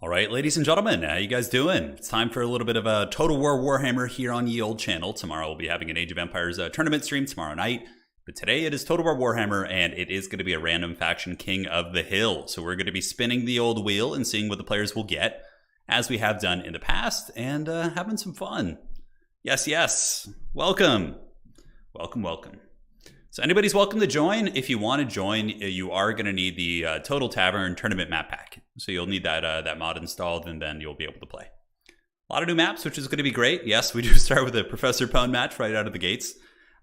All right, ladies and gentlemen, how you guys doing? It's time for a little bit of a Total War Warhammer here on Ye Old channel. Tomorrow we'll be having an Age of Empires tournament stream tomorrow night. But today it is Total War Warhammer, and it is going to be a random faction King of the Hill. So we're going to be spinning the old wheel and seeing what the players will get, as we have done in the past, and having some fun. Yes, yes. Welcome. Welcome, welcome. So anybody's welcome to join. If you want to join, you are going to need the Total Tavern Tournament Map Pack. So you'll need that mod installed, and then you'll be able to play. A lot of new maps, which is going to be great. Yes, we do start with a Professor Pone match right out of the gates.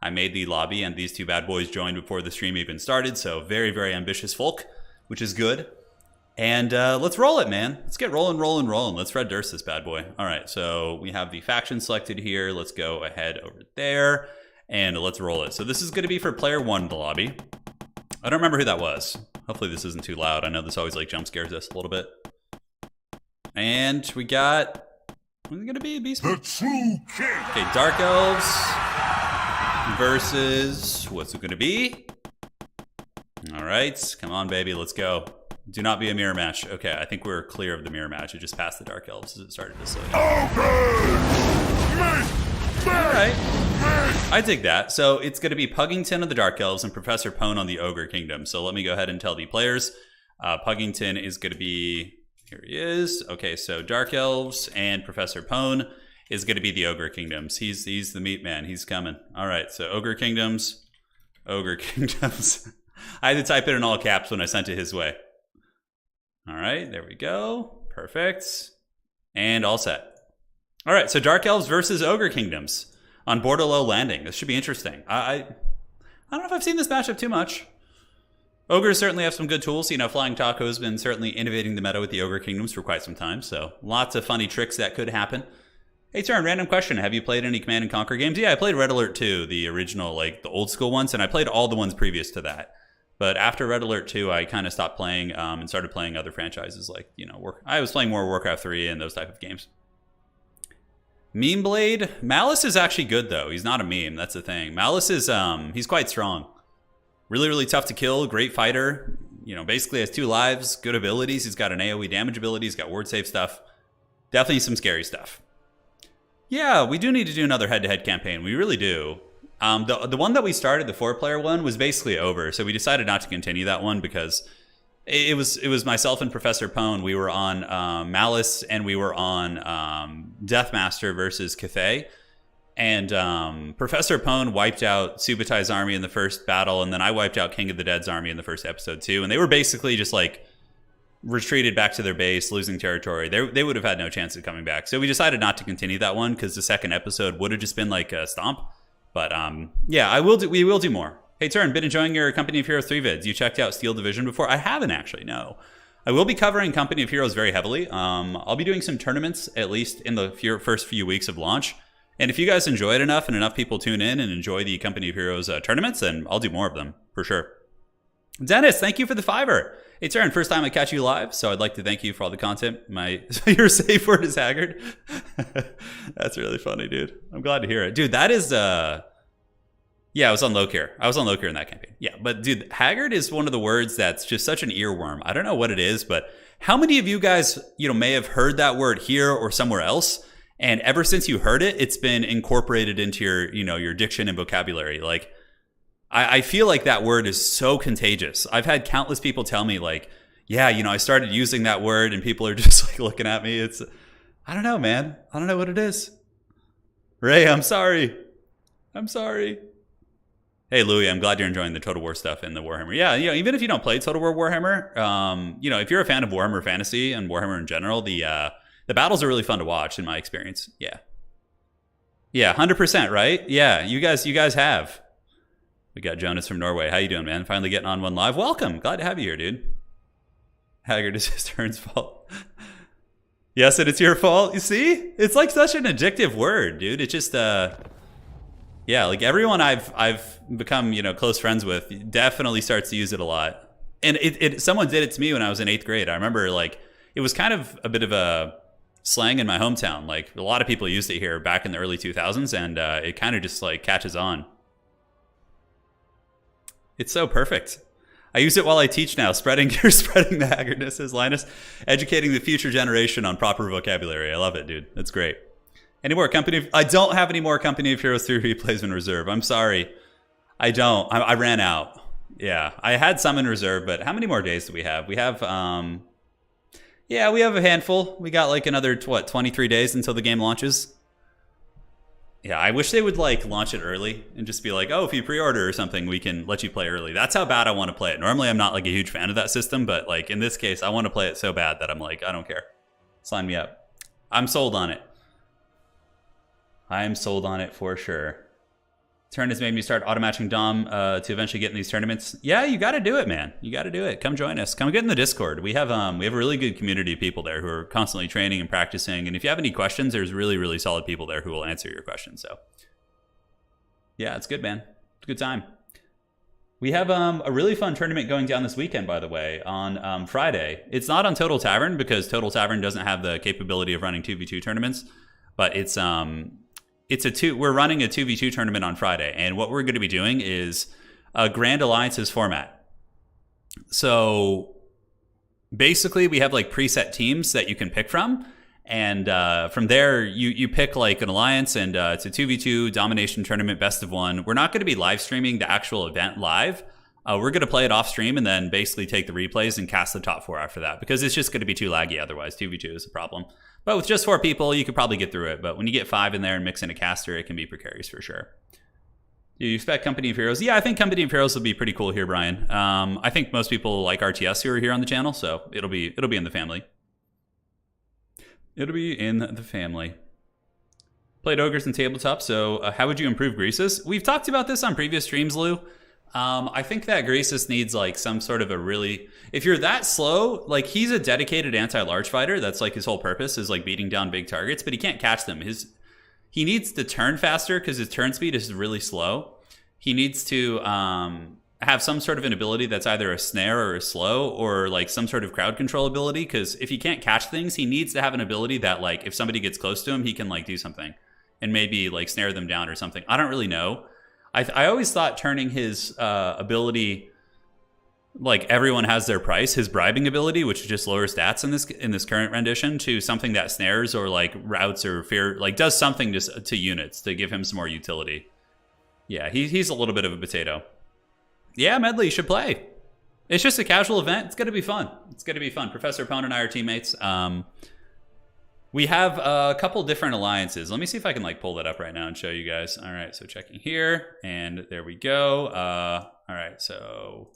I made the lobby, and these two bad boys joined before the stream even started. So very, very ambitious folk, which is good. And let's roll it, man. Let's get rolling, rolling, rolling. Let's red durst this bad boy. All right, so we have the faction selected here. Let's go ahead over there. And let's roll it. So this is going to be for player one in the lobby. I don't remember who that was. Hopefully this isn't too loud. I know this always like jump scares us a little bit. And we got... What's it going to be? Beast? The True King. Okay, Dark Elves versus... What's it going to be? All right. Come on, baby. Let's go. Do not be a mirror match. Okay, I think we're clear of the mirror match. It just passed the Dark Elves as it started to slow down. All right. I dig that. So it's going to be Puggington of the Dark Elves and Professor Pone on the Ogre Kingdom. So let me go ahead and tell the players. Puggington is going to be... Here he is. Okay, so Dark Elves and Professor Pone is going to be the Ogre Kingdoms. He's the meat man. He's coming. All right, so Ogre Kingdoms. Ogre Kingdoms. I had to type it in all caps when I sent it his way. All right, there we go. Perfect. And all set. All right, so Dark Elves versus Ogre Kingdoms on Bordello Landing. This should be interesting. I don't know if I've seen this matchup too much. Ogres certainly have some good tools. You know, Flying Taco has been certainly innovating the meta with the Ogre Kingdoms for quite some time, so lots of funny tricks that could happen. Hey, Turin, random question. Have you played any Command & Conquer games? Yeah, I played Red Alert 2, the original, like, the old school ones, and I played all the ones previous to that. But after Red Alert 2, I kind of stopped playing and started playing other franchises like, you know, I was playing more Warcraft 3 and those type of games. Meme Blade. Malice is actually good, though. He's not a meme. That's the thing. Malice is, he's quite strong. Really, really tough to kill. Great fighter. You know, basically has 2 lives. Good abilities. He's got an AoE damage ability. He's got ward save stuff. Definitely some scary stuff. Yeah, we do need to do another head-to-head campaign. We really do. The one that we started, the 4-player one, was basically over. So we decided not to continue that one because... It was myself and Professor Pone. We were on Malice, and we were on Deathmaster versus KOTH. And Professor Pone wiped out Subutai's army in the first battle, and then I wiped out King of the Dead's army in the first episode too. And they were basically just like retreated back to their base, losing territory. They would have had no chance of coming back. So we decided not to continue that one because the second episode would have just been like a stomp. But yeah, we will do more. Hey, Turin, been enjoying your Company of Heroes 3 vids. You checked out Steel Division before? I haven't actually, no. I will be covering Company of Heroes very heavily. I'll be doing some tournaments, at least in the first few weeks of launch. And if you guys enjoy it enough and enough people tune in and enjoy the Company of Heroes tournaments, then I'll do more of them, for sure. Dennis, thank you for the $5. Hey, Turin, first time I catch you live, so I'd like to thank you for all the content. Your safe word is Haggard. That's really funny, dude. I'm glad to hear it. Dude, that is... Yeah, I was on Lokir. I was on Lokir in that campaign. Yeah, but dude, Haggard is one of the words that's just such an earworm. I don't know what it is, but how many of you guys, you know, may have heard that word here or somewhere else, and ever since you heard it, it's been incorporated into your, you know, your diction and vocabulary. Like, I feel like that word is so contagious. I've had countless people tell me, like, yeah, you know, I started using that word, and people are just like looking at me. It's, I don't know, man. I don't know what it is. Ray, I'm sorry. I'm sorry. Hey, Louie, I'm glad you're enjoying the Total War stuff in the Warhammer. Yeah, you know, even if you don't play Total War Warhammer, you know, if you're a fan of Warhammer Fantasy and Warhammer in general, the battles are really fun to watch, in my experience. Yeah. Yeah, 100%, right? Yeah, you guys have. We got Jonas from Norway. How you doing, man? Finally getting on one live. Welcome. Glad to have you here, dude. Haggard is his turn's fault. Yes, and it's your fault. You see? It's like such an addictive word, dude. It just... Yeah, like everyone I've become, you know, close friends with definitely starts to use it a lot. And someone did it to me when I was in 8th grade. I remember, like, it was kind of a bit of a slang in my hometown. Like, a lot of people used it here back in the early 2000s, and it kind of just, like, catches on. It's so perfect. I use it while I teach now. You're spreading the haggardness, says Linus. Educating the future generation on proper vocabulary. I love it, dude. That's great. Any more I don't have any more Company of Heroes 3 replays in reserve. I'm sorry. I don't. I ran out. Yeah, I had some in reserve, but how many more days do we have? We have, yeah, we have a handful. We got like another, 23 days until the game launches. Yeah, I wish they would like launch it early and just be like, oh, if you pre-order or something, we can let you play early. That's how bad I want to play it. Normally, I'm not like a huge fan of that system, but like in this case, I want to play it so bad that I'm like, I don't care. Sign me up. I'm sold on it. I am sold on it for sure. Turn has made me start auto-matching Dom to eventually get in these tournaments. Yeah, you got to do it, man. You got to do it. Come join us. Come get in the Discord. We have a really good community of people there who are constantly training and practicing. And if you have any questions, there's really, really solid people there who will answer your questions. So, yeah, it's good, man. It's a good time. We have a really fun tournament going down this weekend, by the way, on Friday. It's not on Total Tavern because Total Tavern doesn't have the capability of running 2v2 tournaments, but it's we're running a 2v2 tournament on Friday, and what we're going to be doing is a Grand Alliances format. So basically we have like preset teams that you can pick from, and from there you pick like an alliance, and it's a 2v2 domination tournament, best of one. We're not going to be live streaming the actual event live. We're going to play it off stream and then basically take the replays and cast the top 4 after that, because it's just going to be too laggy otherwise. 2v2 is a problem. But with just 4 people, you could probably get through it. But when you get 5 in there and mix in a caster, it can be precarious for sure. Do you expect Company of Heroes? Yeah, I think Company of Heroes will be pretty cool here, Brian. I think most people like RTS who are here on the channel, so it'll be in the family. It'll be in the family. Played Ogres and Tabletop, so how would you improve Greasus? We've talked about this on previous streams, Lou. I think that Greasus needs like some sort of a really, if you're that slow, like he's a dedicated anti-large fighter. That's like his whole purpose is like beating down big targets, but he can't catch them. He needs to turn faster because his turn speed is really slow. He needs to have some sort of an ability that's either a snare or a slow, or like some sort of crowd control ability. Because if he can't catch things, he needs to have an ability that like if somebody gets close to him, he can like do something and maybe like snare them down or something. I don't really know. I always thought turning his ability, like everyone has their price, his bribing ability, which just lowers stats in this current rendition, to something that snares or like routes or fear, like does something to units to give him some more utility. Yeah, he's a little bit of a potato. Yeah, Medley, you should play. It's just a casual event. It's gonna be fun. It's gonna be fun. Professor Pone and I are teammates. We have a couple different alliances. Let me see if I can like pull that up right now and show you guys. All right, so checking here, and there we go. All right, so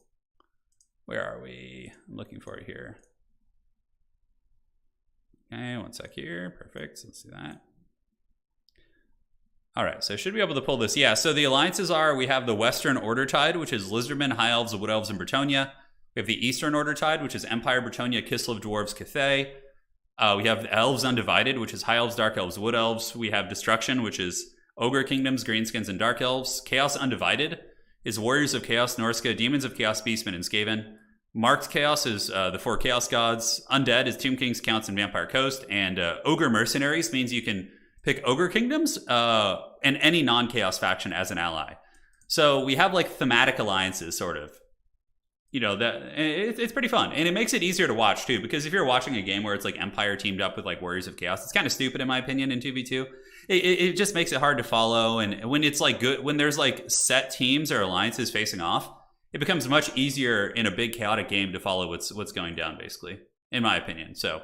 where are we? I'm looking for it here. Okay, one sec here. Perfect. Let's see that. All right, so should be able to pull this. Yeah, so the alliances are, we have the Western Order Tide, which is Lizardmen, High Elves, Wood Elves, and Bretonnia. We have the Eastern Order Tide, which is Empire, Bretonnia, Kislev, Dwarves, Cathay. We have the Elves Undivided, which is High Elves, Dark Elves, Wood Elves. We have Destruction, which is Ogre Kingdoms, Greenskins, and Dark Elves. Chaos Undivided is Warriors of Chaos, Norska, Demons of Chaos, Beastmen, and Skaven. Marked Chaos is the 4 Chaos Gods. Undead is Tomb Kings, Counts, and Vampire Coast. And Ogre Mercenaries means you can pick Ogre Kingdoms and any non-Chaos faction as an ally. So we have like thematic alliances, sort of. You know, that it's pretty fun, and it makes it easier to watch too, because if you're watching a game where it's like Empire teamed up with like Warriors of Chaos, it's kind of stupid in my opinion in 2v2. It just makes it hard to follow, and when it's like good, when there's like set teams or alliances facing off, it becomes much easier in a big chaotic game to follow what's going down, basically, in my opinion. So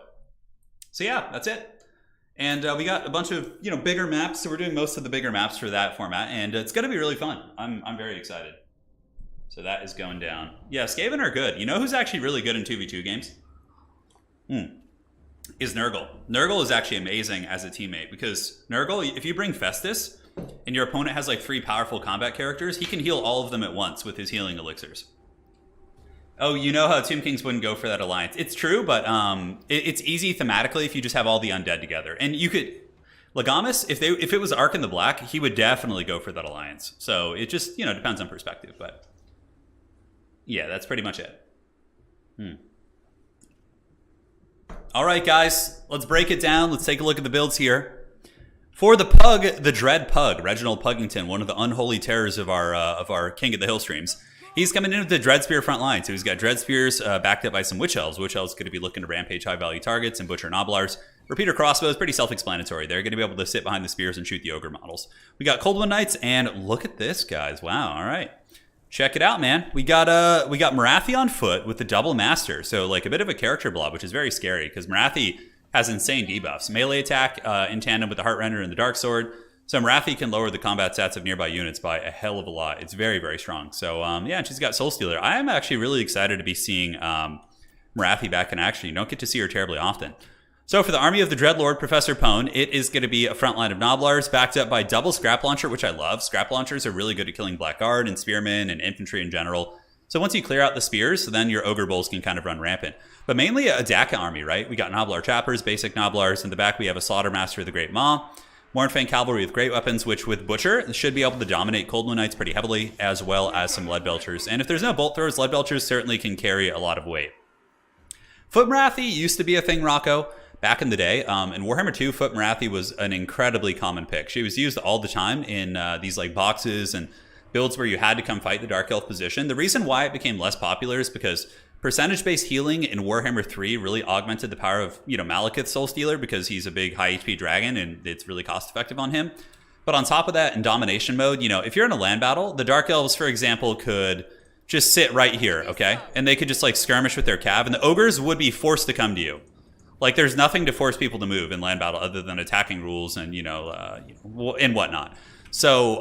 yeah, that's it. And we got a bunch of bigger maps, so we're doing most of the bigger maps for that format, and it's gonna be really fun. I'm very excited. So that is going down. Yeah, Skaven are good. You know who's actually really good in 2v2 games? Is Nurgle. Nurgle is actually amazing as a teammate, because Nurgle, if you bring Festus and your opponent has like 3 powerful combat characters, he can heal all of them at once with his healing elixirs. Oh, you know how Tomb Kings wouldn't go for that alliance. It's true, but it's easy thematically if you just have all the undead together. And you could... Legamus, if it was Ark in the Black, he would definitely go for that alliance. So it just, depends on perspective, but... Yeah, that's pretty much it. All right, guys, let's break it down. Let's take a look at the builds here. For the Pug, the Dread Pug, Reginald Puggington, one of the unholy terrors of our King of the Hill streams. He's coming in with the Dread Spear front line. So he's got Dread Spears backed up by some Witch Elves. Witch Elves going to be looking to rampage high-value targets and butcher Noblars. Repeater Crossbows, pretty self-explanatory. They're going to be able to sit behind the spears and shoot the Ogre models. We got Cold One Knights, and look at this, guys. Wow, all right. Check it out, man. We got Morathi on foot with the double master. So like a bit of a character blob, which is very scary because Morathi has insane debuffs. Melee attack in tandem with the Heartrender and the Dark Sword. So Morathi can lower the combat stats of nearby units by a hell of a lot. It's very, very strong. So yeah, and she's got Soul Stealer. I am actually really excited to be seeing Morathi back in action. You don't get to see her terribly often. So for the Army of the Dreadlord, Professor Pone, it is going to be a front line of Noblars backed up by double Scrap Launcher, which I love. Scrap Launchers are really good at killing Blackguard and Spearmen and infantry in general. So once you clear out the spears, then your Ogre Bulls can kind of run rampant. But mainly a Daka army, right? We got Noblar Trappers, basic Noblars. In the back, we have a Slaughtermaster of the Great Maw. Mournfang Cavalry with great weapons, which with Butcher should be able to dominate Cold One Knights pretty heavily, as well as some Lead Belchers. And if there's no Bolt Throwers, Lead Belchers certainly can carry a lot of weight. Foot Morathi used to be a thing, Rocco. Back in the day, in Warhammer 2, Foot Morathi was an incredibly common pick. She was used all the time in these like boxes and builds where you had to come fight the Dark Elf position. The reason why it became less popular is because percentage-based healing in Warhammer 3 really augmented the power of, Malekith Soul Stealer because he's a big high HP dragon and it's really cost-effective on him. But on top of that, in domination mode, if you're in a land battle, the Dark Elves, for example, could just sit right here, okay? And they could just like skirmish with their cav, and the Ogres would be forced to come to you. Like, there's nothing to force people to move in land battle other than attacking rules and, and whatnot. So,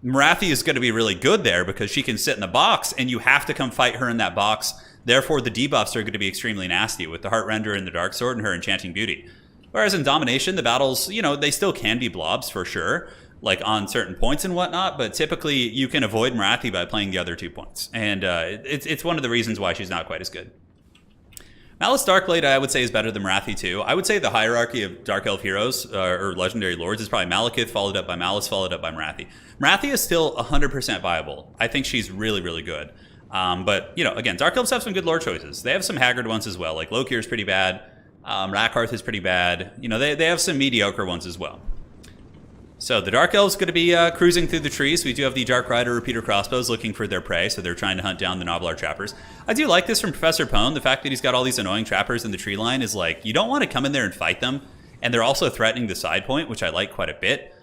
Morathi is going to be really good there because she can sit in the box and you have to come fight her in that box. Therefore, the debuffs are going to be extremely nasty with the Heartrender and the Dark Sword and her Enchanting Beauty. Whereas in Domination, the battles, they still can be blobs for sure, like on certain points and whatnot, but typically you can avoid Morathi by playing the other 2 points. And it's one of the reasons why she's not quite as good. Malice Darkblade, I would say, is better than Morathi too. I would say the hierarchy of Dark Elf heroes or legendary lords is probably Malekith, followed up by Malice, followed up by Morathi. Morathi is still 100% viable. I think she's really, really good. But, again, Dark Elves have some good lore choices. They have some haggard ones as well. Like Lokir is pretty bad. Rakarth is pretty bad. They have some mediocre ones as well. So the Dark Elves going to be cruising through the trees. We do have the Dark Rider Repeater Crossbows looking for their prey, so they're trying to hunt down the Noblar Trappers. I do like this from Professor Pone. The fact that he's got all these annoying trappers in the tree line is like, you don't want to come in there and fight them, and they're also threatening the side point, which I like quite a bit.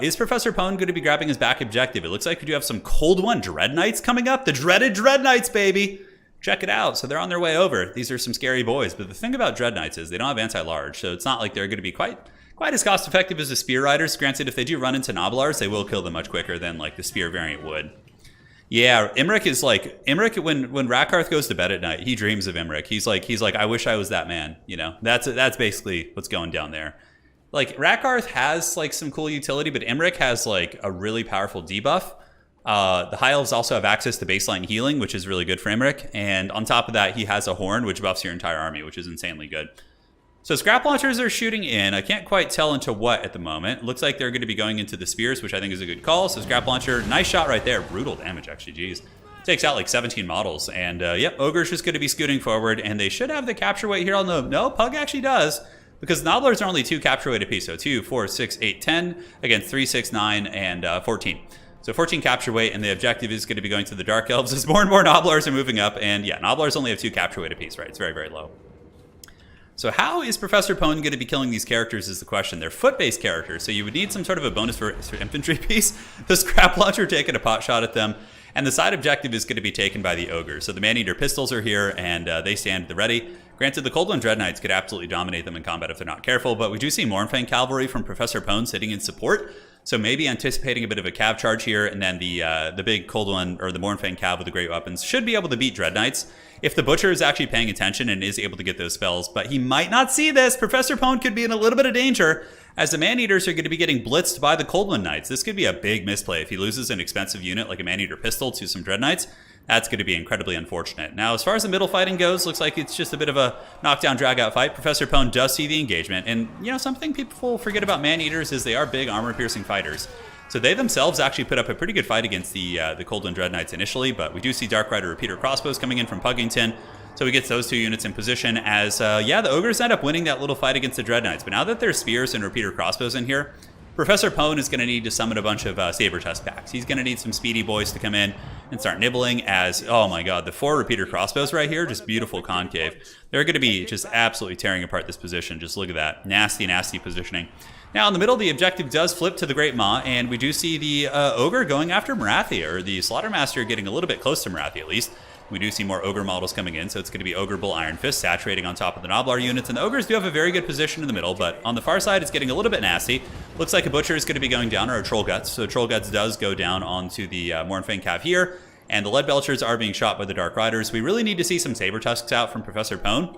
Is Professor Pone going to be grabbing his back objective? It looks like we do have some Cold One Dread Knights coming up. The dreaded Dread Knights, baby! Check it out. So they're on their way over. These are some scary boys, but the thing about Dread Knights is they don't have anti-large, so it's not like they're going to be quite as cost-effective as the Spear Riders. Granted, if they do run into Noblars, they will kill them much quicker than like the Spear variant would. Yeah, Imric is like when Rakarth goes to bed at night, he dreams of Imric. He's like, I wish I was that man. That's basically what's going down there. Like Rakarth has like some cool utility, but Imric has like a really powerful debuff. The High Elves also have access to baseline healing, which is really good for Imric. And on top of that, he has a horn, which buffs your entire army, which is insanely good. So Scrap Launchers are shooting in. I can't quite tell into what at the moment. Looks like they're going to be going into the Spears, which I think is a good call. So Scrap Launcher, nice shot right there. Brutal damage, actually. Jeez. Takes out like 17 models. And yep, Ogre's just going to be scooting forward. And they should have the capture weight here on the... No, Pug actually does. Because Nobblers are only 2 capture weight apiece. So 2, 4, 6, 8, 10. Against 3, 6, 9, and 14. So 14 capture weight. And the objective is going to be going to the Dark Elves as more and more Nobblers are moving up. And yeah, Nobblers only have 2 capture weight apiece, right? It's very, very low. So how is Professor Pone going to be killing these characters is the question. They're foot-based characters, so you would need some sort of a bonus for infantry piece. The Scrap Launcher taking a pot shot at them, and the side objective is going to be taken by the Ogre. So the Man-Eater pistols are here, and they stand at the ready. Granted, the Cold One Dread Knights could absolutely dominate them in combat if they're not careful, but we do see Mournfang Cavalry from Professor Pone sitting in support, so maybe anticipating a bit of a cav charge here, and then the big Cold One, or the Mournfang Cav with the great weapons, should be able to beat Dread Knights if the Butcher is actually paying attention and is able to get those spells, but he might not see this. Professor Pone could be in a little bit of danger, as the Man-Eaters are going to be getting blitzed by the Cold One Knights. This could be a big misplay. If he loses an expensive unit like a Man-Eater pistol to some Dread Knights, that's going to be incredibly unfortunate. Now, as far as the middle fighting goes, looks like it's just a bit of a knockdown, drag-out fight. Professor Pone does see the engagement, and something people forget about Man-Eaters is they are big armor-piercing fighters. So they themselves actually put up a pretty good fight against the Cold One Dread Knights initially, but we do see Dark Rider Repeater Crossbows coming in from Puggington. So he gets those 2 units in position as, the Ogres end up winning that little fight against the Dread Knights. But now that there's Spears and Repeater Crossbows in here, Professor Pone is going to need to summon a bunch of Saber Test packs. He's going to need some speedy boys to come in and start nibbling as, oh my god, the 4 repeater crossbows right here, just beautiful concave. They're going to be just absolutely tearing apart this position. Just look at that. Nasty, nasty positioning. Now, in the middle, the objective does flip to the Great Maw, and we do see the Ogre going after Marathi, or the Slaughtermaster getting a little bit close to Marathi, at least. We do see more Ogre models coming in, so it's going to be Ogre Bull Iron Fist saturating on top of the Noblar units, and the Ogres do have a very good position in the middle, but on the far side, it's getting a little bit nasty. Looks like a Butcher is going to be going down, or a Troll Guts, so Troll Guts does go down onto the Mournfang Cav here, and the Lead Belchers are being shot by the Dark Riders. We really need to see some Saber Tusks out from Professor Pone,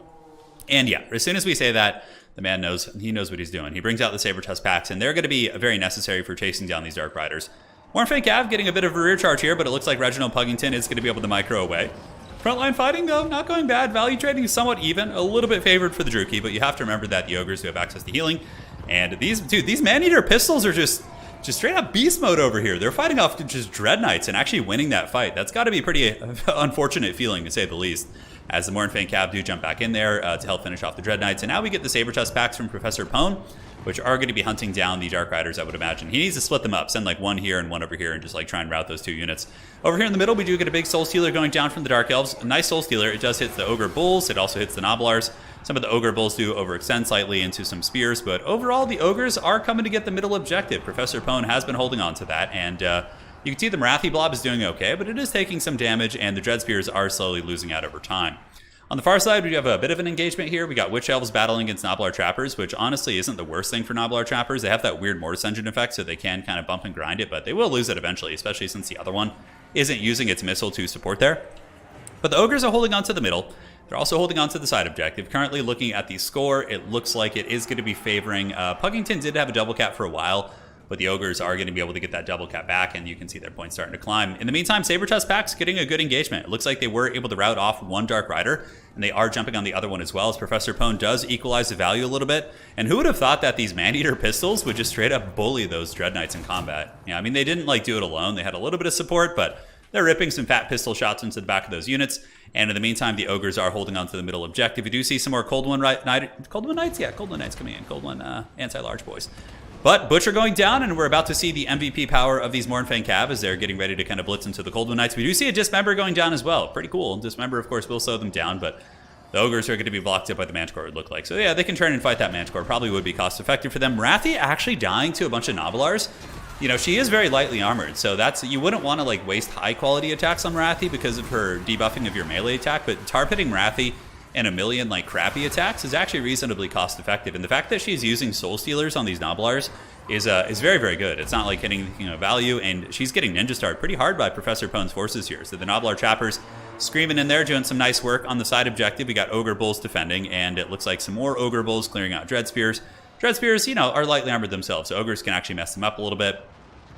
and yeah, as soon as we say that, the man knows, he knows what he's doing. He brings out the Saber Tusk packs, and they're going to be very necessary for chasing down these Dark Riders. Mournfang Cav getting a bit of a rear charge here, but it looks like Reginald Puggington is going to be able to micro away. Frontline fighting, though, not going bad. Value trading is somewhat even, a little bit favored for the Druchii, but you have to remember that the Ogres do have access to healing. And these Man-Eater pistols are just straight up beast mode over here. They're fighting off just Dread Knights and actually winning that fight. That's got to be a pretty unfortunate feeling, to say the least, as the Mournfang Cav do jump back in there to help finish off the Dread Knights. And now we get the Saber Tusk packs from Professor Pone, which are going to be hunting down the Dark Riders, I would imagine. He needs to split them up, send like one here and one over here, and just like try and route those 2 units. Over here in the middle, we do get a big Soul Stealer going down from the Dark Elves. A nice Soul Stealer. It does hit the Ogre Bulls. It also hits the Noblars. Some of the Ogre Bulls do overextend slightly into some spears, but overall, the Ogres are coming to get the middle objective. Professor Pone has been holding on to that, and you can see the Marathi Blob is doing okay, but it is taking some damage, and the Dread Spears are slowly losing out over time. On the far side, we have a bit of an engagement here. We got Witch Elves battling against Noblar Trappers, which honestly isn't the worst thing for Noblar Trappers. They have that weird Mortis Engine effect, so they can kind of bump and grind it, but they will lose it eventually, especially since the other one isn't using its missile to support there. But the Ogres are holding on to the middle. They're also holding on to the side objective. Currently looking at the score, it looks like it is going to be favoring... Puggington did have a double cap for a while, but the Ogres are going to be able to get that double cap back, and you can see their points starting to climb. In the meantime, Saber Tusk packs getting a good engagement. It looks like they were able to rout off one Dark Rider, and they are jumping on the other one as well, as Professor Pone does equalize the value a little bit. And who would have thought that these Man-Eater pistols would just straight up bully those Dread Knights in combat? Yeah, I mean, they didn't like do it alone. They had a little bit of support, but they're ripping some fat pistol shots into the back of those units. And in the meantime, the Ogres are holding on to the middle objective. You do see some more Cold One Knights? Yeah, Cold One Knights coming in. Cold One anti-large boys. But Butcher going down, and we're about to see the MVP power of these Mournfang Cav as they're getting ready to kind of blitz into the Cold One Knights. We do see a Dismember going down as well. Pretty cool. Dismember, of course, will slow them down, but the Ogres are going to be blocked up by the Manticore, it would look like. So yeah, they can turn and fight that Manticore. Probably would be cost-effective for them. Marathi actually dying to a bunch of Noblars. You know, she is very lightly armored, so you wouldn't want to like waste high-quality attacks on Marathi because of her debuffing of your melee attack, but tar-pitting Marathi and a million like crappy attacks is actually reasonably cost-effective. And the fact that she's using Soul Stealers on these Noblars is very, very good. It's not like hitting value, and she's getting Ninja Starred pretty hard by Professor Pone's forces here. So the Noblar Trappers screaming in there, doing some nice work on the side objective. We got Ogre Bulls defending, and it looks like some more Ogre Bulls clearing out Dread Spears. Dread Spears, are lightly armored themselves, so Ogres can actually mess them up a little bit.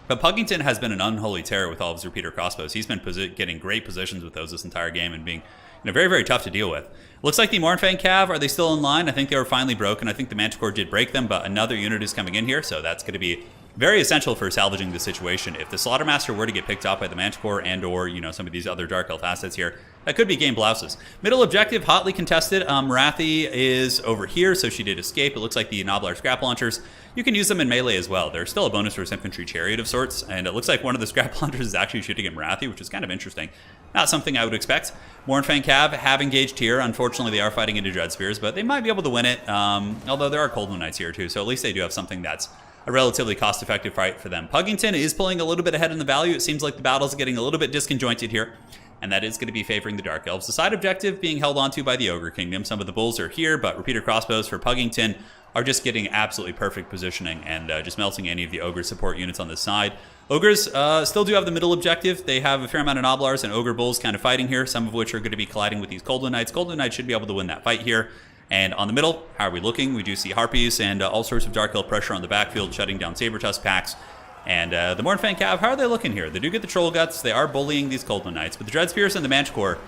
But Puggington has been an unholy terror with all of his repeater crossbows. He's been getting great positions with those this entire game and being very, very tough to deal with. Looks like the Mournfang Cav, are they still in line? I think they were finally broken. I think the Manticore did break them, but another unit is coming in here, so that's going to be very essential for salvaging the situation. If the Slaughtermaster were to get picked off by the Manticore and or, some of these other Dark Elf assets here, that could be game blouses. Middle objective, hotly contested. Marathi is over here, so she did escape. It looks like the Noblar Scrap Launchers, you can use them in melee as well. They're still a bonus for his Infantry Chariot of sorts, and it looks like one of the Scrap Launchers is actually shooting at Marathi, which is kind of interesting. Not something I would expect. Mournfang Cav have engaged here. Unfortunately, they are fighting into Dread Spears, but they might be able to win it, although there are Cold One Knights here too, so at least they do have something that's a relatively cost-effective fight for them. Puggington is pulling a little bit ahead in the value. It seems like the battle's getting a little bit disconjointed here, and that is going to be favoring the Dark Elves. The side objective being held onto by the Ogre Kingdom. Some of the Bulls are here, but repeater crossbows for Puggington are just getting absolutely perfect positioning and just melting any of the Ogre support units on this side. Ogres still do have the middle objective. They have a fair amount of Noblars and Ogre Bulls kind of fighting here, some of which are going to be colliding with these Cold One Knights. Cold One Knights should be able to win that fight here. And on the middle, how are we looking? We do see Harpies and all sorts of Dark Elf pressure on the backfield, shutting down Saber Tusk packs. And the Mournfang Cav, how are they looking here? They do get the Troll Guts. They are bullying these Cold One Knights. But the Dread Spears and the Manticore,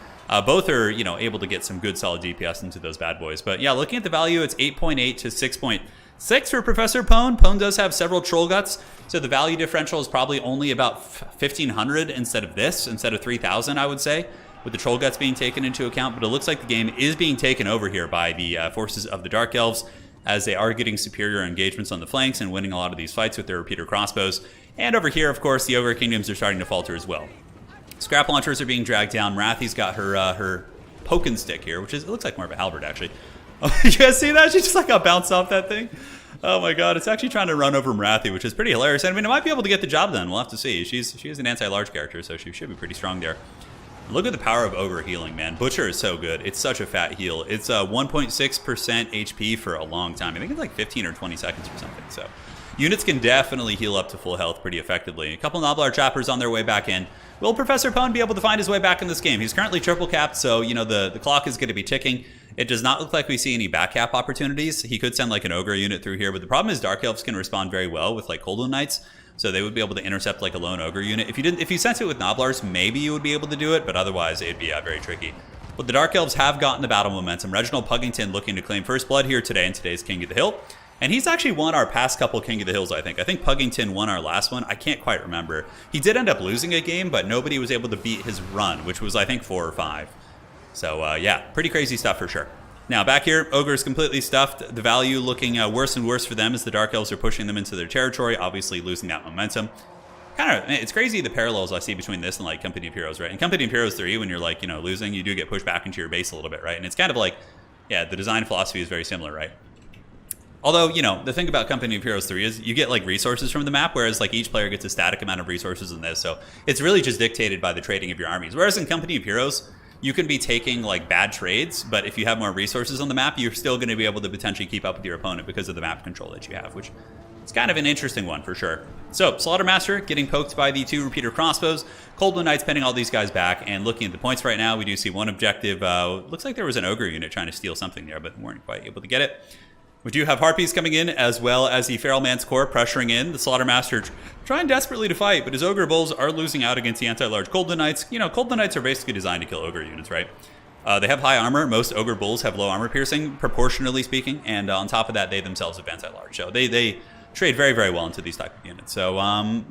both are, able to get some good solid DPS into those bad boys. But yeah, looking at the value, it's 8.8 to 6.6 for Professor Pone. Pone does have several Troll Guts, so the value differential is probably only about 1,500 instead of 3,000, I would say, with the Troll Guts being taken into account. But it looks like the game is being taken over here by the forces of the Dark Elves. as they are getting superior engagements on the flanks and winning a lot of these fights with their repeater crossbows. And over here, of course, the Ogre Kingdoms are starting to falter as well. Scrap launchers are being dragged down. Rathi's got her poking stick here, which is, it looks like more of a halberd, actually. Oh, you guys see that? She just like got bounced off that thing. Oh my god, it's actually trying to run over Marathi, which is pretty hilarious. And I mean, it might be able to get the job done. We'll have to see. She is an anti-large character, so she should be pretty strong there. Look at the power of Ogre healing, man. Butcher is so good. It's such a fat heal. It's 1.6% HP for a long time. I think it's like 15 or 20 seconds or something. So units can definitely heal up to full health pretty effectively. A couple Noblar Trappers on their way back in. Will Professor Pone be able to find his way back in this game? He's currently triple capped, so you know the clock is going to be ticking. It does not look like we see any back cap opportunities. He could send like an Ogre unit through here, but the problem is Dark Elves can respond very well with like Cold Knights, so they would be able to intercept like a lone Ogre unit. If you sent it with Noblars, maybe you would be able to do it, but otherwise it'd be very tricky. But the Dark Elves have gotten the battle momentum. Reginald Puggington looking to claim first blood here today in today's King of the Hill. And he's actually won our past couple King of the Hills, I think. I think Puggington won our last one. I can't quite remember. He did end up losing a game, but nobody was able to beat his run, which was, I think, 4 or 5. So, yeah, pretty crazy stuff for sure. Now, back here, Ogre is completely stuffed. The value looking worse and worse for them as the Dark Elves are pushing them into their territory, obviously losing that momentum. It's crazy the parallels I see between this and, like, Company of Heroes, right? In Company of Heroes 3, when you're, like, you know, losing, you do get pushed back into your base a little bit, right? And it's kind of like, yeah, the design philosophy is very similar, right? Although, you know, the thing about Company of Heroes 3 is you get, like, resources from the map, whereas, like, each player gets a static amount of resources in this. So it's really just dictated by the trading of your armies. Whereas in Company of Heroes, you can be taking, like, bad trades, but if you have more resources on the map, you're still going to be able to potentially keep up with your opponent because of the map control that you have, which is kind of an interesting one for sure. So, Slaughtermaster getting poked by the 2 repeater crossbows. Coldwood Knights pinning all these guys back, and looking at the points right now, we do see one objective. Looks like there was an Ogre unit trying to steal something there, but weren't quite able to get it. We do have Harpies coming in, as well as the Feral Man's Corps pressuring in. The Slaughtermaster trying desperately to fight, but his Ogre Bulls are losing out against the anti-large Coldwood Knights. You know, Coldwood Knights are basically designed to kill Ogre units, right? They have high armor. Most Ogre Bulls have low armor piercing, proportionally speaking, and on top of that, they themselves have anti-large. So they trade very, very well into these type of units. So,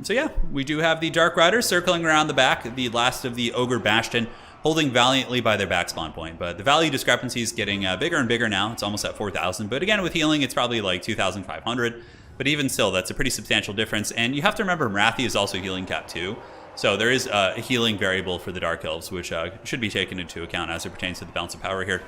so yeah, we do have the Dark Riders circling around the back, the last of the Ogre Bastion, holding valiantly by their back spawn point. But the value discrepancy is getting bigger and bigger now. It's almost at 4,000. But again, with healing, it's probably like 2,500. But even still, that's a pretty substantial difference. And you have to remember, Marathi is also healing cap too. So there is a healing variable for the Dark Elves, which should be taken into account as it pertains to the balance of power here.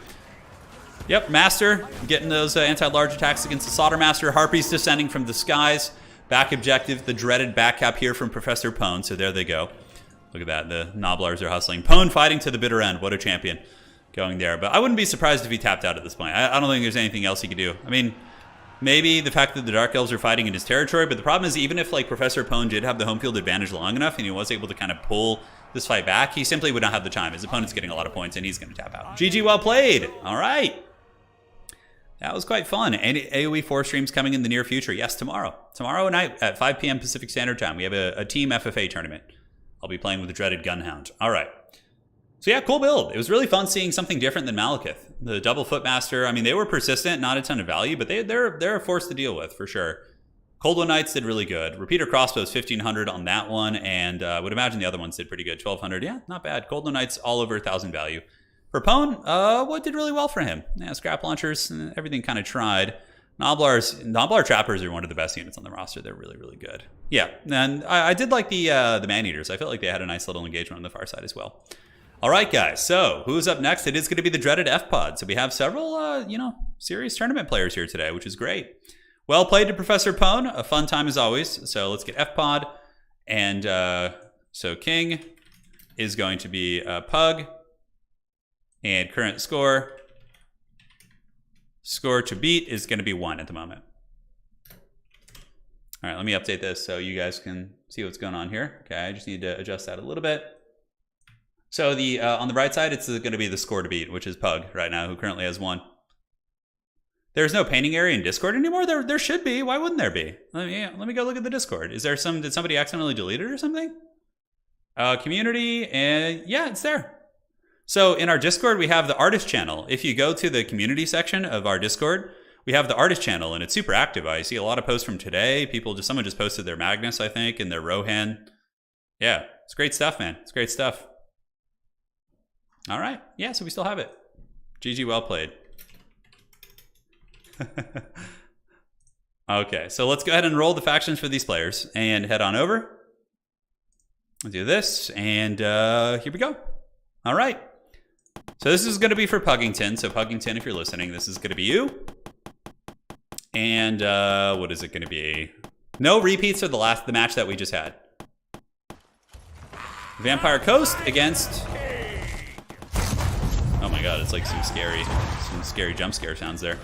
Yep, Master getting those anti-large attacks against the Slaughtermaster. Harpies descending from the skies. Back objective, the dreaded back cap here from Professor Pone. So there they go. Look at that. The Noblars are hustling. Pone fighting to the bitter end. What a champion going there. But I wouldn't be surprised if he tapped out at this point. I don't think there's anything else he could do. I mean, maybe the fact that the Dark Elves are fighting in his territory, but the problem is even if like Professor Pone did have the home field advantage long enough and he was able to kind of pull this fight back, he simply would not have the time. His opponent's getting a lot of points and he's going to tap out. GG, well played. All right. That was quite fun. And AoE 4 streams coming in the near future. Yes, tomorrow. Tomorrow night at 5 p.m. Pacific Standard Time, we have a team FFA tournament. I'll be playing with the dreaded Gunhound. All right. So yeah, cool build. It was really fun seeing something different than Malekith. The double Footmaster, I mean, they were persistent, not a ton of value, but they're a force to deal with for sure. Coldwood Knights did really good. Repeater Crossbows, 1,500 on that one, and I would imagine the other ones did pretty good. 1,200, yeah, not bad. Coldwood Knights all over 1,000 value. For Pone, what did really well for him? Yeah, Scrap Launchers, everything kind of tried. Noblar Trappers are one of the best units on the roster. They're really, really good. Yeah, and I did like the Man-Eaters. I felt like they had a nice little engagement on the far side as well. All right, guys, so who's up next? It is going to be the dreaded F-Pod. So we have several, serious tournament players here today, which is great. Well played to Professor Pone. A fun time as always. So let's get F-Pod. And so King is going to be Pug. And current score to beat is going to be 1 at the moment. All right, let me update this so you guys can see what's going on here. Okay, I just need to adjust that a little bit. So the on the right side, it's going to be the score to beat, which is Pug right now, who currently has 1. There's no painting area in Discord anymore? There should be. Why wouldn't there be? Let me go look at the Discord. Is there did somebody accidentally delete it or something? Community, and yeah, it's there. So in our Discord, we have the artist channel. If you go to the community section of our Discord, we have the artist channel, and it's super active. I see a lot of posts from today. Someone just posted their Magnus, I think, and their Rohan. Yeah, it's great stuff, man. It's great stuff. All right. Yeah, so we still have it. GG, well played. Okay, so let's go ahead and roll the factions for these players and head on over. I'll do this, and here we go. All right. So this is going to be for Puggington. So Puggington, if you're listening, this is going to be you. And what is it going to be? No repeats of the match that we just had. Vampire Coast against... Oh my god, it's like some scary jump scare sounds there.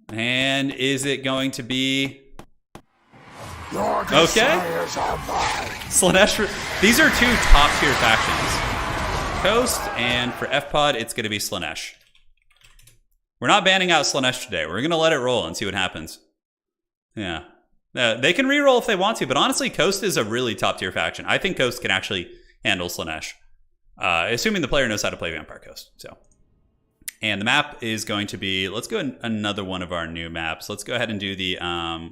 And is it going to be... Okay. Slaanesh. These are two top tier factions. Coast, and for FPOD, it's going to be Slaanesh. We're not banning out Slaanesh today. We're going to let it roll and see what happens. Yeah. They can reroll if they want to, but honestly, Coast is a really top tier faction. I think Coast can actually handle Slaanesh. Assuming the player knows how to play Vampire Coast. So, and the map is going to be, let's go another one of our new maps. Let's go ahead and do the,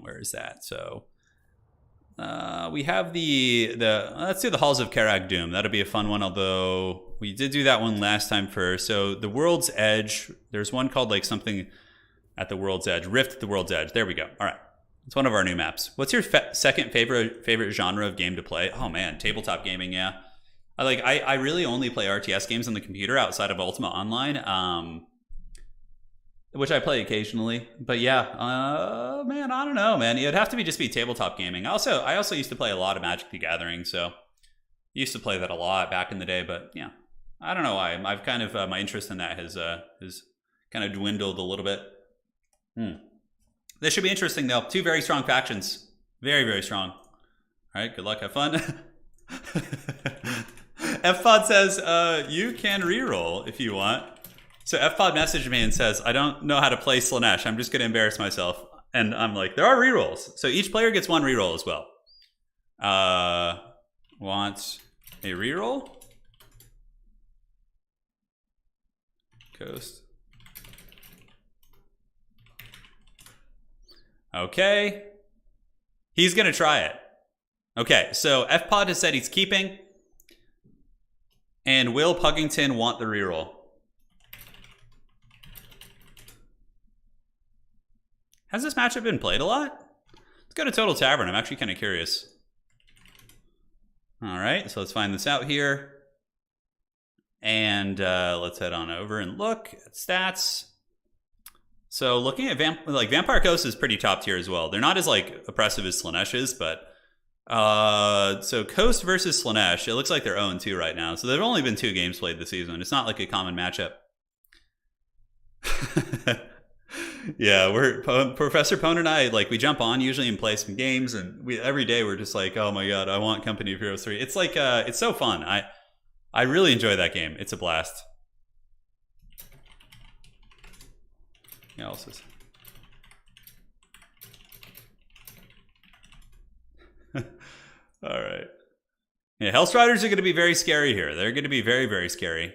where is that? So, we have let's do the Halls of Karag Doom. That'll be a fun one, although we did do that one last time first. So the World's Edge, there's one called like something at the World's Edge, Rift at the World's Edge. There we go. All right. It's one of our new maps. What's your second favorite genre of game to play? Oh man, tabletop gaming, yeah. I really only play RTS games on the computer outside of Ultima Online, which I play occasionally. But yeah, man, I don't know, man. It'd have to just be tabletop gaming. I also used to play a lot of Magic the Gathering, so used to play that a lot back in the day. But yeah, I don't know why. I've kind of my interest in that has kind of dwindled a little bit. This should be interesting though. Two very strong factions, very very strong. All right, good luck, have fun. FPOD says, you can reroll if you want. So FPOD messaged me and says, I don't know how to play Slaanesh. I'm just going to embarrass myself. And I'm like, there are rerolls. So each player gets one reroll as well. Want a reroll? Coast. Okay. He's going to try it. Okay, so FPOD has said he's keeping. And will Puggington want the reroll? Has this matchup been played a lot? Let's go to Total Tavern. I'm actually kind of curious. All right, so let's find this out here. And let's head on over and look at stats. So looking at Vampire Coast is pretty top tier as well. They're not as like oppressive as Slaanesh is, but so Coast versus Slaanesh, it looks like they're 0-2 right now. So there've only been 2 games played this season. It's not like a common matchup. Yeah, Professor Pone and I, like, we jump on usually and play some games, and every day we're just like, oh my god, I want Company of Heroes 3. It's like it's so fun. I really enjoy that game. It's a blast. Yeah, also. All right. Yeah, Hellstriders are going to be very scary here. They're going to be very, very scary,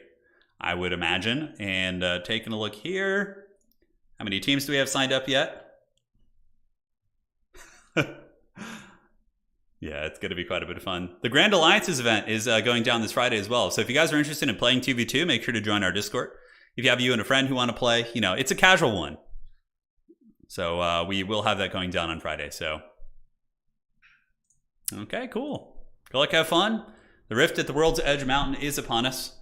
I would imagine. And taking a look here. How many teams do we have signed up yet? Yeah, it's going to be quite a bit of fun. The Grand Alliances event is going down this Friday as well. So if you guys are interested in playing 2v2, make sure to join our Discord. If you have you and a friend who want to play, you know, it's a casual one. So we will have that going down on Friday. So, okay, cool. Good luck, have fun. The Rift at the World's Edge Mountain is upon us.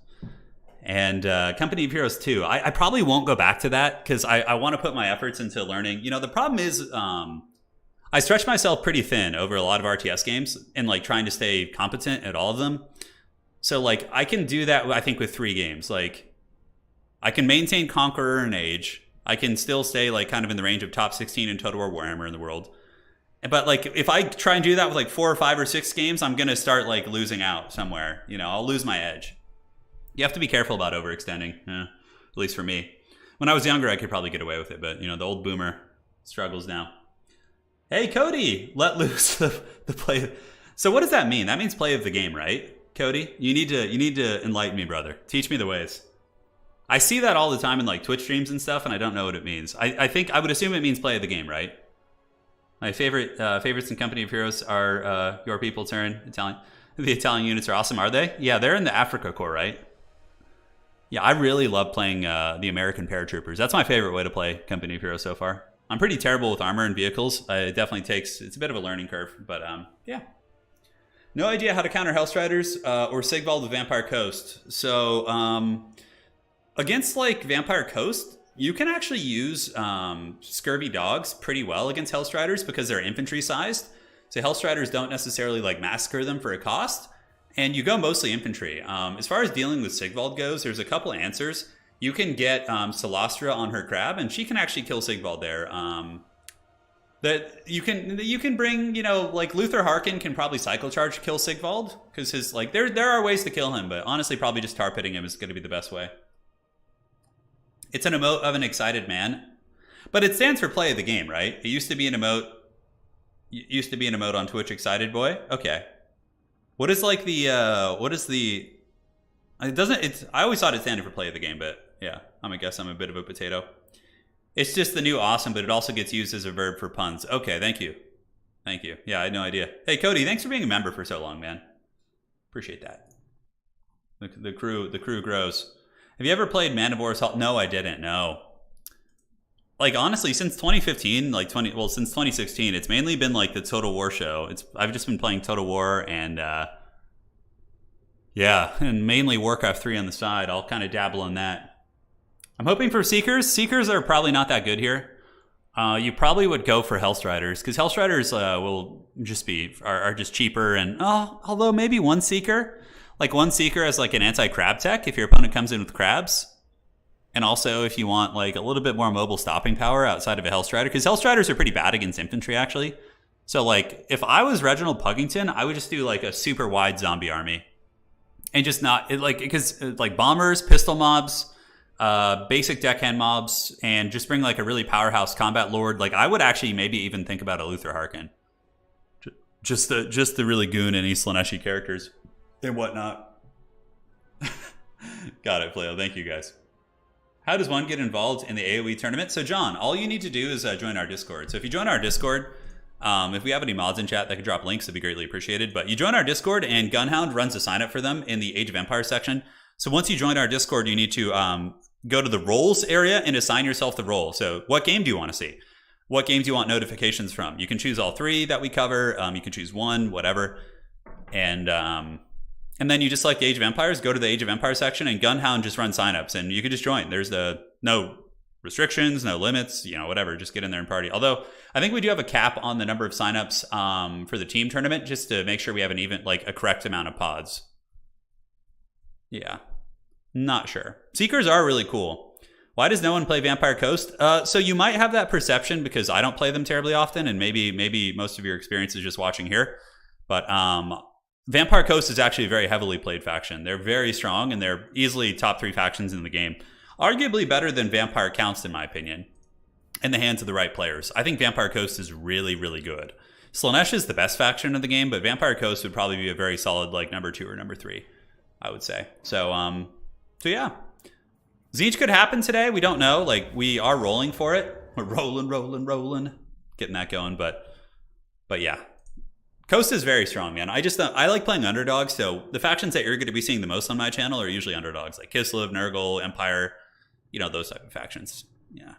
And Company of Heroes 2. I probably won't go back to that because I want to put my efforts into learning. You know, the problem is I stretch myself pretty thin over a lot of RTS games and like trying to stay competent at all of them. So like I can do that, I think, with 3 games. Like I can maintain Conqueror and Age. I can still stay like kind of in the range of top 16 in Total War Warhammer in the world. But like if I try and do that with like 4 or 5 or 6 games, I'm going to start like losing out somewhere. You know, I'll lose my edge. You have to be careful about overextending, at least for me. When I was younger, I could probably get away with it, but you know, the old boomer struggles now. Hey, Cody, let loose the play. So what does that mean? That means play of the game, right, Cody? You need to enlighten me, brother. Teach me the ways. I see that all the time in like Twitch streams and stuff, and I don't know what it means. I think I would assume it means play of the game, right? My favorites in Company of Heroes are your people, Turin, Italian. The Italian units are awesome, are they? Yeah, they're in the Africa Corps, right? Yeah, I really love playing the American Paratroopers. That's my favorite way to play Company of Heroes so far. I'm pretty terrible with armor and vehicles. It definitely it's a bit of a learning curve, but yeah. No idea how to counter Hellstriders or Sigvald with Vampire Coast. So against like Vampire Coast, you can actually use Scurvy Dogs pretty well against Hellstriders because they're infantry sized. So Hellstriders don't necessarily like massacre them for a cost. And you go mostly infantry. As far as dealing with Sigvald goes, there's a couple answers. You can get Celastra on her crab, and she can actually kill Sigvald there. That you can bring, you know, like Luther Harkin can probably cycle charge kill Sigvald because his like there are ways to kill him, but honestly, probably just tar pitting him is going to be the best way. It's an emote of an excited man, but it stands for play of the game, right? It used to be an emote. Used to be an emote on Twitch, excited boy. Okay. What is like the what is the it doesn't it's I always thought it standard for play of the game, but yeah, I'm a bit of a potato. It's just the new awesome, but it also gets used as a verb for puns. Okay, thank you. Yeah, I had no idea. Hey Cody, thanks for being a member for so long, man. Appreciate that. The crew grows. Have you ever played Mantivore's Halt? No, I didn't. No. Like honestly, since 2015, since 2016, it's mainly been like the Total War show. I've just been playing Total War and yeah, and mainly Warcraft 3 on the side. I'll kind of dabble in that. I'm hoping for Seekers. Seekers are probably not that good here. You probably would go for Hellstriders because Hellstriders will just are just cheaper and although maybe one Seeker as like an anti-crab tech if your opponent comes in with crabs. And also, if you want like a little bit more mobile stopping power outside of a Hellstrider, because Hellstriders are pretty bad against infantry, actually. So, like, if I was Reginald Puggington, I would just do like a super wide zombie army, and just not because bombers, pistol mobs, basic deckhand mobs, and just bring like a really powerhouse combat lord. Like, I would actually maybe even think about a Luther Harkin, just the really goon and East Slaneshi characters and whatnot. Got it, Flail. Thank you guys. How does one get involved in the AoE tournament? So John, all you need to do is join our Discord. So if you join our Discord, if we have any mods in chat that could drop links, it'd be greatly appreciated. But you join our Discord and Gunhound runs a sign up for them in the Age of Empires section. So once you join our Discord, you need to go to the roles area and assign yourself the role. So what game do you want to see? What games do you want notifications from? You can choose all 3 that we cover. You can choose 1, whatever. And then you just select the Age of Empires, go to the Age of Empires section, and Gunhound just runs signups, and you can just join. There's no restrictions, no limits, whatever. Just get in there and party. Although, I think we do have a cap on the number of signups for the team tournament, just to make sure we have a correct amount of pods. Yeah. Not sure. Seekers are really cool. Why does no one play Vampire Coast? So you might have that perception because I don't play them terribly often, and maybe most of your experience is just watching here. But Vampire Coast is actually a very heavily played faction. They're very strong, and they're easily top 3 factions in the game. Arguably better than Vampire Counts, in my opinion, in the hands of the right players. I think Vampire Coast is really, really good. Slaanesh is the best faction of the game, but Vampire Coast would probably be a very solid number 2 or number 3, I would say. So yeah. TZEENTCH could happen today. We don't know. We are rolling for it. We're rolling. Getting that going, but yeah. Coast is very strong, man. I like playing underdogs, so the factions that you're going to be seeing the most on my channel are usually underdogs, like Kislev, Nurgle, Empire, those type of factions. Yeah.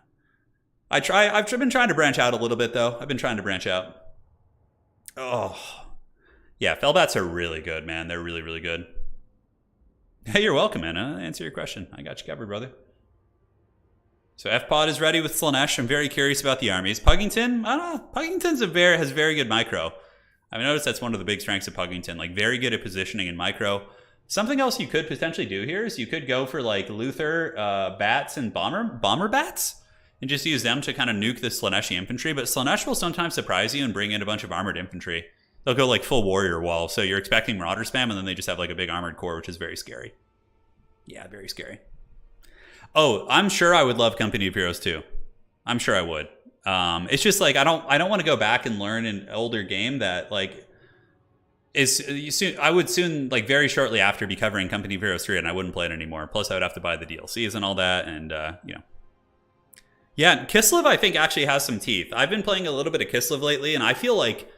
I've been trying to branch out a little bit, though. I've been trying to branch out. Oh. Yeah, Felbats are really good, man. They're really, really good. Hey, you're welcome, man. I'll answer your question. I got you covered, brother. So FPod is ready with Slaanesh. I'm very curious about the armies. Puggington? I don't know. Puggington's has very good micro. I've noticed that's one of the big strengths of Puggington, very good at positioning in micro. Something else you could potentially do here is you could go for Luther, bats, and bomber bats, and just use them to kind of nuke the Slaaneshi infantry. But Slaanesh will sometimes surprise you and bring in a bunch of armored infantry. They'll go full warrior wall, so you're expecting Marauder spam, and then they just have a big armored core, which is very scary. Yeah, very scary. Oh, I'm sure I would love Company of Heroes too. I'm sure I would. It's just I don't want to go back and learn an older game that I would soon very shortly after be covering Company of Heroes 3, and I wouldn't play it anymore. Plus I would have to buy the DLCs and all that, and yeah, Kislev I think actually has some teeth. I've been playing a little bit of Kislev lately, and I feel like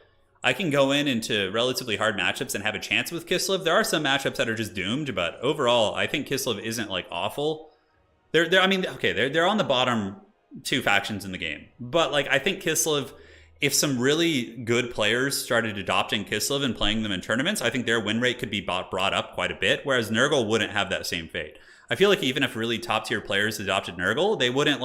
I can go into relatively hard matchups and have a chance with Kislev. There are some matchups that are just doomed, but overall, I think Kislev isn't like awful. I mean, okay, they're on the bottom 2 factions in the game, but like I think Kislev, if some really good players started adopting Kislev and playing them in tournaments, I think their win rate could be brought up quite a bit, whereas Nurgle wouldn't have that same fate. I feel like even if really top tier players adopted Nurgle, they wouldn't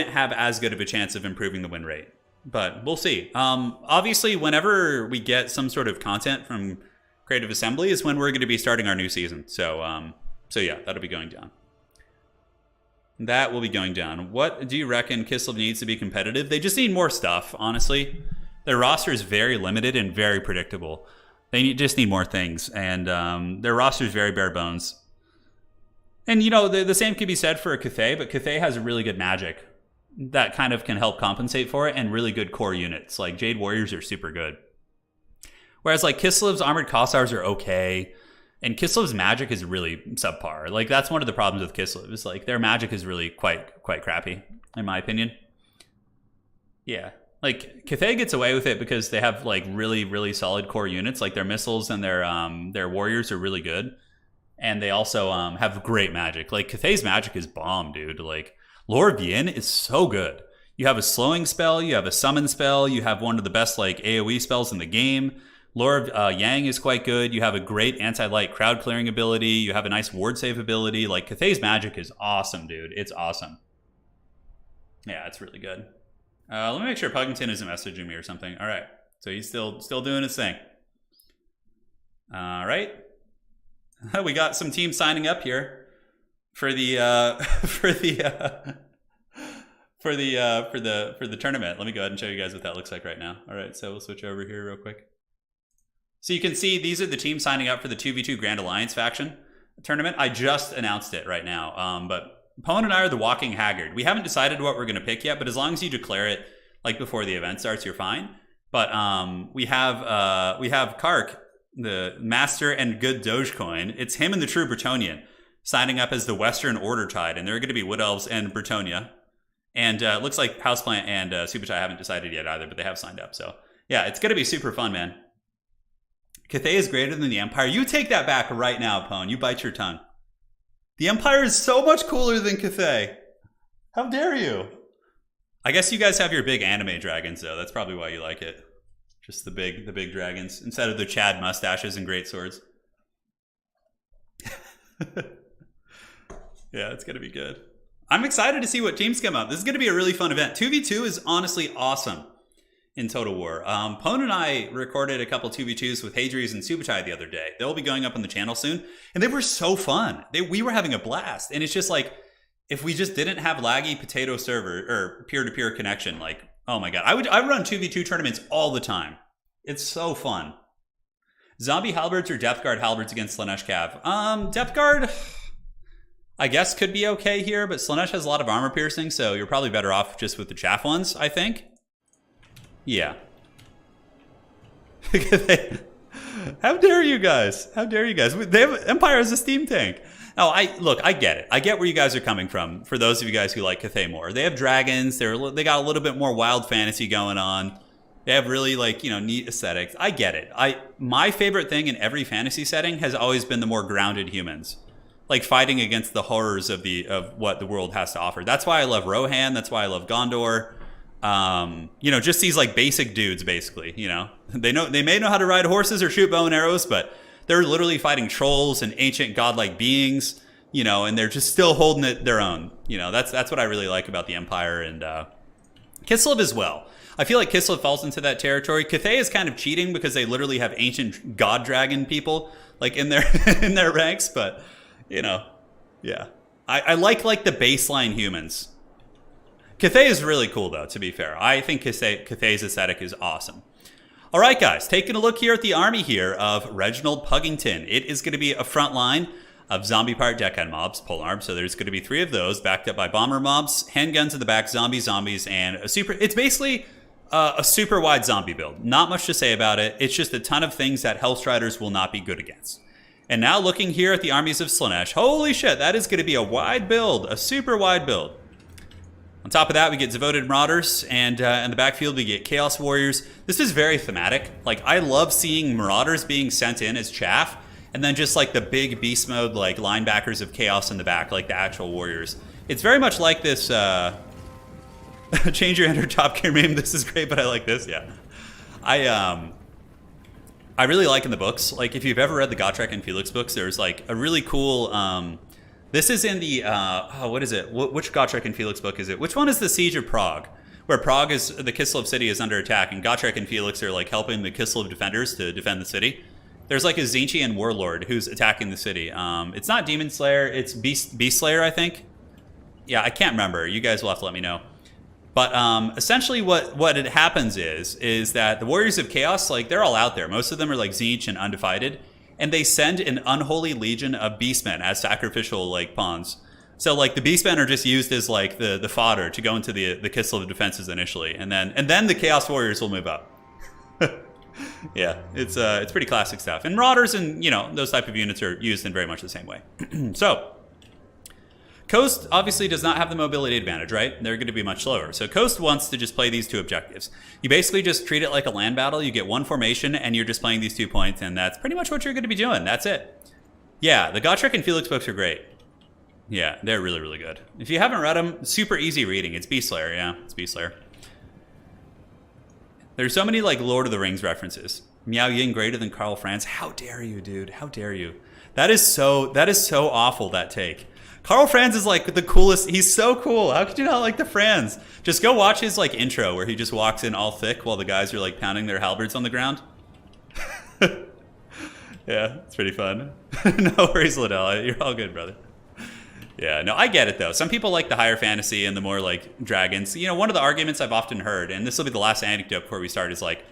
have as good of a chance of improving the win rate. But we'll see. Obviously, whenever we get some sort of content from Creative Assembly is when we're going to be starting our new season. So yeah, that'll be going down. That will be going down. What do you reckon Kislev needs to be competitive? They just need more stuff, honestly. Their roster is very limited and very predictable. They just need more things, and their roster is very bare bones. And, you know, the same could be said for a KOTH, but KOTH has really good magic that kind of can help compensate for it, and really good core units. Like, Jade Warriors are super good. Whereas, like, Kislev's Armored Kossars are okay, and Kislev's magic is really subpar. Like, that's one of the problems with Kislev, is, like, their magic is really quite crappy, in my opinion. Yeah. Like, KOTH gets away with it because they have, like, really solid core units. Like, their missiles and their warriors are really good. And they also have great magic. Like, KOTH's magic is bomb, dude. Like, Lore of Yin is so good. You have a slowing spell, you have a summon spell, you have one of the best, like, AoE spells in the game. Lore of Yang is quite good. You have a great anti-light crowd clearing ability. You have a nice ward save ability. Like, KOTH's magic is awesome, dude. It's awesome. Yeah, it's really good. Let me make sure Puggington isn't messaging me or something. All right. So he's still doing his thing. All right. We got some teams signing up here for the tournament. Let me go ahead and show you guys what that looks like right now. All right, so we'll switch over here real quick. So you can see these are the teams signing up for the 2v2 Grand Alliance faction tournament. I just announced it right now. But Pone and I are the walking haggard. We haven't decided what we're going to pick yet, but as long as you declare it like before the event starts, you're fine. But we have Kark, the master and good Dogecoin. It's him and the true Bretonian signing up as the Western Order Tide, and they're going to be Wood Elves and Bretonia. And it looks like Houseplant and Subichai haven't decided yet either, but they have signed up. So yeah, it's going to be super fun, man. KOTH is greater than the Empire. You take that back right now, Pone. You bite your tongue. The Empire is so much cooler than KOTH. How dare you? I guess you guys have your big anime dragons, though. That's probably why you like it. Just the big dragons instead of the Chad mustaches and great swords. Yeah, it's gonna be good. I'm excited to see what teams come up. This is gonna be a really fun event. 2v2 is honestly awesome in Total War. Pone and I recorded a couple 2v2s with Hadries and Subichai the other day. They'll be going up on the channel soon, and they were so fun. We were having a blast, and it's just like, if we just didn't have laggy potato server or peer-to-peer connection, like, oh my god, I run 2v2 tournaments all the time. It's so fun. Zombie halberds or Death Guard halberds against Slaanesh Cav? Death Guard, I guess, could be okay here, but Slaanesh has a lot of armor piercing, so you're probably better off just with the chaff ones, I think. Yeah. How dare you guys? How dare you guys? They have Empire as a steam tank. Oh, I get it. I get where you guys are coming from. For those of you guys who like KOTH more, they have dragons. They got a little bit more wild fantasy going on. They have really, like, you know, neat aesthetics. I get it. My favorite thing in every fantasy setting has always been the more grounded humans, like fighting against the horrors of what the world has to offer. That's why I love Rohan. That's why I love Gondor. You know, just these like basic dudes, basically. You know, they may know how to ride horses or shoot bow and arrows, but they're literally fighting trolls and ancient godlike beings, you know, and they're just still holding it their own. You know, that's what I really like about the Empire, and Kislev as well. I feel like Kislev falls into that territory. KOTH is kind of cheating because they literally have ancient god dragon people like in their in their ranks, but you know, yeah. I like the baseline humans. KOTH is really cool though, to be fair. I think KOTH's aesthetic is awesome. All right, guys, taking a look here at the army here of Reginald Puggington. It is going to be a front line of zombie pirate deckhand mobs, polearm. So there's going to be 3 of those backed up by bomber mobs, handguns in the back, zombies, and it's basically a super wide zombie build. Not much to say about it. It's just a ton of things that Hellstriders will not be good against. And now looking here at the armies of Slaanesh, holy shit, that is going to be a wide build, a super wide build. On top of that, we get Devoted Marauders, and in the backfield, we get Chaos Warriors. This is very thematic. Like, I love seeing Marauders being sent in as chaff, and then just like the big beast mode, like linebackers of Chaos in the back, like the actual Warriors. It's very much like this, change your enter top gear meme. This is great, but I like this, yeah. I really like in the books, like if you've ever read the Gotrek and Felix books, there's like a really cool, this is in the, what is it? Which Gotrek and Felix book is it? Which one is the Siege of Prague? Where Prague is, the Kislev city is under attack, and Gotrek and Felix are like helping the Kislev defenders to defend the city. There's like a Tzeentchian warlord who's attacking the city. It's not Demon Slayer, it's Beast Slayer, I think. Yeah, I can't remember. You guys will have to let me know. But essentially what it happens is that the Warriors of Chaos, like, they're all out there. Most of them are like Tzeentch and Undivided. And they send an unholy legion of beastmen as sacrificial, like, pawns. So, like, the beastmen are just used as, like, the fodder to go into the Kislev defenses initially. And then the Chaos Warriors will move up. Yeah, it's pretty classic stuff. And Marauders and, you know, those type of units are used in very much the same way. So, KOTH obviously does not have the mobility advantage, right? They're going to be much slower. So KOTH wants to just play these two objectives. You basically just treat it like a land battle. You get one formation, and you're just playing these 2 points, and that's pretty much what you're going to be doing. That's it. Yeah, the Gotrek and Felix books are great. Yeah, they're really, really good. If you haven't read them, super easy reading. It's Beast Slayer, yeah. It's Beast Slayer. There's so many, like, Lord of the Rings references. Miao Yin greater than Karl Franz. How dare you, dude? How dare you? That is so awful, that take. Karl Franz is like the coolest. He's so cool. How could you not like the Franz? Just go watch his like intro where he just walks in all thick while the guys are like pounding their halberds on the ground. Yeah, it's pretty fun. No worries, Liddell. You're all good, brother. Yeah, no, I get it though. Some people like the higher fantasy and the more like dragons. You know, one of the arguments I've often heard, and this will be the last anecdote before we start, is like,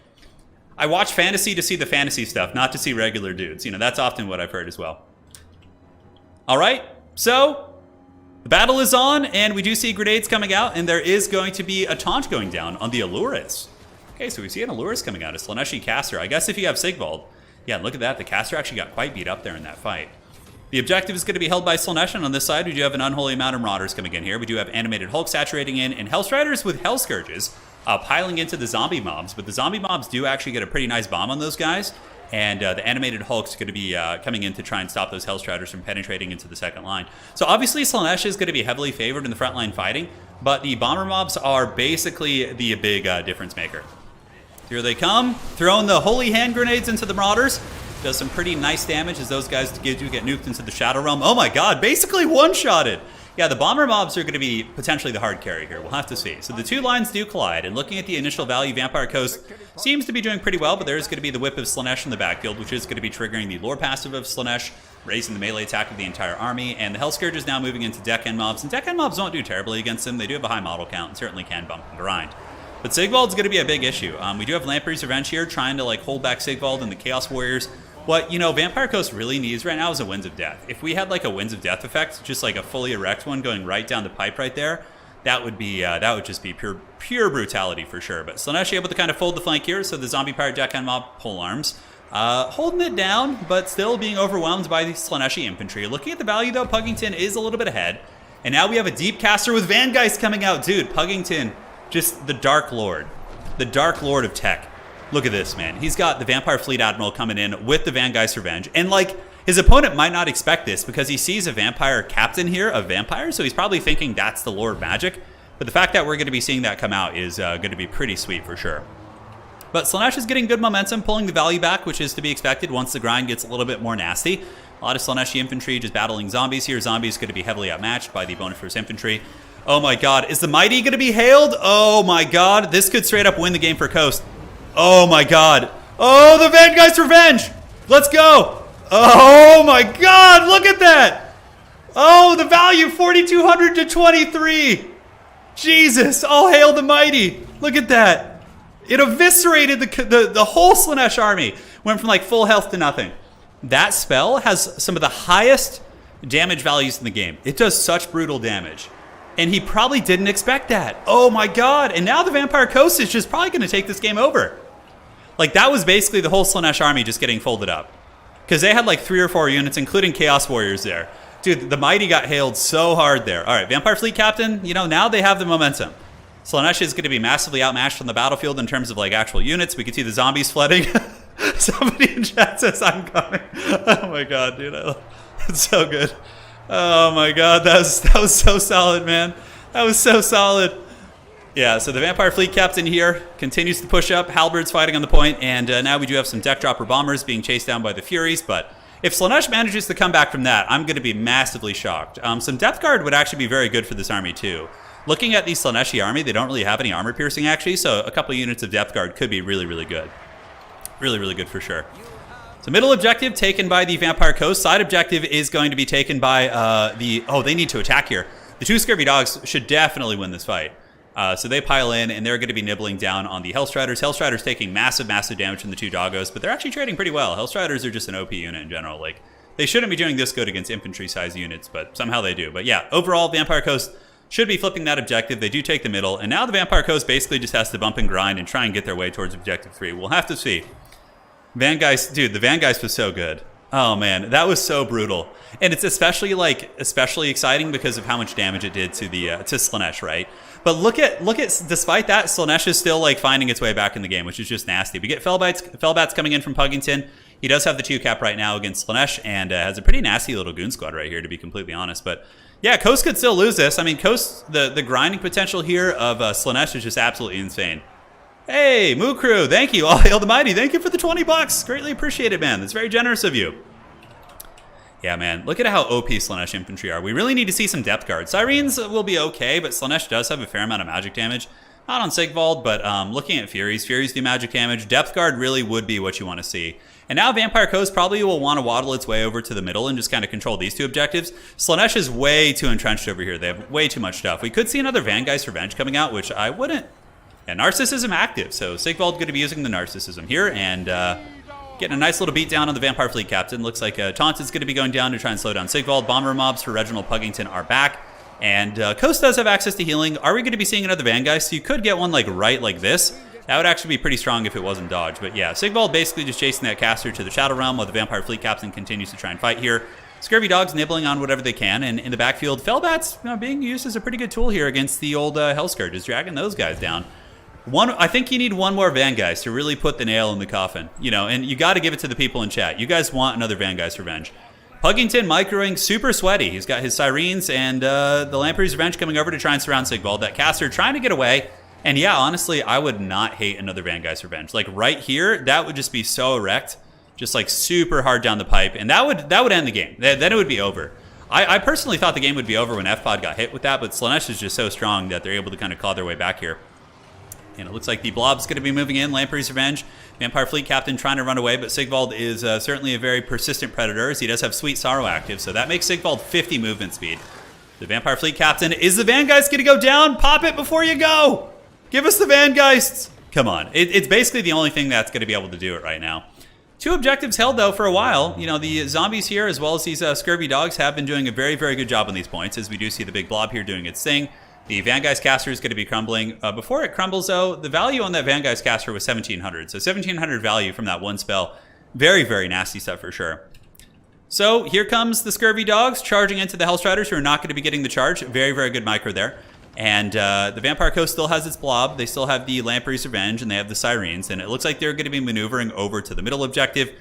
I watch fantasy to see the fantasy stuff, not to see regular dudes. You know, that's often what I've heard as well. All right. So, the battle is on, and we do see grenades coming out, and there is going to be a taunt going down on the Allures. Okay, so we see an Allures coming out, a Slaneshi caster. I guess if you have Sigvald. Yeah, look at that. The caster actually got quite beat up there in that fight. The objective is going to be held by Slanesh, and on this side, we do have an unholy amount of Marauders coming in here. We do have Animated Hulk saturating in, and Hellstriders with Hell Scourges piling into the zombie mobs. But the zombie mobs do actually get a pretty nice bomb on those guys. And the Animated Hulk's going to be coming in to try and stop those Hellstriders from penetrating into the second line. So obviously Slanesh is going to be heavily favored in the front line fighting, but the bomber mobs are basically the big difference maker. Here they come, throwing the holy hand grenades into the Marauders. Does some pretty nice damage as those guys do get nuked into the Shadow Realm. Oh my god, basically one-shotted. Yeah, the bomber mobs are going to be potentially the hard carry here. We'll have to see. So the two lines do collide, and looking at the initial value, Vampire KOTH seems to be doing pretty well, but there is going to be the Whip of Slanesh in the backfield, which is going to be triggering the lore passive of Slanesh, raising the melee attack of the entire army, and the Hell Scourge is now moving into Deckhand mobs, and Deckhand mobs don't do terribly against them. They do have a high model count and certainly can bump and grind. But Sigvald's going to be a big issue. We do have Lamprey's Revenge here, trying to like hold back Sigvald and the Chaos Warriors. What, you know, Vampire KOTH really needs right now is a Winds of Death. If we had like a Winds of Death effect, just like a fully erect one going right down the pipe right there, that would just be pure brutality for sure. But Slanesh able to kind of fold the flank here, so the Zombie Pirate Deckhand mob pole arms. Holding it down, but still being overwhelmed by the Slaneshi infantry. Looking at the value though, Puggington is a little bit ahead. And now we have a Deep Caster with Vangeist coming out. Dude, Puggington, just the Dark Lord. The Dark Lord of tech. Look at this, man. He's got the Vampire Fleet Admiral coming in with the Vangeist Revenge. And, like, his opponent might not expect this because he sees a Vampire Captain here of Vampires, so he's probably thinking that's the Lord Magic. But the fact that we're going to be seeing that come out is going to be pretty sweet for sure. But Slanesh is getting good momentum, pulling the value back, which is to be expected once the grind gets a little bit more nasty. A lot of Slaneshi infantry just battling zombies here. Zombies going to be heavily outmatched by the Bone Force infantry. Oh my god, is the Mighty going to be hailed? Oh my god, this could straight up win the game for KOTH. Oh my god. Oh, the Vangeist Revenge! Let's go! Oh my god, look at that! Oh, the value, 4,200 to 23. Jesus, all hail the Mighty. Look at that. It eviscerated the whole Slanesh army. Went from like full health to nothing. That spell has some of the highest damage values in the game. It does such brutal damage. And he probably didn't expect that. Oh my god. And now the Vampire KOTH is just probably going to take this game over. Like, that was basically the whole Slanesh army just getting folded up. Because they had like 3 or 4 units, including Chaos Warriors there. Dude, the Mighty got hailed so hard there. All right, Vampire Fleet Captain, you know, now they have the momentum. Slaanesh is going to be massively outmatched on the battlefield in terms of like actual units. We can see the zombies flooding. Somebody in chat says I'm coming. Oh my god, dude, it's so good. Oh my god, that was so solid, man. That was so solid. Yeah, so the Vampire Fleet Captain here continues to push up. Halberds fighting on the point, and now we do have some deck dropper bombers being chased down by the Furies. But if Slaanesh manages to come back from that, I'm going to be massively shocked. Some depth guard would actually be very good for this army too. Looking at the Slaaneshi army, they don't really have any armor piercing actually, so a couple units of depth guard could be really, really good. Really, really good for sure. So middle objective taken by the Vampire Coast. Side objective is going to be taken by oh, they need to attack here. The 2 Scurvy Dogs should definitely win this fight. So they pile in, and they're going to be nibbling down on the Hellstriders. Hellstriders taking massive, massive damage from the 2 Doggos, but they're actually trading pretty well. Hellstriders are just an OP unit in general. Like, they shouldn't be doing this good against infantry-sized units, but somehow they do. But yeah, overall, Vampire Coast should be flipping that objective. They do take the middle, and now the Vampire Coast basically just has to bump and grind and try and get their way towards objective 3. We'll have to see. Vangeist, dude, the Vangeist was so good. Oh man, that was so brutal, and it's especially exciting because of how much damage it did to the to Slaanesh, right? But look at despite that, Slaanesh is still like finding its way back in the game, which is just nasty. We get Fellbats coming in from Puggington. He does have the 2 cap right now against Slaanesh, and has a pretty nasty little goon squad right here, to be completely honest. But yeah, Coast could still lose this. I mean, Coast, the grinding potential here of Slaanesh is just absolutely insane. Hey, Moo Crew, thank you. All hail the mighty. Thank you for the $20. Greatly appreciate it, man. That's very generous of you. Yeah, man, look at how OP Slaanesh infantry are. We really need to see some depth guard. Sirens will be okay, but Slaanesh does have a fair amount of magic damage. Not on Sigvald, but looking at Furies do magic damage. Depth guard really would be what you want to see. And now Vampire Coast probably will want to waddle its way over to the middle and just kind of control these 2 objectives. Slaanesh is way too entrenched over here. They have way too much stuff. We could see another Vangeist Revenge coming out, which I wouldn't. Yeah, Narcissism active, so Sigvald going to be using the Narcissism here, and getting a nice little beat down on the Vampire Fleet Captain. Looks like Taunt is going to be going down to try and slow down Sigvald. Bomber mobs for Reginald Puggington are back, and Coast does have access to healing. Are we going to be seeing another Vangeist? So you could get one like right like this. That would actually be pretty strong if it wasn't dodge, but yeah, Sigvald basically just chasing that caster to the Shadow Realm while the Vampire Fleet Captain continues to try and fight here. Scurvy Dogs nibbling on whatever they can, and in the backfield, Fellbats being used as a pretty good tool here against the old Hellscourge, just dragging those guys down. I think you need one more Vangeist to really put the nail in the coffin, you know, and you got to give it to the people in chat. You guys want another Vangeist Revenge. Puggington microing super sweaty. He's got his Sirens and the Lamprey's Revenge coming over to try and surround Sigvald. That caster trying to get away. And yeah, honestly, I would not hate another Vangeist Revenge. Like right here, that would just be so erect. Just like super hard down the pipe. And that would end the game. Then it would be over. I personally thought the game would be over when FPOD got hit with that, but Slaanesh is just so strong that they're able to kind of claw their way back here. And it looks like the Blob's going to be moving in. Lamprey's Revenge. Vampire Fleet Captain trying to run away, but Sigvald is certainly a very persistent predator, as he does have Sweet Sorrow active, so that makes Sigvald 50 movement speed. The Vampire Fleet Captain, is the Vangeist going to go down? Pop it before you go! Give us the Vangeists! Come on. It's basically the only thing that's going to be able to do it right now. 2 objectives held, though, for a while. You know, the zombies here, as well as these Scurvy Dogs, have been doing a very, very good job on these points, as we do see the big Blob here doing its thing. The Vangeist caster is going to be crumbling. Before it crumbles, though, the value on that Vangeist caster was 1,700. So 1,700 value from that one spell. Very, very nasty stuff for sure. So here comes the Scurvy Dogs charging into the Hellstriders, who are not going to be getting the charge. Very, very good micro there. And the Vampire Coast still has its Blob. They still have the Lamprey's Revenge, and they have the Sirens. And it looks like they're going to be maneuvering over to the middle objective.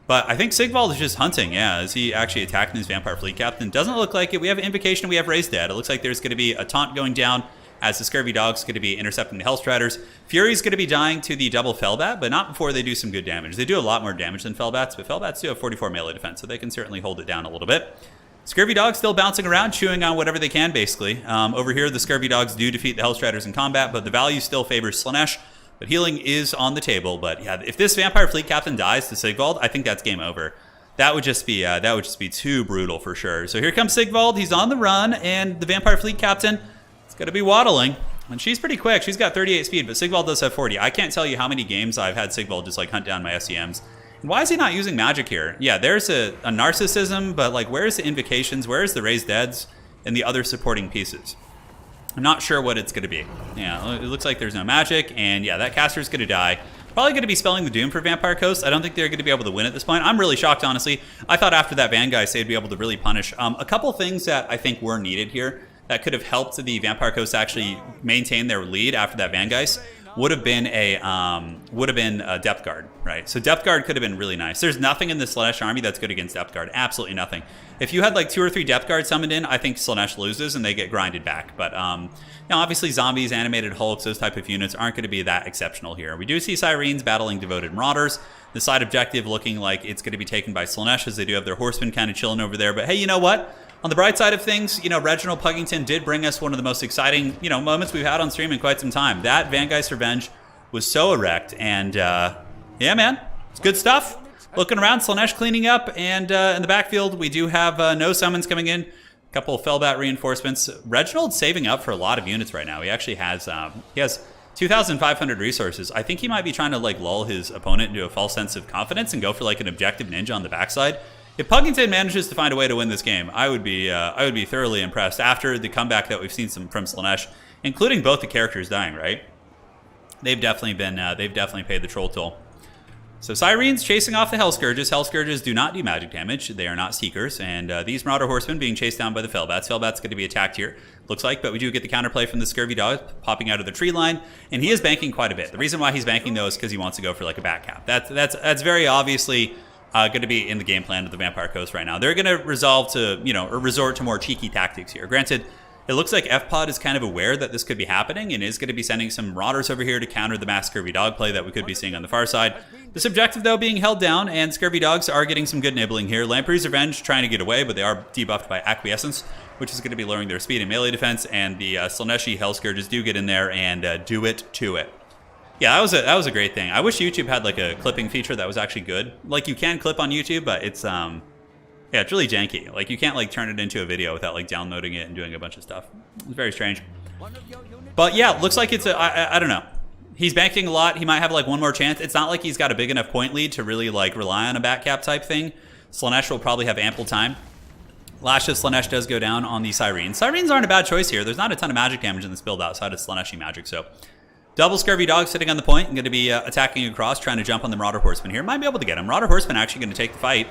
But I think Sigvald is just hunting, yeah. Is he actually attacking his Vampire Fleet Captain? Doesn't look like it. We have Invocation, we have Raised Dead. It looks like there's going to be a taunt going down as the Scurvy Dog's going to be intercepting the Hellstriders. Fury's going to be dying to the double Fellbat, but not before they do some good damage. They do a lot more damage than Fellbats, but Fellbats do have 44 melee defense, so they can certainly hold it down a little bit. Scurvy Dogs still bouncing around, chewing on whatever they can, basically. Over here, the Scurvy Dogs do defeat the Hellstriders in combat, but the value still favors Slaanesh. But healing is on the table. But yeah, if this Vampire Fleet Captain dies to Sigvald, I think that's game over. That would just be too brutal for sure. So here comes Sigvald. He's on the run, and the Vampire Fleet Captain is going to be waddling. And she's pretty quick. She's got 38 speed, but Sigvald does have 40. I can't tell you how many games I've had Sigvald just like hunt down my SEMs. And why is he not using magic here? Yeah, there's a Narcissism, but like where's the Invocations? Where's the Raised Deads and the other supporting pieces? I'm not sure what it's going to be. Yeah, it looks like there's no magic, and yeah, that caster's going to die. Probably going to be spelling the doom for Vampire Coast. I don't think they're going to be able to win at this point. I'm really shocked, honestly. I thought after that Van guy, they'd be able to really punish. A couple things that I think were needed here that could have helped the Vampire Coast actually maintain their lead after that Van Geist would have been a depth guard, right? So depth guard could have been really nice. There's nothing in the Slaanesh army that's good against depth guard. Absolutely nothing. If you had like 2 or 3 depth guards summoned in, I think Slaanesh loses and they get grinded back. But you know, obviously zombies, animated hulks, those type of units aren't going to be that exceptional here. We do see Syreens battling devoted marauders. The side objective looking like it's going to be taken by Slaanesh, as they do have their horsemen kind of chilling over there. But hey, you know what? On the bright side of things, you know, Reginald Puggington did bring us one of the most exciting, you know, moments we've had on stream in quite some time. That Van Geist Revenge was so erect, and yeah, man, it's good stuff. Looking around, Slaanesh cleaning up, and in the backfield, we do have no summons coming in. A couple of Fellbat reinforcements. Reginald's saving up for a lot of units right now. He actually has 2,500 resources. I think he might be trying to like lull his opponent into a false sense of confidence and go for like an objective ninja on the backside. If Puggington manages to find a way to win this game, I would be thoroughly impressed after the comeback that we've seen from Slaanesh, including both the characters dying. Right? They've definitely paid the troll toll. So Syreens chasing off the Hell Scourges. Hell Scourges do not do magic damage. They are not Seekers. And these Marauder Horsemen being chased down by the Fellbats. Fellbat's going to be attacked here, looks like. But we do get the counterplay from the Scurvy Dog popping out of the tree line. And he is banking quite a bit. The reason why he's banking, though, is because he wants to go for like a back cap. That's very obviously going to be in the game plan of the Vampire Coast right now. They're going to resolve to, you know, or resort to more cheeky tactics here. Granted, it looks like FPOD is kind of aware that this could be happening and is going to be sending some Marauders over here to counter the mass Scurvy Dog play that we could be seeing on the far side. This objective, though, being held down, and Scurvy Dogs are getting some good nibbling here. Lamprey's Revenge trying to get away, but they are debuffed by Acquiescence, which is going to be lowering their speed and melee defense, and the Slaaneshi Hell Scourges do get in there and do it to it. Yeah, that was a great thing. I wish YouTube had like a clipping feature that was actually good. Like you can clip on YouTube, but it's yeah, it's really janky. Like you can't like turn it into a video without like downloading it and doing a bunch of stuff. It's very strange. But yeah, looks like it's I don't know. He's banking a lot. He might have like one more chance. It's not like he's got a big enough point lead to really like rely on a back cap type thing. Slaanesh will probably have ample time. Lash of Slaanesh does go down on the Syreens. Syreens aren't a bad choice here. There's not a ton of magic damage in this build outside of Slaaneshi magic, so double Scurvy Dog sitting on the point and going to be attacking across, trying to jump on the Marauder Horseman here. Might be able to get him. Marauder Horseman actually going to take the fight,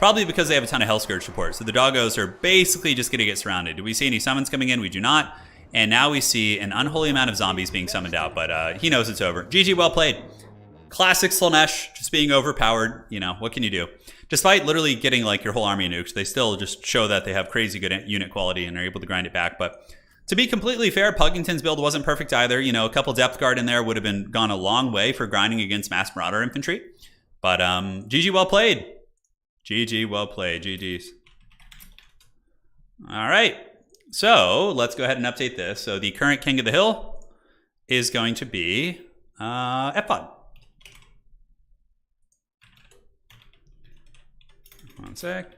probably because they have a ton of Hell Scourge support. So the doggos are basically just going to get surrounded. Do we see any summons coming in? We do not. And now we see an unholy amount of zombies being summoned out, but he knows it's over. GG, well played. Classic Slaanesh, just being overpowered. You know, what can you do? Despite literally getting like your whole army nuked, they still just show that they have crazy good unit quality and are able to grind it back. But to be completely fair, Puggington's build wasn't perfect either. You know, a couple depth guard in there would have gone a long way for grinding against mass Marauder infantry. But GG, well played. GG, well played. GG's. All right. So let's go ahead and update this. So the current King of the Hill is going to be FPOD. One sec.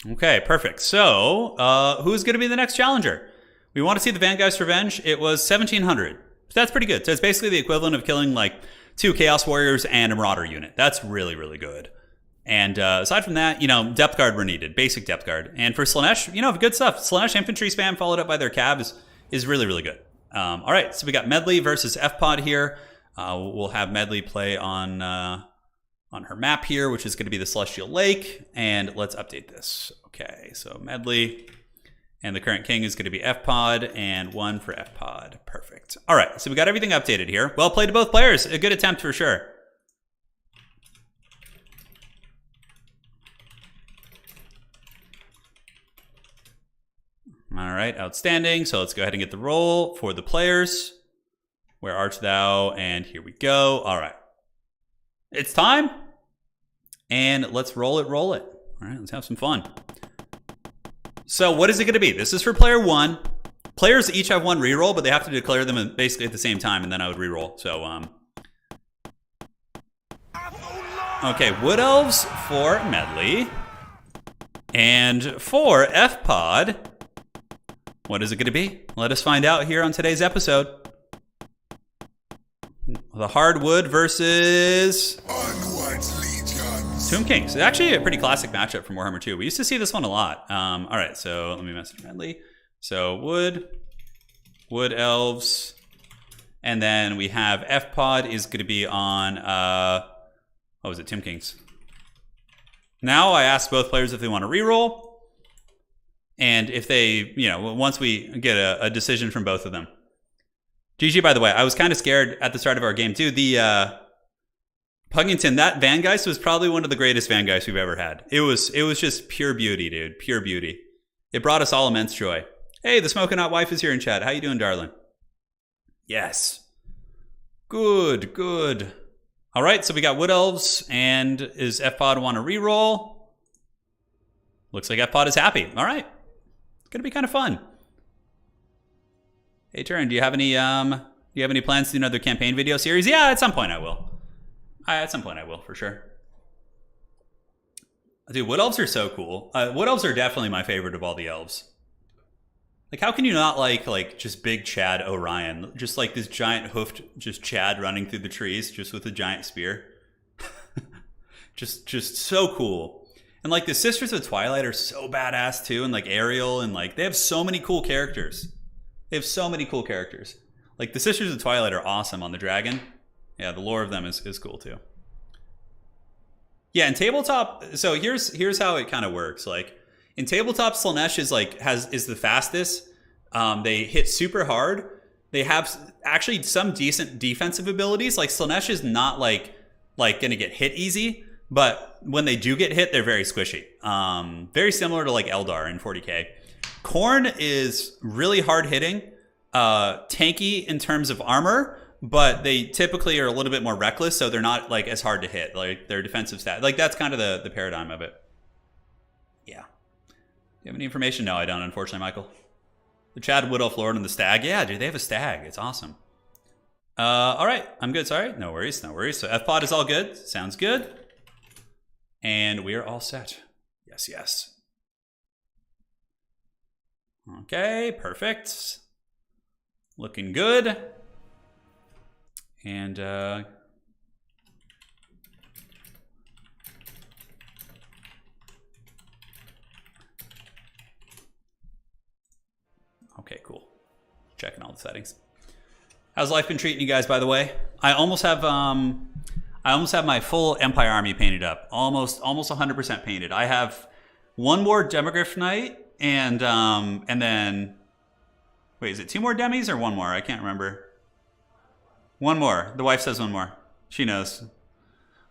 Okay, perfect. So, who's going to be the next challenger? We want to see the Van Geist Revenge. It was 1,700. So that's pretty good. So it's basically the equivalent of killing like 2 Chaos Warriors and a Marauder unit. That's really, really good. And aside from that, you know, depth guard were needed. Basic depth guard. And for Slaanesh, you know, good stuff. Slaanesh infantry spam followed up by their cav is really, really good. All right, so we got Medley versus FPOD here. We'll have Medley play on her map here, which is going to be the Celestial Lake. And let's update this. Okay, so Medley and the current king is going to be FPOD and 1 for FPOD. Perfect. All right, so we got everything updated here. Well played to both players. A good attempt for sure. All right, outstanding. So let's go ahead and get the roll for the players. Where art thou? And here we go. All right. It's time. And let's roll it, roll it. All right, let's have some fun. So what is it going to be? This is for player 1. Players each have 1 reroll, but they have to declare them basically at the same time, and then I would reroll. So, okay, Wood Elves for Medley. And for FPOD, what is it going to be? Let us find out here on today's episode. The Hardwood versus Onwards, legions. Tomb Kings. It's actually a pretty classic matchup from Warhammer 2. We used to see this one a lot. All right, so let me message friendly. So wood elves, and then we have F-Pod is going to be on, what was it, Tomb Kings. Now I ask both players if they want to reroll, and if they, you know, once we get a decision from both of them. GG, by the way, I was kind of scared at the start of our game too. The Pugington, that Vangeist was probably one of the greatest Vangeists we've ever had. It was just pure beauty, dude. Pure beauty. It brought us all immense joy. Hey, the Smoking Hot Wife is here in chat. How you doing, darling? Yes. Good, good. All right, so we got Wood Elves, and is F-Pod want to reroll? Looks like F-Pod is happy. All right. It's gonna be kind of fun. Hey, Turin, do you have any plans to do another campaign video series? Yeah, at some point I will. At some point I will, for sure. Dude, Wood Elves are so cool. Wood Elves are definitely my favorite of all the elves. Like, how can you not like just big Chad Orion? Just like this giant hoofed, just Chad running through the trees, just with a giant spear. just so cool. And like the Sisters of Twilight are so badass too, and like Ariel, and like they have so many cool characters. They have so many cool characters. Like the Sisters of Twilight are awesome on the dragon. Yeah, the lore of them is cool too. Yeah, in tabletop, so here's how it kind of works. Like in tabletop, Slaanesh is the fastest. They hit super hard. They have actually some decent defensive abilities. Like Slaanesh is not like gonna get hit easy, but when they do get hit, they're very squishy. Very similar to like Eldar in 40k. Khorne is really hard hitting, tanky in terms of armor, but they typically are a little bit more reckless, so they're not like as hard to hit. Like their defensive stat, like that's kind of the paradigm of it. Yeah. Do you have any information? No, I don't, unfortunately, Michael. The Chad Wood Elf Lord and the Stag. Yeah, dude, they have a stag. It's awesome. All right, I'm good. Sorry, no worries, no worries. So F-Pod is all good. Sounds good. And we are all set. Yes, yes. Okay, perfect. Looking good. And okay, cool. Checking all the settings. How's life been treating you guys, by the way? I almost have my full Empire army painted up. Almost 100% painted. I have one more Demogryph Knight, and then wait, is it 2 more demis or 1 more? I can't remember. 1 more. The wife says 1 more. She knows.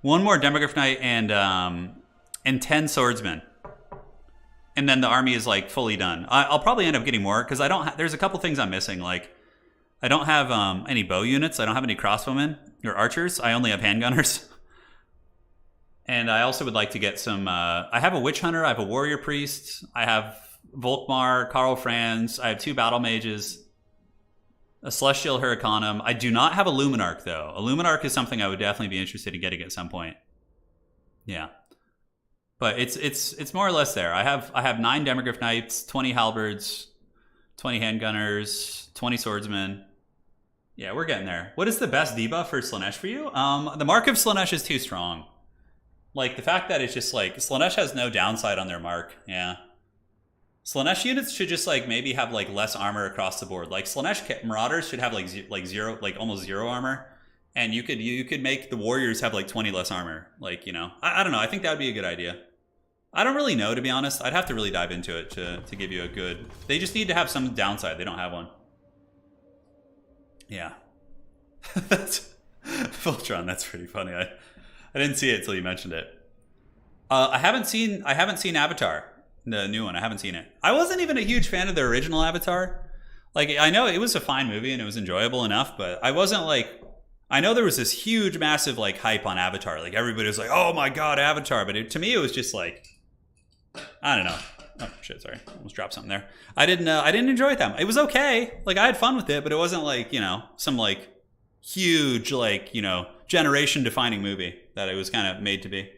1 more Demogryph Knight and 10 swordsmen. And then the army is like fully done. I'll probably end up getting more because I don't. There's a couple things I'm missing. Like I don't have any bow units. I don't have any crossbowmen or archers. I only have handgunners. And I also would like to get some. I have a witch hunter. I have a warrior priest. I have Volkmar, Karl Franz. I have 2 battle mages. A Celestial Hurricanum. I do not have a Luminarch though. A Luminarch is something I would definitely be interested in getting at some point. Yeah. But it's more or less there. I have 9 Demogryph Knights, 20 halberds, 20 handgunners, 20 swordsmen. Yeah, we're getting there. What is the best debuff for Slaanesh for you? The Mark of Slaanesh is too strong. Like the fact that it's just like Slaanesh has no downside on their mark. Yeah. Slaanesh units should just like maybe have like less armor across the board. Like Slaanesh Marauders should have like zero, like almost 0 armor. And you could make the warriors have like 20 less armor. Like, you know, I don't know. I think that would be a good idea. I don't really know, to be honest. I'd have to really dive into it to give you a good... They just need to have some downside. They don't have one. Yeah. That's... Voltron, that's pretty funny. I didn't see it until you mentioned it. I haven't seen Avatar, the new one. I haven't seen it. I wasn't even a huge fan of the original Avatar. Like, I know it was a fine movie and it was enjoyable enough, but I wasn't like... I know there was this huge, massive like hype on Avatar. Like everybody was like, "Oh my god, Avatar!" But to me, it was just like, I don't know. Oh shit, sorry, almost dropped something there. I didn't enjoy it that much. It was okay. Like I had fun with it, but it wasn't like, you know, some like huge like, you know, generation-defining movie that it was kind of made to be.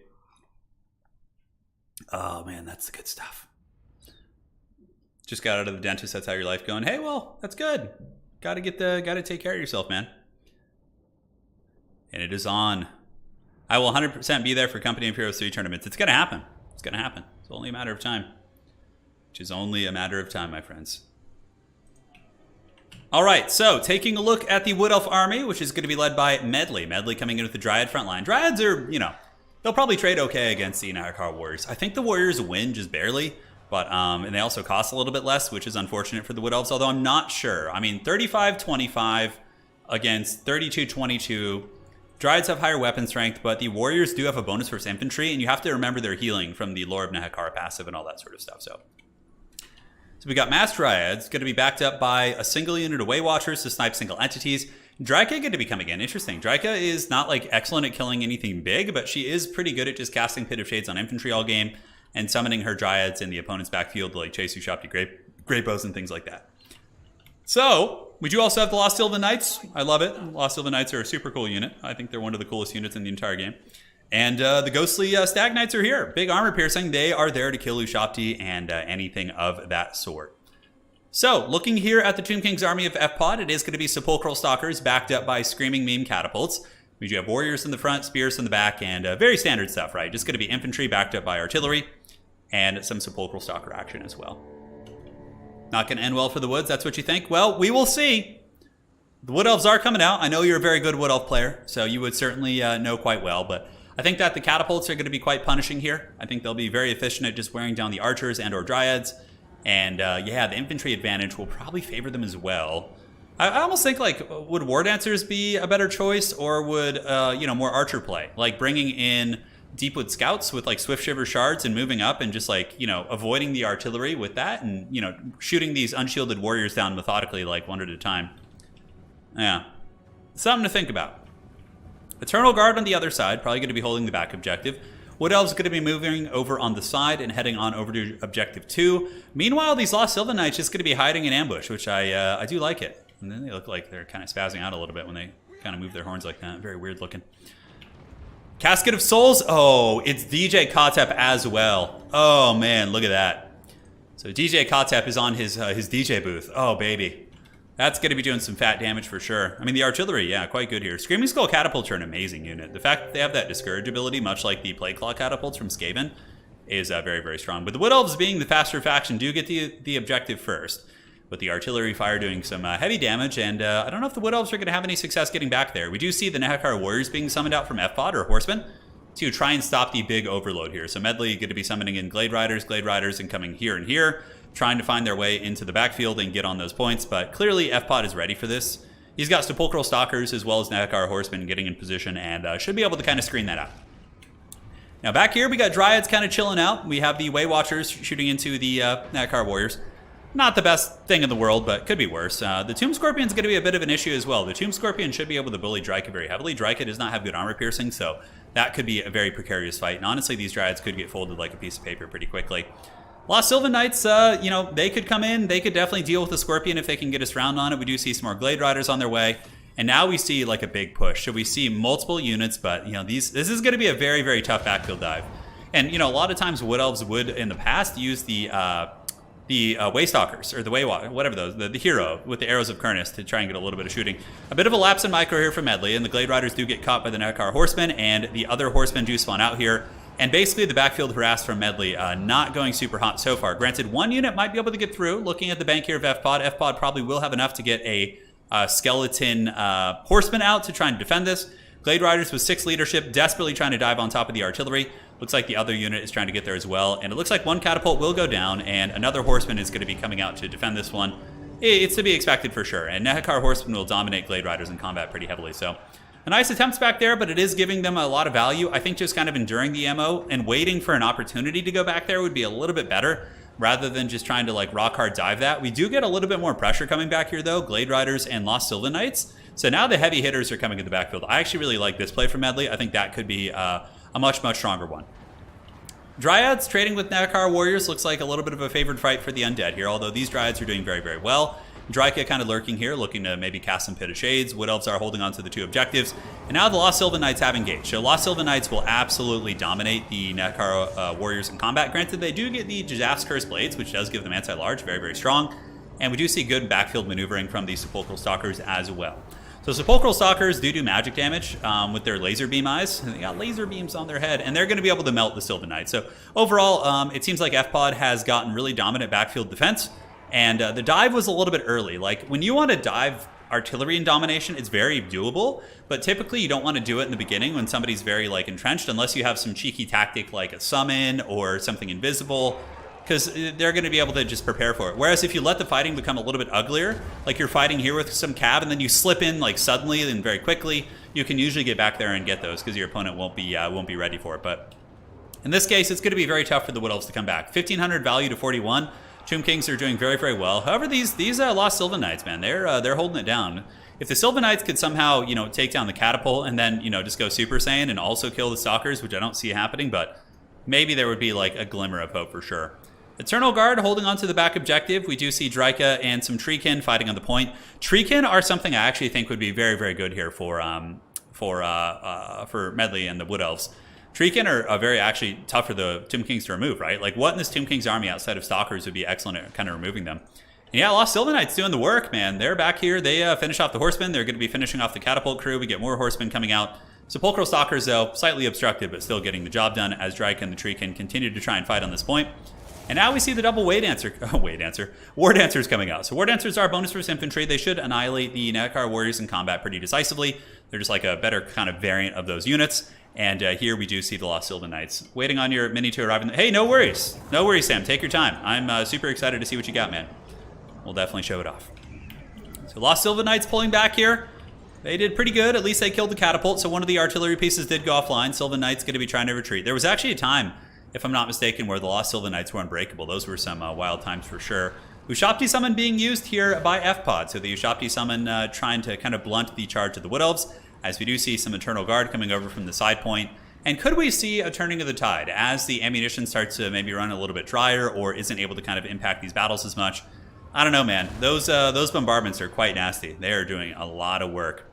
Oh man, that's the good stuff. Just got out of the dentist. That's how your life going. Hey, well, that's good. Got to take care of yourself, man. And it is on. I will 100% be there for Company of Heroes 3 tournaments. It's going to happen. It's going to happen. It's only a matter of time. Which is only a matter of time, my friends. All right, so taking a look at the Wood Elf army, which is going to be led by Medley. Medley coming in with the Dryad front line. Dryads are, you know, they'll probably trade okay against the Nahakar Warriors. I think the Warriors win just barely, but and they also cost a little bit less, which is unfortunate for the Wood Elves, although I'm not sure. I mean, 35-25 against 32-22. Dryads have higher weapon strength, but the Warriors do have a bonus versus infantry, and you have to remember their healing from the Lore of Nahakar passive and all that sort of stuff, so we got Mass Dryads, going to be backed up by a single unit of Way Watchers to snipe single entities. Dryka going to be coming in. Interesting. Dryka is not like excellent at killing anything big, but she is pretty good at just casting Pit of Shades on infantry all game and summoning her Dryads in the opponent's backfield to like chase Ushopti Great Bows and things like that. So, we do also have the Lost Sylvan Knights. I love it. Lost Sylvan Knights are a super cool unit. I think they're one of the coolest units in the entire game. And the Ghostly Stag Knights are here. Big armor piercing. They are there to kill Ushopti and anything of that sort. So, looking here at the Tomb King's army of F-Pod, it is going to be Sepulchral Stalkers backed up by Screaming Meme Catapults. We do have Warriors in the front, Spears in the back, and very standard stuff, right? Just going to be infantry backed up by artillery and some Sepulchral Stalker action as well. Not going to end well for the Woods, that's what you think? Well, we will see. The Wood Elves are coming out. I know you're a very good Wood Elf player, so you would certainly know quite well, but I think that the Catapults are going to be quite punishing here. I think they'll be very efficient at just wearing down the Archers and or Dryads. And yeah, the infantry advantage will probably favor them as well. I almost think, like, would War Dancers be a better choice, or would, you know, more Archer play? Like bringing in Deepwood Scouts with like Swift Shiver Shards and moving up and just like, you know, avoiding the artillery with that and, you know, shooting these unshielded warriors down methodically like one at a time. Yeah, something to think about. Eternal Guard on the other side, probably going to be holding the back objective. Wood Elves going to be moving over on the side and heading on over to Objective 2. Meanwhile, these Lost Sylvan Knights just going to be hiding in ambush, which I do like it. And then they look like they're kind of spazzing out a little bit when they kind of move their horns like that. Very weird looking. Casket of Souls. Oh, it's DJ KOTH as well. Oh, man, look at that. So DJ KOTH is on his DJ booth. Oh, baby. That's going to be doing some fat damage for sure. I mean, the artillery, yeah, quite good here. Screaming Skull Catapults are an amazing unit. The fact that they have that Discourage ability, much like the Plague Claw Catapults from Skaven, is very, very strong. But the Wood Elves, being the faster faction, do get the objective first, with the artillery fire doing some heavy damage. And I don't know if the Wood Elves are going to have any success getting back there. We do see the Nahakar Warriors being summoned out from F-Pod or Horsemen to try and stop the big overload here. So Medley going to be summoning in Glade Riders, and coming here and here, trying to find their way into the backfield and get on those points, but clearly F-Pod is ready for this. He's got Sepulchral Stalkers as well as Nahakar Horsemen getting in position and should be able to kind of screen that out. Now back here, we got Dryads kind of chilling out. We have the Way Watchers shooting into the Nahakar Warriors. Not the best thing in the world, but could be worse. The Tomb Scorpion's going to be a bit of an issue as well. The Tomb Scorpion should be able to bully Dryka very heavily. Dryka does not have good armor piercing, so that could be a very precarious fight. And honestly, these Dryads could get folded like a piece of paper pretty quickly. Lost Sylvan Knights, you know, they could come in. They could definitely deal with the Scorpion if they can get us round on it. We do see some more Glade Riders on their way. And now we see like a big push. So we see multiple units, but, you know, this is going to be a very, very tough backfield dive. And, you know, a lot of times Wood Elves would, in the past, use the Waystalkers, or the whatever those, the hero with the Arrows of Kurnus to try and get a little bit of shooting. A bit of a lapse in micro here for Medley, and the Glade Riders do get caught by the Nahakar Horsemen, and the other Horsemen do spawn out here. And basically the backfield harass from Medley not going super hot so far. Granted, one unit might be able to get through. Looking at the bank here of F-Pod, F-Pod probably will have enough to get a skeleton horseman out to try and defend this. Glade Riders with 6 leadership, desperately trying to dive on top of the artillery. Looks like the other unit is trying to get there as well. And it looks like one catapult will go down, and another horseman is going to be coming out to defend this one. It's to be expected for sure. And Nahakar Horsemen will dominate Glade Riders in combat pretty heavily. So a nice attempts back there, but it is giving them a lot of value. I think just kind of enduring the MO and waiting for an opportunity to go back there would be a little bit better, rather than just trying to like rock hard dive that. We do get a little bit more pressure coming back here though, Glade Riders and Lost Sylvan Knights. So now the heavy hitters are coming in the backfield. I actually really like this play from Medley. I think that could be a much, much stronger one. Dryads trading with Nahakar Warriors looks like a little bit of a favored fight for the Undead here, although these Dryads are doing very, very well. Dryka kind of lurking here, looking to maybe cast some Pit of Shades. Wood Elves are holding on to the 2 objectives. And now the Lost Sylvan Knights have engaged. So Lost Sylvan Knights will absolutely dominate the Nahakar Warriors in combat. Granted, they do get the Jazaf's Cursed Blades, which does give them anti-large, very, very strong. And we do see good backfield maneuvering from the Sepulchral Stalkers as well. So Sepulchral Stalkers do magic damage with their laser beam eyes. They got laser beams on their head, and they're going to be able to melt the Sylvan Knights. So overall, it seems like FPOD has gotten really dominant backfield defense, and the dive was a little bit early. Like, when you want to dive artillery in domination, it's very doable, but typically you don't want to do it in the beginning when somebody's very like entrenched, unless you have some cheeky tactic like a summon or something invisible, because they're going to be able to just prepare for it. Whereas if you let the fighting become a little bit uglier, like you're fighting here with some cav and then you slip in like suddenly and very quickly, you can usually get back there and get those because your opponent won't be ready for it. But in this case, it's going to be very tough for the Wood Elves to come back. 1,500 value to 41. Tomb Kings are doing very, very well. However, these lost Sylvan Knights, man, they're holding it down. If the Sylvan Knights could somehow, take down the catapult and then, just go Super Saiyan and also kill the Stalkers, which I don't see happening, but maybe there would be like a glimmer of hope for sure. Eternal Guard holding on to the back objective. We do see Dryka and some Treekin fighting on the point. Treekin are something I actually think would be very, very good here for Medley and the Wood Elves. Treekin are very actually tough for the Tomb Kings to remove, right? Like, what in this Tomb Kings army outside of Stalkers would be excellent at kind of removing them? And yeah, Lost Sylvan Knights doing the work, man. They're back here. They finish off the Horsemen. They're going to be finishing off the Catapult crew. We get more Horsemen coming out. Sepulchral Stalkers, though, slightly obstructed, but still getting the job done as Dryka and the Treekin continue to try and fight on this point. And now we see the double War Dancers coming out. So War Dancers are bonus versus infantry. They should annihilate the Nekar warriors in combat pretty decisively. They're just like a better kind of variant of those units. And here we do see the Lost Sylvan Knights. Waiting on your mini to arrive. Hey, no worries. No worries, Sam. Take your time. I'm super excited to see what you got, man. We'll definitely show it off. So Lost Sylvan Knights pulling back here. They did pretty good. At least they killed the catapult. So one of the artillery pieces did go offline. Sylvan Knights going to be trying to retreat. There was actually a time, if I'm not mistaken, where the Lost Sylvan Knights were unbreakable. Those were some wild times for sure. Ushapti Summon being used here by FPOD. So the Ushapti Summon trying to kind of blunt the charge of the Wood Elves, as we do see some Eternal Guard coming over from the side point. And could we see a turning of the tide as the ammunition starts to maybe run a little bit drier or isn't able to kind of impact these battles as much? I don't know, man. Those bombardments are quite nasty. They are doing a lot of work.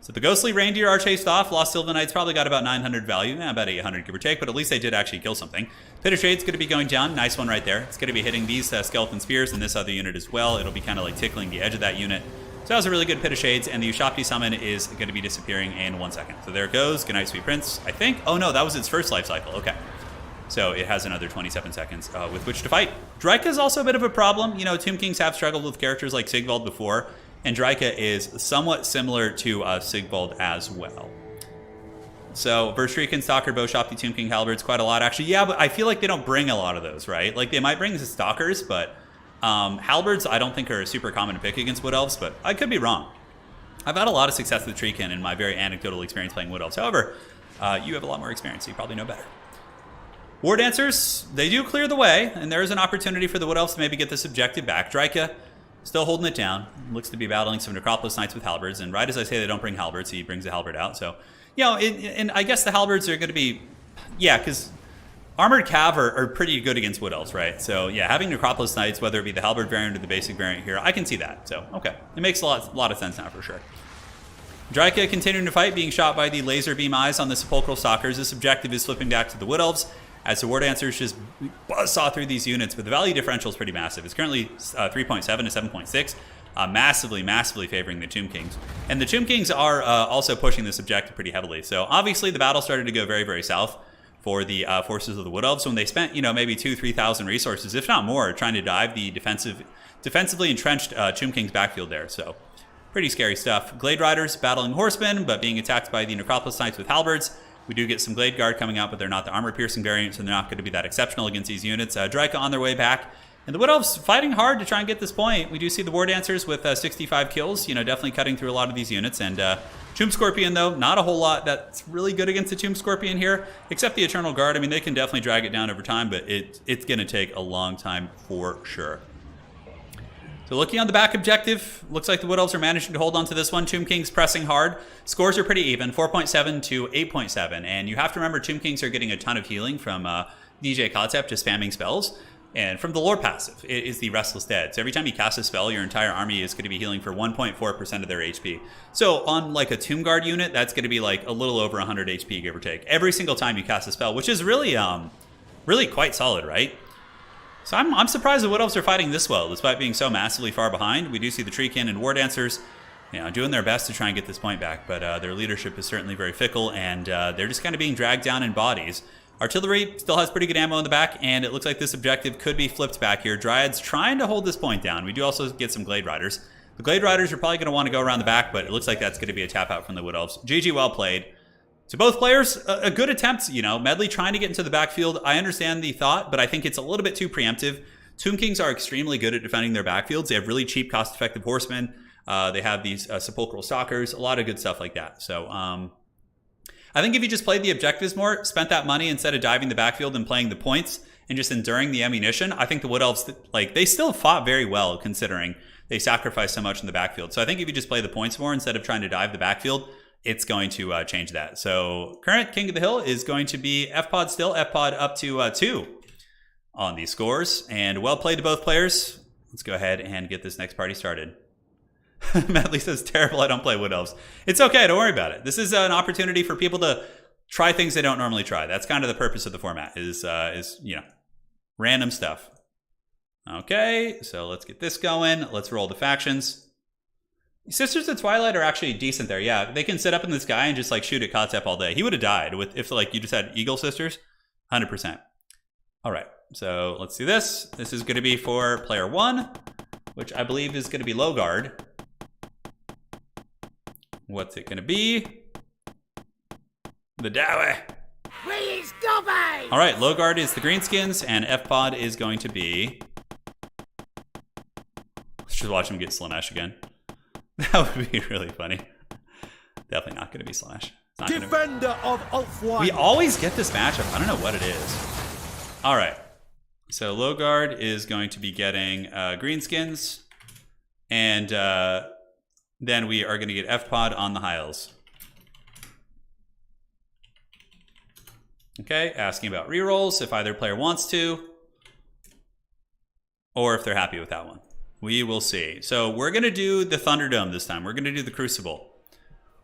So the Ghostly Reindeer are chased off. Lost Sylvan Knights probably got about 900 value, about 800 give or take, but at least they did actually kill something. Pit of Shade's going to be going down. Nice one right there. It's going to be hitting these Skeleton Spears and this other unit as well. It'll be kind of like tickling the edge of that unit. So that was a really good Pit of Shades, and the Ushapti Summon is going to be disappearing in 1 second. So there it goes. Good night, Sweet Prince, I think. Oh no, that was its first life cycle. Okay. So it has another 27 seconds with which to fight. Dryka is also a bit of a problem. Tomb Kings have struggled with characters like Sigvald before, and Dryka is somewhat similar to Sigvald as well. So Verstriken, Stalker, Bowshopti, Tomb King, Halberds, quite a lot actually. Yeah, but I feel like they don't bring a lot of those, right? Like they might bring the Stalkers, but Halberds I don't think are super common to pick against Wood Elves, but I could be wrong. I've had a lot of success with Treekin in my very anecdotal experience playing Wood Elves. However, you have a lot more experience, so you probably know better. War Dancers, they do clear the way, and there is an opportunity for the Wood Elves to maybe get this objective back. Dryka still holding it down. Looks to be battling some Necropolis Knights with Halberds, and right as I say they don't bring Halberds, he brings a Halberd out. So, and I guess the Halberds are going to be, because Armored Cav are pretty good against Wood Elves, right? So, yeah, having Necropolis Knights, whether it be the Halberd variant or the basic variant here, I can see that. So, okay. It makes a lot of sense now for sure. Dryka continuing to fight, being shot by the laser beam eyes on the Sepulchral Stalkers. This objective is flipping back to the Wood Elves, as the War Dancers just buzzsaw through these units, but the value differential is pretty massive. It's currently 3.7 to 7.6, massively favoring the Tomb Kings. And the Tomb Kings are also pushing this objective pretty heavily. So obviously the battle started to go very, very south for the forces of the Wood Elves when they spent, maybe 2,000-3,000 resources, if not more, trying to dive the defensively entrenched Tomb Kings backfield there. So pretty scary stuff. Glade Riders battling Horsemen, but being attacked by the Necropolis Knights with Halberds. We do get some Glade Guard coming out, but they're not the armor-piercing variant, so they're not going to be that exceptional against these units. Dryka on their way back. And the Wood Elves fighting hard to try and get this point. We do see the War Dancers with 65 kills, definitely cutting through a lot of these units. And Tomb Scorpion, though, not a whole lot that's really good against the Tomb Scorpion here, except the Eternal Guard. I mean, they can definitely drag it down over time, but it's going to take a long time for sure. So looking on the back objective, looks like the Wood Elves are managing to hold on to this one. Tomb Kings pressing hard. Scores are pretty even, 4.7 to 8.7. And you have to remember, Tomb Kings are getting a ton of healing from DJ KOTH just spamming spells. And from the lore passive, it is the Restless Dead. So every time you cast a spell, your entire army is going to be healing for 1.4% of their HP. So on like a Tomb Guard unit, that's going to be like a little over 100 HP, give or take, every single time you cast a spell, which is really quite solid, right? So I'm surprised the Wood Elves are fighting this well, despite being so massively far behind. We do see the Treekin and War Dancers you know, doing their best to try and get this point back, but their leadership is certainly very fickle, and they're just kind of being dragged down in bodies. Artillery still has pretty good ammo in the back, and it looks like this objective could be flipped back here. Dryads trying to hold this point down. We do also get some Glade Riders. The Glade Riders are probably going to want to go around the back, but it looks like that's going to be a tap out from the Wood Elves. GG, well played. To both players, a good attempt. You know, Medley trying to get into the backfield. I understand the thought, but I think it's a little bit too preemptive. Tomb Kings are extremely good at defending their backfields. They have really cheap, cost-effective horsemen. They have these sepulchral stalkers, a lot of good stuff like that. So I think if you just played the objectives more, spent that money instead of diving the backfield and playing the points and just enduring the ammunition, I think the Wood Elves, like, they still fought very well considering they sacrificed so much in the backfield. So I think if you just play the points more instead of trying to dive the backfield, it's going to change that. So current King of the Hill is going to be FPOD still. FPOD up to 2 on these scores. And well played to both players. Let's go ahead and get this next party started. Madley says, terrible, I don't play Wood Elves. It's okay, don't worry about it. This is an opportunity for people to try things they don't normally try. That's kind of the purpose of the format, is you know, random stuff. Okay, so let's get this going. Let's roll the factions. Sisters of Twilight are actually decent there. Yeah, they can sit up in the sky and just like shoot at KOTH all day. He would have died if like you just had Eagle Sisters. 100%. All right, so let's do this. This is going to be for player 1, which I believe is going to be Low Guard. What's it going to be? The Dowie. Please stop it! All right, Low Guard is the Greenskins, and FPOD is going to be... Let's just watch him get Slanesh again. That would be really funny. Definitely not going to be Slanesh. Defender of Ulf-1. We always get this matchup. I don't know what it is. All right. So Low Guard is going to be getting Greenskins, and then we are going to get FPOD on the High Elves. Okay, asking about rerolls if either player wants to, or if they're happy with that one. We will see. So we're going to do the Thunderdome this time. We're going to do the Crucible.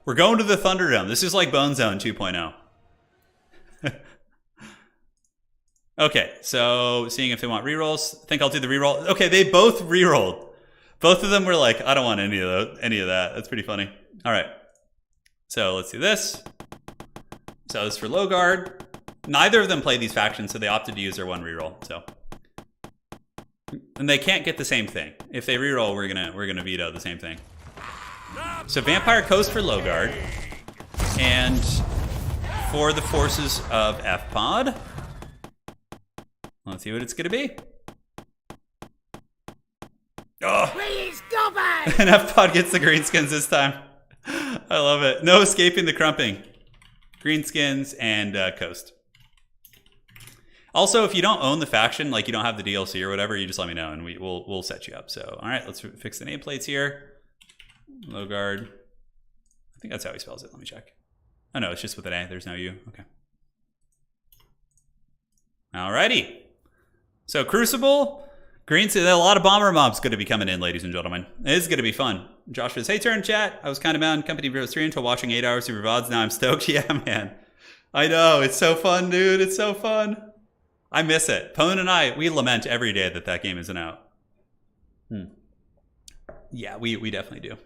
We're going to the Thunderdome. This is like Bone Zone 2.0. Okay, so seeing if they want rerolls. I think I'll do the reroll. Okay, they both rerolled. Both of them were like, I don't want any of that. That's pretty funny. All right, so let's do this. So this is for Low Guard. Neither of them played these factions, so they opted to use their one reroll. So, and they can't get the same thing. If they reroll, we're gonna veto the same thing. So Vampire Coast for Low Guard, and for the forces of FPOD, let's see what it's gonna be. Oh. Please stop it! And FPOD gets the Greenskins this time. I love it. No escaping the crumping. Greenskins and Coast. Also, if you don't own the faction, like you don't have the DLC or whatever, you just let me know and we'll set you up. So, all right, let's fix the nameplates here. Low Guard. I think that's how he spells it. Let me check. Oh no, it's just with an A. There's no U. Okay. Alrighty. So Crucible, Greenskins. A lot of bomber mobs going to be coming in, ladies and gentlemen. It is going to be fun. Josh says, "Hey, turn chat. I was kind of mad in company for 3 until watching 8 hours of your VODs. Now I'm stoked." Yeah, man. I know. It's so fun, dude. It's so fun. I miss it. Pone and I, we lament every day that game isn't out. Yeah, we definitely do.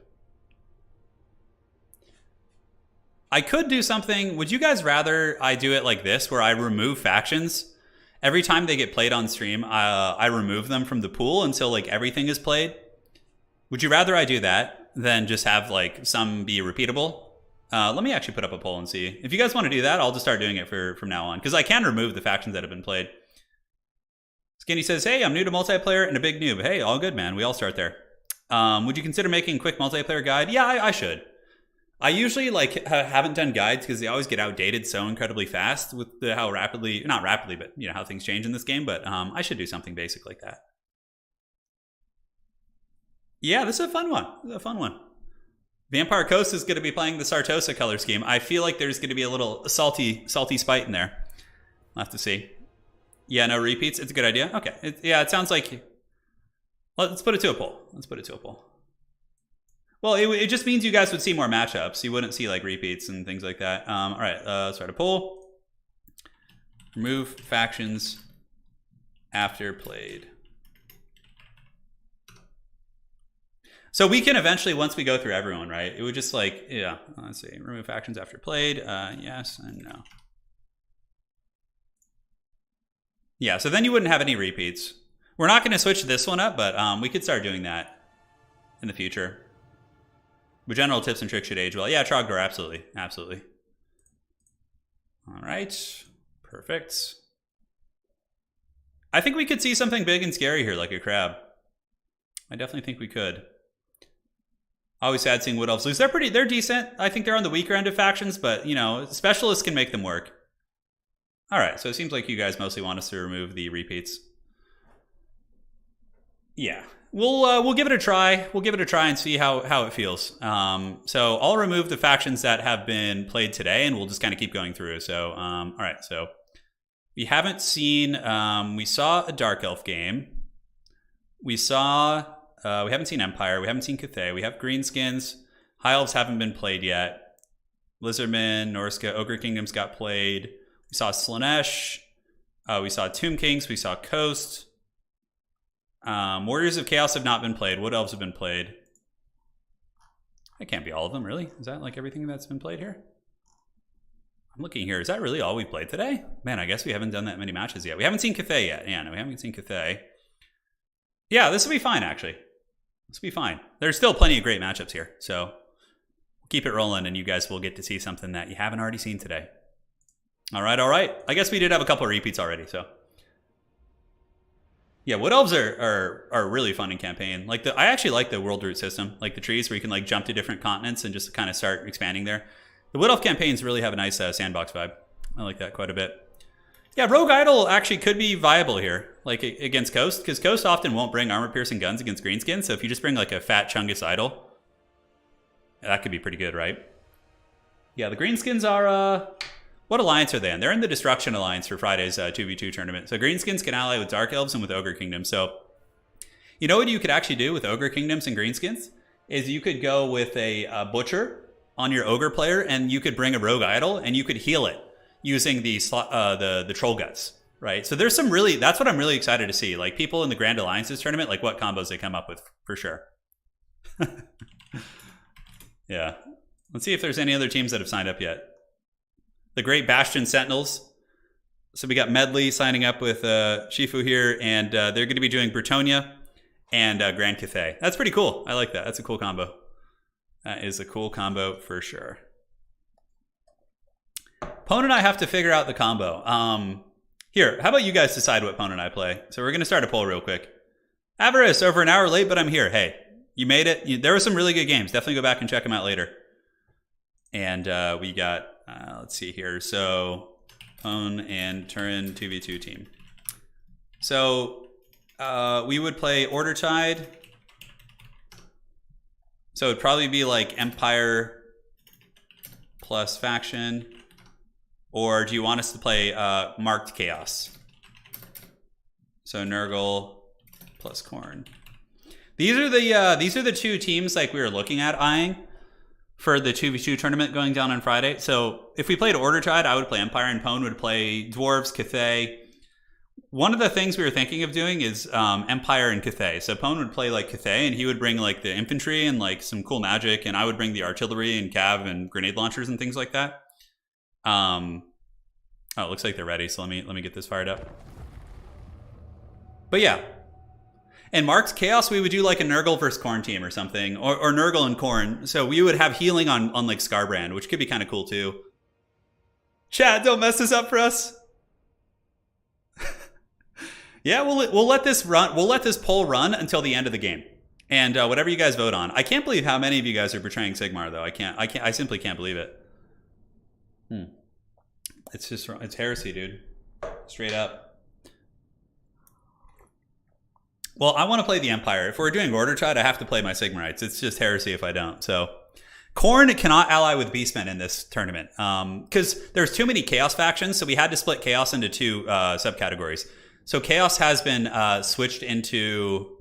I could do something. Would you guys rather I do it like this, where I remove factions? Every time they get played on stream, I remove them from the pool until like everything is played. Would you rather I do that than just have like some be repeatable? Let me actually put up a poll and see. If you guys want to do that, I'll just start doing it from now on, because I can remove the factions that have been played. Skinny says, "Hey, I'm new to multiplayer and a big noob." Hey, all good, man. We all start there. Would you consider making a quick multiplayer guide? Yeah, I should. I usually like haven't done guides because they always get outdated so incredibly fast with how rapidly, not rapidly, but you know how things change in this game. But I should do something basic like that. Yeah, this is a fun one. This is a fun one. Vampire Coast is going to be playing the Sartosa color scheme. I feel like there's going to be a little salty spite in there. We'll have to see. Yeah, no repeats. It's a good idea. Okay. It sounds like... Let's put it to a poll. Let's put it to a poll. Well, it just means you guys would see more matchups. You wouldn't see like repeats and things like that. All right, let's start a poll. Remove factions after played. So we can eventually, once we go through everyone, right? It would just like, yeah, let's see. Remove factions after played. Yes and no. Yeah, so then you wouldn't have any repeats. We're not going to switch this one up, but we could start doing that in the future. But general tips and tricks should age well. Yeah, Trogdor, absolutely. Absolutely. All right. Perfect. I think we could see something big and scary here, like a crab. I definitely think we could. Always sad seeing Wood Elves lose. They're decent. I think they're on the weaker end of factions, but, you know, specialists can make them work. All right, so it seems like you guys mostly want us to remove the repeats. Yeah, we'll give it a try. We'll give it a try and see how it feels. So I'll remove the factions that have been played today, and we'll just kind of keep going through. So all right, so we haven't seen. We saw a Dark Elf game. We haven't seen Empire. We haven't seen Cathay. We have Greenskins. High Elves haven't been played yet. Lizardmen, Norska, Ogre Kingdoms got played. We saw Slanesh. We saw Tomb Kings. We saw Coast. Warriors of Chaos have not been played. Wood Elves have been played. That can't be all of them, really. Is that like everything that's been played here? I'm looking here. Is that really all we played today? Man, I guess we haven't done that many matches yet. We haven't seen Cathay yet. Yeah, no, we haven't seen Cathay. Yeah, this will be fine, actually. This will be fine. There's still plenty of great matchups here. So keep it rolling, and you guys will get to see something that you haven't already seen today. All right, all right. I guess we did have a couple of repeats already, so. Yeah, Wood Elves are really fun in campaign. Like I actually like the world route system, like the trees where you can like jump to different continents and just kind of start expanding there. The Wood Elf campaigns really have a nice sandbox vibe. I like that quite a bit. Yeah, Rogue Idol actually could be viable here, like against Coast, because Coast often won't bring armor-piercing guns against Greenskin. So if you just bring like a fat Chungus Idol, that could be pretty good, right? Yeah, the Greenskins are. What alliance are they in? They're in the Destruction Alliance for Friday's 2v2 tournament. So Greenskins can ally with Dark Elves and with Ogre Kingdoms. So you know what you could actually do with Ogre Kingdoms and Greenskins? Is you could go with a Butcher on your Ogre player, and you could bring a Rogue Idol, and you could heal it using the Troll Guts, right? So there's some really, that's what I'm really excited to see. Like people in the Grand Alliances tournament, like what combos they come up with, for sure. Yeah. Let's see if there's any other teams that have signed up yet. The Great Bastion Sentinels. So we got Medley signing up with Shifu here, and they're going to be doing Bretonia and Grand Cathay. That's pretty cool. I like that. That's a cool combo. That is a cool combo for sure. Pone and I have to figure out the combo. Here, how about you guys decide what Pone and I play? So we're going to start a poll real quick. Avarice, over an hour late, but I'm here. Hey, you made it. There were some really good games. Definitely go back and check them out later. And we got... let's see here. So, Pone and Turin 2v2 team. So, we would play Order Tide. So, it'd probably be like Empire plus Faction. Or do you want us to play Marked Chaos? So, Nurgle plus Khorne. These are the two teams like we were looking at eyeing for the 2v2 tournament going down on Friday. So if we played Order Tide, I would play Empire, and Pone would play Dwarves, Cathay. One of the things we were thinking of doing is Empire and Cathay. So Pone would play like Cathay, and he would bring like the infantry and like some cool magic, and I would bring the artillery and cav and grenade launchers and things like that. Oh, it looks like they're ready. So let me get this fired up. But yeah. And Mark's Chaos, we would do like a Nurgle versus Khorne team or something, or Nurgle and Khorne. So we would have healing on like Scarbrand, which could be kind of cool too. Chat, don't mess this up for us. Yeah, we'll let this run. We'll let this poll run until the end of the game, and whatever you guys vote on. I can't believe how many of you guys are portraying Sigmar, though. I simply can't believe it. It's heresy, dude. Straight up. Well, I want to play the Empire. If we're doing Order Tide, I have to play my Sigmarites. It's just heresy if I don't. So, Khorne cannot ally with Beastmen in this tournament because there's too many Chaos factions. So we had to split Chaos into two subcategories. So Chaos has been switched into.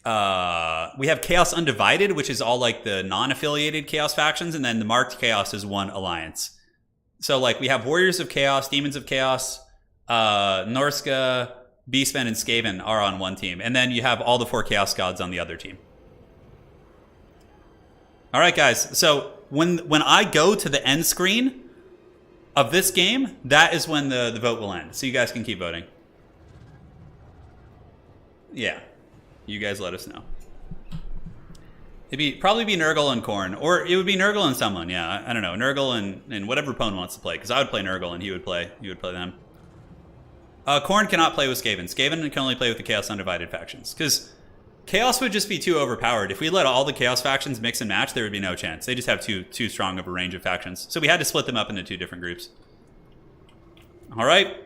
We have Chaos Undivided, which is all like the non-affiliated Chaos factions, and then the Marked Chaos is one alliance. So like we have Warriors of Chaos, Demons of Chaos, Norska, Beastmen and Skaven are on one team. And then you have all the 4 Chaos Gods on the other team. All right, guys. So when I go to the end screen of this game, that is when the vote will end. So you guys can keep voting. Yeah. You guys let us know. It'd probably be Nurgle and Khorne. Or it would be Nurgle and someone. Yeah, I don't know. Nurgle and whatever Pwn wants to play. Because I would play Nurgle and he would play them. Khorne cannot play with Skaven. Skaven can only play with the Chaos Undivided factions. Because Chaos would just be too overpowered. If we let all the Chaos factions mix and match, there would be no chance. They just have too strong of a range of factions. So we had to split them up into 2 different groups. All right.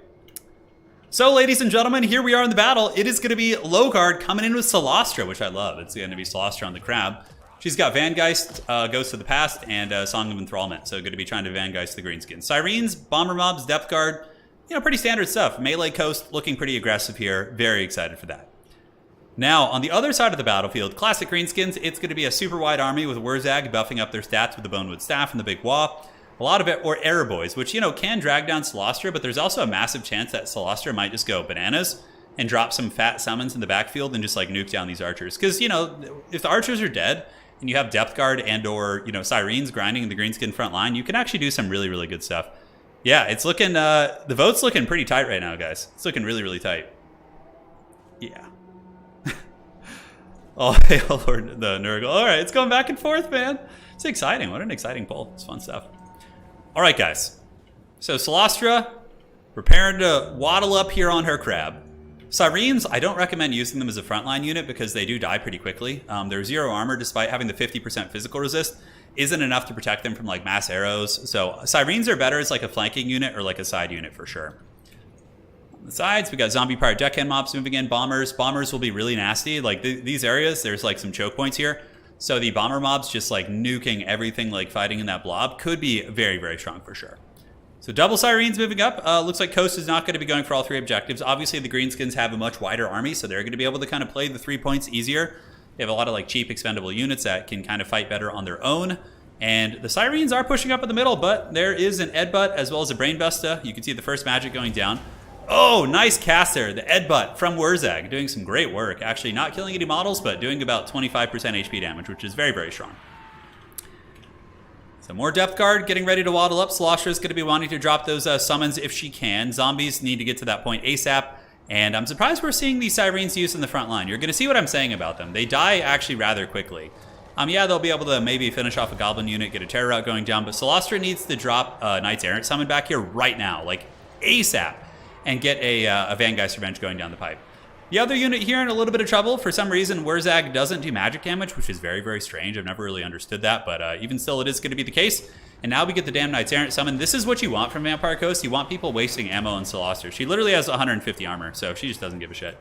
So, ladies and gentlemen, here we are in the battle. It is going to be Logard coming in with Solastra, which I love. It's going to be Solastra on the Crab. She's got Vangeist, Ghost of the Past, and Song of Enthrallment. So, going to be trying to Vangeist the Greenskin. Syrenes, Bomber Mobs, Depth Guard. You know, pretty standard stuff. Melee Coast looking pretty aggressive here. Very excited for that. Now, on the other side of the battlefield, classic Greenskins, it's going to be a super wide army with Wurzag buffing up their stats with the Bonewood Staff and the Big Wah. A lot of it, or Error Boys, which, you know, can drag down Solastra, but there's also a massive chance that Solastra might just go bananas and drop some fat summons in the backfield and just, like, nuke down these archers. Because, you know, if the archers are dead and you have Depth Guard and or, you know, Syrenes grinding in the Greenskin front line, you can actually do some really, really good stuff. Yeah, it's looking, the vote's looking pretty tight right now, guys. It's looking really, really tight. Yeah. Oh, hail Lord the Nurgle. All right, it's going back and forth, man. It's exciting. What an exciting poll. It's fun stuff. All right, guys. So Solastra, preparing to waddle up here on her Crab. Syrenes, I don't recommend using them as a frontline unit because they do die pretty quickly. Their 0 armor, despite having the 50% physical resist, isn't enough to protect them from like mass arrows. So Syrenes are better as like a flanking unit or like a side unit for sure. On the sides, we got Zombie Pirate Deckhand mobs moving in. Bombers will be really nasty. Like these areas, there's like some choke points here. So the bomber mobs just like nuking everything, like fighting in that blob, could be very, very strong for sure. So double Syrenes moving up. Looks like KOTH is not going to be going for all 3 objectives. Obviously, the Greenskins have a much wider army, so they're going to be able to kind of play the 3 points easier. They have a lot of like cheap expendable units that can kind of fight better on their own. And the Syrenes are pushing up in the middle, but there is an Edbutt as well as a Brainbuster. You can see the first magic going down. Oh, nice cast there. The Edbutt from Wurzag doing some great work. Actually not killing any models, but doing about 25% HP damage, which is very, very strong. So more Depth Guard getting ready to waddle up. Solastra is going to be wanting to drop those summons if she can. Zombies need to get to that point ASAP. And I'm surprised we're seeing these Syrenes used in the front line. You're going to see what I'm saying about them. They die actually rather quickly. Yeah, they'll be able to maybe finish off a Goblin unit, get a Terror Route going down, but Solastra needs to drop Knights Errant summon back here right now, like ASAP, and get a Vangeist Revenge going down the pipe. The other unit here in a little bit of trouble. For some reason, Wurzag doesn't do magic damage, which is very, very strange. I've never really understood that, but even still, it is going to be the case. And now we get the damn Knights Errant summon. This is what you want from Vampire Coast. You want people wasting ammo on Solastra. She literally has 150 armor, so she just doesn't give a shit.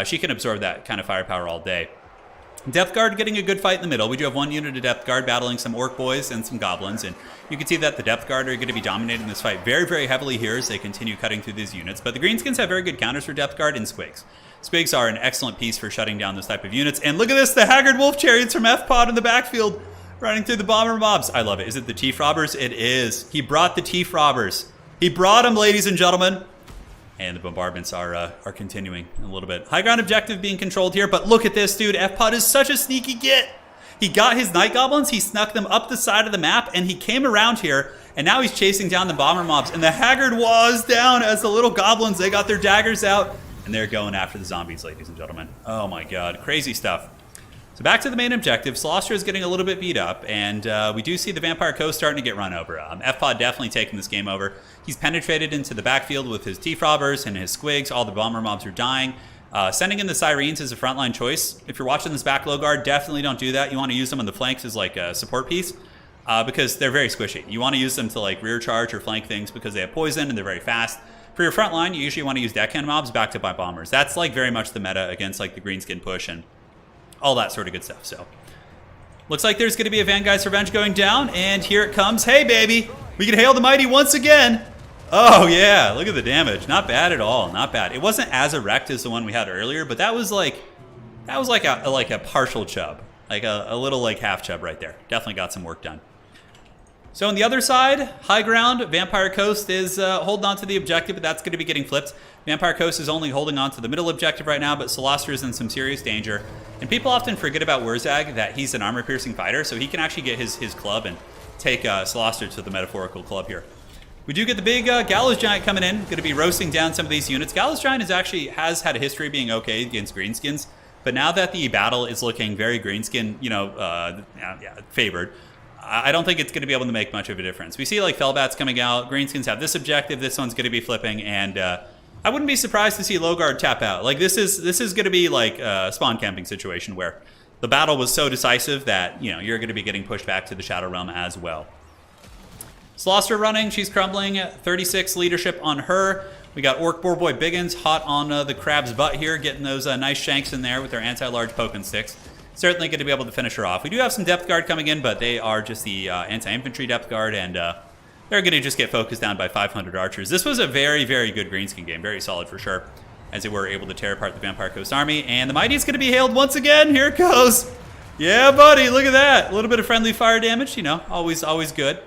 She can absorb that kind of firepower all day. Depth Guard getting a good fight in the middle. We do have 1 unit of Depth Guard battling some Orc Boys and some Goblins, and you can see that the Depth Guard are going to be dominating this fight very, very heavily here as they continue cutting through these units. But the Greenskins have very good counters for Depth Guard and Squigs. Squigs are an excellent piece for shutting down this type of units. And look at this, the Haggard Wolf Chariots from F-Pod in the backfield running through the Bomber Mobs. I love it. Is it the Teeth Robbers? It is. He brought the Teeth Robbers. He brought them, ladies and gentlemen. And the bombardments are continuing a little bit. High ground objective being controlled here, but look at this, dude. F-Pod is such a sneaky get. He got his Night Goblins, he snuck them up the side of the map, and he came around here, and now he's chasing down the Bomber Mobs. And the Haggard was down as the little Goblins, they got their daggers out, and they're going after the zombies, ladies and gentlemen. Oh my god, crazy stuff. So back to the main objective. Solastra is getting a little bit beat up, and we do see the Vampire Coast starting to get run over. F-Pod definitely taking this game over. He's penetrated into the backfield with his Teeth Robbers and his Squigs. All the Bomber Mobs are dying. Sending in the Syrenes is a frontline choice. If you're watching this back low guard, definitely don't do that. You want to use them on the flanks as like a support piece because they're very squishy. You want to use them to like rear charge or flank things because they have poison and they're very fast. For your front line, you usually want to use Deckhand Mobs backed up by Bombers. That's like very much the meta against like the Greenskin push and all that sort of good stuff. So looks like there's going to be a Vangeist Revenge going down, and here it comes. Hey, baby, we can hail the mighty once again. Oh yeah, look at the damage. Not bad at all. Not bad. It wasn't as erect as the one we had earlier, but that was like a partial chub, like a little like half chub right there. Definitely got some work done. So on the other side, high ground, Vampire Coast is holding on to the objective, but that's going to be getting flipped. Vampire Coast is only holding on to the middle objective right now, but Celostra is in some serious danger. And people often forget about Wurzag, that he's an armor-piercing fighter, so he can actually get his club and take Celostra to the metaphorical club here. We do get the big Gallows Giant coming in, going to be roasting down some of these units. Gallows Giant has had a history of being okay against greenskins, but now that the battle is looking very greenskin, favored, I don't think it's going to be able to make much of a difference. We see like Fellbats coming out, greenskins have this objective, this one's going to be flipping, and I wouldn't be surprised to see Logard tap out. Like this is going to be like a spawn camping situation where the battle was so decisive that you're going to be getting pushed back to the Shadow Realm as well. Celostra running, she's crumbling. 36 leadership on her. We got Orc Boar Boy Biggins hot on the crab's butt here, getting those nice shanks in there with their anti-large poking sticks. Certainly going to be able to finish her off. We do have some depth guard coming in, but they are just the anti-infantry depth guard, and they're going to just get focused down by 500 archers. This was a very, very good greenskin game. Very solid for sure, as they were able to tear apart the Vampire Coast army. And the Mighty is going to be hailed once again. Here it goes. Yeah, buddy, look at that. A little bit of friendly fire damage, always good.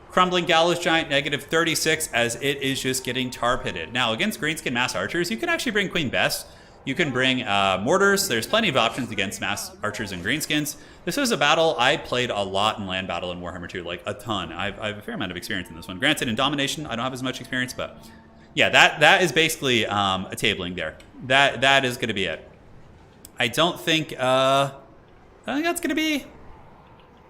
Crumbling Gallows Giant, negative 36, as it is just getting tar pitted. Now, against greenskin mass archers, you can actually bring Queen Bess. You can bring mortars. There's plenty of options against mass archers and greenskins. This was a battle I played a lot in land battle in Warhammer 2, like a ton. I have a fair amount of experience in this one. Granted, in domination, I don't have as much experience, but yeah, that is basically a tabling there. That is going to be it. I don't think that's going to be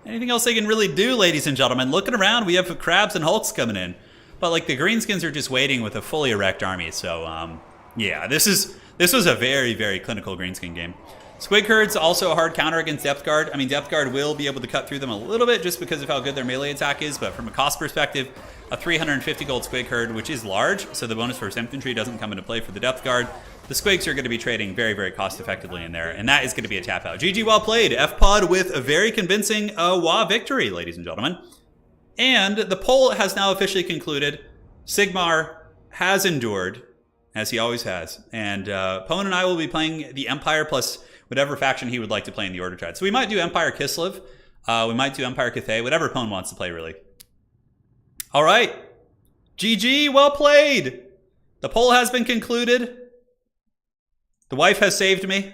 anything else they can really do, ladies and gentlemen. Looking around, we have crabs and hulks coming in, but like the greenskins are just waiting with a fully erect army. So yeah, this was a very, very clinical greenskin game. Squig Herds also a hard counter against Depth Guard. I mean, Depth Guard will be able to cut through them a little bit just because of how good their melee attack is, but from a cost perspective, a 350 gold Squig Herd, which is large, so the bonus versus infantry doesn't come into play for the Depth Guard. The Squigs are going to be trading very, very cost effectively in there, and that is going to be a tap out. GG, well played. FPOD with a very convincing WA victory, ladies and gentlemen. And the poll has now officially concluded. Sigmar has endured, as he always has. And Pone and I will be playing the Empire plus whatever faction he would like to play in the Order Triad. So we might do Empire Kislev. We might do Empire Cathay, whatever Pone wants to play, really. All right. GG, well played. The poll has been concluded. The wife has saved me.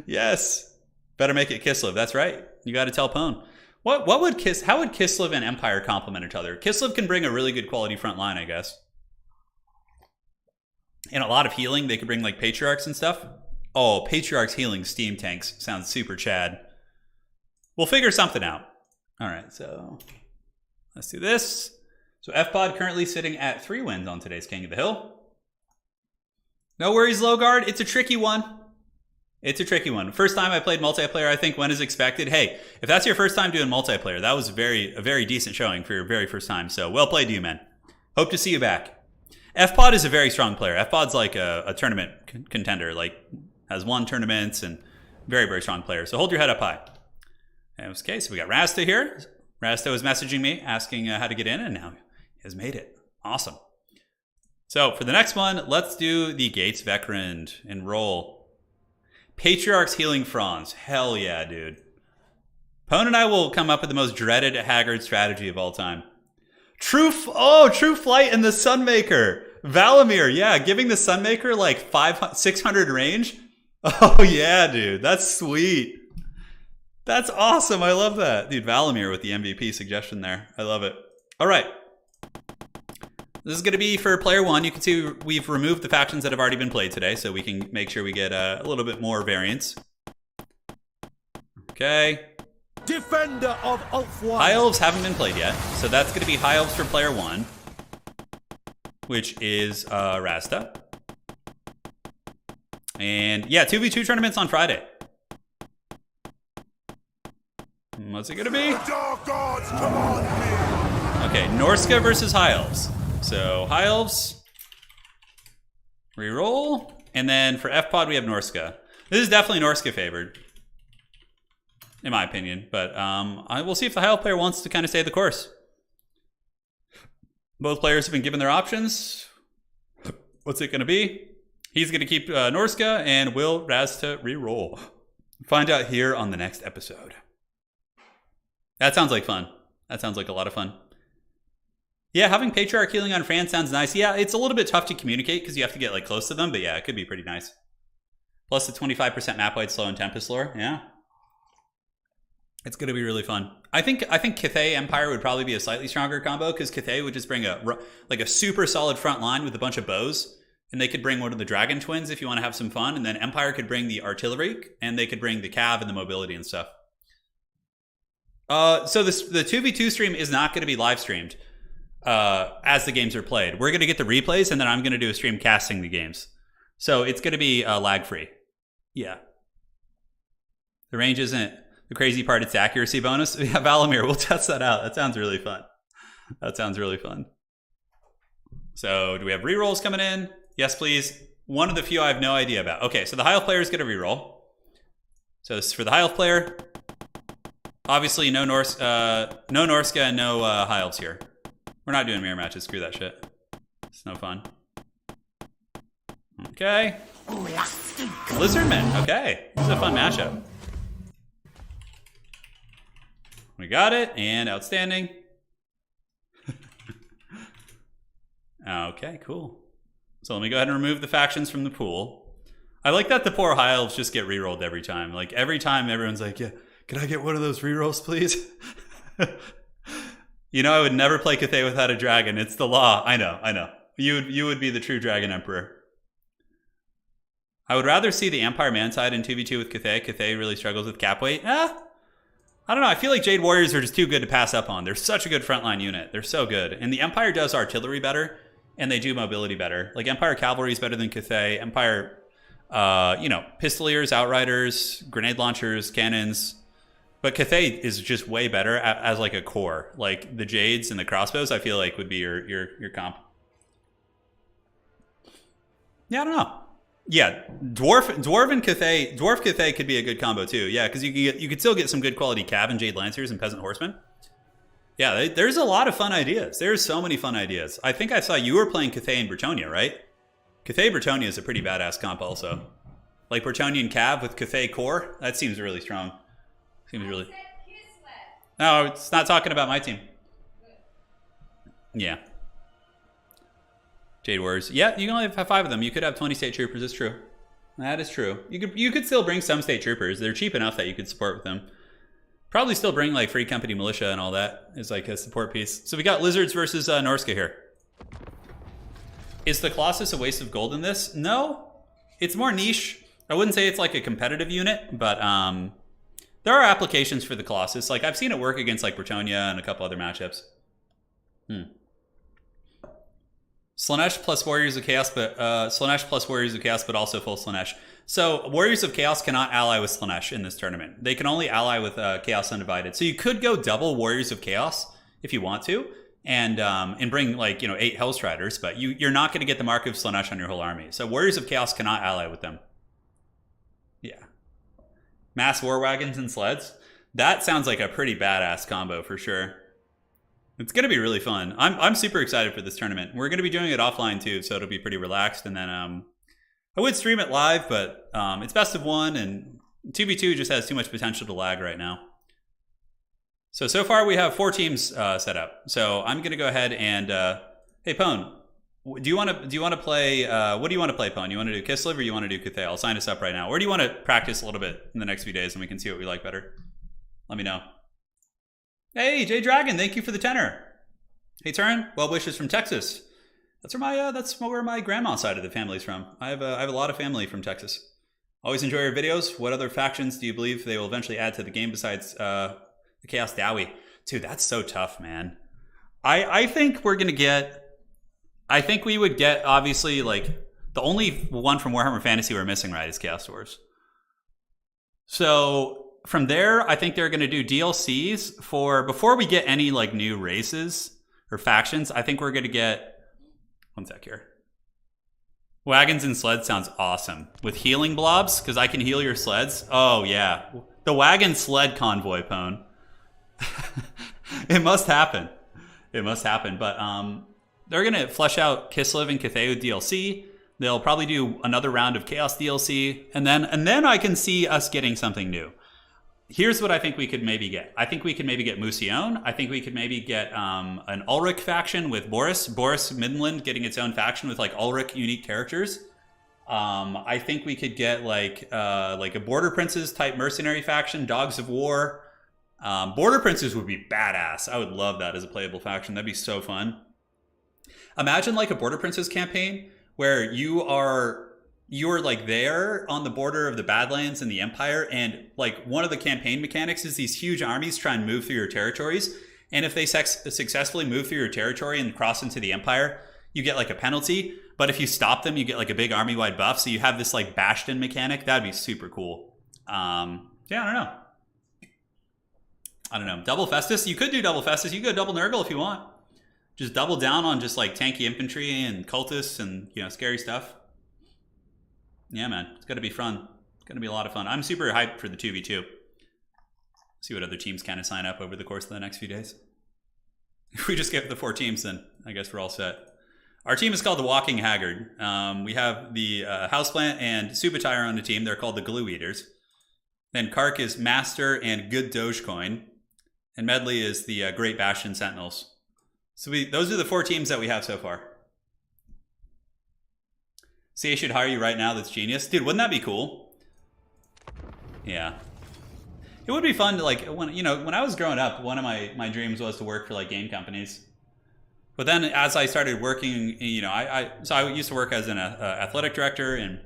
Yes. Better make it Kislev. That's right. You got to tell Pone. How would Kislev and Empire complement each other? Kislev can bring a really good quality front line, I guess. And a lot of healing. They could bring like Patriarchs and stuff. Oh, Patriarchs healing steam tanks. Sounds super Chad. We'll figure something out. All right, so let's do this. So FPOD currently sitting at 3 wins on today's King of the Hill. No worries, Logard. It's a tricky one. It's a tricky one. First time I played multiplayer, I think, went as expected. Hey, if that's your first time doing multiplayer, that was a very decent showing for your very first time. So well played to you, man. Hope to see you back. FPOD is a very strong player. FPOD's like a tournament contender, like has won tournaments and very, very strong player. So hold your head up high. Okay, so we got Rasta here. Rasta was messaging me, asking how to get in, and now he has made it. Awesome. So for the next one, let's do the Gates Vekrand and roll. Patriarch's Healing Franz. Hell yeah, dude. Pone and I will come up with the most dreaded Haggard strategy of all time. True Flight and the Sunmaker. Valamir, yeah, giving the Sunmaker like 600 range. Oh yeah, dude, that's sweet. That's awesome. I love that. Dude, Valamir with the MVP suggestion there. I love it. All right. This is going to be for player 1. You can see we've removed the factions that have already been played today, so we can make sure we get a little bit more variance. Okay. Defender of Ulf-1. High Elves haven't been played yet, so that's going to be High Elves for player 1, which is Rasta. And yeah, 2v2 tournaments on Friday. What's it going to be? Dark gods command me. Okay, Norska versus High Elves. So High Elves, reroll, and then for FPOD we have Norska. This is definitely Norska favored, in my opinion, but I will see if the High Elf player wants to kind of stay the course. Both players have been given their options. What's it going to be? He's going to keep Norska, and will Rasta reroll? Find out here on the next episode. That sounds like fun. That sounds like a lot of fun. Yeah, having Patriarch healing on Fran sounds nice. Yeah, it's a little bit tough to communicate because you have to get like close to them, but yeah, it could be pretty nice. Plus the 25% map wide slow and Tempest lore. Yeah. It's going to be really fun. I think Cathay Empire would probably be a slightly stronger combo because Cathay would just bring a super solid front line with a bunch of bows, and they could bring one of the Dragon Twins if you want to have some fun, and then Empire could bring the artillery, and they could bring the cav and the mobility and stuff. So the 2v2 stream is not going to be live streamed as the games are played. We're going to get the replays, and then I'm going to do a stream casting the games. So it's going to be lag free. Yeah. The range isn't the crazy part, it's accuracy bonus. Yeah, Valamir, we'll test that out. That sounds really fun. That sounds really fun. So do we have rerolls coming in? Yes, please. One of the few I have no idea about. Okay, so the high elf player is going to reroll. So this is for the high elf player. Obviously, no Norska and no high elves here. We're not doing mirror matches. Screw that shit. It's no fun. Okay. Lizardmen. Okay. This is a fun matchup. We got it. And outstanding. Okay, cool. So let me go ahead and remove the factions from the pool. I like that the poor high elves just get rerolled every time. Like every time everyone's like, yeah, can I get one of those rerolls, please? You know, I would never play Cathay without a dragon. It's the law. I know. You would be the true dragon emperor. I would rather see the Empire Manside in 2v2 with Cathay. Cathay really struggles with cap weight. I don't know. I feel like Jade Warriors are just too good to pass up on. They're such a good frontline unit. They're so good. And the Empire does artillery better, and they do mobility better. Like Empire Cavalry is better than Cathay. Empire, Pistoliers, Outriders, grenade launchers, cannons. But Cathay is just way better as like a core. Like the Jades and the crossbows, I feel like would be your comp. Yeah, I don't know. Yeah, Dwarf Cathay could be a good combo too. Yeah, because you could still get some good quality Cav and Jade Lancers and Peasant Horsemen. Yeah, there's a lot of fun ideas. There's so many fun ideas. I think I saw you were playing Cathay and Bretonia, right? Cathay Bretonia is a pretty badass comp also. Like Bretonian Cav with Cathay core, that seems really strong. Seems really. No, it's not talking about my team. Yeah. Jade Warriors. Yeah, you can only have 5 of them. You could have 20 state troopers. It's true. That is true. You could still bring some state troopers. They're cheap enough that you could support with them. Probably still bring like Free Company Militia and all that as like a support piece. So we got Lizards versus Norska here. Is the Colossus a waste of gold in this? No. It's more niche. I wouldn't say it's like a competitive unit, but there are applications for the Colossus. Like I've seen it work against like Bretonia and a couple other matchups. Slaanesh plus Warriors of Chaos, but Slaanesh plus Warriors of Chaos, but also full Slaanesh. So Warriors of Chaos cannot ally with Slaanesh in this tournament. They can only ally with Chaos Undivided. So you could go double Warriors of Chaos if you want to, and bring like 8 Hellstriders, but you're not going to get the mark of Slaanesh on your whole army. So Warriors of Chaos cannot ally with them. Yeah, mass war wagons and sleds. That sounds like a pretty badass combo for sure. It's going to be really fun. I'm super excited for this tournament. We're going to be doing it offline too, so it'll be pretty relaxed. And then I would stream it live, but it's best of 1, and 2v2 just has too much potential to lag right now. So far we have 4 teams set up. So I'm going to go ahead and hey Pone, do you want to play? What do you want to play, Pone? You want to do Kislev or you want to do Cathay? I'll sign us up right now. Or do you want to practice a little bit in the next few days and we can see what we like better? Let me know. Hey, Jay Dragon, thank you for the tenor. Hey, Turin, well wishes from Texas. That's where my grandma's side of the family's from. I have a lot of family from Texas. Always enjoy your videos. What other factions do you believe they will eventually add to the game besides the Chaos Dowie? Dude, that's so tough, man. I think we're gonna get. I think we would get obviously like the only one from Warhammer Fantasy we're missing, right, is Chaos Dwarves. So. From there, I think they're going to do DLCs before we get any like new races or factions. I think we're going to get, one sec here. Wagons and sleds sounds awesome. With healing blobs, because I can heal your sleds. Oh yeah. The wagon sled convoy, Pone. It must happen. It must happen. But they're going to flesh out Kislev and Cathay with DLC. They'll probably do another round of Chaos DLC. And then I can see us getting something new. here's what I think we could maybe get. I think we could maybe get Musion. I think we could maybe get an Ulrich faction with Boris Midland getting its own faction with like Ulrich unique characters. I think we could get like a Border Princes type mercenary faction, Dogs of War. Border Princes would be badass. I would love that as a playable faction. That'd be so fun. Imagine like a Border Princes campaign where you're like there on the border of the Badlands and the Empire, and like one of the campaign mechanics is these huge armies try and move through your territories. And if they successfully move through your territory and cross into the Empire, you get like a penalty. But if you stop them, you get like a big army-wide buff. So you have this like Bastion mechanic. That'd be super cool. Yeah, I don't know. Double Festus. You could do double Festus. You could double Nurgle if you want. Just double down on just like tanky infantry and cultists and, you know, scary stuff. Yeah, man. It's going to be fun. It's going to be a lot of fun. I'm super hyped for the 2v2. See what other teams kind of sign up over the course of the next few days. If we just get the 4 teams, then I guess we're all set. Our team is called the Walking Haggard. We have the Houseplant and Subutai on the team. They're called the Glue Eaters. Then Kark is Master and Good Dogecoin. And Medley is the Great Bastion Sentinels. So those are the 4 teams that we have so far. CA should hire you right now. That's genius. Dude, wouldn't that be cool? Yeah. It would be fun to like, when I was growing up, one of my dreams was to work for like game companies. But then as I started working, so I used to work as an athletic director, and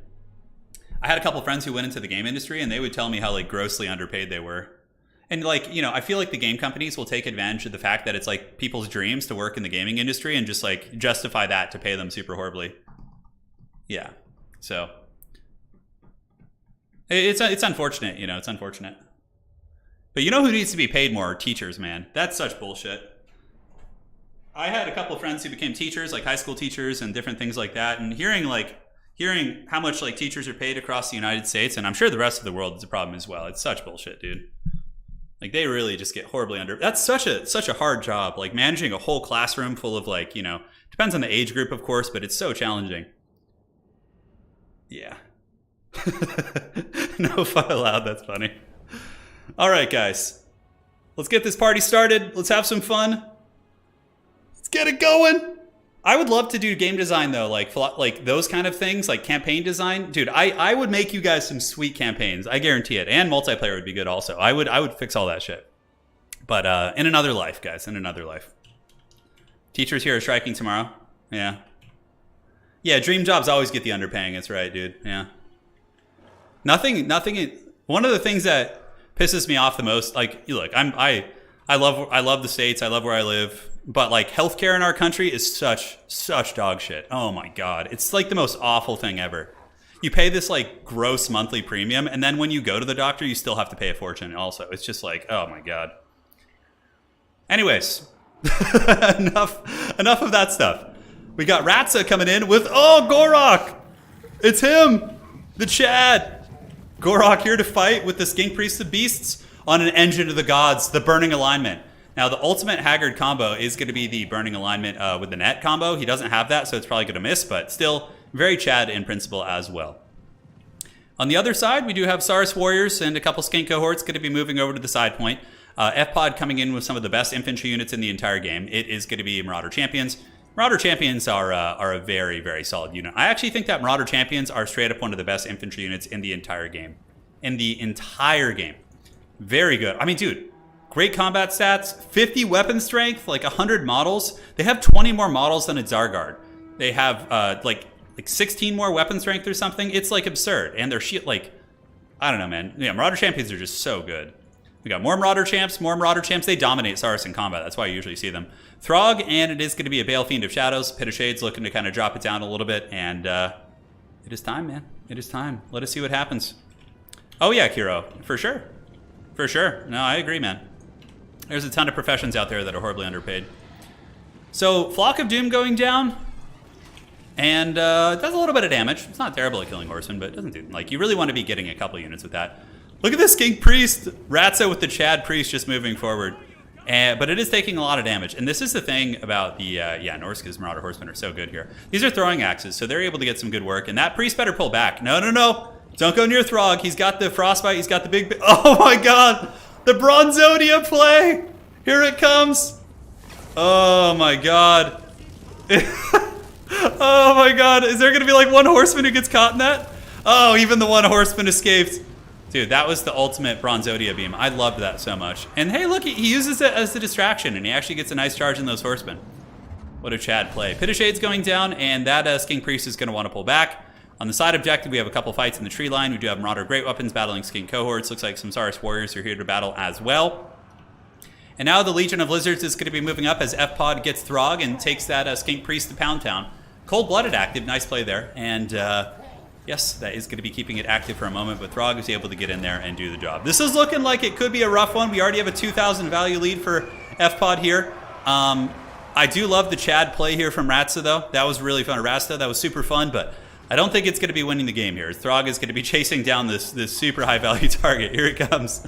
I had a couple friends who went into the game industry, and they would tell me how like grossly underpaid they were. And like, I feel like the game companies will take advantage of the fact that it's like people's dreams to work in the gaming industry and just like justify that to pay them super horribly. Yeah. So it's unfortunate, it's unfortunate. But you know who needs to be paid more? Teachers, man. That's such bullshit. I had a couple of friends who became teachers, like high school teachers and different things like that, and hearing how much like teachers are paid across the United States, and I'm sure the rest of the world is a problem as well. It's such bullshit, dude. Like they really just get horribly under. That's such a hard job. Like managing a whole classroom full of like, depends on the age group, of course, but it's so challenging. Yeah. No fun allowed. That's funny. All right, guys. Let's get this party started. Let's have some fun. Let's get it going. I would love to do game design though, like those kind of things, like campaign design. Dude, I would make you guys some sweet campaigns. I guarantee it. And multiplayer would be good also. I would fix all that shit. But in another life, guys, in another life. Teachers here are striking tomorrow. Yeah. Yeah, dream jobs always get the underpaying. That's right, dude. Yeah. Nothing. One of the things that pisses me off the most, like, look, I love the States. I love where I live. But like healthcare in our country is such dog shit. Oh my God. It's like the most awful thing ever. You pay this like gross monthly premium, and then when you go to the doctor, you still have to pay a fortune also. It's just like, oh my God. Anyways, enough of that stuff. We got Ratza coming in with, Gorok! It's him! The Chad! Gorok here to fight with the Skink Priest of Beasts on an Engine of the Gods, the Burning Alignment. Now, the ultimate Haggard combo is going to be the Burning Alignment with the net combo. He doesn't have that, so it's probably going to miss, but still very Chad in principle as well. On the other side, we do have Saurus Warriors and a couple Skink cohorts going to be moving over to the side point. F-Pod coming in with some of the best infantry units in the entire game. It is going to be Marauder Champions. Marauder Champions are a very, very solid unit. I actually think that Marauder Champions are straight up one of the best infantry units in the entire game. Very good. I mean, dude, great combat stats, 50 weapon strength, like 100 models. They have 20 more models than a Zargard. They have like 16 more weapon strength or something. It's like absurd. And their shit, like, I don't know, man. Yeah, Marauder Champions are just so good. We got more Marauder Champs. They dominate Saurus in combat. That's why you usually see them. Throg, and it is going to be a Bale Fiend of Shadows. Pit of Shades looking to kind of drop it down a little bit. And it is time, man. It is time. Let us see what happens. Oh, yeah, Kiro. For sure. For sure. No, I agree, man. There's a ton of professions out there that are horribly underpaid. So, Flock of Doom going down. And it does a little bit of damage. It's not terrible at killing horsemen, but it doesn't do... Like, you really want to be getting a couple units with that. Look at this Skink Priest. Ratza with the Chad Priest just moving forward. But it is taking a lot of damage. And this is the thing about the... Norska's Marauder Horsemen are so good here. These are throwing axes, so they're able to get some good work. And that Priest better pull back. No. Don't go near Throg. He's got the frostbite. He's got the big... Oh my god! The Bronzonia play! Here it comes! Oh my god. Oh my god. Is there going to be like one horseman who gets caught in that? Oh, even the one horseman escaped. Dude, that was the ultimate Bronzonia beam. I loved that so much. And hey, look, he uses it as a distraction, and he actually gets a nice charge in those horsemen. What a Chad play. Pit of Shade's going down, and that Skink Priest is going to want to pull back. On the side objective, we have a couple fights in the tree line. We do have Marauder Great Weapons battling Skink cohorts. Looks like some Saurus Warriors are here to battle as well. And now the Legion of Lizards is going to be moving up as F-Pod gets Throg and takes that Skink Priest to Pound Town. Cold-blooded active, nice play there. And yes, that is going to be keeping it active for a moment, but Throg is able to get in there and do the job. This is looking like it could be a rough one. We already have a 2,000 value lead for F-Pod here. I do love the Chad play here from Ratsa, though. That was really fun. Rasta, that was super fun, but I don't think it's going to be winning the game here. Throg is going to be chasing down this super high-value target. Here it comes.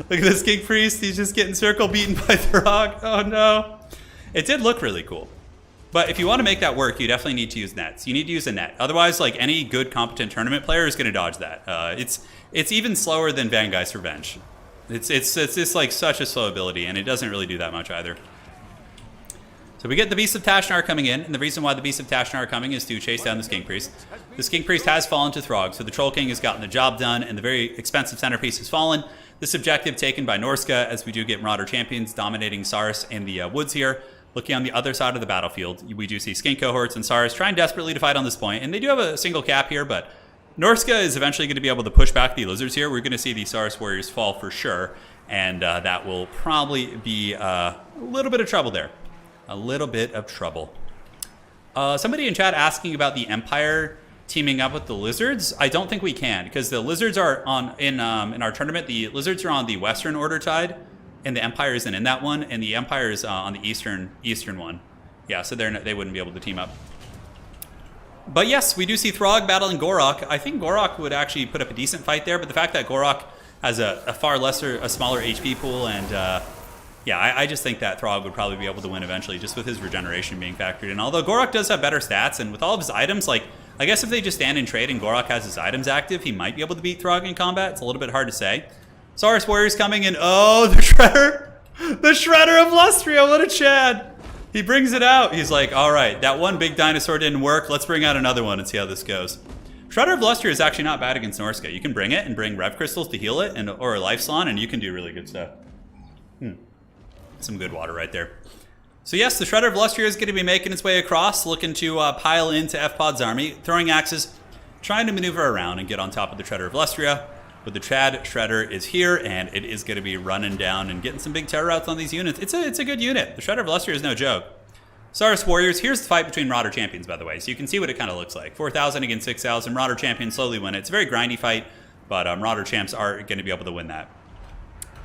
Look at this Skink Priest. He's just getting circle beaten by Throg. Oh, no. It did look really cool. But if you want to make that work, you definitely need to use nets. You need to use a net. Otherwise, like any good, competent tournament player is going to dodge that. It's even slower than Vangeist Revenge. It's just like such a slow ability, and it doesn't really do that much either. So we get the Beast of Tashnar coming in, and the reason why the Beast of Tashnar are coming is to chase down the Skink Priest. The Skink Priest has fallen to Throg, so the Troll King has gotten the job done, and the very expensive centerpiece has fallen. This objective taken by Norska, as we do get Marauder Champions dominating Saurus in the woods here. Looking on the other side of the battlefield, we do see Skink cohorts and Saurus trying desperately to fight on this point, and they do have a single cap here, but Norska is eventually going to be able to push back the Lizards here. We're going to see the Saurus Warriors fall for sure, and that will probably be a little bit of trouble there. A little bit of trouble. Somebody in chat asking about the Empire teaming up with the Lizards. I don't think we can, because the Lizards are on in our tournament. The Lizards are on the Western Order tide, and the Empire isn't in that one, and the Empire is on the Eastern one. Yeah, so they wouldn't be able to team up. But yes, we do see Throg battling Gorok. I think Gorok would actually put up a decent fight there, but the fact that Gorok has a smaller HP pool, and yeah, I just think that Throg would probably be able to win eventually, just with his regeneration being factored in. Although Gorok does have better stats, and with all of his items, like, I guess if they just stand and trade and Gorok has his items active, he might be able to beat Throg in combat. It's a little bit hard to say. Saurus Warriors coming in. Oh, the Shredder! The Shredder of Lustria, what a Chad! He brings it out. He's like, all right, that one big dinosaur didn't work. Let's bring out another one and see how this goes. Shredder of Lustria is actually not bad against Norska. You can bring it and bring Rev Crystals to heal it, or a Life Salon, and you can do really good stuff. Some good water right there. So yes, the Shredder of Lustria is going to be making its way across, looking to pile into F-Pod's army, throwing axes, trying to maneuver around and get on top of the Shredder of Lustria. But the Chad Shredder is here, and it is going to be running down and getting some big terror outs on these units. It's a good unit. The Shredder of Lustria is no joke. Saurus Warriors, here's the fight between Marauder Champions, by the way, so you can see what it kind of looks like. 4,000 against 6,000. Marauder Champions slowly win it. It's a very grindy fight, but Marauder Champs are going to be able to win that.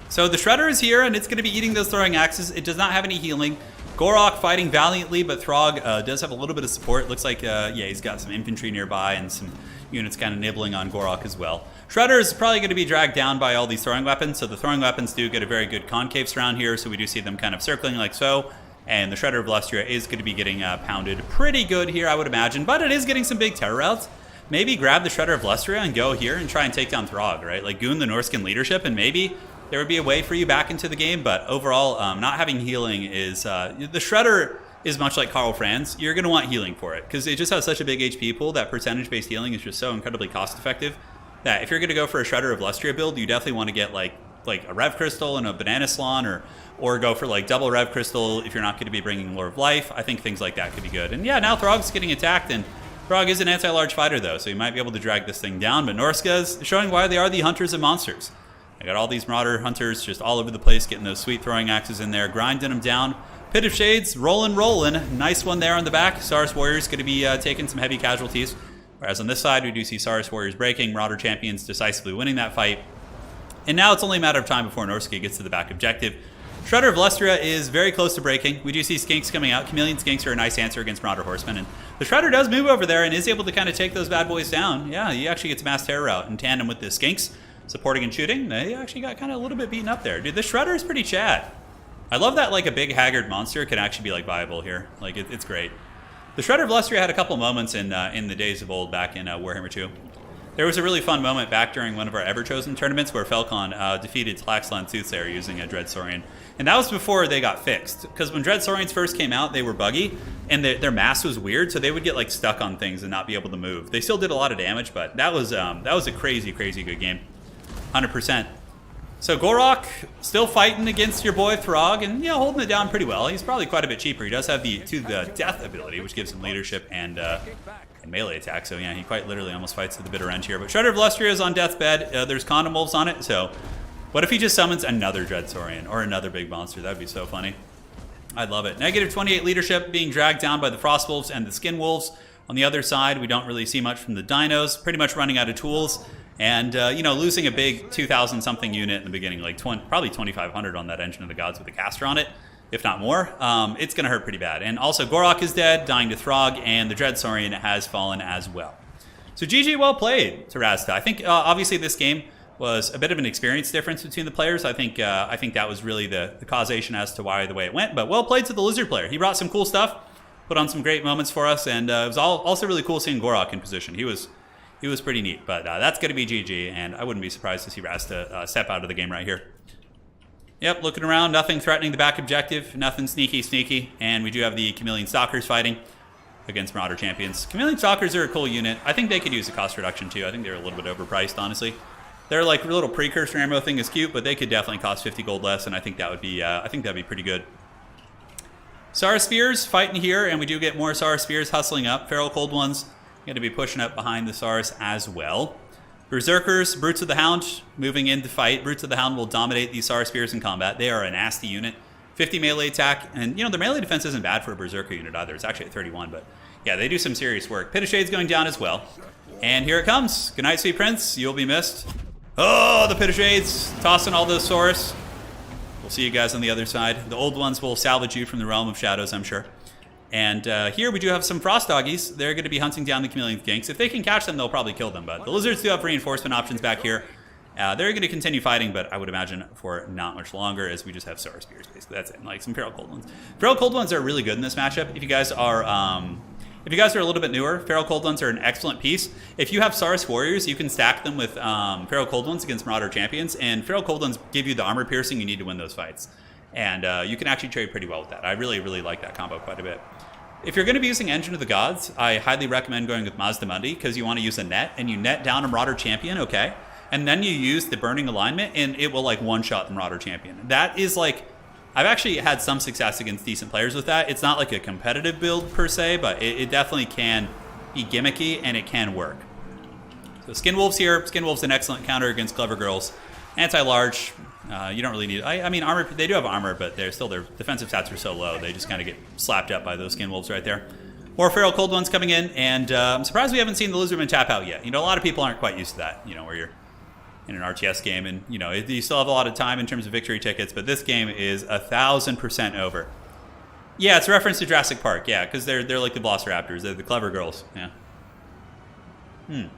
So the Shredder is here, and it's going to be eating those throwing axes. It does not have any healing. Gorok fighting valiantly, but Throg does have a little bit of support. Looks like, yeah, he's got some infantry nearby and some units kind of nibbling on Gorok as well. Shredder is probably going to be dragged down by all these throwing weapons, so the throwing weapons do get a very good concave surround here, so we do see them kind of circling like so. And the Shredder of Lustria is going to be getting pounded pretty good here, I would imagine, but it is getting some big terror outs. Maybe grab the Shredder of Lustria and go here and try and take down Throg, right? Like goon the Norscan leadership, and maybe there would be a way for you back into the game, but overall, not having healing is... the Shredder is much like Karl Franz. You're going to want healing for it, because it just has such a big HP pool that percentage-based healing is just so incredibly cost-effective that if you're going to go for a Shredder of Lustria build, you definitely want to get like a Rev Crystal and a Banana Salon, or go for like double Rev Crystal if you're not going to be bringing Lore of Life. I think things like that could be good. And yeah, now Throg's getting attacked, and Throg is an anti-large fighter though, so you might be able to drag this thing down, but Norska's showing why they are the hunters of monsters. I got all these Marauder hunters just all over the place, getting those sweet throwing axes in there, grinding them down. Pit of Shades, rolling. Nice one there on the back. Saurus Warriors going to be taking some heavy casualties. Whereas on this side, we do see Saurus Warriors breaking, Marauder Champions decisively winning that fight. And now it's only a matter of time before Norska gets to the back objective. Shredder of Lustria is very close to breaking. We do see Skinks coming out. Chameleon Skinks are a nice answer against Marauder Horsemen. And the Shredder does move over there and is able to kind of take those bad boys down. Yeah, he actually gets mass terror out in tandem with the Skinks. Supporting and shooting, they actually got kind of a little bit beaten up there. Dude, the Shredder is pretty Chad. I love that like a big haggard monster can actually be like viable here. Like it's great. The Shredder of Lustria had a couple moments in the days of old back in Warhammer 2. There was a really fun moment back during one of our Ever-Chosen tournaments where Falcon defeated Tlaxlan Soothsayer using a Dread Saurian. And that was before they got fixed. Because when Dread Saurians first came out, they were buggy, and their mass was weird, so they would get like stuck on things and not be able to move. They still did a lot of damage, but that was a crazy, crazy good game. 100%. So Gorok still fighting against your boy Throg, and yeah, holding it down pretty well. He's probably quite a bit cheaper. He does have the To the Death ability, which gives him leadership and melee attack. So yeah, he quite literally almost fights to the bitter end here. But Shredder of Lustria is on death's bed. There's Condom Wolves on it. So what if he just summons another Dread Saurian or another big monster? That'd be so funny. I'd love it. Negative 28 leadership being dragged down by the Frost Wolves and the Skin Wolves. On the other side, we don't really see much from the Dinos. Pretty much running out of tools. And, you know, losing a big 2,000-something unit in the beginning, like probably 2,500 on that Engine of the Gods with a caster on it, if not more, it's going to hurt pretty bad. And also, Gorok is dead, dying to Throg, and the Dread Saurian has fallen as well. So GG, well played to Rasta. I think, obviously, this game was a bit of an experience difference between the players. I think that was really the causation as to why the way it went. But well played to the Lizard player. He brought some cool stuff, put on some great moments for us, and it was also really cool seeing Gorok in position. He was pretty neat, but that's going to be GG, and I wouldn't be surprised to see Rasta step out of the game right here. Yep, looking around, nothing threatening the back objective, nothing sneaky, and we do have the Chameleon Stalkers fighting against Marauder Champions. Chameleon Stalkers are a cool unit. I think they could use a cost reduction too. I think they're a little bit overpriced, honestly. Their like little precursor ammo thing is cute, but they could definitely cost 50 gold less, and I think that would be that'd be pretty good. Sara Spheres fighting here, and we do get more Sara Spheres hustling up. Feral Cold Ones going to be pushing up behind the Sars as well. Berserkers, Brutes of the Hound, moving in to fight. Brutes of the Hound will dominate these Sar Spears in combat. They are a nasty unit. 50 melee attack, and you know, their melee defense isn't bad for a Berserker unit either. It's actually at 31, but yeah, they do some serious work. Pit of Shade's going down as well. And here it comes. Good night, sweet prince. You'll be missed. Oh, the Pit of Shades, tossing all those Saurus. We'll see you guys on the other side. The old ones will salvage you from the realm of shadows, I'm sure. And here we do have some Frost Doggies. They're going to be hunting down the Chameleon Skinks. If they can catch them, they'll probably kill them. But the Lizards do have reinforcement options back here. They're going to continue fighting, but I would imagine for not much longer, as we just have Star Spears, basically. That's it. Like some Feral Cold Ones. Feral Cold Ones are really good in this matchup. If you guys are a little bit newer, Feral Cold Ones are an excellent piece. If you have Saurus Warriors, you can stack them with Feral Cold Ones against Marauder Champions, and Feral Cold Ones give you the armor piercing you need to win those fights. And you can actually trade pretty well with that. I really, really like that combo quite a bit. If you're going to be using Engine of the Gods, I highly recommend going with Mazda Mundi, because you want to use a net, and you net down a Marauder Champion, okay? And then you use the Burning Alignment, and it will like one-shot the Marauder Champion. That is like, I've actually had some success against decent players with that. It's not like a competitive build per se, but it definitely can be gimmicky, and it can work. So Skin Wolves here. Skin Wolves an excellent counter against Clever Girls. Anti-large, you don't really need, I mean, armor. They do have armor, but their defensive stats are so low, they just kind of get slapped up by those Skin Wolves right there. More Feral Cold Ones coming in, and I'm surprised we haven't seen the Lizardman tap out yet. You know, a lot of people aren't quite used to that, you know, where you're in an RTS game, and you know, you still have a lot of time in terms of victory tickets, but this game is 1,000% over. Yeah, it's a reference to Jurassic Park, yeah, because they're like the Velociraptors, they're the Clever Girls, yeah.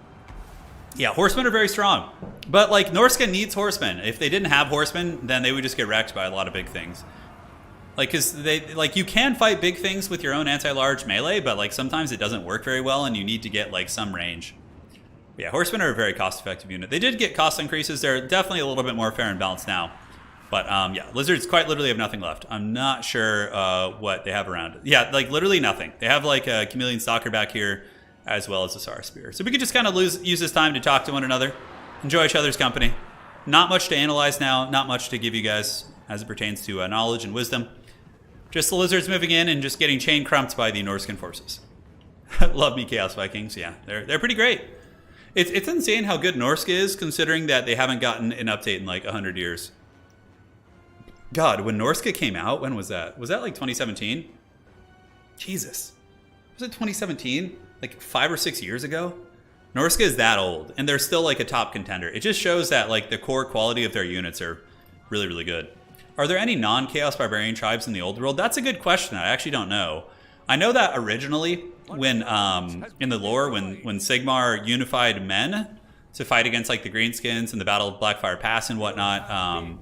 Yeah, horsemen are very strong. But, like, Norska needs horsemen. If they didn't have horsemen, then they would just get wrecked by a lot of big things. Like, because you can fight big things with your own anti-large melee, but, like, sometimes it doesn't work very well, and you need to get, like, some range. But yeah, horsemen are a very cost-effective unit. They did get cost increases. They're definitely a little bit more fair and balanced now. But, yeah, lizards quite literally have nothing left. I'm not sure what they have around. Yeah, like, literally nothing. They have, like, a Chameleon Stalker back here, as well as a Sara Spear. So we could just kind of use this time to talk to one another, enjoy each other's company. Not much to analyze now, not much to give you guys as it pertains to knowledge and wisdom. Just the lizards moving in and just getting chain crumped by the Norscan forces. Love me Chaos Vikings, yeah, they're pretty great. It's insane how good Norska is, considering that they haven't gotten an update in like 100 years. God, when Norska came out, when was that? Was that like 2017? Jesus. Was it 2017? Like 5 or 6 years ago? Norska is that old, and they're still like a top contender. It just shows that like the core quality of their units are really, really good. Are there any non-Chaos Barbarian tribes in the old world? That's a good question. I actually don't know. I know that originally, when in the lore, when Sigmar unified men to fight against like the Greenskins in the Battle of Blackfire Pass and whatnot,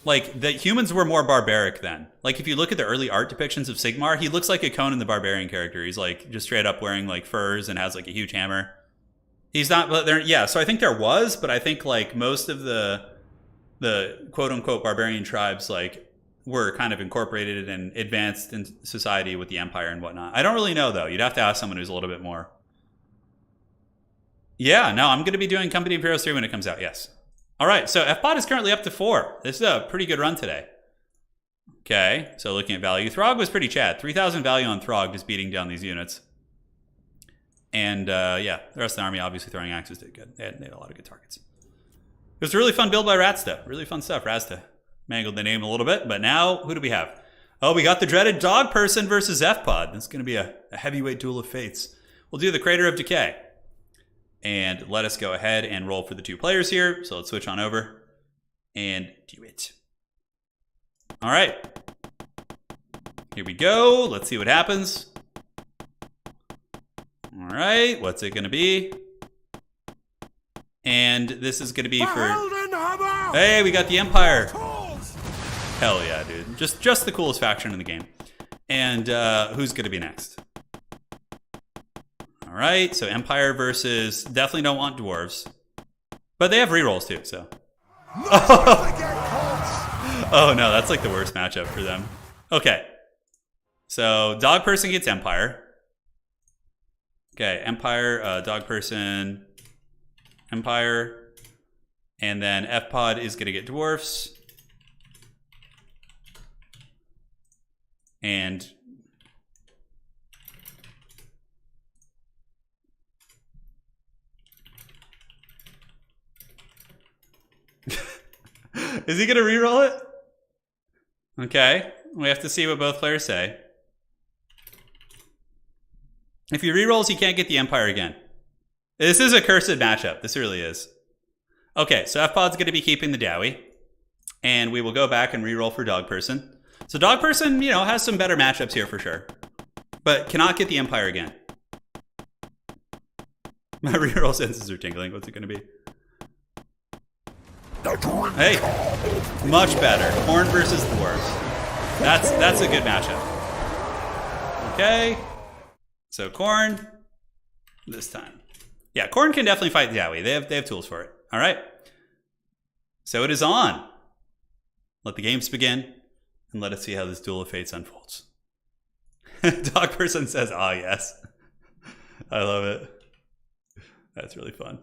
like, the humans were more barbaric then. Like, if you look at the early art depictions of Sigmar, he looks like a Conan the Barbarian character. He's, like, just straight up wearing, like, furs and has, like, a huge hammer. He's not, but there, yeah, so I think there was, but I think like most of the quote unquote barbarian tribes like were kind of incorporated and advanced in society with the empire and whatnot. I don't really know though. You'd have to ask someone who's a little bit more. Yeah, no, I'm going to be doing Company of Heroes 3 when it comes out, yes. All right, so FPOD is currently up to 4. This is a pretty good run today. Okay, so looking at value. Throg was pretty chad. 3,000 value on Throg just beating down these units. And yeah, the rest of the army obviously throwing axes did good. They had a lot of good targets. It was a really fun build by Ratsta. Really fun stuff. Ratsta mangled the name a little bit, but now who do we have? Oh, we got the dreaded dog person versus FPOD. It's going to be a heavyweight duel of fates. We'll do the Crater of Decay. And let us go ahead and roll for the 2 players here. So let's switch on over and do it. All right. Here we go. Let's see what happens. All right. What's it going to be? And this is going to be for... Hey, we got the Empire. Hell yeah, dude. Just the coolest faction in the game. And who's going to be next? All right, so Empire versus... Definitely don't want dwarves. But they have rerolls too, so... Oh no, that's like the worst matchup for them. Okay. So, dog person gets Empire. Okay, Empire, dog person, Empire. And then FPOD is going to get dwarfs. And... Is he going to reroll it? Okay. We have to see what both players say. If he rerolls, he can't get the Empire again. This is a cursed matchup. This really is. Okay, so FPOD's going to be keeping the Dowie. And we will go back and reroll for Dog Person. So Dog Person, you know, has some better matchups here for sure. But cannot get the Empire again. My reroll senses are tingling. What's it going to be? Hey, much better. Khorne versus Dwarves. That's a good matchup. Okay. So Khorne this time. Yeah, Khorne can definitely fight the Dowie. They have tools for it. All right. So it is on. Let the games begin, and let us see how this Duel of Fates unfolds. Dog Person says, "Ah, yes." I love it. That's really fun.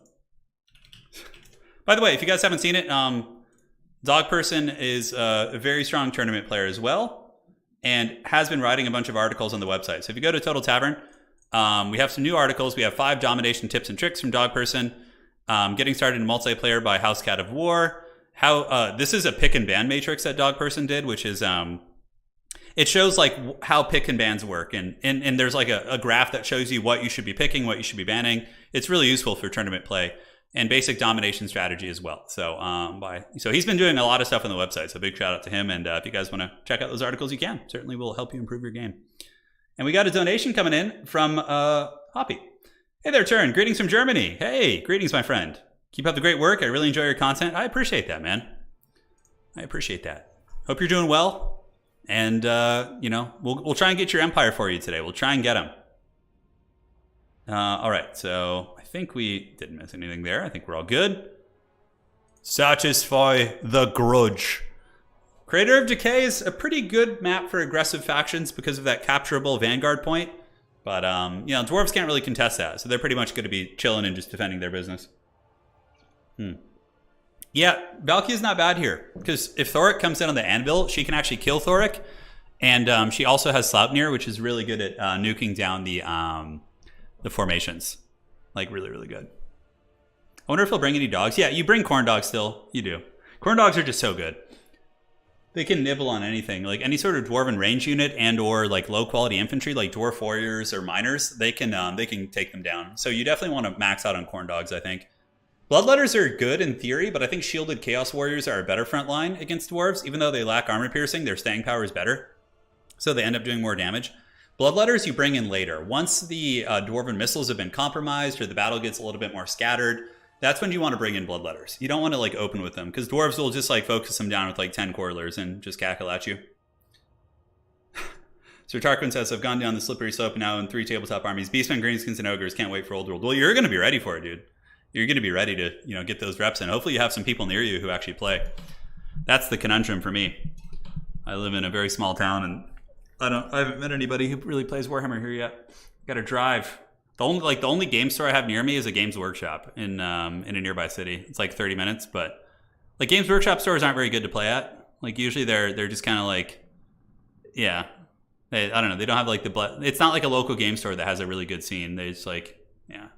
By the way, if you guys haven't seen it, Dog Person is a very strong tournament player as well, and has been writing a bunch of articles on the website. So if you go to Total Tavern, we have some new articles. We have 5 domination tips and tricks from Dog Person. Getting started in multiplayer by House Cat of War. How this is a pick and ban matrix that Dog Person did, which is it shows like how pick and bans work, and there's like a graph that shows you what you should be picking, what you should be banning. It's really useful for tournament play and basic domination strategy as well. So so he's been doing a lot of stuff on the website. So big shout out to him. And if you guys want to check out those articles, you can. Certainly will help you improve your game. And we got a donation coming in from Hoppy. Hey there, Turin. Greetings from Germany. Hey, greetings, my friend. Keep up the great work. I really enjoy your content. I appreciate that, man. I appreciate that. Hope you're doing well. And, you know, we'll try and get your Empire for you today. We'll try and get him. All right, so I think we didn't miss anything there. I think we're all good. Satisfy the grudge. Crater of Decay is a pretty good map for aggressive factions because of that capturable Vanguard point. But, you know, dwarves can't really contest that. So they're pretty much going to be chilling and just defending their business. Yeah, Valky's not bad here. Because if Thoric comes in on the anvil, she can actually kill Thoric. And she also has Sleipnir, which is really good at nuking down the formations. Like, really, really good. I wonder if he'll bring any dogs. Yeah, you bring corn dogs still. You do. Corn dogs are just so good. They can nibble on anything. Like any sort of dwarven range unit and or like low quality infantry, like dwarf warriors or miners, they can take them down. So you definitely want to max out on corn dogs, I think. Bloodletters are good in theory, but I think shielded chaos warriors are a better front line against dwarves. Even though they lack armor piercing, their staying power is better. So they end up doing more damage. Bloodletters you bring in later. Once the dwarven missiles have been compromised or the battle gets a little bit more scattered, that's when you want to bring in Bloodletters. You don't want to like open with them because dwarves will just like focus them down with like 10 Coilers and just cackle at you. Sir Tarquin says, I've gone down the slippery slope now in 3 tabletop armies. Beastmen, Greenskins, and Ogres. Can't wait for Old World. Well, you're going to be ready for it, dude. you're going to be ready to, you know, get those reps in. Hopefully you have some people near you who actually play. That's the conundrum for me. I live in a very small town, and I haven't met anybody who really plays Warhammer here yet. Got to drive. The only game store I have near me is a Games Workshop in a nearby city. It's like 30 minutes, but like Games Workshop stores aren't very good to play at. Like usually they're just kind of like, yeah, I don't know. They don't have like it's not like a local game store that has a really good scene. They just like, yeah.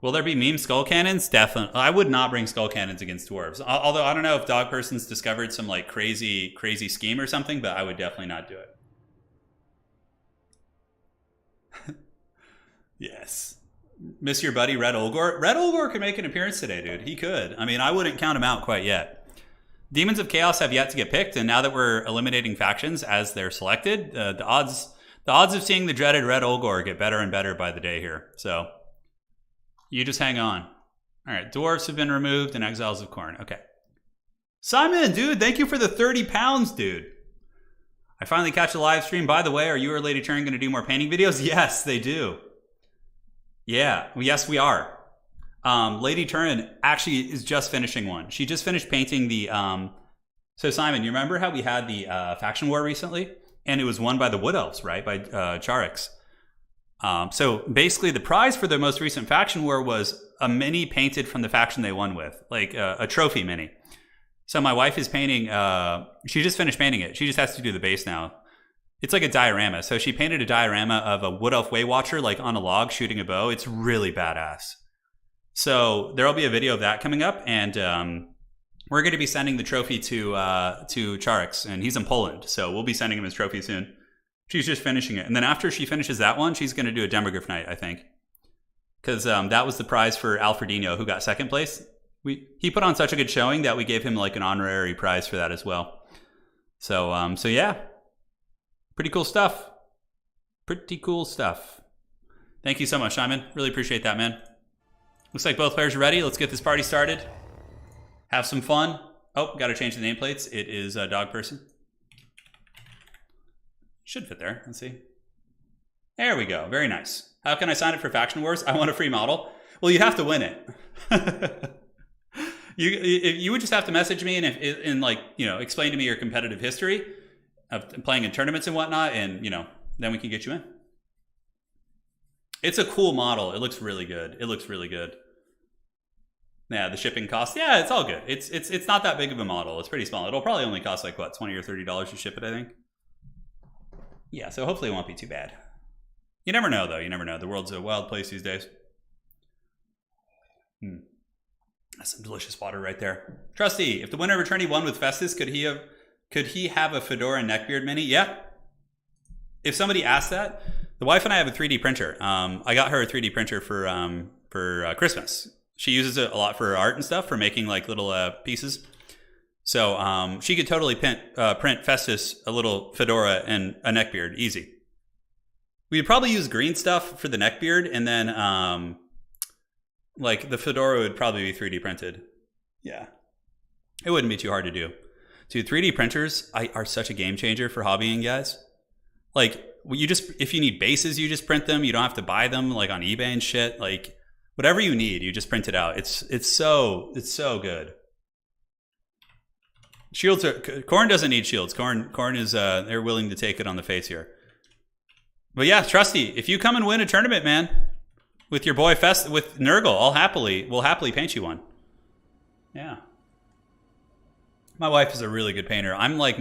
Will there be meme skull cannons? Definitely. I would not bring skull cannons against dwarves. Although I don't know if Dog Person's discovered some like crazy scheme or something, but I would definitely not do it. Yes. Miss your buddy Red Olgor? Red Olgor could make an appearance today, dude. He could. I mean, I wouldn't count him out quite yet. Demons of Chaos have yet to get picked, and now that we're eliminating factions as they're selected, the odds of seeing the dreaded Red Olgor get better and better by the day here. So you just hang on. All right, dwarves have been removed and exiles of Khorne. Okay. Simon, dude, thank you for the 30 pounds, dude. I finally catch a live stream. By the way, are you or Lady Turin going to do more painting videos? Yes, they do. Yeah, yes, we are. Lady Turin actually is just finishing one. She just finished painting the... So Simon, you remember how we had the faction war recently? And it was won by the Wood Elves, right? By Charix. So basically the prize for the most recent faction war was a mini painted from the faction they won with. Like a trophy mini. So my wife is painting... she just finished painting it. She just has to do the base now. It's like a diorama. So she painted a diorama of a Wood Elf Way Watcher like on a log shooting a bow. It's really badass. So there'll be a video of that coming up, and we're going to be sending the trophy to Charix, and he's in Poland. So we'll be sending him his trophy soon. She's just finishing it. And then after she finishes that one, she's going to do a Demogryph Knight, I think. Because that was the prize for Alfredino, who got second place. He put on such a good showing that we gave him like an honorary prize for that as well. So yeah. Pretty cool stuff. Pretty cool stuff. Thank you so much, Simon. Really appreciate that, man. Looks like both players are ready. Let's get this party started. Have some fun. Oh, got to change the nameplates. It is Dog Person. Should fit there. Let's see. There we go. Very nice. How can I sign up for Faction Wars? I want a free model. Well, you have to win it. You would just have to message me and like, you know, explain to me your competitive history of playing in tournaments and whatnot, and you know, then we can get you in. It's a cool model. It looks really good. It looks really good. Yeah, the shipping cost. Yeah, it's all good. It's not that big of a model. It's pretty small. It'll probably only cost like what, $20 or $30 to ship it, I think. Yeah, so hopefully it won't be too bad. You never know, though. You never know. The world's a wild place these days. That's some delicious water right there. Trusty, if the winner of Eternity won with Festus, could he have a fedora and neckbeard mini? Yeah. If somebody asked that, the wife and I have a 3D printer. I got her a 3D printer for Christmas. She uses it a lot for art and stuff, for making like little pieces. So she could totally print Festus a little fedora and a neckbeard, easy. We'd probably use green stuff for the neckbeard, and then like the fedora would probably be 3D printed. Yeah, it wouldn't be too hard to do. Dude, 3D printers are such a game changer for hobbying guys. Like, if you need bases, you just print them. You don't have to buy them like on eBay and shit. Like, whatever you need, you just print it out. It's so good. Shields Khorne doesn't need shields. Khorne is they're willing to take it on the face here. But yeah, Trusty, if you come and win a tournament, man, with your boy with Nurgle, we'll happily paint you one. Yeah. My wife is a really good painter. I'm like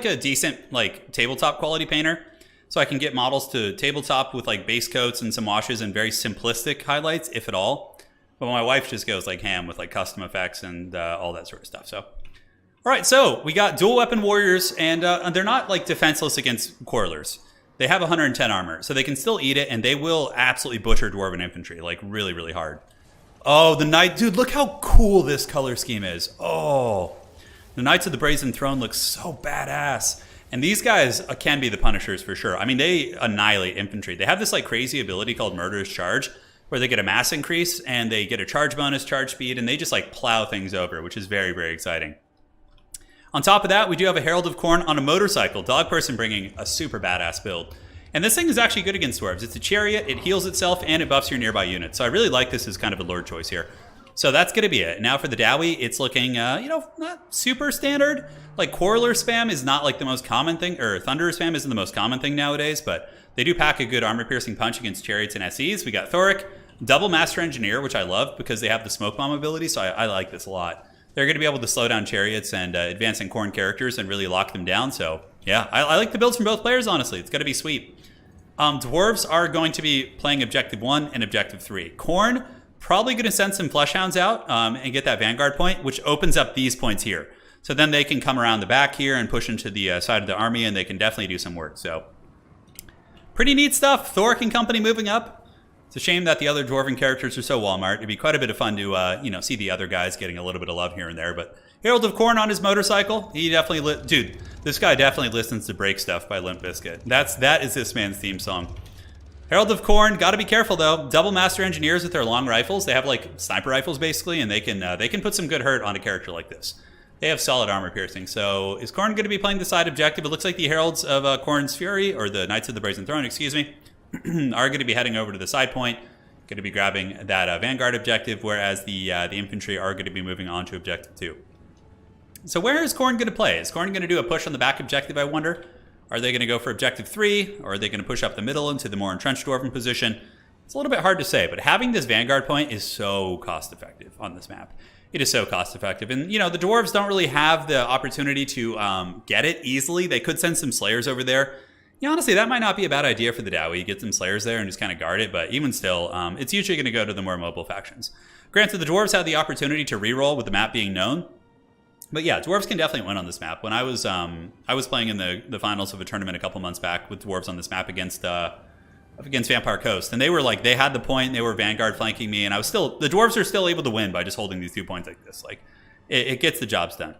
a decent like tabletop quality painter. So I can get models to tabletop with like base coats and some washes and very simplistic highlights, if at all. But my wife just goes like ham with like custom effects and all that sort of stuff. So, all right, so we got dual weapon warriors, and they're not like defenseless against quarrelers. They have 110 armor, so they can still eat it, and they will absolutely butcher dwarven infantry like really, really hard. Oh, the knight, dude! Look how cool this color scheme is. Oh. The Knights of the Brazen Throne looks so badass. And these guys can be the Punishers for sure. I mean, they annihilate infantry. They have this like crazy ability called Murderous Charge, where they get a mass increase and they get a charge bonus, charge speed, and they just like plow things over, which is very, very exciting. On top of that, we do have a Herald of Khorne on a motorcycle. Dog Person bringing a super badass build. And this thing is actually good against dwarves. It's a chariot, it heals itself, and it buffs your nearby units. So I really like this as kind of a lord choice here. So that's going to be it. Now for the Dowie, it's looking, not super standard. Like Quarreler spam is not like the most common thing, or Thunderer spam isn't the most common thing nowadays, but they do pack a good armor-piercing punch against chariots and SEs. We got Thoric, double Master Engineer, which I love because they have the smoke bomb ability, so I like this a lot. They're going to be able to slow down chariots and advancing Khorne characters and really lock them down. So yeah, I like the builds from both players, honestly. It's going to be sweet. Dwarves are going to be playing Objective 1 and Objective 3. Khorne, probably going to send some Fleshhounds out and get that Vanguard point, which opens up these points here. So then they can come around the back here and push into the side of the army, and they can definitely do some work. So pretty neat stuff. Thoric and company moving up. It's a shame that the other Dwarven characters are so Walmart. It'd be quite a bit of fun to, see the other guys getting a little bit of love here and there. But Herald of Khorne on his motorcycle. He definitely, dude, this guy definitely listens to Break Stuff by Limp Bizkit. That is this man's theme song. Herald of Khorne, got to be careful though. Double Master Engineers with their long rifles. They have like sniper rifles basically, and they can put some good hurt on a character like this. They have solid armor piercing. So is Khorne going to be playing the side objective? It looks like the Heralds of Khorne's Fury, or the Knights of the Brazen Throne, excuse me, are going to be heading over to the side point, going to be grabbing that Vanguard objective, whereas the infantry are going to be moving on to objective 2. So where is Khorne going to play? Is Khorne going to do a push on the back objective, I wonder? Are they going to go for objective 3, or are they going to push up the middle into the more entrenched Dwarven position? It's a little bit hard to say, but having this Vanguard point is so cost effective on this map. It is so cost effective. And, the Dwarves don't really have the opportunity to get it easily. They could send some Slayers over there. Honestly, that might not be a bad idea for the Dowie. Get some Slayers there and just kind of guard it, but even still, it's usually going to go to the more mobile factions. Granted, the Dwarves had the opportunity to reroll with the map being known, but yeah, Dwarves can definitely win on this map. When I was playing in the finals of a tournament a couple months back with Dwarves on this map against Vampire Coast, and they had the point, they were Vanguard flanking me, and the Dwarves are still able to win by just holding these 2 points like this. Like, it gets the jobs done.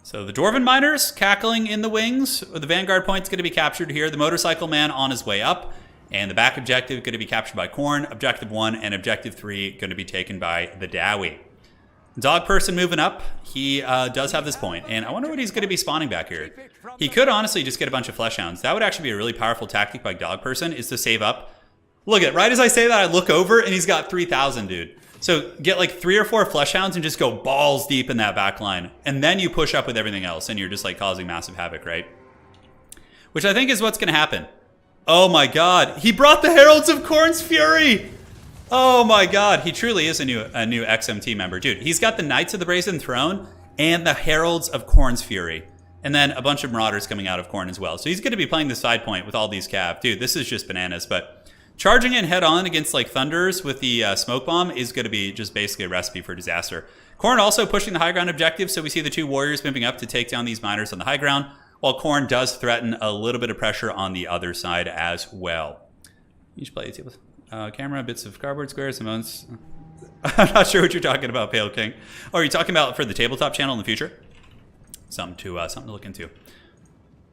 So the Dwarven Miners cackling in the wings. The Vanguard point's going to be captured here. The Motorcycle Man on his way up. And the back objective going to be captured by Khorne. Objective 1 and Objective 3 going to be taken by the Dowie. Dog Person moving up. He does have this point. And I wonder what he's going to be spawning back here. He could honestly just get a bunch of Fleshhounds. That would actually be a really powerful tactic by Dog Person, is to save up. Look at, right as I say that, I look over and he's got 3,000, dude. So get like 3 or 4 Fleshhounds and just go balls deep in that back line. And then you push up with everything else and you're just like causing massive havoc, right? Which I think is what's going to happen. Oh my god. He brought the Heralds of Khorne's Fury! Oh my god. He truly is a new XMT member. Dude, he's got the Knights of the Brazen Throne and the Heralds of Khorne's Fury. And then a bunch of Marauders coming out of Khorne as well. So he's going to be playing the side point with all these cav. Dude, this is just bananas, but charging in head-on against like Thunderers with the Smoke Bomb is going to be just basically a recipe for disaster. Khorne also pushing the high ground objective, so we see the 2 warriors moving up to take down these miners on the high ground, while Khorne does threaten a little bit of pressure on the other side as well. Each play camera, bits of cardboard squares, amounts. I'm not sure what you're talking about, Pale King. Oh, are you talking about for the tabletop channel in the future? Something to look into.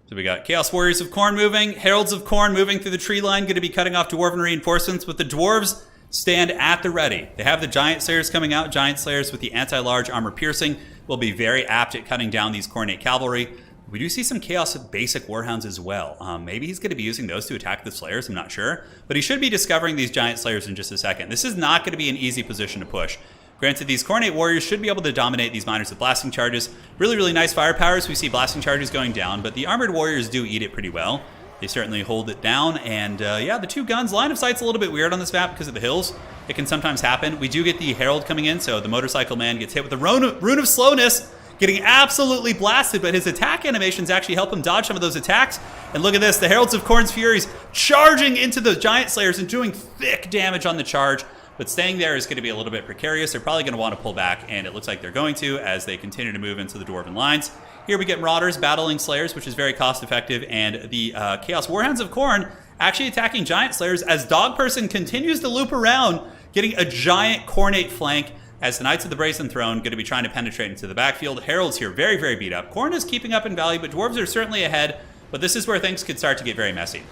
So we got Chaos Warriors of Khorne moving, Heralds of Khorne moving through the tree line, going to be cutting off Dwarven reinforcements, but the Dwarves stand at the ready. They have the Giant Slayers coming out. Giant Slayers with the anti-large armor piercing will be very apt at cutting down these Khornate cavalry. We do see some Chaos basic Warhounds as well. Maybe he's going to be using those to attack the Slayers, I'm not sure. But he should be discovering these Giant Slayers in just a second. This is not going to be an easy position to push. Granted, these Khornate warriors should be able to dominate these miners with blasting charges. Really, really nice firepowers. We see blasting charges going down, but the armored warriors do eat it pretty well. They certainly hold it down, and yeah, the 2 guns. Line of sight's a little bit weird on this map because of the hills. It can sometimes happen. We do get the Herald coming in, so the Motorcycle Man gets hit with the Rune of Slowness, getting absolutely blasted, but his attack animations actually help him dodge some of those attacks. And look at this, the Heralds of Khorne's Furies charging into the Giant Slayers and doing thick damage on the charge. But staying there is going to be a little bit precarious. They're probably going to want to pull back, and it looks like they're going to as they continue to move into the Dwarven lines. Here we get Marauders battling Slayers, which is very cost-effective, and the Chaos Warhounds of Khorne actually attacking Giant Slayers as Dog Person continues to loop around, getting a giant Khornate flank as the Knights of the Brazen Throne going to be trying to penetrate into the backfield. Heralds here very, very beat up. Khorne is keeping up in value, but Dwarves are certainly ahead, but this is where things could start to get very messy.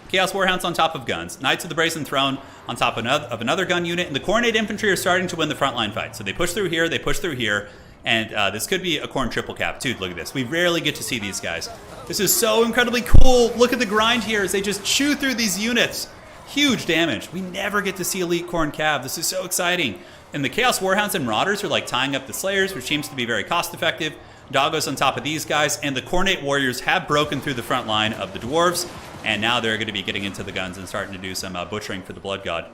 Chaos Warhounds on top of guns. Knights of the Brazen Throne on top of another gun unit. And the Khornate infantry are starting to win the frontline fight. So they push through here, And this could be a Khorne triple cap. Dude, look at this. We rarely get to see these guys. This is so incredibly cool. Look at the grind here as they just chew through these units. Huge damage. We never get to see elite Khorne cav. This is so exciting. And the Chaos Warhounds and Marauders are like tying up the Slayers, which seems to be very cost effective. Doggos on top of these guys, and the Khornate Warriors have broken through the front line of the Dwarves, and now they're going to be getting into the guns and starting to do some butchering for the Blood God.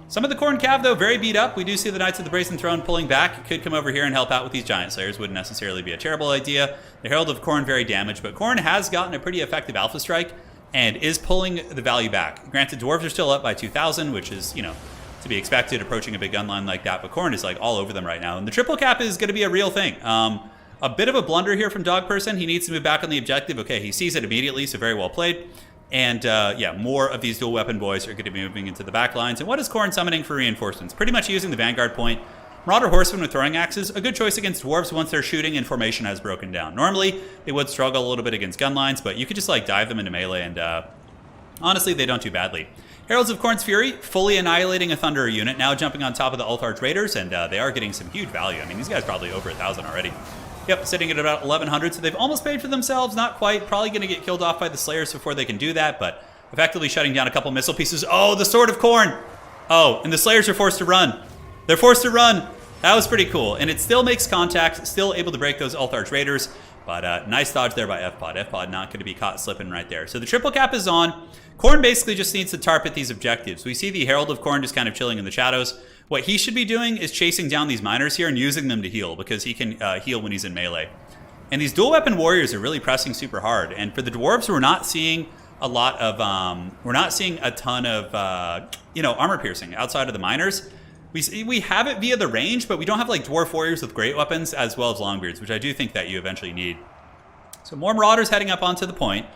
Some of the Khorne cav, though, very beat up. We do see the Knights of the Brazen Throne pulling back. It could come over here and help out with these Giant Slayers. Wouldn't necessarily be a terrible idea. The Herald of Khorne very damaged, but Khorne has gotten a pretty effective Alpha Strike and is pulling the value back. Granted, Dwarves are still up by 2,000, which is, you know, to be expected approaching a big gun line like that, but Khorne is like all over them right now. And the triple cap is going to be a real thing. A bit of a blunder here from Dog Person. He needs to move back on the objective. Okay, he sees it immediately, so very well played. And yeah, more of these dual weapon boys are going to be moving into the back lines. And what is Khorne summoning for reinforcements? Pretty much using the Vanguard point. Marauder Horsemen with throwing axes, a good choice against Dwarves once their shooting and formation has broken down. Normally, they would struggle a little bit against gun lines, but you could just like dive them into melee, and honestly, they don't do badly. Heralds of Khorne's Fury, fully annihilating a Thunderer unit, now jumping on top of the Ultharch Raiders, and they are getting some huge value. I mean, these guys probably over 1,000 already. Yep, sitting at about 1,100, so they've almost paid for themselves, not quite. Probably going to get killed off by the Slayers before they can do that, but effectively shutting down a couple missile pieces. Oh, the Sword of Khorne! Oh, and the Slayers are forced to run. They're forced to run! That was pretty cool, and it still makes contact, still able to break those Ultharch Raiders, but nice dodge there by FPOD. FPOD not going to be caught slipping right there. So the triple cap is on. Khorne basically just needs to target these objectives. We see the Herald of Khorne just kind of chilling in the shadows. What he should be doing is chasing down these miners here and using them to heal, because he can heal when he's in melee. And these dual weapon warriors are really pressing super hard. And for the Dwarves, we're not seeing a lot of, we're not seeing a ton of, you know, armor piercing outside of the miners. We have it via the range, but we don't have like dwarf warriors with great weapons as well as longbeards, which I do think that you eventually need. So more Marauders heading up onto the point.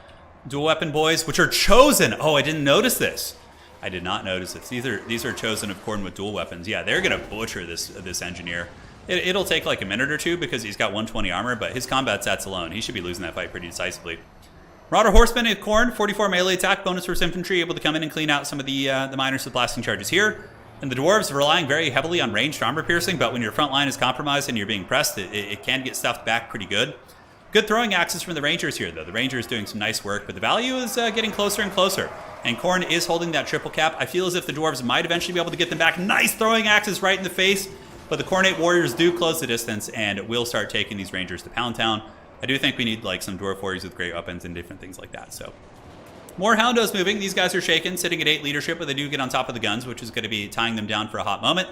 Dual weapon boys, which are chosen. Oh, I didn't notice this. I did not notice this. These are chosen of Khorne with dual weapons. Yeah, they're gonna butcher this engineer. It'll take like a minute or two because he's got 120 armor, but his combat stats alone, he should be losing that fight pretty decisively. Marauder Horsemen at Khorne, 44 melee attack, bonus for infantry, able to come in and clean out some of the miners with blasting charges here. And the Dwarves relying very heavily on ranged armor piercing, but when your front line is compromised and you're being pressed, it can get stuffed back pretty good. Good throwing axes from the Rangers here, though. The Rangers doing some nice work, but the value is getting closer and closer. And Khorne is holding that triple cap. I feel as if the Dwarves might eventually be able to get them back. Nice throwing axes right in the face, but the Khornate Warriors do close the distance and will start taking these Rangers to Pound Town. I do think we need like some Dwarf Warriors with great weapons and different things like that, so... More Houndos moving. These guys are shaken, sitting at 8 leadership, but they do get on top of the guns, which is going to be tying them down for a hot moment.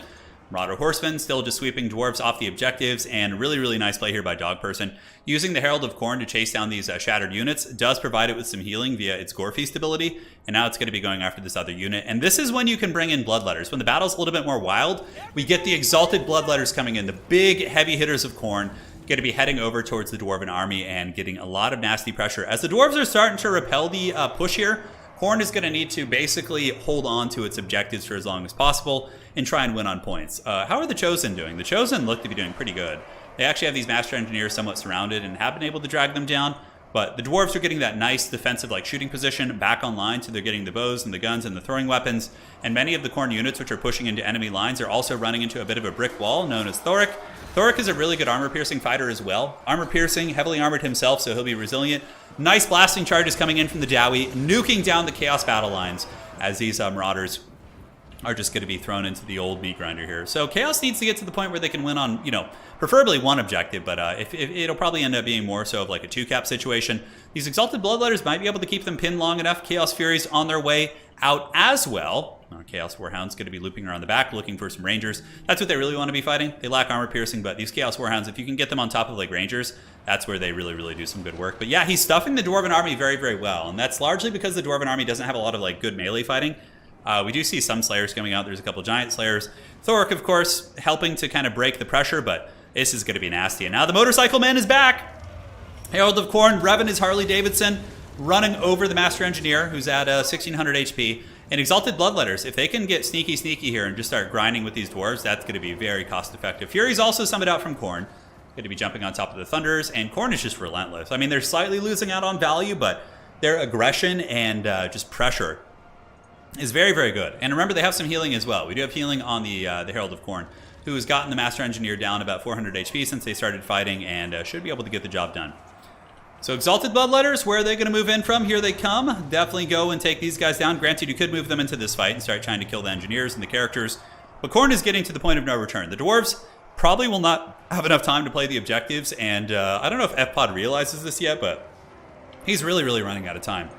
Marauder Horsemen still just sweeping Dwarves off the objectives, and really, really nice play here by Dog Person. Using the Herald of Khorne to chase down these shattered units does provide it with some healing via its Gore Feast ability, and now it's going to be going after this other unit. And this is when you can bring in Bloodletters. When the battle's a little bit more wild, we get the Exalted Bloodletters coming in, the big, heavy hitters of Khorne, going to be heading over towards the Dwarven army and getting a lot of nasty pressure. As the Dwarves are starting to repel the push here, Khorne is going to need to basically hold on to its objectives for as long as possible and try and win on points. How are the Chosen doing? The Chosen look to be doing pretty good. They actually have these Master Engineers somewhat surrounded and have been able to drag them down, but the Dwarves are getting that nice defensive like shooting position back online, so they're getting the bows and the guns and the throwing weapons, and many of the Khorne units which are pushing into enemy lines are also running into a bit of a brick wall known as Thoric. Thoric is a really good armor-piercing fighter as well. Armor-piercing, heavily armored himself, so he'll be resilient. Nice blasting charges coming in from the Dowie, nuking down the Chaos battle lines as these Marauders are just going to be thrown into the old meat grinder here. So Chaos needs to get to the point where they can win on, you know, preferably one objective, but if it'll probably end up being more so of like a 2-cap situation. These Exalted Bloodletters might be able to keep them pinned long enough. Chaos Furies on their way out as well. Chaos Warhound's going to be looping around the back, looking for some Rangers. That's what they really want to be fighting. They lack armor piercing, but these Chaos Warhounds, if you can get them on top of like Rangers, that's where they really, really do some good work. But yeah, he's stuffing the Dwarven army very, very well, and that's largely because the Dwarven army doesn't have a lot of like good melee fighting. We do see some Slayers coming out. There's a couple Giant Slayers. Thoric, of course, helping to kind of break the pressure, but this is going to be nasty. And now the Motorcycle Man is back. Herald of Khorne, revving his Harley Davidson, running over the Master Engineer, who's at 1600 HP. And Exalted Bloodletters, if they can get sneaky here and just start grinding with these Dwarves, that's going to be very cost-effective. Fury's also summoned out from Khorne. Going to be jumping on top of the Thunderers, and Khorne is just relentless. I mean, they're slightly losing out on value, but their aggression and just pressure is very, very good. And remember, they have some healing as well. We do have healing on the Herald of Khorne. who has gotten the Master Engineer down about 400 HP since they started fighting and should be able to get the job done. So Exalted Bloodletters, where are they going to move in from? Here they come. Definitely go and take these guys down. Granted, you could move them into this fight and start trying to kill the engineers and the characters. But Khorne is getting to the point of no return. The dwarves probably will not have enough time to play the objectives, and I don't know if FPOD realizes this yet, but he's really, really running out of time.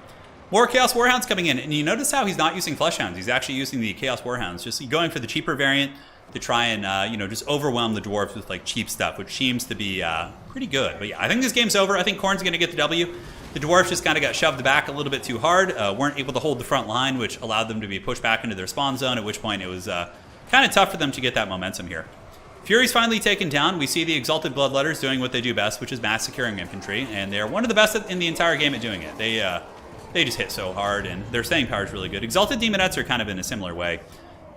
More Chaos Warhounds coming in, and you notice how he's not using Fleshhounds. He's actually using the Chaos Warhounds, just going for the cheaper variant to try and, you know, just overwhelm the dwarves with, like, cheap stuff, which seems to be pretty good. But yeah, I think this game's over. I think Khorne's going to get the W. The dwarves just kind of got shoved back a little bit too hard, weren't able to hold the front line, which allowed them to be pushed back into their spawn zone, at which point it was kind of tough for them to get that momentum here. Fury's finally taken down. We see the Exalted Bloodletters doing what they do best, which is massacring infantry, and they're one of the best in the entire game at doing it. They just hit so hard, and their staying power is really good. Exalted Demonettes are kind of in a similar way.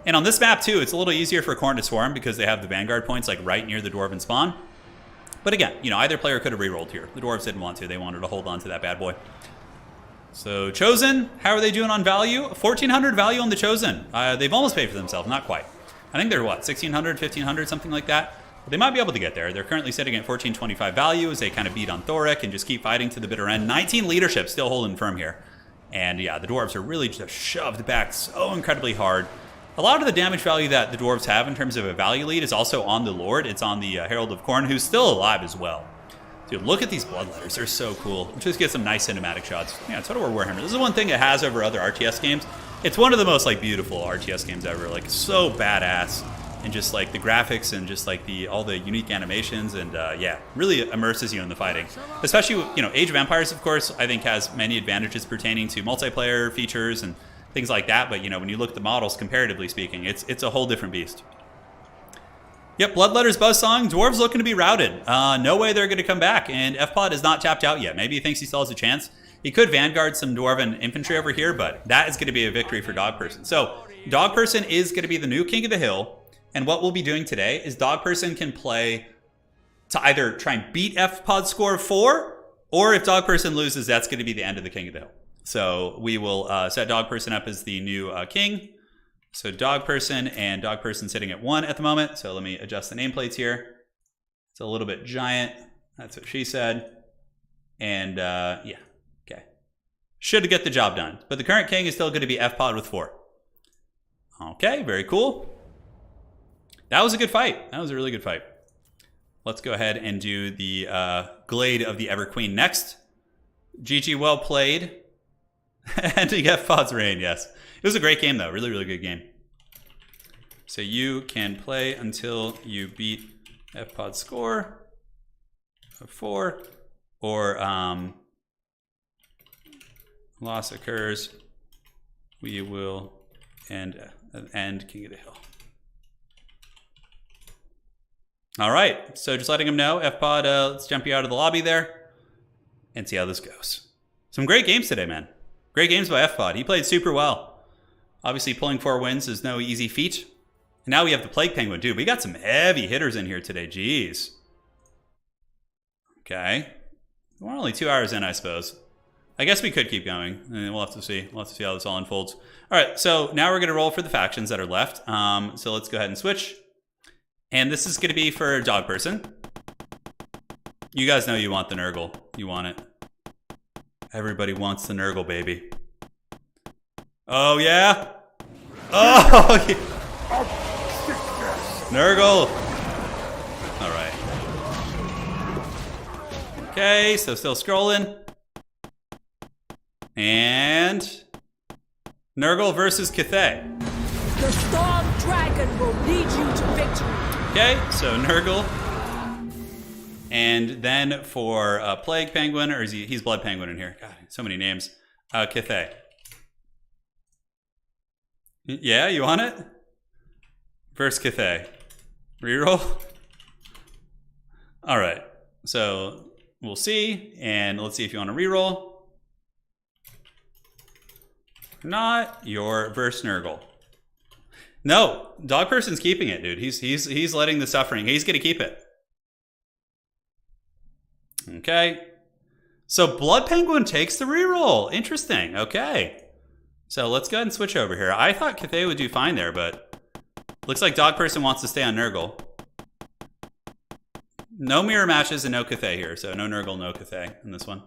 And on this map, too, it's a little easier for Khorne to swarm because they have the Vanguard points, like, right near the Dwarven spawn. But again, you know, either player could have rerolled here. The Dwarves didn't want to. They wanted to hold on to that bad boy. So, Chosen, how are they doing on value? 1,400 value on the Chosen. They've almost paid for themselves, not quite. I think they're, what, 1,600, 1,500, something like that? But they might be able to get there. They're currently sitting at 1,425 value as they kind of beat on Thoric and just keep fighting to the bitter end. 19 leadership still holding firm here. And yeah, the dwarves are really just shoved back so incredibly hard. A lot of the damage value that the dwarves have in terms of a value lead is also on the Lord. It's on the Herald of Khorne, who's still alive as well. Dude, look at these Bloodletters. They're so cool. Just get some nice cinematic shots. Yeah, Total War Warhammer. This is one thing it has over other RTS games. It's one of the most, like, beautiful RTS games ever. Like, so badass. And just, like, the graphics and just, like, all the unique animations. And, yeah, really immerses you in the fighting. Especially, you know, Age of Empires, of course, I think has many advantages pertaining to multiplayer features and things like that. But, you know, when you look at the models, comparatively speaking, it's a whole different beast. Yep, Bloodletter's Buzzsong. Dwarves looking to be routed. No way they're going to come back. And FPOD is not tapped out yet. Maybe he thinks he still has a chance. He could Vanguard some Dwarven infantry over here, but that is going to be a victory for Dog Person. So, Dog Person is going to be the new King of the Hill. And what we'll be doing today is Dog Person can play to either try and beat FPOD's score of 4, or if Dog Person loses, that's going to be the end of the King of the Hill. So we will set Dog Person up as the new king. So Dog Person and Dog Person sitting at 1 at the moment. So let me adjust the nameplates here. It's a little bit giant. That's what she said. And yeah, okay. Should get the job done. But the current king is still going to be FPOD with 4. Okay, very cool. That was a good fight. That was a really good fight. Let's go ahead and do the Glade of the Ever Queen next. GG, well played. Ending FPOD's reign, yes. It was a great game, though. Really, really good game. So you can play until you beat FPOD's score of 4, or loss occurs. We will end King of the Hill. All right, so just letting him know, FPOD, let's jump you out of the lobby there and see how this goes. Some great games today, man. Great games by FPOD. He played super well. Obviously, pulling 4 wins is no easy feat. And now we have the Plague Penguin, too. We got some heavy hitters in here today. Jeez. Okay. We're only 2 hours in, I suppose. I guess we could keep going. We'll have to see. We'll have to see how this all unfolds. All right, so now we're going to roll for the factions that are left. So let's go ahead and switch. And this is going to be for Dog Person. You guys know you want the Nurgle. You want it. Everybody wants the Nurgle, baby. Oh, yeah? Oh, yeah. Nurgle. All right. Okay, so still scrolling. And Nurgle versus KOTH. The Storm Dragon will lead you to victory. Okay, so Nurgle. And then for Plague Penguin, or is he's Blood Penguin in here. God, so many names. KOTH. Yeah, you want it? Versus KOTH. Reroll. All right, so we'll see, and let's see if you want to reroll. Not your versus Nurgle. No, Dog Person's keeping it, dude. He's letting the suffering. He's gonna keep it. Okay. So Blood Penguin takes the reroll. Interesting. Okay. So let's go ahead and switch over here. I thought KOTH would do fine there, but Looks like Dog Person wants to stay on Nurgle. No mirror matches and no KOTH here, so no Nurgle, no KOTH in this one.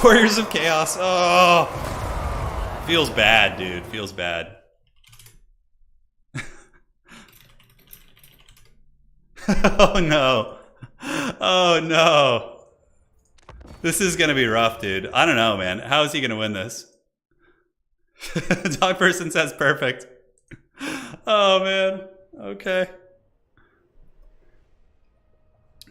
Warriors of Chaos. Oh, feels bad, dude. Feels bad. Oh no. Oh no. This is gonna be rough, dude. I don't know, man. How is he gonna win this? Dog Person says perfect. Oh man. Okay.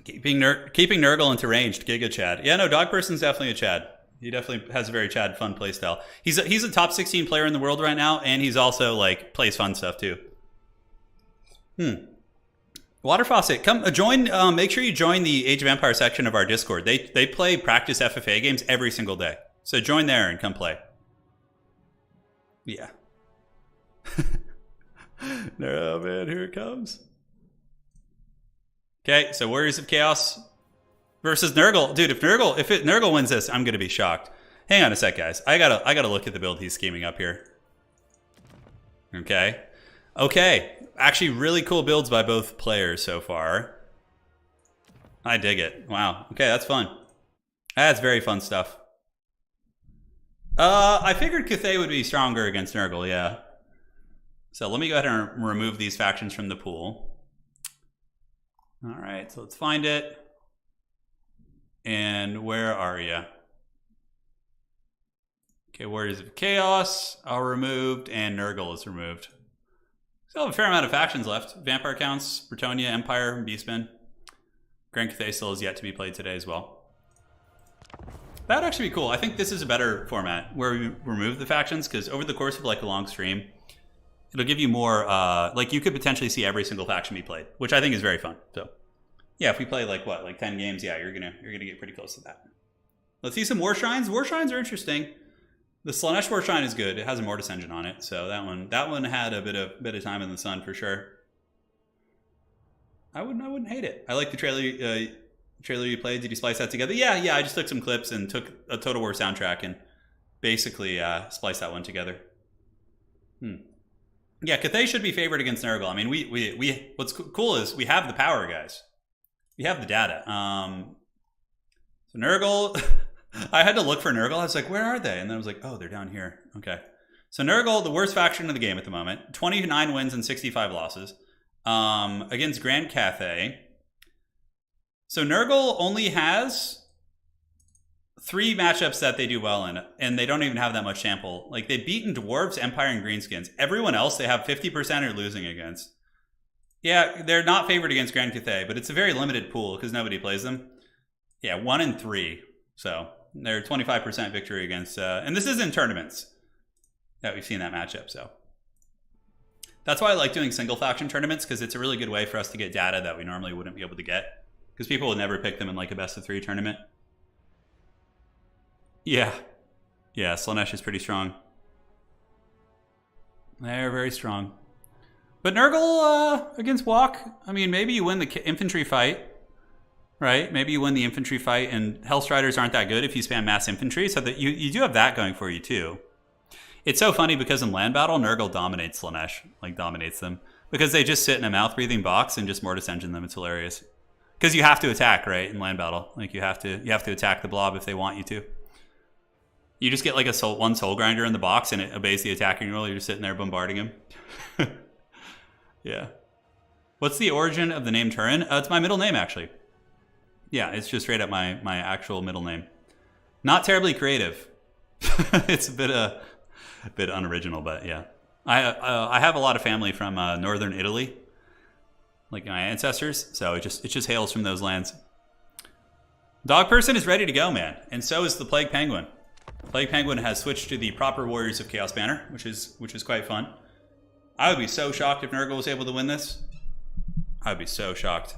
Keeping Nurgle into ranged, Giga Chad. Yeah, no, Dog Person's definitely a Chad. He definitely has a very Chad fun playstyle. He's a top 16 player in the world right now, and he's also like plays fun stuff too. Water Faucet, come join. Make sure you join the Age of Empire section of our Discord. They play practice FFA games every single day, so join there and come play. Yeah. No man, here it comes. Okay, so Warriors of Chaos versus Nurgle, dude. If Nurgle wins this, I'm gonna be shocked. Hang on a sec, guys. I gotta look at the build he's scheming up here. Okay. Actually, really cool builds by both players so far. I dig it. Wow. Okay, that's fun. That's very fun stuff. I figured KOTH would be stronger against Nurgle, yeah. So let me go ahead and remove these factions from the pool. All right, so let's find it. And where are you? Okay, Warriors of Chaos are removed, and Nurgle is removed. Still have a fair amount of factions left. Vampire Counts, Bretonnia, Empire, Beastmen. Grand KOTH still is yet to be played today as well. That would actually be cool. I think this is a better format where we remove the factions, because over the course of like a long stream, it'll give you more, like you could potentially see every single faction be played, which I think is very fun. So yeah, if we play like what, like 10 games, yeah, you're gonna get pretty close to that. Let's see some War Shrines. War Shrines are interesting. The Slaanesh War Shrine is good. It has a Mortis engine on it, so that one had a bit of time in the sun for sure. I wouldn't hate it. I like the trailer you played. Did you splice that together? Yeah. I just took some clips and took a Total War soundtrack and basically spliced that one together. Yeah, KOTH should be favored against Nurgle. I mean, we what's cool is we have the power, guys. We have the data. So Nurgle, I had to look for Nurgle. I was like, where are they? And then I was like, oh, they're down here. Okay. So Nurgle, the worst faction in the game at the moment. 29 wins and 65 losses. Against Grand Cathay. So Nurgle only has 3 matchups that they do well in, and they don't even have that much sample. Like, they've beaten Dwarves, Empire, and Greenskins. Everyone else they have 50% are losing against. Yeah, they're not favored against Grand Cathay, but it's a very limited pool because nobody plays them. Yeah, 1 in 3. So they're 25% victory against, and this is in tournaments that we've seen that matchup. So that's why I like doing single faction tournaments, because it's a really good way for us to get data that we normally wouldn't be able to get, because people would never pick them in like a best of 3 tournament. Yeah, Slaanesh is pretty strong. They're very strong. But Nurgle against Walk, I mean, maybe you win the infantry fight, right? Maybe you win the infantry fight, and Hellstriders aren't that good if you spam mass infantry, so that you do have that going for you too. It's so funny because in land battle, Nurgle dominates Slaanesh, like dominates them, because they just sit in a mouth-breathing box and just Mortis engine them. It's hilarious. Because you have to attack, right, in land battle. Like you have to attack the blob if they want you to. You just get like one soul grinder in the box and it obeys the attacking rule. You're just sitting there bombarding him. Yeah. What's the origin of the name Turin? It's my middle name, actually. Yeah, it's just straight up my actual middle name. Not terribly creative. It's a bit unoriginal, but yeah. I have a lot of family from northern Italy, like my ancestors, so it just hails from those lands. Dog Person is ready to go, man, and so is the Plague Penguin. Plague Penguin has switched to the proper Warriors of Chaos banner, which is quite fun. I would be so shocked if Nurgle was able to win this. I would be so shocked.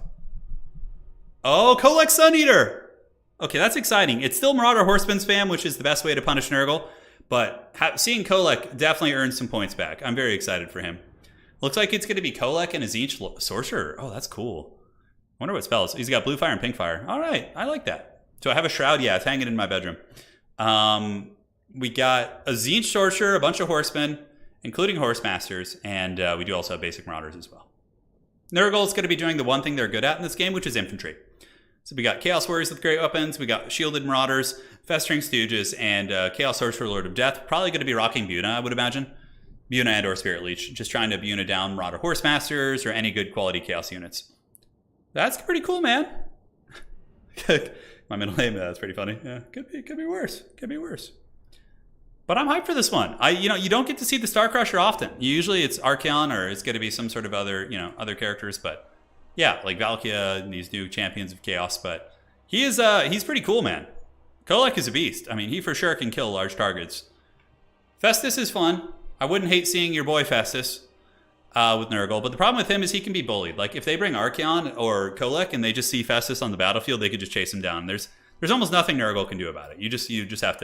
Oh, Kolek Sun Eater! Okay, that's exciting. It's still Marauder Horseman spam, which is the best way to punish Nurgle, but seeing Kolek definitely earns some points back. I'm very excited for him. Looks like it's going to be Kolek and a TZEENTCH Sorcerer. Oh, that's cool. Wonder what spells. He's got Blue Fire and Pink Fire. All right, I like that. So I have a Shroud. Yeah, it's hanging in my bedroom. We got a TZEENTCH Sorcerer, a bunch of Horsemen, including Horse Masters, and we do also have basic Marauders as well. Nurgle is going to be doing the one thing they're good at in this game, which is infantry. So we got Chaos Warriors with great weapons, we got Shielded Marauders, Festering Stooges, and Chaos Sorcerer Lord of Death. Probably going to be rocking Buna, I would imagine. Buna and or Spirit Leech, just trying to Buna down Marauder Horse Masters or any good quality Chaos units. That's pretty cool, man. My middle name, that's pretty funny. Yeah, could be worse. Could be worse. But I'm hyped for this one. You don't get to see the Star Crusher often. Usually it's Archeon or it's going to be some sort of other, other characters, but yeah, like Valkia and these new champions of chaos, but he's pretty cool, man. Kolek is a beast. I mean, he for sure can kill large targets. Festus is fun. I wouldn't hate seeing your boy Festus with Nurgle, but the problem with him is he can be bullied. Like if they bring Archeon or Kolek and they just see Festus on the battlefield, they could just chase him down. There's almost nothing Nurgle can do about it. You just have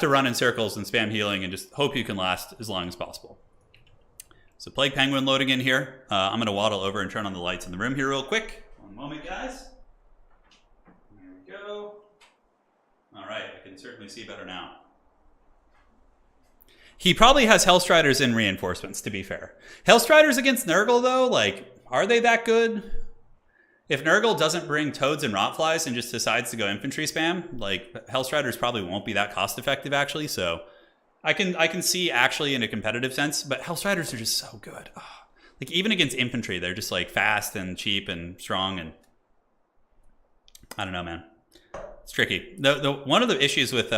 to run in circles and spam healing and just hope you can last as long as possible. So Plague Penguin loading in here. I'm going to waddle over and turn on the lights in the room here real quick. One moment, guys. There we go. All right, I can certainly see better now. He probably has Hellstriders in reinforcements, to be fair. Hellstriders against Nurgle, though, like, are they that good? If Nurgle doesn't bring Toads and Rotflies and just decides to go infantry spam, like, Hellstriders probably won't be that cost effective, actually, so I can see actually in a competitive sense, but Hellstriders are just so good. Oh, like, even against infantry, they're just, like, fast and cheap and strong, and I don't know, man. It's tricky. One of the issues with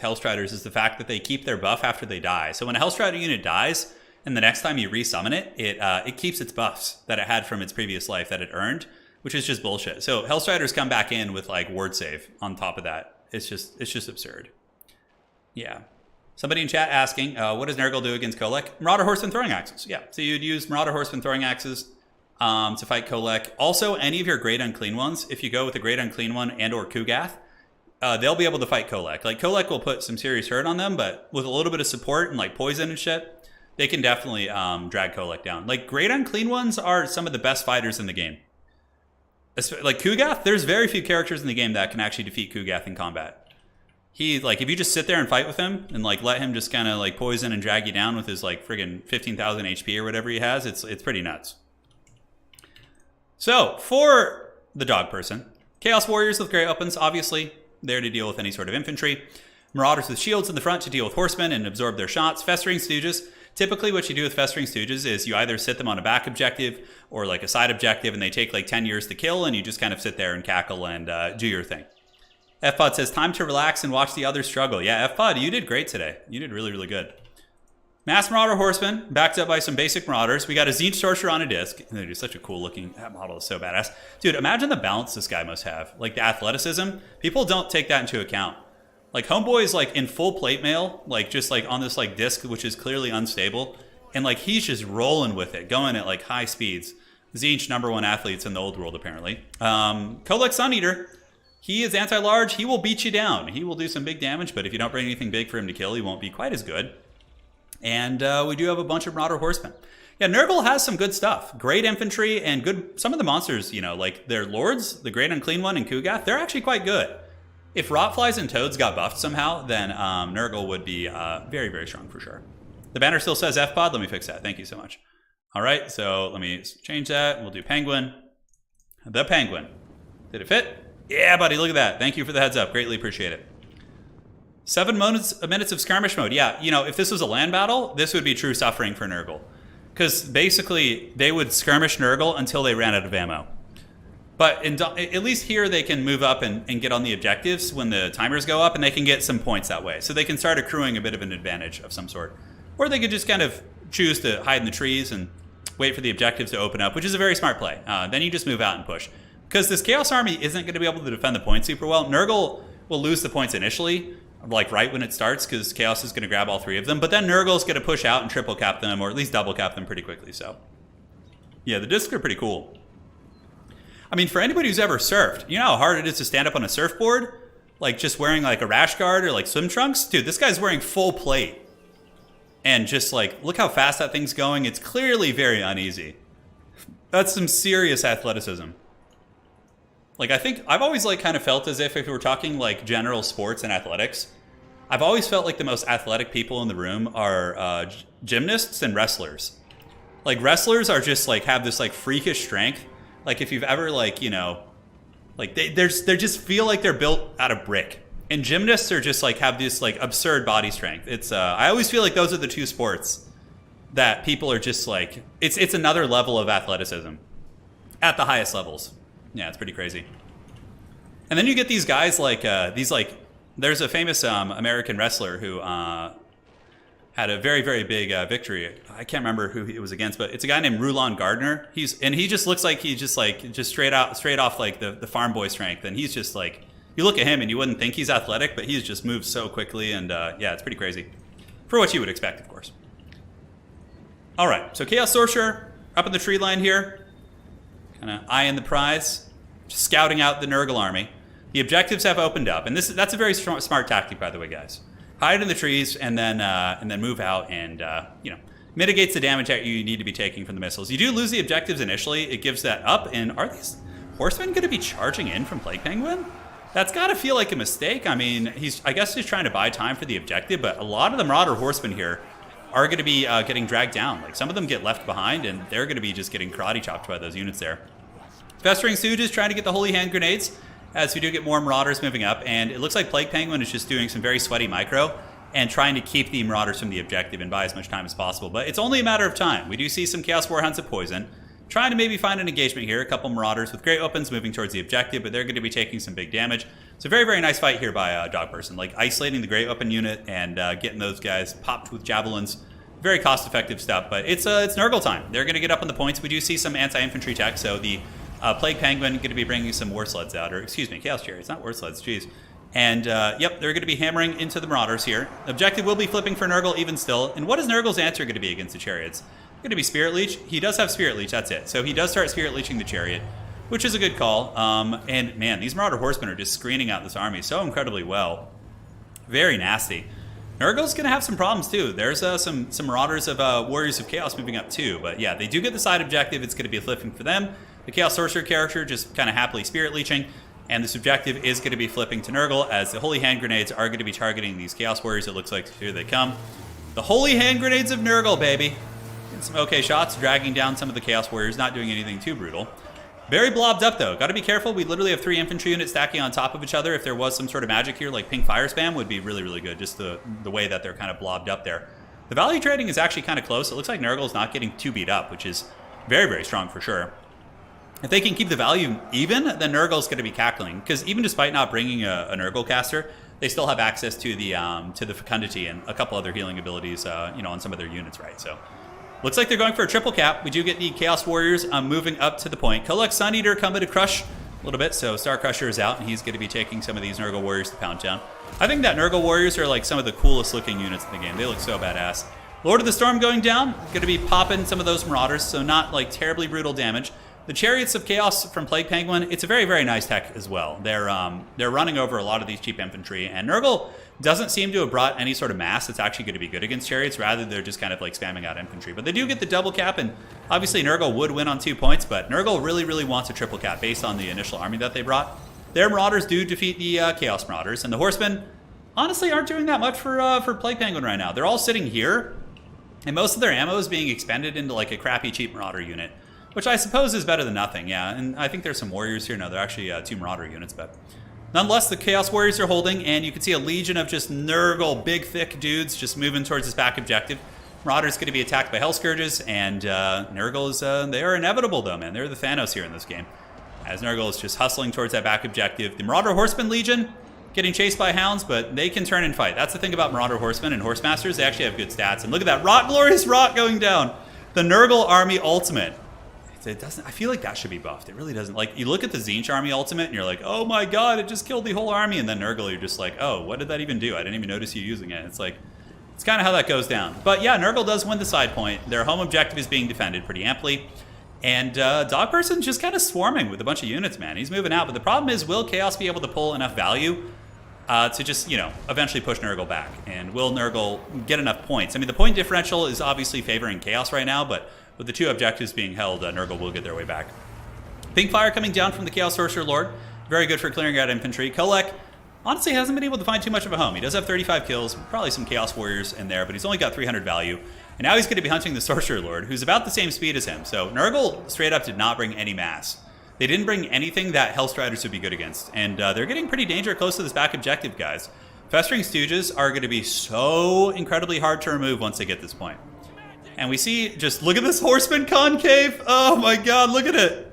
Hellstriders is the fact that they keep their buff after they die. So when a Hellstrider unit dies, and the next time you resummon it, it keeps its buffs that it had from its previous life that it earned, which is just bullshit. So Hellstriders come back in with like ward save on top of that. It's just absurd. Yeah. Somebody in chat asking, what does Nurgle do against Kolek? Marauder Horseman Throwing Axes. Yeah. So you'd use Marauder Horseman Throwing Axes to fight Kolek. Also, any of your Great Unclean ones, if you go with a Great Unclean one and or Kugath, they'll be able to fight Kolek. Like, Kolek will put some serious hurt on them, but with a little bit of support and, like, poison and shit, they can definitely drag Kolek down. Like, Great Unclean ones are some of the best fighters in the game. Like, Kugath, there's very few characters in the game that can actually defeat Kugath in combat. He, like, if you just sit there and fight with him and, like, let him just kind of, like, poison and drag you down with his, like, friggin' 15,000 HP or whatever he has, it's pretty nuts. So, for the dog person, Chaos Warriors with great weapons, obviously, there to deal with any sort of infantry. Marauders with shields in the front to deal with horsemen and absorb their shots. Festering Stooges. Typically what you do with Festering Stooges is you either sit them on a back objective or like a side objective, and they take like 10 years to kill, and you just kind of sit there and cackle and do your thing. FPod says, time to relax and watch the others struggle. Yeah, FPod, you did great today. You did really, really good. Mass Marauder Horseman, backed up by some basic Marauders. We got a TZEENTCH Sorcerer on a disc. Dude, such a cool looking, that model is so badass. Dude, imagine the balance this guy must have. Like the athleticism. People don't take that into account. Like Homeboy is like in full plate mail, like just like on this like disc, which is clearly unstable. And like he's just rolling with it, going at like high speeds. TZEENTCH #1 athletes in the old world, apparently. Kolek Sun Eater. He is anti-large. He will beat you down. He will do some big damage, but if you don't bring anything big for him to kill, he won't be quite as good. And we do have a bunch of Marauder Horsemen. Yeah, Nurgle has some good stuff. Great infantry and good... Some of the monsters, like their lords, the Great Unclean One and Kugath, they're actually quite good. If Rotflies and Toads got buffed somehow, then Nurgle would be very, very strong for sure. The banner still says FPod. Let me fix that. Thank you so much. All right, so let me change that. We'll do Penguin. The Penguin. Did it fit? Yeah, buddy, look at that. Thank you for the heads up. Greatly appreciate it. 7 minutes of skirmish mode. Yeah, if this was a land battle, this would be true suffering for Nurgle. Because basically, they would skirmish Nurgle until they ran out of ammo. But at least here, they can move up and get on the objectives when the timers go up, and they can get some points that way. So they can start accruing a bit of an advantage of some sort. Or they could just kind of choose to hide in the trees and wait for the objectives to open up, which is a very smart play. Then you just move out and push. Because this Chaos Army isn't going to be able to defend the points super well. Nurgle will lose the points initially, like right when it starts, because Chaos is going to grab all 3 of them. But then Nurgle's going to push out and triple cap them, or at least double cap them pretty quickly. So, yeah, the discs are pretty cool. I mean, for anybody who's ever surfed, you know how hard it is to stand up on a surfboard? Like just wearing like a rash guard or like swim trunks? Dude, this guy's wearing full plate. And just like, look how fast that thing's going. It's clearly very uneasy. That's some serious athleticism. Like, I think I've always like kind of felt as if we were talking like general sports and athletics, I've always felt like the most athletic people in the room are gymnasts and wrestlers. Like wrestlers are just like have this like freakish strength. Like if you've ever like, you know, like they just feel like they're built out of brick. And gymnasts are just like have this like absurd body strength. It's I always feel like those are the two sports that people are just like it's another level of athleticism at the highest levels. Yeah, it's pretty crazy. And then you get these guys like there's a famous American wrestler who had a very, very big victory. I can't remember who it was against, but it's a guy named Rulon Gardner. He just looks like he's just straight off like the farm boy strength. And he's just like, you look at him and you wouldn't think he's athletic, but he's just moved so quickly. And yeah, it's pretty crazy for what you would expect, of course. All right, so Chaos Sorcerer up in the tree line here, kind of eyeing the prize, just scouting out the Nurgle army. The objectives have opened up, and that's a very smart tactic, by the way, guys. Hide in the trees and then move out, and you know, mitigates the damage that you need to be taking from the missiles. You do lose the objectives initially; it gives that up. And are these horsemen going to be charging in from Plague Penguin? That's got to feel like a mistake. I mean, I guess he's trying to buy time for the objective, but a lot of the Marauder horsemen here are going to be getting dragged down. Like some of them get left behind, and they're going to be just getting karate chopped by those units there. Festering Stooge is trying to get the Holy Hand grenades, as we do get more Marauders moving up, and it looks like Plague Penguin is just doing some very sweaty micro and trying to keep the Marauders from the objective and buy as much time as possible. But it's only a matter of time. We do see some Chaos Warhounds of Poison, trying to maybe find an engagement here. A couple Marauders with great opens moving towards the objective, but they're going to be taking some big damage. It's a very, very nice fight here by Dog Person, like isolating the great open unit and getting those guys popped with javelins. Very cost-effective stuff, but it's Nurgle time. They're going to get up on the points. We do see some anti-infantry tech, so the Plague Penguin going to be bringing some war sleds out, or excuse me, Chaos Chariots, not war sleds, jeez. And yep, they're going to be hammering into the Marauders here. The objective will be flipping for Nurgle even still. And what is Nurgle's answer going to be against the Chariots? Going to be Spirit Leech. He does have Spirit Leech, that's it. So he does start Spirit Leeching the Chariot, which is a good call. And man, these Marauder Horsemen are just screening out this army so incredibly well. Very nasty. Nurgle's going to have some problems too. There's some Marauders of Warriors of Chaos moving up too. But yeah, they do get the side objective. It's going to be flipping for them. The Chaos Sorcerer character just kind of happily Spirit Leeching. And this objective is going to be flipping to Nurgle, as the Holy Hand Grenades are going to be targeting these Chaos Warriors. It looks like here they come. The Holy Hand Grenades of Nurgle, baby. Getting some okay shots, dragging down some of the Chaos Warriors, not doing anything too brutal. Very blobbed up, though. Got to be careful. We literally have 3 infantry units stacking on top of each other. If there was some sort of magic here, like pink fire spam, would be really, really good. Just the way that they're kind of blobbed up there. The value trading is actually kind of close. It looks like Nurgle's not getting too beat up, which is very, very strong for sure. If they can keep the value even, then Nurgle's going to be cackling. Because even despite not bringing a Nurgle caster, they still have access to the Fecundity and a couple other healing abilities, you know, on some of their units, right? So looks like they're going for a triple cap. We do get the Chaos Warriors moving up to the point. Kolek Sun Eater coming to crush a little bit, so Star Crusher is out, and he's going to be taking some of these Nurgle Warriors to pound down. I think that Nurgle Warriors are like some of the coolest looking units in the game. They look so badass. Lord of the Storm going down, going to be popping some of those Marauders, so not like terribly brutal damage. The Chariots of Chaos from Plague Penguin, it's a very, very nice tech as well. They're running over a lot of these cheap infantry, and Nurgle doesn't seem to have brought any sort of mass that's actually going to be good against Chariots. Rather, they're just kind of like spamming out infantry. But they do get the double cap, and obviously Nurgle would win on 2 points, but Nurgle really, really wants a triple cap based on the initial army that they brought. Their Marauders do defeat the Chaos Marauders, and the Horsemen honestly aren't doing that much for Plague Penguin right now. They're all sitting here, and most of their ammo is being expended into like a crappy cheap Marauder unit, which I suppose is better than nothing, yeah. And I think there's some Warriors here. No, they're actually 2 Marauder units, but nonetheless, the Chaos Warriors are holding, and you can see a legion of just Nurgle, big, thick dudes just moving towards this back objective. Marauder's going to be attacked by Hell Scourges, and Nurgle is, they are inevitable, though, man. They're the Thanos here in this game, as Nurgle is just hustling towards that back objective. The Marauder Horseman Legion getting chased by Hounds, but they can turn and fight. That's the thing about Marauder Horsemen and Horsemasters. They actually have good stats. And look at that Rot, Glorious Rot going down. The Nurgle Army Ultimate. It doesn't. I feel like that should be buffed. It really doesn't. Like, you look at the TZEENTCH Army Ultimate, and you're like, oh my god, it just killed the whole army. And then Nurgle, you're just like, oh, what did that even do? I didn't even notice you using it. It's like, it's kind of how that goes down. But yeah, Nurgle does win the side point. Their home objective is being defended pretty amply. And Dog Person's just kind of swarming with a bunch of units, man. He's moving out. But the problem is, will Chaos be able to pull enough value to just, you know, eventually push Nurgle back? And will Nurgle get enough points? I mean, the point differential is obviously favoring Chaos right now, but with the 2 objectives being held, Nurgle will get their way back. Pink Fire coming down from the Chaos Sorcerer Lord. Very good for clearing out infantry. Kolek honestly hasn't been able to find too much of a home. He does have 35 kills, probably some Chaos Warriors in there, but he's only got 300 value. And now he's going to be hunting the Sorcerer Lord, who's about the same speed as him. So Nurgle straight up did not bring any mass. They didn't bring anything that Hellstriders would be good against. And they're getting pretty dangerous close to this back objective, guys. Festering Stooges are going to be so incredibly hard to remove once they get this point. And we see, just look at this Horseman concave. Oh my god, look at it.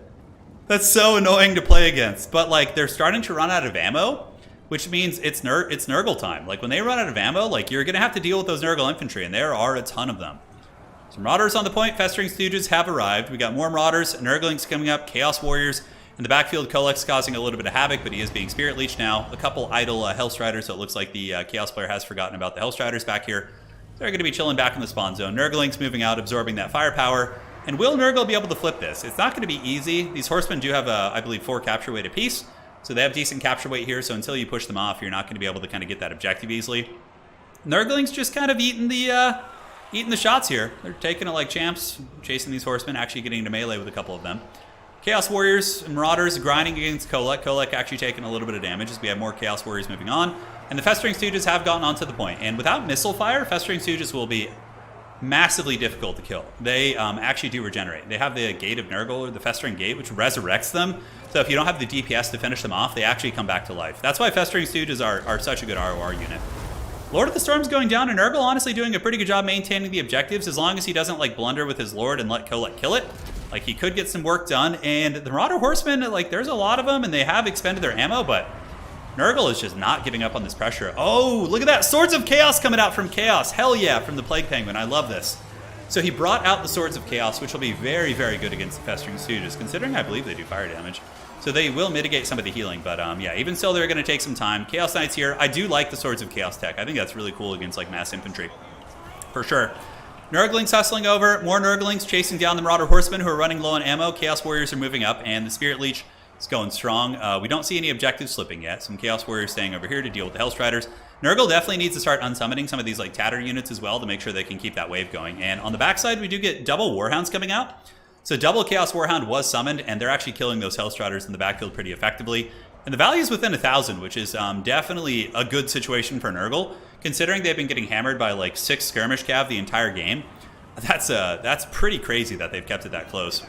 That's so annoying to play against. But like, they're starting to run out of ammo, which means it's Nurgle time. Like, when they run out of ammo, like, you're going to have to deal with those Nurgle infantry, and there are a ton of them. Some Marauders on the point. Festering Stooges have arrived. We got more Marauders, Nurglings coming up, Chaos Warriors. In the backfield, KOTH causing a little bit of havoc, but he is being Spirit Leeched now. A couple idle Hellstriders, so it looks like the Chaos player has forgotten about the Hellstriders back here. They're going to be chilling back in the spawn zone. Nurglings moving out, absorbing that firepower. And will Nurgle be able to flip this? It's not going to be easy. These Horsemen do have, I believe, 4 capture weight apiece. So they have decent capture weight here, so until you push them off, you're not going to be able to kind of get that objective easily. Nurglings just kind of eating the shots here. They're taking it like champs, chasing these Horsemen, actually getting into melee with a couple of them. Chaos Warriors and Marauders grinding against KOTH. KOTH actually taking a little bit of damage as we have more Chaos Warriors moving on. And the Festering Stooges have gotten onto the point. And without missile fire, Festering Stooges will be massively difficult to kill. They actually do regenerate. They have the Gate of Nurgle, or the Festering Gate, which resurrects them. So if you don't have the DPS to finish them off, they actually come back to life. That's why Festering Stooges are such a good ROR unit. Lord of the Storm's going down, and Nurgle honestly doing a pretty good job maintaining the objectives, as long as he doesn't like blunder with his Lord and let KOTH kill it. Like, he could get some work done. And the Marauder Horsemen, like, there's a lot of them, and they have expended their ammo, but Nurgle is just not giving up on this pressure. Oh, look at that. Swords of Chaos coming out from Chaos. Hell yeah, from the Plague Penguin. I love this. So he brought out the Swords of Chaos, which will be very, very good against the Festering Stooges, considering I believe they do fire damage. So they will mitigate some of the healing, but yeah, even still, they're going to take some time. Chaos Knights here. I do like the Swords of Chaos tech. I think that's really cool against, like, mass infantry. For sure. Nurglings hustling over. More Nurglings chasing down the Marauder Horsemen who are running low on ammo. Chaos Warriors are moving up, and the Spirit Leech is going strong. We don't see any objectives slipping yet. Some Chaos Warriors staying over here to deal with the Hellstriders. Nurgle definitely needs to start unsummoning some of these, like, Tatter units as well to make sure they can keep that wave going. And on the backside, we do get double Warhounds coming out. So double Chaos Warhound was summoned, and they're actually killing those Hellstriders in the backfield pretty effectively. And the value is within 1,000, which is definitely a good situation for Nurgle, considering they've been getting hammered by like 6 skirmish cav the entire game. That's pretty crazy that they've kept it that close.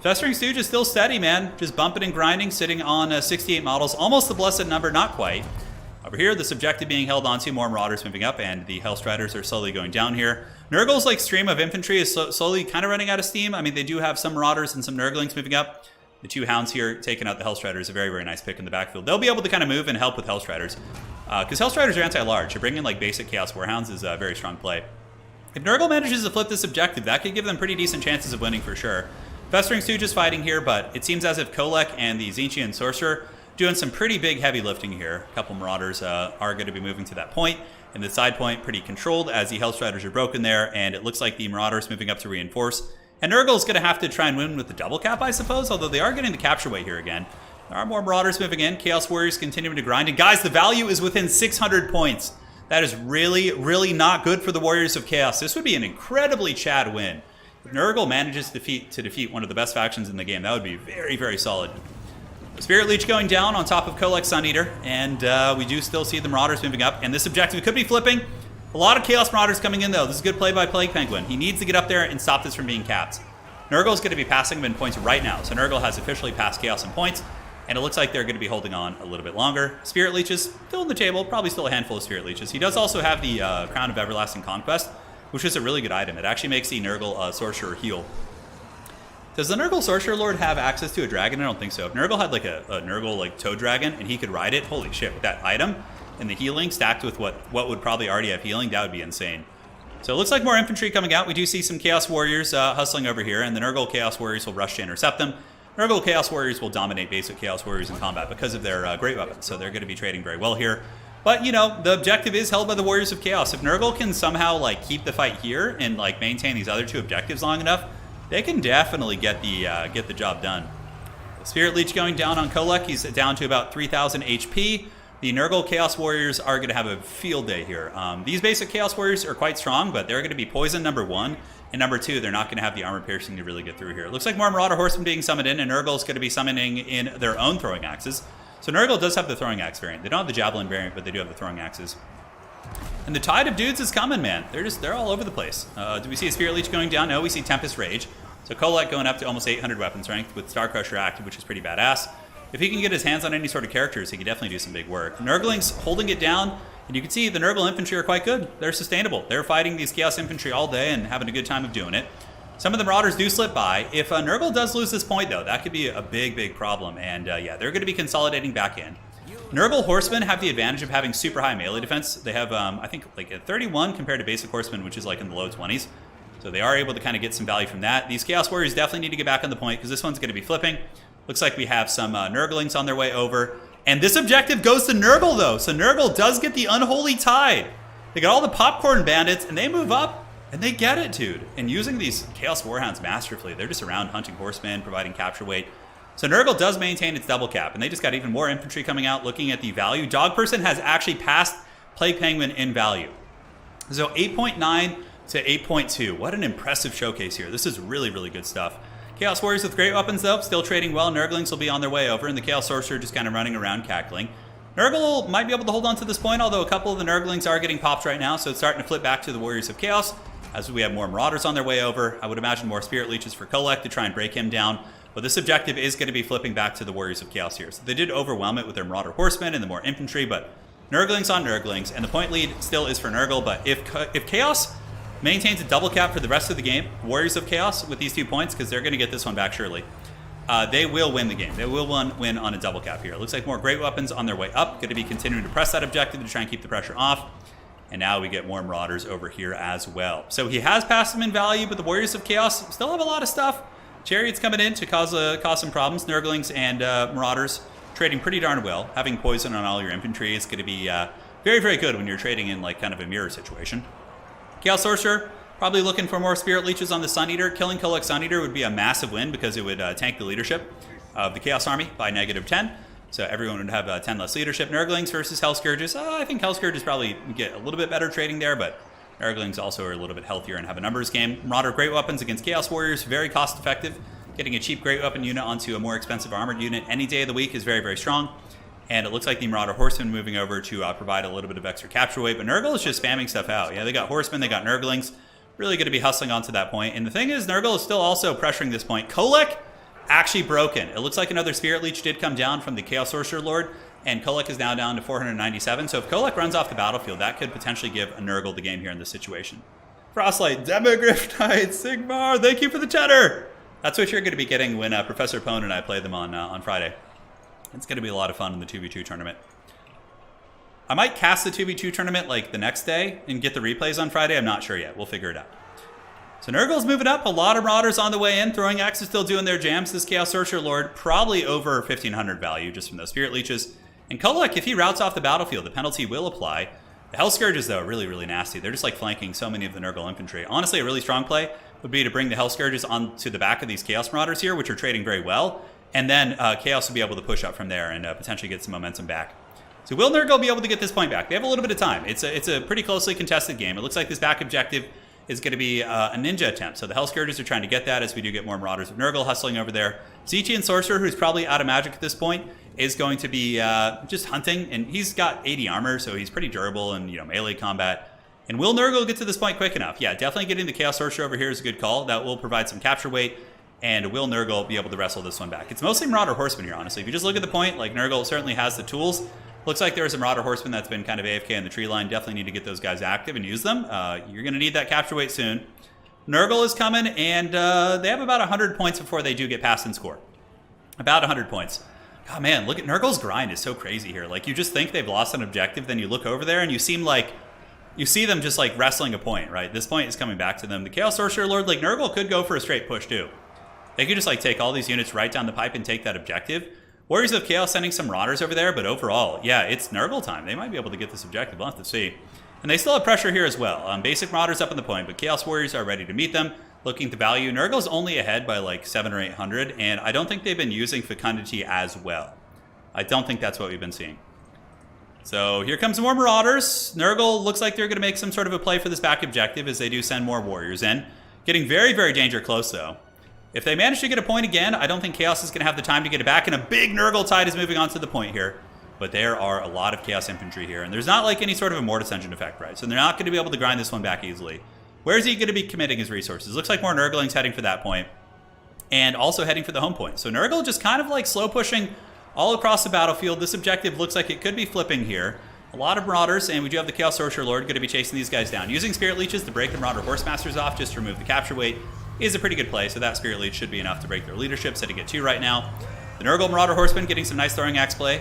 Festering Stooge is still steady, man. Just bumping and grinding, sitting on 68 models. Almost the blessed number, not quite. Over here, this objective being held onto, more Marauders moving up, and the Hellstriders are slowly going down here. Nurgle's like stream of infantry is slowly kind of running out of steam. I mean, they do have some Marauders and some Nurglings moving up. The 2 Hounds here taking out the Hellstriders, a very, very nice pick in the backfield. They'll be able to kind of move and help with Hellstriders. Because Hellstriders are anti-large. So bringing like basic Chaos Warhounds is a very strong play. If Nurgle manages to flip this objective, that could give them pretty decent chances of winning for sure. Festering Stooge is fighting here, but it seems as if KOTH and the Tzeentchian Sorcerer doing some pretty big heavy lifting here. A couple Marauders are going to be moving to that point. And the side point pretty controlled as the Hellstriders are broken there. And it looks like the Marauders moving up to reinforce. And Nurgle's going to have to try and win with the double cap, I suppose. Although they are getting the capture weight here again. There are more Marauders moving in. Chaos Warriors continuing to grind. And guys, the value is within 600 points. That is really, really not good for the Warriors of Chaos. This would be an incredibly Chad win. If Nurgle manages to defeat one of the best factions in the game, that would be very, very solid. Spirit Leech going down on top of KOTH Sun Eater, and we do still see the Marauders moving up, and this objective could be flipping. A lot of Chaos Marauders coming in, though. This is a good play by Plague Penguin. He needs to get up there and stop this from being capped. Nurgle's going to be passing him in points right now, so Nurgle has officially passed Chaos in points, and it looks like they're going to be holding on a little bit longer. Spirit Leeches still on the table, probably still a handful of Spirit Leeches. He does also have the Crown of Everlasting Conquest, which is a really good item. It actually makes the Nurgle Sorcerer heal. Does the Nurgle Sorcerer Lord have access to a dragon? I don't think so. If Nurgle had like a Nurgle like Toad Dragon and he could ride it, holy shit, with that item and the healing stacked with what would probably already have healing, that would be insane. So it looks like more infantry coming out. We do see some Chaos Warriors hustling over here, and the Nurgle Chaos Warriors will rush to intercept them. Nurgle Chaos Warriors will dominate basic Chaos Warriors in combat because of their great weapons, so they're going to be trading very well here. But, you know, the objective is held by the Warriors of Chaos. If Nurgle can somehow like keep the fight here and like maintain these other 2 objectives long enough, they can definitely get the job done. The Spirit Leech going down on KOTH. He's down to about 3,000 HP. The Nurgle Chaos Warriors are going to have a field day here. These basic Chaos Warriors are quite strong, but they're going to be poison number 1. And number 2, they're not going to have the armor piercing to really get through here. It looks like more Marauder Horsemen being summoned in, and Nurgle's going to be summoning in their own throwing axes. So Nurgle does have the throwing axe variant. They don't have the javelin variant, but they do have the throwing axes. And the tide of dudes is coming, man. They're all over the place. Do we see a Spirit Leech going down? No, we see Tempest Rage. So KOTH going up to almost 800 weapon strength with Star Crusher active, which is pretty badass. If he can get his hands on any sort of characters, he can definitely do some big work. Nurgling's holding it down, and you can see the Nurgle infantry are quite good. They're sustainable. They're fighting these Chaos infantry all day and having a good time of doing it. Some of the Marauders do slip by. If Nurgle does lose this point, though, that could be a big, big problem. And yeah, they're going to be consolidating back in. Nurgle Horsemen have the advantage of having super high melee defense. They have, I think, like a 31 compared to basic Horsemen, which is like in the low 20s. So they are able to kind of get some value from that. These Chaos Warriors definitely need to get back on the point because this one's going to be flipping. Looks like we have some Nurglings on their way over. And this objective goes to Nurgle, though. So Nurgle does get the Unholy Tide. They got all the Popcorn Bandits, and they move up, and they get it, dude. And using these Chaos Warhounds masterfully, they're just around hunting horsemen, providing capture weight. So Nurgle does maintain its double cap, and they just got even more infantry coming out. Looking at the value, Dog Person has actually passed Plague Penguin in value. So 8.9 to 8.2. What an impressive showcase here. This is really, really good stuff. Chaos Warriors with great weapons, though, still trading well. Nurglings will be on their way over, and the Chaos Sorcerer just kind of running around cackling. Nurgle might be able to hold on to this point, although a couple of the Nurglings are getting popped right now, so it's starting to flip back to the Warriors of Chaos. As we have more Marauders on their way over, I would imagine more Spirit Leeches for KOTH to try and break him down. But this objective is going to be flipping back to the Warriors of Chaos here. So they did overwhelm it with their Marauder Horsemen and the more infantry, but Nurglings on Nurglings, and the point lead still is for Nurgle. But if Chaos maintains a double cap for the rest of the game, Warriors of Chaos with these 2 points, because they're going to get this one back surely, they will win the game. They will win on a double cap here. It looks like more great weapons on their way up. Going to be continuing to press that objective to try and keep the pressure off. And now we get more Marauders over here as well. So he has passed them in value, but the Warriors of Chaos still have a lot of stuff. Chariots coming in to cause some problems. Nurglings and Marauders trading pretty darn well. Having poison on all your infantry is going to be very, very good when you're trading in like kind of a mirror situation. Chaos Sorcerer probably looking for more Spirit Leeches on the Sun Eater. Killing KOTH Sun Eater would be a massive win because it would tank the leadership of the Chaos Army by -10. So everyone would have 10 less leadership. Nurglings versus Hell Scourges. I think Hell Scourges probably get a little bit better trading there, but Nurglings also are a little bit healthier and have a numbers game. Marauder Great Weapons against Chaos Warriors, very cost effective. Getting a cheap Great Weapon unit onto a more expensive armored unit any day of the week is very, very strong. And it looks like the Marauder Horsemen moving over to provide a little bit of extra capture weight. But Nurgle is just spamming stuff out. Yeah, they got Horsemen, they got Nurglings. Really going to be hustling onto that point. And the thing is, Nurgle is still also pressuring this point. KOTH actually broken. It looks like another Spirit Leech did come down from the Chaos Sorcerer Lord. And KOTH is now down to 497. So if KOTH runs off the battlefield, that could potentially give a Nurgle the game here in this situation. Frostlight, Demogryph Knight, Sigmar, thank you for the cheddar! That's what you're going to be getting when Professor Pone and I play them on Friday. It's going to be a lot of fun in the 2v2 tournament. I might cast the 2v2 tournament like the next day and get the replays on Friday. I'm not sure yet. We'll figure it out. So Nurgle's moving up. A lot of Marauders on the way in. Throwing Axe is still doing their jams. This Chaos Sorcerer Lord probably over 1,500 value just from those Spirit Leeches. And KOTH, if he routes off the battlefield, the penalty will apply. The Hell Scourges, though, are really, really nasty. They're just like flanking so many of the Nurgle infantry. Honestly, a really strong play would be to bring the Hell Scourges onto the back of these Chaos Marauders here, which are trading very well. And then Chaos will be able to push up from there and potentially get some momentum back. So will Nurgle be able to get this point back? They have a little bit of time. It's a pretty closely contested game. It looks like this back objective is going to be a ninja attempt. So the Hell Scourges are trying to get that as we do get more Marauders of Nurgle hustling over there. Zychian Sorcerer, who's probably out of magic at this point, is going to be just hunting. And he's got 80 armor, so he's pretty durable in melee combat. And will Nurgle get to this point quick enough? Yeah, definitely getting the Chaos Sorcerer over here is a good call. That will provide some capture weight. And will Nurgle be able to wrestle this one back? It's mostly Marauder Horsemen here, honestly. If you just look at the point, like Nurgle certainly has the tools. Looks like there's a Marauder Horseman that's been kind of AFK in the tree line. Definitely need to get those guys active and use them. You're going to need that capture weight soon. Nurgle is coming, and they have about 100 points before they do get past and score. About 100 points. God, man, look at Nurgle's grind is so crazy here. Like, you just think they've lost an objective, then you look over there, and you see them just, like, wrestling a point, right? This point is coming back to them. The Chaos Sorcerer Lord, like, Nurgle could go for a straight push, too. They could just, like, take all these units right down the pipe and take that objective. Warriors of Chaos sending some Marauders over there, but overall, yeah, it's Nurgle time. They might be able to get this objective. We'll have to see. And they still have pressure here as well. Basic Marauders up on the point, but Chaos Warriors are ready to meet them, looking to value. Nurgle's only ahead by like 700 or 800, and I don't think they've been using Fecundity as well. I don't think that's what we've been seeing. So here comes more Marauders. Nurgle looks like they're going to make some sort of a play for this back objective as they do send more Warriors in. Getting very, very danger close, though. If they manage to get a point again, I don't think Chaos is going to have the time to get it back, and a big Nurgle Tide is moving on to the point here. But there are a lot of Chaos Infantry here, and there's not like any sort of a Mortis Engine effect, right? So they're not going to be able to grind this one back easily. Where is he going to be committing his resources? Looks like more Nurglings heading for that point, and also heading for the home point. So Nurgle just kind of like slow pushing all across the battlefield. This objective looks like it could be flipping here. A lot of Marauders, and we do have the Chaos Sorcerer Lord going to be chasing these guys down. Using Spirit Leeches to break the Marauder Horsemasters off just to remove the capture weight is a pretty good play, so that Spirit Leech should be enough to break their leadership, sitting at 2 right now. The Nurgle Marauder Horseman getting some nice throwing axe play.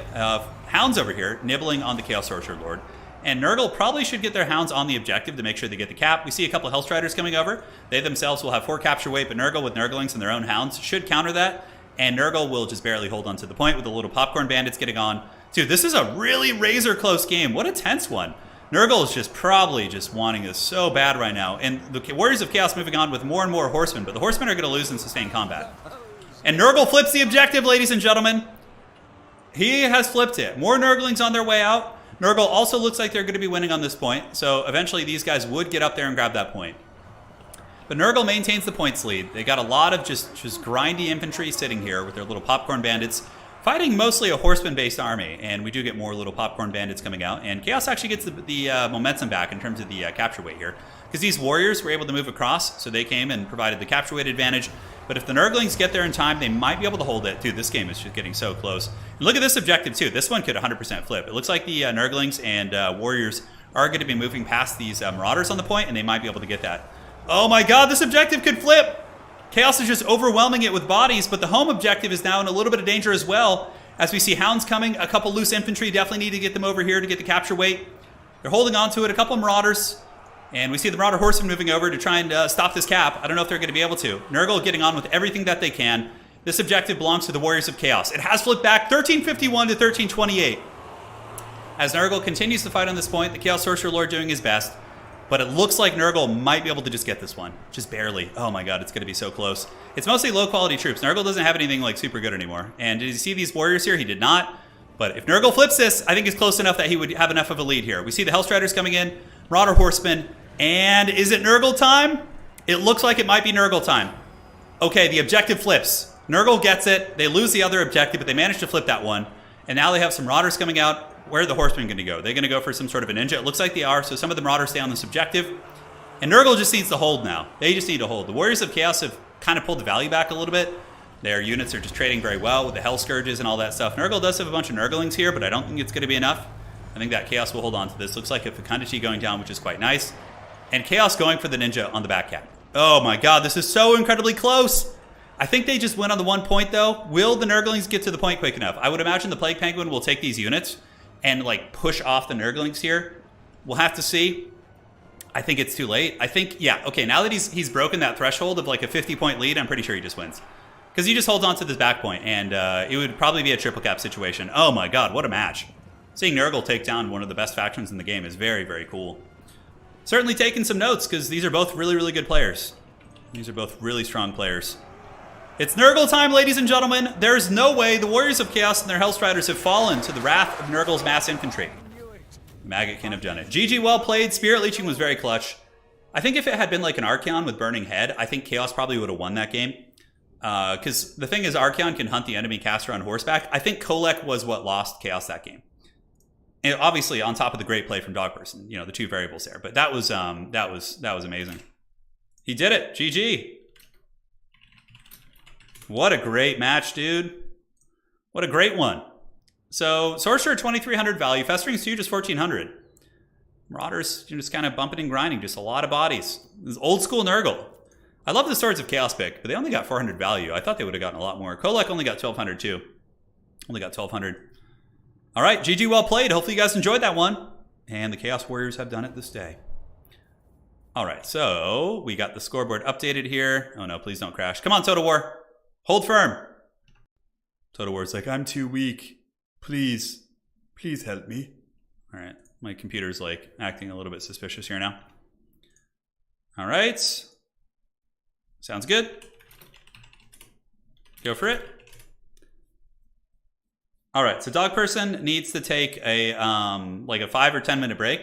Hounds over here, nibbling on the Chaos Sorcerer Lord. And Nurgle probably should get their Hounds on the objective to make sure they get the cap. We see a couple of Hellstriders coming over. They themselves will have 4 capture weight, but Nurgle with Nurglings and their own Hounds should counter that. And Nurgle will just barely hold on to the point with the little Popcorn Bandits getting on. Dude, this is a really razor close game. What a tense one. Nurgle is just probably just wanting this so bad right now. And the Warriors of Chaos moving on with more and more Horsemen, but the Horsemen are going to lose in sustained combat. And Nurgle flips the objective, ladies and gentlemen. He has flipped it. More Nurglings on their way out. Nurgle also looks like they're going to be winning on this point, so eventually these guys would get up there and grab that point. But Nurgle maintains the points lead. They got a lot of just grindy infantry sitting here with their little Popcorn Bandits, fighting mostly a horseman-based army, and we do get more little Popcorn Bandits coming out, and Chaos actually gets the momentum back in terms of the capture weight here, because these warriors were able to move across, so they came and provided the capture weight advantage. But if the Nurglings get there in time, they might be able to hold it. Dude, this game is just getting so close. And look at this objective, too. This one could 100% flip. It looks like the Nurglings and Warriors are going to be moving past these Marauders on the point, and they might be able to get that. Oh my god, this objective could flip! Chaos is just overwhelming it with bodies, but the home objective is now in a little bit of danger as well. As we see Hounds coming, a couple loose infantry, definitely need to get them over here to get the capture weight. They're holding on to it, a couple Marauders. And we see the Marauder Horsemen moving over to try and stop this cap. I don't know if they're going to be able to. Nurgle getting on with everything that they can. This objective belongs to the Warriors of Chaos. It has flipped back 1351 to 1328. As Nurgle continues to fight on this point, the Chaos Sorcerer Lord doing his best. But it looks like Nurgle might be able to just get this one. Just barely. Oh my god, it's going to be so close. It's mostly low-quality troops. Nurgle doesn't have anything like super good anymore. And did you see these Warriors here? He did not. But if Nurgle flips this, I think it's close enough that he would have enough of a lead here. We see the Hellstriders coming in. Marauder Horsemen. And is it Nurgle time? It looks like it might be Nurgle time. Okay, the objective flips. Nurgle gets it. They lose the other objective, but they managed to flip that one. And now they have some Marauders coming out. Where are the Horsemen going to go? They're going to go for some sort of a ninja. It looks like they are, so some of the Marauders stay on this objective. And Nurgle just needs to hold now. They just need to hold. The Warriors of Chaos have kind of pulled the value back a little bit. Their units are just trading very well with the Hell Scourges and all that stuff. Nurgle does have a bunch of Nurglings here, but I don't think it's going to be enough. I think that Chaos will hold on to this. Looks like a Fecundity going down, which is quite nice. And Chaos going for the ninja on the back cap. Oh my god, this is so incredibly close. I think they just went on the 1 point, though. Will the Nurglings get to the point quick enough? I would imagine the Plague Penguin will take these units and like push off the Nurglings here. We'll have to see. I think it's too late. I think, yeah, okay, now that he's broken that threshold of like a 50-point lead, I'm pretty sure he just wins. Because he just holds on to this back point, and it would probably be a triple cap situation. Oh my god, what a match. Seeing Nurgle take down one of the best factions in the game is very, very cool. Certainly taking some notes, because these are both really, really good players. These are both really strong players. It's Nurgle time, ladies and gentlemen. There's no way the Warriors of Chaos and their Hellstriders have fallen to the wrath of Nurgle's mass infantry. Maggot can have done it. GG, well played. Spirit Leeching was very clutch. I think if it had been like an Archaon with Burning Head, I think Chaos probably would have won that game. Because the thing is, Archaon can hunt the enemy caster on horseback. I think Kolek was what lost Chaos that game. And obviously, on top of the great play from Dog Person, you know, the two variables there. But that was amazing. He did it. GG. What a great match, dude. What a great one. So, Sorcerer 2300 value, Festering Stew just 1400. Marauders just kind of bumping and grinding, just a lot of bodies. This is old school Nurgle. I love the Swords of Chaos pick, but they only got 400 value. I thought they would have gotten a lot more. Kolek only got 1200 too. Only got 1200. All right, GG, well played. Hopefully you guys enjoyed that one. And the Chaos Warriors have done it this day. All right, so we got the scoreboard updated here. Oh no, please don't crash. Come on, Total War. Hold firm. Total War's like, I'm too weak. Please help me. All right, my computer's like acting a little bit suspicious here now. All right. Sounds good. Go for it. All right, so Dog Person needs to take a like a 5 or 10 minute break,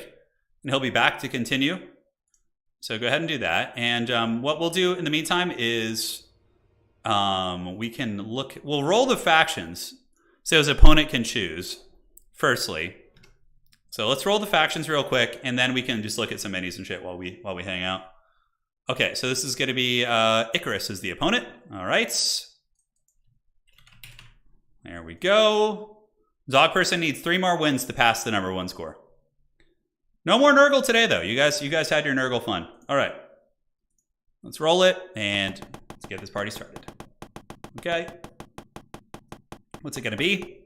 and he'll be back to continue. So go ahead and do that. And what we'll do in the meantime is we can look. We'll roll the factions so his opponent can choose. Firstly, so let's roll the factions real quick, and then we can just look at some minis and shit while we hang out. Okay, so this is going to be Icarus is the opponent. All right, there we go. Dog person needs 3 more wins to pass the #1 score. No more Nurgle today, though. You guys had your Nurgle fun. All right, let's roll it and let's get this party started. Okay, what's it going to be?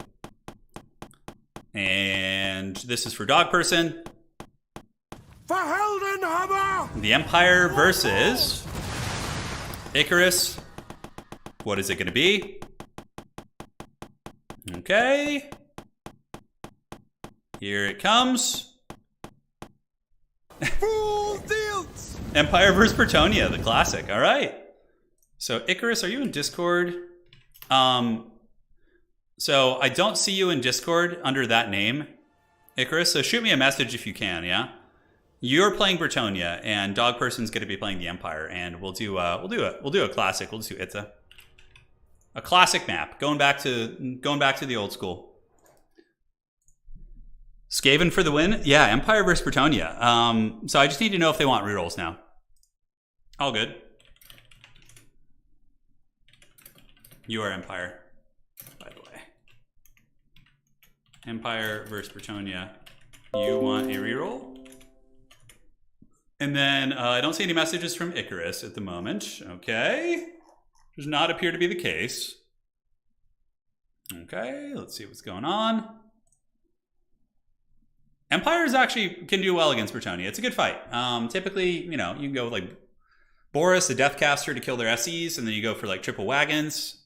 And this is for dog person. For Heldenhammer! The Empire versus Icarus. What is it going to be? Okay. Here it comes. Full deals! Empire versus Bretonnia, the classic. All right. So Icarus, are you in Discord? So I don't see you in Discord under that name, Icarus. So shoot me a message if you can. Yeah. You're playing Bretonnia, and Dog Person's going to be playing the Empire, and we'll do a classic. We'll just do Itza, a classic map, going back to the old school. Skaven for the win. Yeah, Empire versus Bretonnia. So I just need to know if they want rerolls now. All good. You are Empire, by the way. Empire versus Bretonnia. You want a reroll? And then I don't see any messages from Icarus at the moment. Okay. Does not appear to be the case. Okay, let's see what's going on. Empires actually can do well against Bretonnia. It's a good fight. Typically, you know, you can go with like Boris, the Deathcaster, to kill their SEs, and then you go for like triple wagons.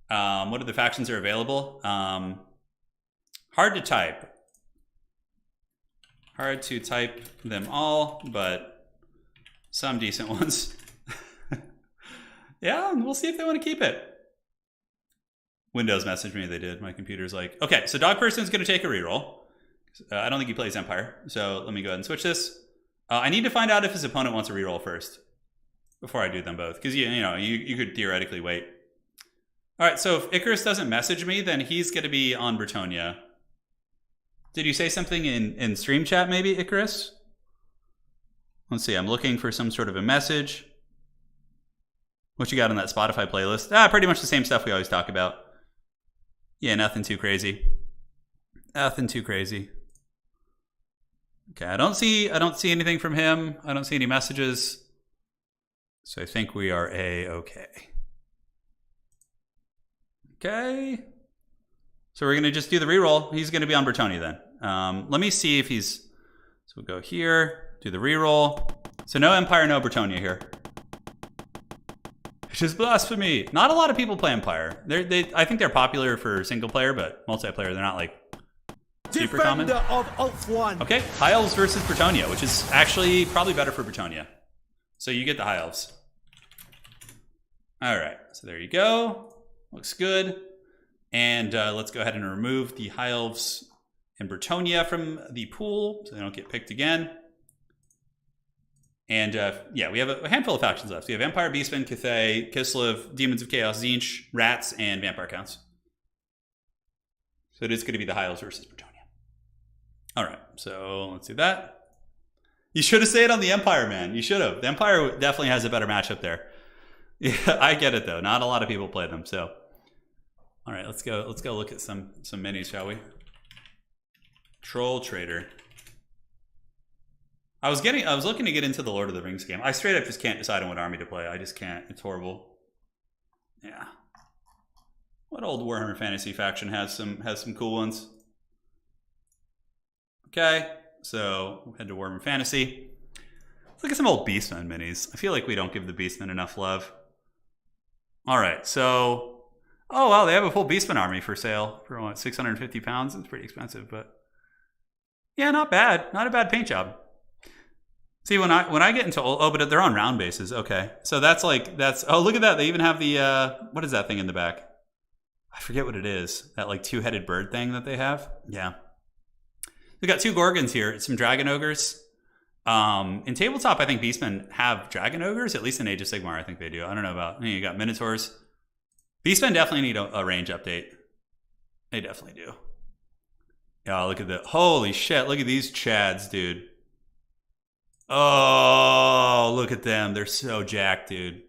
What are the factions that are available? Hard to type. Hard to type them all, but some decent ones. Yeah, we'll see if they want to keep it. Windows messaged me, they did. My computer's like, okay, so Dog Person's going to take a reroll. I don't think he plays Empire, so let me go ahead and switch this. I need to find out if his opponent wants a reroll first before I do them both, because you could theoretically wait. All right, so if Icarus doesn't message me, then he's going to be on Bretonnia. Did you say something in stream chat, maybe, Icarus? Let's see, I'm looking for some sort of a message. What you got on that Spotify playlist? Pretty much the same stuff we always talk about. Yeah, nothing too crazy. Nothing too crazy. Okay, I don't see anything from him. I don't see any messages. So I think we are A-okay. Okay. So we're going to just do the reroll. He's going to be on Bretonnia then. Let me see if he's... So we'll go here, do the reroll. So no Empire, no Bretonnia here. Which is blasphemy. Not a lot of people play Empire. I think they're popular for single player, but multiplayer, they're not like super common. Defender of Ulf-1. Okay, High Elves versus Bretonnia, which is actually probably better for Bretonnia. So you get the High Elves. All right, so there you go. Looks good. And let's go ahead and remove the High Elves and Bretonnia from the pool so they don't get picked again. And yeah, we have a handful of factions left. We have Empire, Beastmen, KOTH, Kislev, Demons of Chaos, TZEENTCH, Rats, and Vampire Counts. So it is going to be the High Elves versus Bretonnia. All right, so let's do that. You should have stayed on the Empire, man. You should have. The Empire definitely has a better matchup there. Yeah, I get it though. Not a lot of people play them. So, all right, let's go look at some minis, shall we? Troll Trader. I was looking to get into the Lord of the Rings game. I straight up just can't decide on what army to play. I just can't. It's horrible. Yeah. What old Warhammer Fantasy faction has some cool ones? Okay, so we'll head to Warhammer Fantasy. Let's look at some old Beastmen minis. I feel like we don't give the Beastmen enough love. All right, so oh wow, they have a full Beastmen army for sale for what, 650 pounds. It's pretty expensive, but yeah, not bad. Not a bad paint job. See, when I get into but they're on round bases. Okay, so that's oh, look at that. They even have the what is that thing in the back? I forget what it is. That like two-headed bird thing that they have. Yeah, we got two Gorgons here. Some Dragon Ogres. In tabletop, I think Beastmen have Dragon Ogres, at least in Age of Sigmar, I think they do. I don't know about, you got Minotaurs. Beastmen definitely need a range update. They definitely do. Yeah, look at the, holy shit, look at these chads, dude. Oh, look at them. They're so jacked, dude.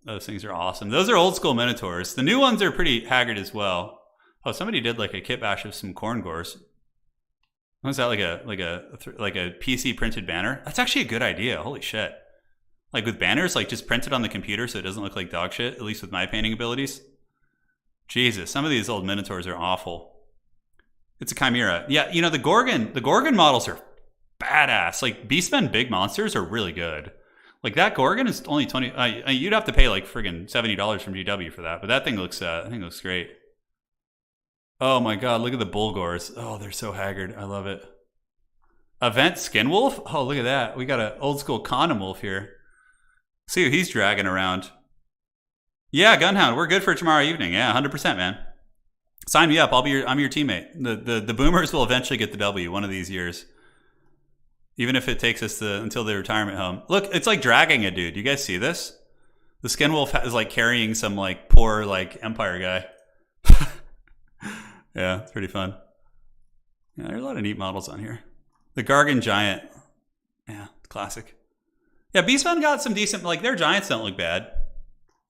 Those things are awesome. Those are old school Minotaurs. The new ones are pretty haggard as well. Oh, somebody did like a kit bash of some corn gores. Was that like a PC printed banner? That's actually a good idea. Holy shit! Like with banners, like just print it on the computer so it doesn't look like dog shit. At least with my painting abilities. Jesus, some of these old Minotaurs are awful. It's a chimera. Yeah, you know the Gorgon models are badass. Like Beastmen big monsters are really good. Like that Gorgon is only 20. You'd have to pay like friggin' $70 from GW for that, but that thing looks great. Oh my god, look at the Bulgors. Oh, they're so haggard. I love it. Event Skinwolf? Oh, look at that. We got an old school Condom Wolf here. See who he's dragging around. Yeah, Gunhound, we're good for tomorrow evening. Yeah, 100%, man. Sign me up. I'm your teammate. The Boomers will eventually get the W one of these years. Even if it takes us until the retirement home. Look, it's like dragging a dude. You guys see this? The Skinwolf is like carrying some like poor like Empire guy. Yeah, it's pretty fun. Yeah, there are a lot of neat models on here. The Gargan Giant. Yeah, classic. Yeah, Beastmen got some decent, like their giants don't look bad.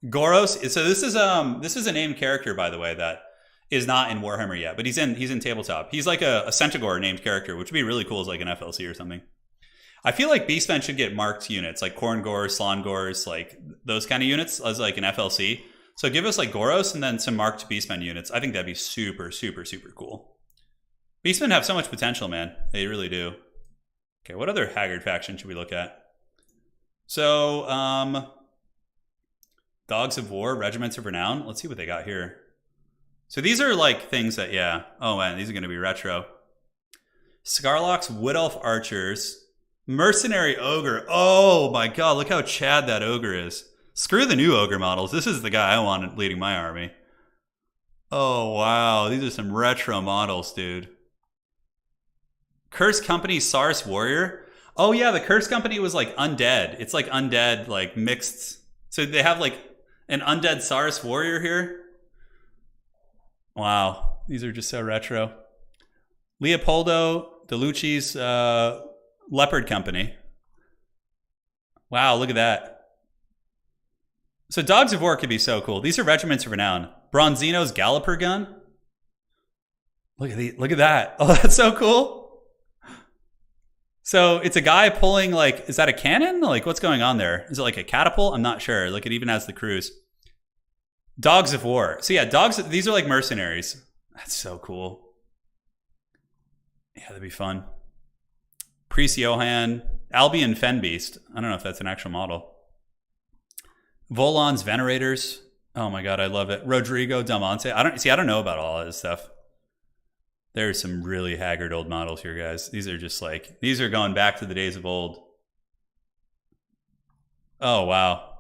Goros, so this is a named character, by the way, that is not in Warhammer yet, but he's in tabletop. He's like a Centaur named character, which would be really cool as like an FLC or something. I feel like Beastmen should get marked units, like Corn Gores, Slon Gores, like those kind of units as like an FLC. So give us like Goros and then some marked Beastmen units. I think that'd be super, super, super cool. Beastmen have so much potential, man. They really do. Okay, what other haggard faction should we look at? So, Dogs of War, Regiments of Renown. Let's see what they got here. So these are like things that, yeah. Oh man, these are going to be retro. Scarlock's Wood Elf Archers. Mercenary Ogre. Oh my god, look how Chad that Ogre is. Screw the new Ogre models. This is the guy I wanted leading my army. Oh, wow. These are some retro models, dude. Curse Company Sars Warrior. Oh, yeah. The Curse Company was like undead. It's like undead, like mixed. So they have like an undead Sars Warrior here. Wow. These are just so retro. Leopoldo DeLucci's Leopard Company. Wow, look at that. So Dogs of War could be so cool. These are Regiments of Renown. Bronzino's Galloper gun. Look at that. Oh, that's so cool. So it's a guy pulling like, is that a cannon? Like what's going on there? Is it like a catapult? I'm not sure. Like it even has the cruise. Dogs of War. So yeah, these are like mercenaries. That's so cool. Yeah, that'd be fun. Priest Johan. Albion Fenbeast. I don't know if that's an actual model. Volon's Venerators. Oh my god, I love it. Rodrigo Damonte. I don't know about all of this stuff. There's some really haggard old models here, guys. These are just like, these are going back to the days of old. Oh, wow.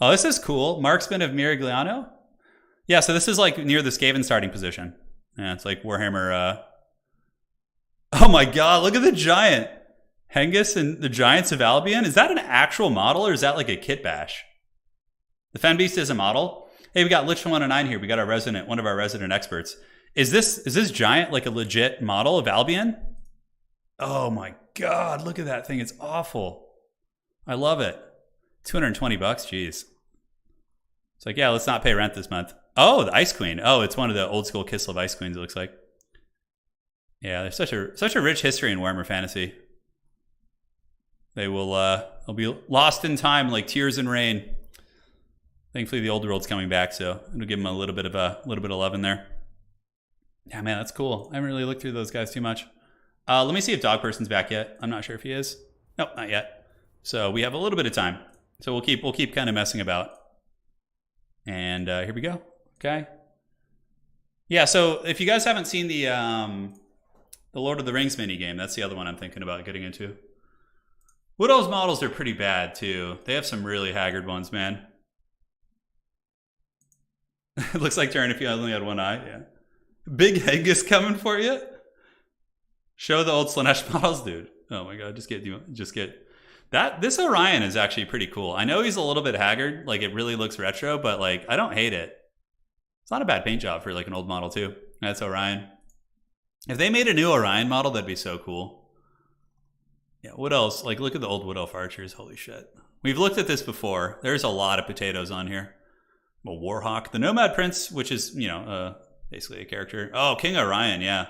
Oh, this is cool. Marksman of Mirigliano. Yeah, so this is like near the Skaven starting position. Yeah, it's like Warhammer. Oh my god, look at the giant. Hengist and the Giants of Albion. Is that an actual model or is that like a kit bash? The Fenbeast is a model. Hey, we got Lich109 here. We got one of our resident experts. Is this giant like a legit model of Albion? Oh my god, look at that thing. It's awful. I love it. 220 bucks, jeez. It's like, yeah, let's not pay rent this month. Oh, the Ice Queen. Oh, it's one of the old school Kislev Ice Queens, it looks like. Yeah, there's such a rich history in Warhammer Fantasy. They they'll be lost in time like tears in rain. Thankfully, the old world's coming back, so it'll give them a little bit of love in there. Yeah, man, that's cool. I haven't really looked through those guys too much. Let me see if Dog Person's back yet. I'm not sure if he is. Nope, not yet. So we have a little bit of time. So we'll keep kind of messing about. And here we go. Okay. Yeah. So if you guys haven't seen the Lord of the Rings mini game, that's the other one I'm thinking about getting into. Wood Elves models are pretty bad too. They have some really haggard ones, man. It looks like Turin if you only had one eye. Yeah. Big Hengist coming for you. Show the old Slanesh models, dude. Oh my god, just get that. This Orion is actually pretty cool. I know he's a little bit haggard, like it really looks retro, but like I don't hate it. It's not a bad paint job for like an old model too. That's Orion. If they made a new Orion model, that'd be so cool. Yeah, what else? Like look at the old Wood Elf archers. Holy shit. We've looked at this before. There's a lot of potatoes on here. A Warhawk, the Nomad Prince, which is, you know, basically a character. Oh, King Orion, yeah.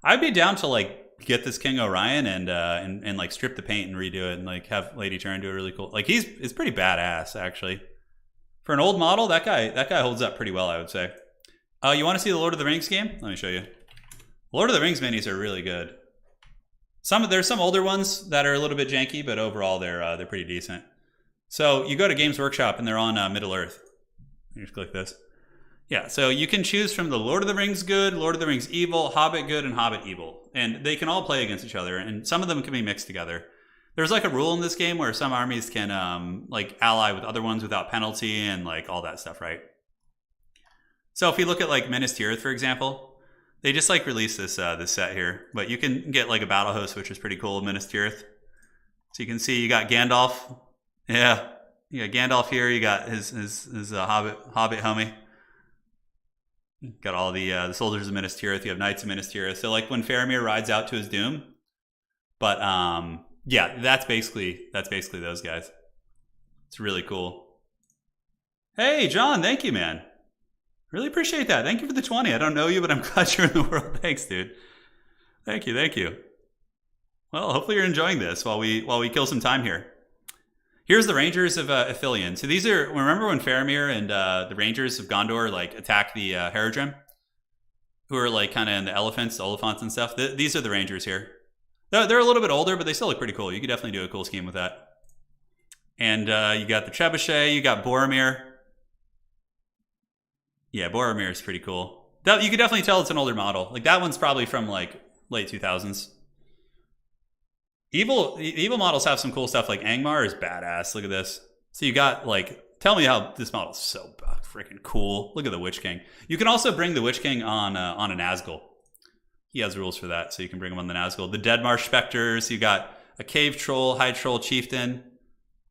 I'd be down to like get this King Orion and like strip the paint and redo it and like have Lady Turin do a really cool. Like it's pretty badass actually. For an old model, that guy holds up pretty well, I would say. You want to see the Lord of the Rings game? Let me show you. Lord of the Rings minis are really good. There's some older ones that are a little bit janky, but overall they're pretty decent. So you go to Games Workshop and they're on Middle Earth. You just click this. Yeah, so you can choose from the Lord of the Rings good, Lord of the Rings evil, Hobbit good, and Hobbit evil. And they can all play against each other, and some of them can be mixed together. There's like a rule in this game where some armies can like ally with other ones without penalty and like all that stuff, right? So if you look at like Minas Tirith, for example, they just like released this set here. But you can get like a battle host, which is pretty cool, Minas Tirith. So you can see you got Gandalf. Yeah, you got Gandalf here. You got his Hobbit homie. Got all the soldiers of Minas Tirith. You have knights of Minas Tirith. So like when Faramir rides out to his doom, but yeah, that's basically those guys. It's really cool. Hey John, thank you, man. Really appreciate that. Thank you for the 20. I don't know you, but I'm glad you're in the world. Thanks, dude. Thank you. Well, hopefully you're enjoying this while we kill some time here. Here's the Rangers of Ithilien. So these are, remember when Faramir and the Rangers of Gondor like attack the Haradrim? Who are like kind of in the elephants, the Oliphants and stuff. These are the Rangers here. They're a little bit older, but they still look pretty cool. You could definitely do a cool scheme with that. And you got the Trebuchet, you got Boromir. Yeah, Boromir is pretty cool. You could definitely tell it's an older model. Like that one's probably from like late 2000s. Evil models have some cool stuff. Like Angmar is badass. Look at this. So you got like, tell me how this model's so freaking cool. Look at the Witch King. You can also bring the Witch King on a Nazgul. He has rules for that, so you can bring him on the Nazgul. The Deadmarsh Spectres. You got a Cave Troll, High Troll Chieftain.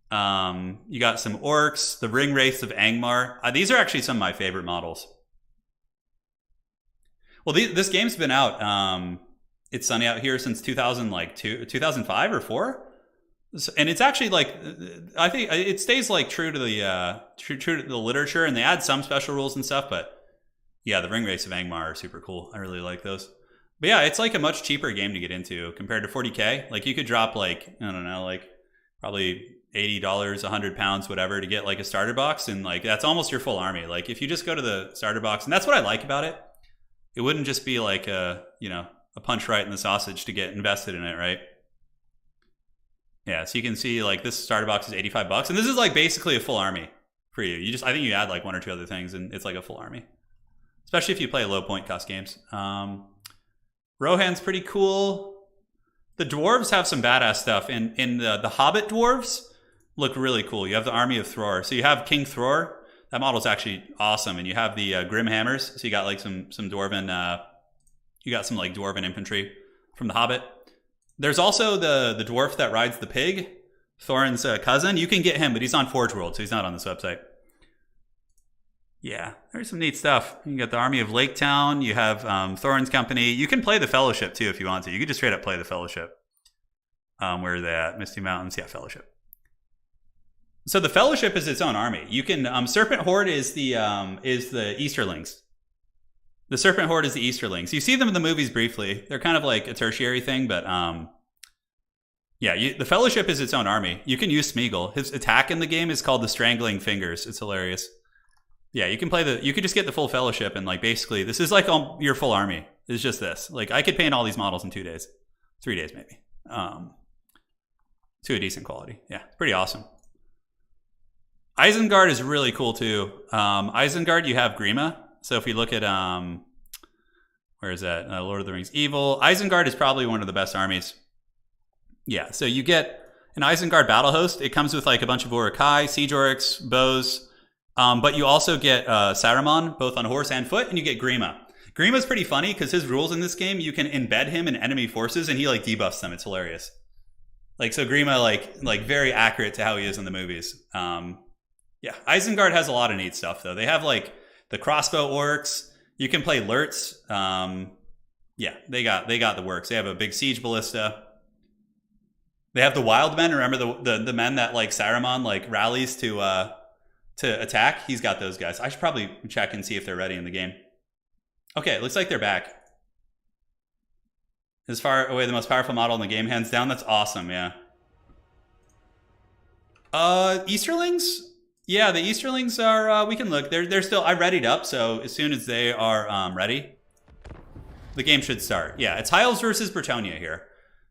You got some Orcs. The Ring Wraiths of Angmar. These are actually some of my favorite models. Well, this game's been out. It's sunny out here since 2005 or 4, and it's actually like I think it stays like true to the literature, and they add some special rules and stuff. But yeah, the Ring Wraiths of Angmar are super cool. I really like those. But yeah, it's like a much cheaper game to get into compared to 40K. Like you could drop like I don't know, like probably $80, 100 pounds, whatever, to get like a starter box, and like that's almost your full army. Like if you just go to the starter box, and that's what I like about it. It wouldn't just be like a punch right in the sausage to get invested in it, right? Yeah, so you can see like this starter box is $85, and this is like basically a full army for you. I think you add like 1 or 2 other things, and it's like a full army. Especially if you play low point cost games. Rohan's pretty cool. The dwarves have some badass stuff. In the Hobbit dwarves look really cool. You have the army of Thror. So you have King Thror. That model's actually awesome. And you have the Grim Hammers. So you got like some dwarven, you got some like dwarven infantry from the Hobbit. There's also the dwarf that rides the pig, Thorin's cousin. You can get him, but he's on Forge World, so he's not on this website. Yeah, there's some neat stuff. You got the Army of Lake Town. You have Thorin's Company. You can play the Fellowship too if you want to. You could just straight up play the Fellowship. Where are they at? Misty Mountains. Yeah, Fellowship. So the Fellowship is its own army. You can Serpent Horde is the Easterlings. The Serpent Horde is the Easterlings. You see them in the movies briefly. They're kind of like a tertiary thing, but yeah, the Fellowship is its own army. You can use Smeagol. His attack in the game is called the Strangling Fingers. It's hilarious. Yeah, you can play you could just get the full Fellowship, and like basically this is like your full army. It's just this. Like I could paint all these models in 2 days, 3 days maybe, to a decent quality. Yeah, pretty awesome. Isengard is really cool too. Isengard, you have Grima. So if we look at where is that? Lord of the Rings Evil. Isengard is probably one of the best armies. Yeah, so you get an Isengard battle host. It comes with like a bunch of Uruk-hai, Siege Oryx, bows. But you also get Saruman, both on horse and foot, and you get Grima. Grima's pretty funny because his rules in this game, you can embed him in enemy forces and he like debuffs them. It's hilarious. Like, so Grima, like very accurate to how he is in the movies. Yeah, Isengard has a lot of neat stuff, though. They have, like, the crossbow orcs. You can play Lurtz. Yeah, they got the works. They have a big siege ballista. They have the wild men. Remember the men that, like, Saruman, like, rallies to attack? He's got those guys. I should probably check and see if they're ready in the game. Okay, it looks like they're back. As far away the most powerful model in the game, hands down. That's awesome, yeah. Easterlings? Yeah, the Easterlings are, we can look. They're still, I readied up, so as soon as they are ready, the game should start. Yeah, it's High Elves versus Bretonnia here.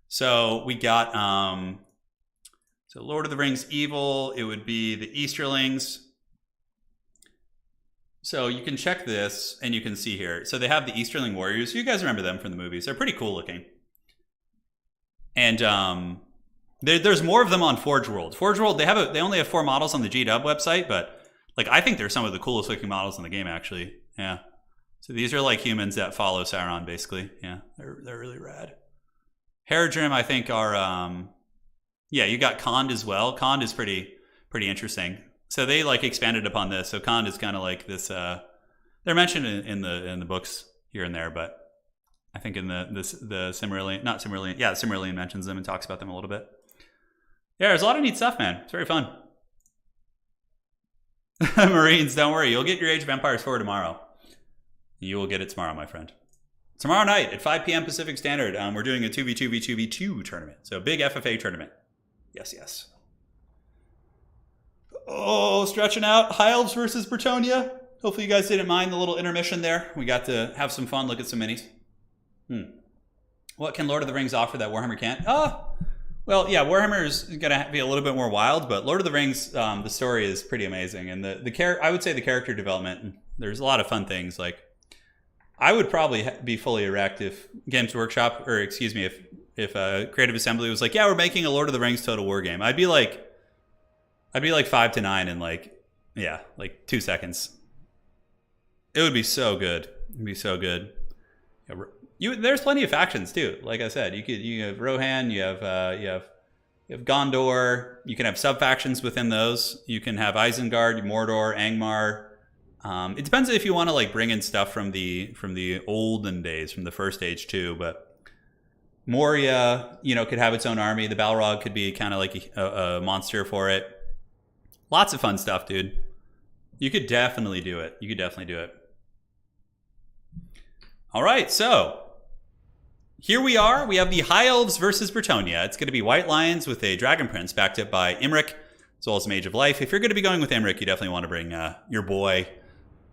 So we got, so Lord of the Rings Evil, it would be the Easterlings. So you can check this, and you can see here. So they have the Easterling Warriors. You guys remember them from the movies. They're pretty cool looking. And there's more of them on Forge World. Forge World, they only have 4 models on the GW website, but like I think they're some of the coolest looking models in the game, actually. Yeah. So these are like humans that follow Sauron, basically. Yeah, they're really rad. Haradrim, I think, are yeah. You got Khand as well. Khand is pretty interesting. So they like expanded upon this. So Khand is kind of like this. They're mentioned in the books here and there, but I think in the Silmarillion, not Silmarillion, yeah, Silmarillion mentions them and talks about them a little bit. Yeah, there's a lot of neat stuff, man. It's very fun. Marines, don't worry. You'll get your Age of Empires 4 tomorrow. You will get it tomorrow, my friend. Tomorrow night at 5 p.m. Pacific Standard, we're doing a 2v2v2v2 tournament. So big FFA tournament. Yes, yes. Oh, stretching out. High Elves versus Bretonnia. Hopefully you guys didn't mind the little intermission there. We got to have some fun, look at some minis. What can Lord of the Rings offer that Warhammer can't? Well, yeah, Warhammer is going to be a little bit more wild, but Lord of the Rings, the story is pretty amazing. And I would say the character development, there's a lot of fun things. Like, I would probably be fully erect if Games Workshop, or excuse me, if Creative Assembly was like, yeah, we're making a Lord of the Rings Total War game. I'd be like 5 to 9 in like 2 seconds. It would be so good. It'd be so good. There's plenty of factions too. Like I said, you have Rohan, you have Gondor. You can have sub factions within those. You can have Isengard, Mordor, Angmar. It depends if you want to like bring in stuff from the olden days, from the first age too. But Moria, could have its own army. The Balrog could be kind of like a monster for it. Lots of fun stuff, dude. You could definitely do it. All right, so here we are. We have the High Elves versus Bretonnia. It's going to be White Lions with a Dragon Prince backed up by Imric, as well as Mage of Life. If you're going to be going with Imric, you definitely want to bring your boy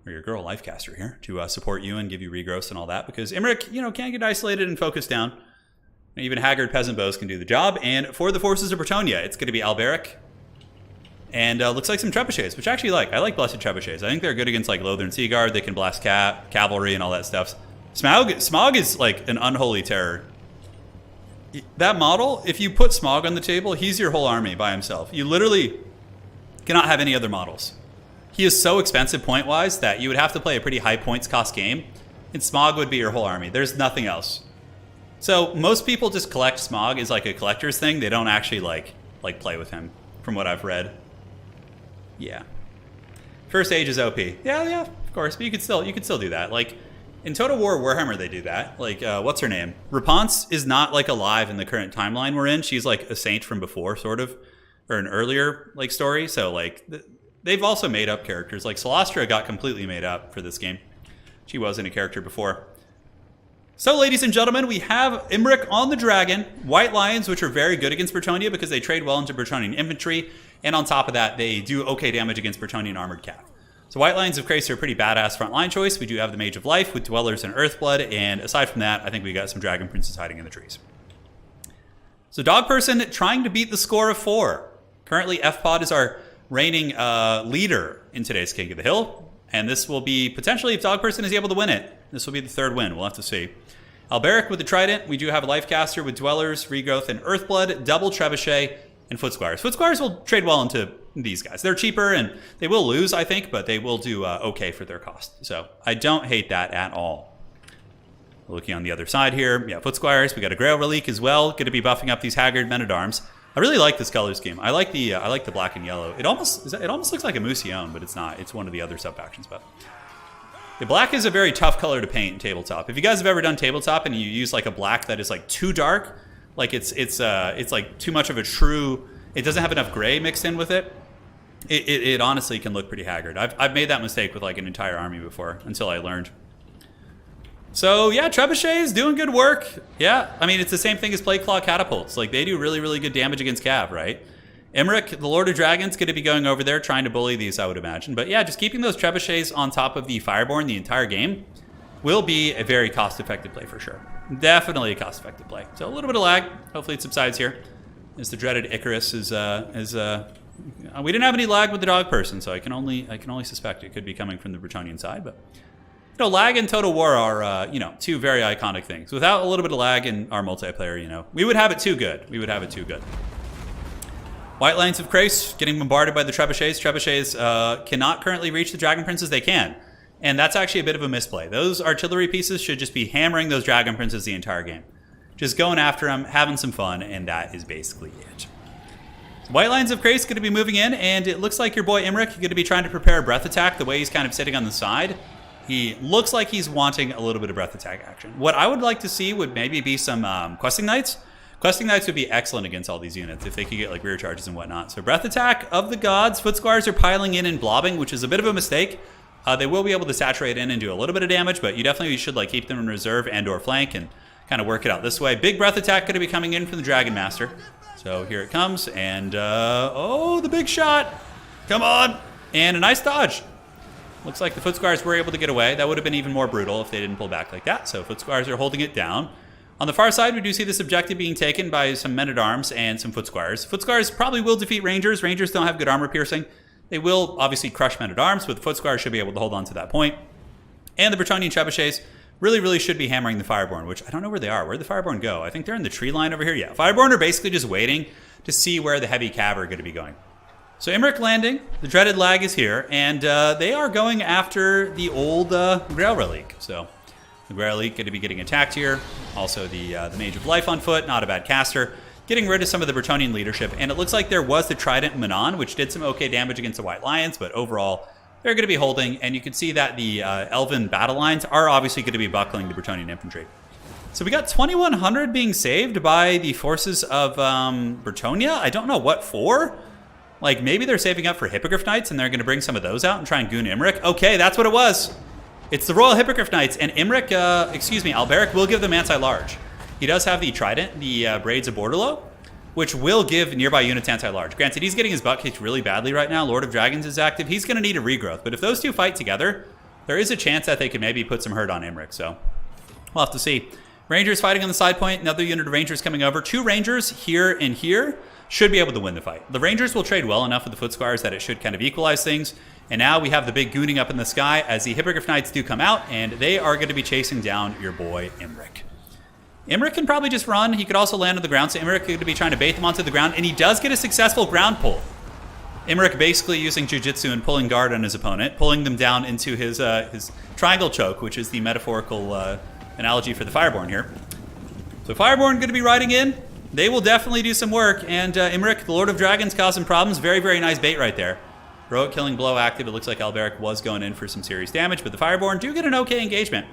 or your girl Lifecaster here to support you and give you regrowth and all that, because Imric, can't get isolated and focused down. And even Haggard Peasant Bows can do the job. And for the forces of Bretonnia, it's going to be Alberic. And looks like some trebuchets, which I actually like. I like Blessed Trebuchets. I think they're good against like Lothern Sea Guard. They can blast cavalry and all that stuff. Smog is like an unholy terror. That model, if you put Smog on the table, he's your whole army by himself. You literally cannot have any other models. He is so expensive point-wise that you would have to play a pretty high points cost game, and Smog would be your whole army. There's nothing else. So most people just collect Smog as like a collector's thing. They don't actually like play with him, from what I've read. Yeah. First Age is OP. Yeah, of course. But you could still do that. Like in Total War Warhammer, they do that. Like what's her name? Rapunzel is not like alive in the current timeline we're in. She's like a saint from before, sort of, or an earlier like story. So like they've also made up characters. Like Celastra got completely made up for this game. She wasn't a character before. So, ladies and gentlemen, we have Imric on the dragon, White Lions, which are very good against Bretonnia because they trade well into Bretonnian infantry, and on top of that, they do okay damage against Bretonnian armored cav. So White Lions of Crace are a pretty badass frontline choice. We do have the Mage of Life with Dwellers and Earthblood, and aside from that, I think we got some Dragon Princes hiding in the trees. So Dog Person trying to beat the score of 4. Currently, FPOD is our reigning leader in today's King of the Hill, and this will be, potentially, if Dog Person is able to win it, this will be the 3rd win. We'll have to see. Alberic with the Trident. We do have a Lifecaster with Dwellers, Regrowth, and Earthblood, double Trebuchet, and Footsquires. Footsquires will trade well into these guys. They're cheaper, and they will lose, I think, but they will do okay for their cost. So I don't hate that at all. Looking on the other side here, yeah, Footsquires. We got a Grail Relic as well. Going to be buffing up these Haggard Men-at-Arms. I really like this color scheme. I like the black and yellow. It almost looks like a Mousillon, but it's not. It's one of the other sub factions. But the black is a very tough color to paint in tabletop. If you guys have ever done tabletop and you use like a black that is like too dark, like it's like too much of a true. It doesn't have enough gray mixed in with it. It honestly can look pretty haggard. I've made that mistake with like an entire army before until I learned. So yeah, Trebuchet is doing good work. Yeah, I mean, it's the same thing as Plague Claw Catapults. Like, they do really, really good damage against Cav, right? Emmerich, the Lord of Dragons, going to be going over there trying to bully these, I would imagine. But yeah, just keeping those Trebuchets on top of the Fireborn the entire game will be a very cost-effective play for sure. Definitely a cost-effective play. So a little bit of lag. Hopefully it subsides here. As the dreaded Icarus is we didn't have any lag with the dog person, so I can only suspect it could be coming from the Bretonian side, but lag and Total War are, two very iconic things. Without a little bit of lag in our multiplayer, we would have it too good. We would have it too good. White Lions of Krace getting bombarded by the Trebuchets. Trebuchets cannot currently reach the Dragon Princes. They can. And that's actually a bit of a misplay. Those artillery pieces should just be hammering those Dragon Princes the entire game. Just going after them, having some fun, and that is basically it. White Lions of Krace going to be moving in, and it looks like your boy Emmerich going to be trying to prepare a breath attack the way he's kind of sitting on the side. He looks like he's wanting a little bit of breath attack action. What I would like to see would maybe be some questing knights. Questing knights would be excellent against all these units if they could get like rear charges and whatnot. So breath attack of the gods. Foot squires are piling in and blobbing, which is a bit of a mistake. They will be able to saturate in and do a little bit of damage, but you definitely should like keep them in reserve and or flank and kind of work it out this way. Big breath attack going to be coming in from the Dragon Master. So here it comes, and oh, the big shot. Come on. And a nice dodge. Looks like the Foot Squires were able to get away. That would have been even more brutal if they didn't pull back like that. So Foot Squires are holding it down. On the far side, we do see this objective being taken by some Men-at-Arms and some Foot Squires. Foot Squires probably will defeat Rangers. Rangers don't have good armor piercing. They will obviously crush Men-at-Arms, but the Foot Squires should be able to hold on to that point. And the Bretonian Trebuchets really should be hammering the Fireborn, which I don't know where they are. Where'd the Fireborn go? I think they're in the tree line over here. Yeah, Fireborn are basically just waiting to see where the heavy cav are going to be going. So Emmerich landing, the dreaded lag is here, and they are going after the old Grail Relic. So the Grail Relic going to be getting attacked here. Also the Mage of Life on foot, not a bad caster. Getting rid of some of the Bretonian leadership, and it looks like there was the Trident Manon, which did some okay damage against the White Lions, but overall they're going to be holding, and you can see that the Elven battle lines are obviously going to be buckling the Bretonian infantry. So we got 2,100 being saved by the forces of Bretonia. I don't know what for. Like, maybe they're saving up for Hippogriff Knights and they're going to bring some of those out and try and goon Emmerich. Okay, that's what it was. It's the Royal Hippogriff Knights, and Emmerich, Alberic will give them anti-large. He does have the Trident, the Braids of Bordello, which will give nearby units anti-large. Granted, he's getting his butt kicked really badly right now. Lord of Dragons is active. He's going to need a regrowth, but if those two fight together, there is a chance that they could maybe put some hurt on Emmerich, so we'll have to see. Rangers fighting on the side point. Another unit of Rangers coming over. 2 Rangers here and here should be able to win the fight. The Rangers will trade well enough with the Foot Squires that it should kind of equalize things. And now we have the big gooning up in the sky as the Hippogriff Knights do come out, and they are going to be chasing down your boy Emmerich. Emmerich can probably just run. He could also land on the ground, so Emmerich could be trying to bait them onto the ground, and he does get a successful ground pull. Emmerich basically using Jiu-Jitsu and pulling guard on his opponent, pulling them down into his triangle choke, which is the metaphorical analogy for the Fireborn here. So Fireborn going to be riding in. They will definitely do some work, and Emmerich, the Lord of Dragons, causing problems. Very, very nice bait right there. Heroic Killing Blow active. It looks like Alberic was going in for some serious damage, but the Fireborn do get an okay engagement.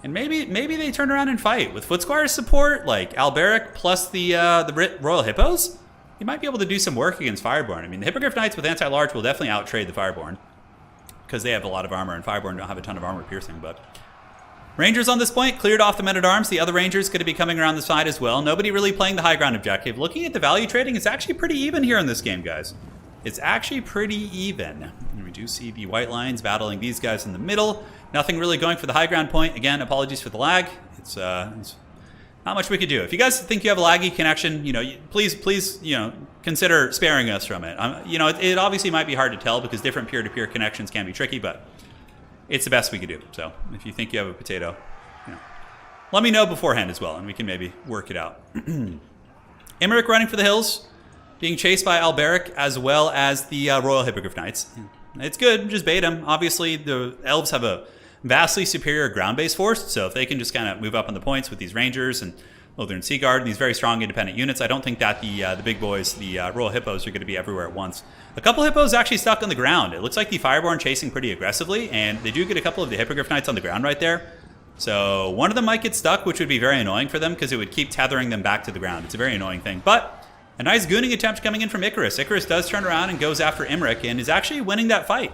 And maybe they turn around and fight. With Foot Squire support, like Alberic plus the Royal Hippos, he might be able to do some work against Fireborn. I mean, the Hippogriff Knights with anti-large will definitely outtrade the Fireborn because they have a lot of armor, and Fireborn don't have a ton of armor piercing, but Rangers on this point cleared off the Men-at-Arms. The other Rangers going to be coming around the side as well. Nobody really playing the high ground objective. Looking at the value trading, it's actually pretty even here in this game, guys. It's actually pretty even. And we do see the White Lions battling these guys in the middle. Nothing really going for the high ground point. Again, apologies for the lag. It's not much we could do. If you guys think you have a laggy connection, please, consider sparing us from it. It obviously might be hard to tell because different peer-to-peer connections can be tricky, but it's the best we could do. So if you think you have a potato, let me know beforehand as well, and we can maybe work it out. Emmerich running for the hills, being chased by Alberic as well as the Royal Hippogriff Knights. It's good, just bait them. Obviously, the Elves have a vastly superior ground-based force, so if they can just kind of move up on the points with these Rangers and Lothern Sea Guard, and these very strong independent units. I don't think that the big boys, the Royal Hippos, are going to be everywhere at once. A couple Hippos actually stuck on the ground. It looks like the Fireborn chasing pretty aggressively, and they do get a couple of the Hippogriff Knights on the ground right there. So one of them might get stuck, which would be very annoying for them because it would keep tethering them back to the ground. It's a very annoying thing. But a nice gooning attempt coming in from Icarus. Icarus does turn around and goes after Imric and is actually winning that fight.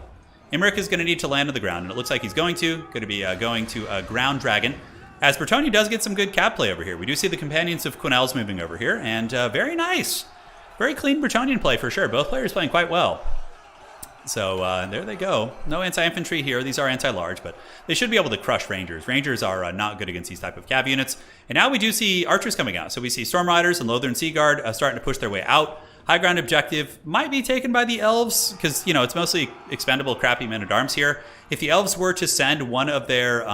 Imric is going to need to land on the ground, and it looks like he's going to be going to a Ground Dragon. As Bertoni does get some good cap play over here. We do see the Companions of Quenelles moving over here, and very nice. Very clean Bertonian play for sure. Both players playing quite well. So there they go. No anti-infantry here. These are anti-large, but they should be able to crush Rangers. Rangers are not good against these type of cav units. And now we do see Archers coming out. So we see Storm Riders and Lothern Sea Guard starting to push their way out. High ground objective might be taken by the Elves because, you know, it's mostly expendable crappy men-at-arms here. If the Elves were to send one of their,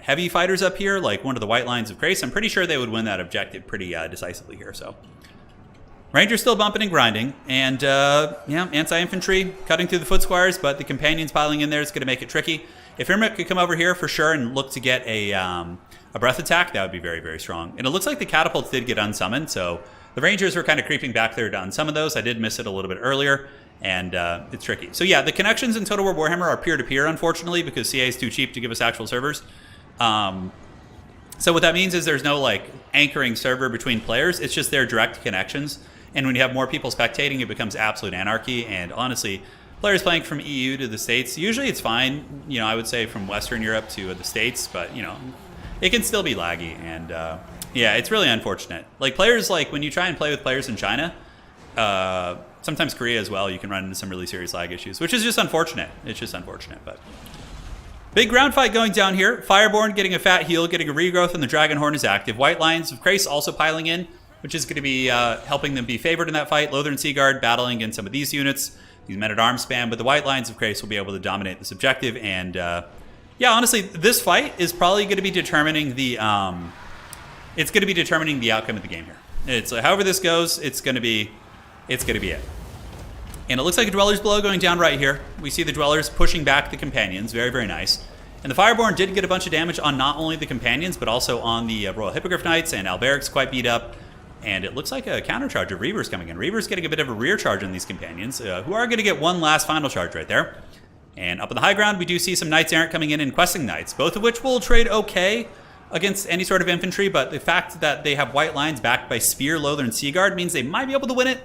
heavy fighters up here, like one of the White Lines of Grace, I'm pretty sure they would win that objective pretty decisively here. So Rangers still bumping and grinding. And, anti-infantry cutting through the foot squires, but the Companions piling in there is going to make it tricky. If Imric could come over here for sure and look to get a breath attack, that would be very, very strong. And it looks like the catapults did get unsummoned, so the Rangers were kind of creeping back there to unsummon those. I did miss it a little bit earlier, and it's tricky. So yeah, the connections in Total War Warhammer are peer-to-peer, unfortunately, because CA is too cheap to give us actual servers. So what that means is there's no like anchoring server between players. It's just their direct connections. And when you have more people spectating, it becomes absolute anarchy. And honestly, players playing from EU to the States, usually it's fine. You know, I would say from Western Europe to the States, but you know, it can still be laggy. And yeah, it's really unfortunate. Like players, like when you try and play with players in China, sometimes Korea as well, you can run into some really serious lag issues, which is just unfortunate. It's just unfortunate, but big ground fight going down here. Fireborn getting a fat heal, getting a regrowth, and the Dragonhorn is active. White Lions of Krace also piling in, which is going to be helping them be favored in that fight. Lothern Sea Guard battling against some of these units, these men-at-arms spam, but the White Lions of Krace will be able to dominate this objective. And yeah, honestly, this fight is probably going to be determining the it's going to be determining the outcome of the game here. It's however this goes, it's going to be it. And it looks like a Dweller's Blow going down right here. We see the Dwellers pushing back the Companions. Very, very nice. And the Fireborn did get a bunch of damage on not only the Companions, but also on the Royal Hippogriff Knights, and Alberic's quite beat up. And it looks like a countercharge of Reavers coming in. Reavers getting a bit of a rear charge on these Companions, who are going to get one last final charge right there. And up on the high ground, we do see some Knights Errant coming in and Questing Knights, both of which will trade okay against any sort of infantry, but the fact that they have White Lines backed by Spear, Lothern Sea Guard means they might be able to win it.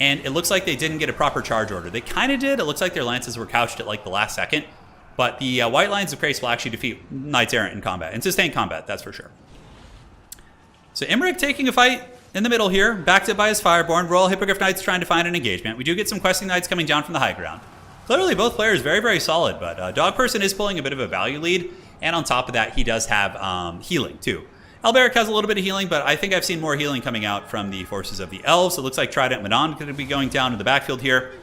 And it looks like they didn't get a proper charge order. They kind of did. It looks like their lances were couched at like the last second. But the White Lines of Krace will actually defeat Knights Errant in combat. In sustained combat, that's for sure. So Imric taking a fight in the middle here, backed up by his Fireborn. Royal Hippogriff Knights trying to find an engagement. We do get some Questing Knights coming down from the high ground. Clearly both players very, very solid, but Dog Person is pulling a bit of a value lead. And on top of that, he does have healing too. Alberic has a little bit of healing, but I think I've seen more healing coming out from the forces of the Elves. It looks like Trident Madon going to be going down to the backfield here.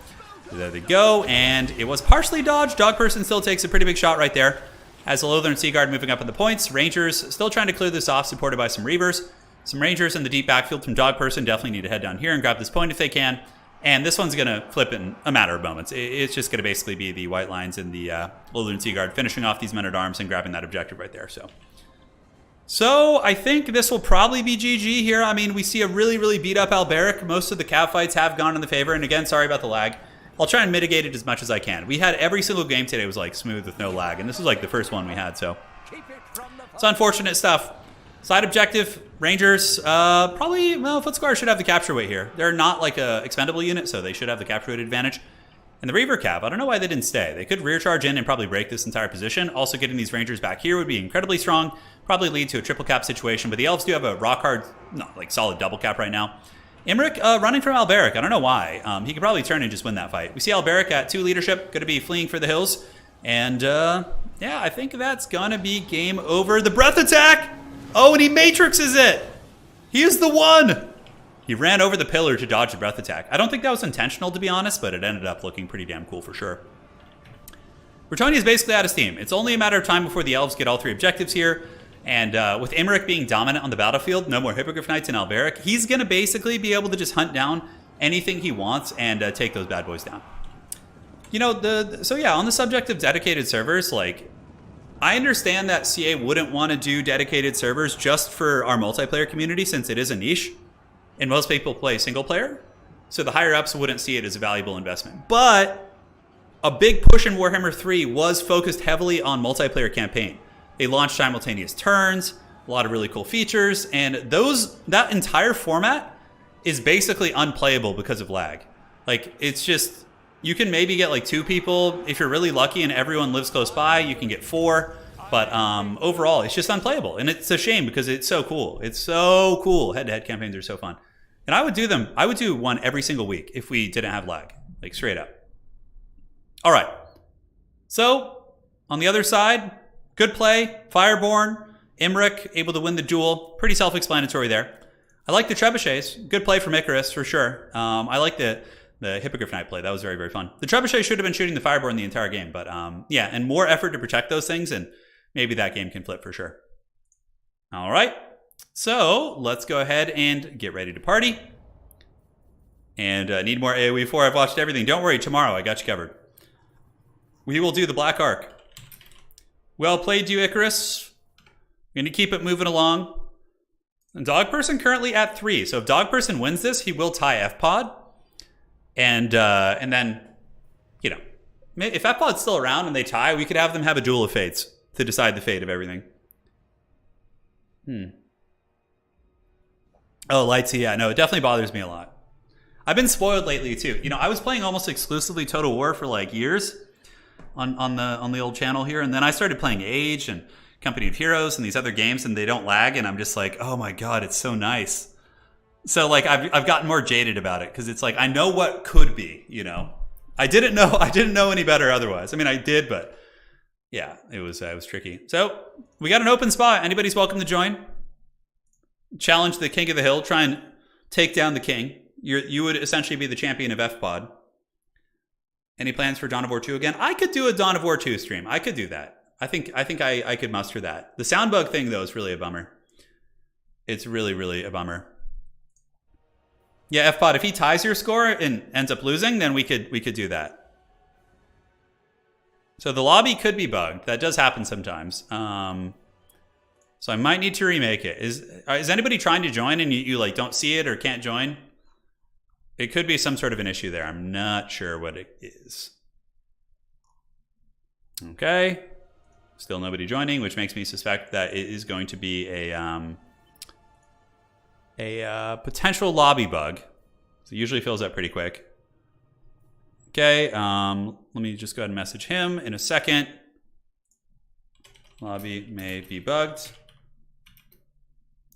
There they go, and it was partially dodged. Dog Person still takes a pretty big shot right there. As the Lothern Sea Guard moving up in the points. Rangers still trying to clear this off, supported by some Reavers. Some Rangers in the deep backfield from Dog Person definitely need to head down here and grab this point if they can. And this one's going to flip in a matter of moments. It's just going to basically be the White Lines and the Lothern Sea Guard finishing off these men-at-arms and grabbing that objective right there. So I think this will probably be GG here. I mean, we see a really, really beat-up Alberic. Most of the cav fights have gone in the favor. And again, sorry about the lag. I'll try and mitigate it as much as I can. We had every single game today was like smooth with no lag. And this was like the first one we had. So it's unfortunate stuff. Side objective, Rangers, probably, well, Foot Squire should have the capture weight here. They're not like a expendable unit, so they should have the capture weight advantage. And the Reaver Cav, I don't know why they didn't stay. They could rear charge in and probably break this entire position. Also getting these Rangers back here would be incredibly strong. Probably lead to a triple cap situation, but the Elves do have a rock hard, like solid double cap right now. Imric running from Alberic, I don't know why. He could probably turn and just win that fight. We see Alberic at 2 leadership, going to be fleeing for the hills. And yeah, I think that's going to be game over. The breath attack! Oh, and he matrixes it! He is the one! He ran over the pillar to dodge the breath attack. I don't think that was intentional, to be honest, but it ended up looking pretty damn cool for sure. Bretonnia is basically out of steam. It's only a matter of time before the Elves get all 3 objectives here. And with Imric being dominant on the battlefield, no more Hippogriff Knights and Alberic, he's going to basically be able to just hunt down anything he wants and take those bad boys down. You know, so yeah, on the subject of dedicated servers, like, I understand that CA wouldn't want to do dedicated servers just for our multiplayer community since it is a niche and most people play single player. So the higher ups wouldn't see it as a valuable investment. But a big push in Warhammer 3 was focused heavily on multiplayer campaign. They launched simultaneous turns, a lot of really cool features, and that entire format is basically unplayable because of lag. Like, it's just, you can maybe get like 2 people. If you're really lucky and everyone lives close by, you can get 4. But overall, it's just unplayable. And it's a shame because it's so cool. It's so cool. Head-to-head campaigns are so fun. And I would do them. I would do one every single week if we didn't have lag. Like, straight up. All right. So, on the other side, good play. Fireborn. Imric, able to win the duel. Pretty self-explanatory there. I like the trebuchets. Good play from Icarus, for sure. I like the Hippogriff Knight play. That was very, very fun. The trebuchet should have been shooting the Fireborn the entire game. But, yeah, and more effort to protect those things, and maybe that game can flip for sure. All right. So, let's go ahead and get ready to party. And need more AoE 4. I've watched everything. Don't worry, tomorrow I got you covered. We will do the Black Ark. Well played, you Icarus. We're going to keep it moving along. And Dog Person currently at 3. So if Dog Person wins this, he will tie FPod. And then, you know, if FPod's still around and they tie, we could have them have a duel of fates to decide the fate of everything. Oh, Lightsy, yeah, no, it definitely bothers me a lot. I've been spoiled lately too. You know, I was playing almost exclusively Total War for like years on the old channel here, and then I started playing Age and Company of Heroes and these other games, and they don't lag, and I'm just like, oh my god, it's so nice. So like I've gotten more jaded about it because it's like I know what could be, you know. I didn't know any better otherwise. I mean, I did, but yeah, it was tricky. So we got an open spot. Anybody's welcome to join. Challenge the King of the Hill. Try and take down the king. You would essentially be the champion of FPod. Any plans for Dawn of War 2 again? I could do a Dawn of War 2 stream. I could do that. I think I could muster that. The sound bug thing though is really a bummer. It's really, really a bummer. Yeah, FPod, if he ties your score and ends up losing, then we could do that. So the lobby could be bugged. That does happen sometimes. So I might need to remake it. Is anybody trying to join and you like don't see it or can't join? It could be some sort of an issue there. I'm not sure what it is. Okay. Still nobody joining, which makes me suspect that it is going to be a potential lobby bug. So it usually fills up pretty quick. Okay, let me just go ahead and message him in a second. Lobby may be bugged.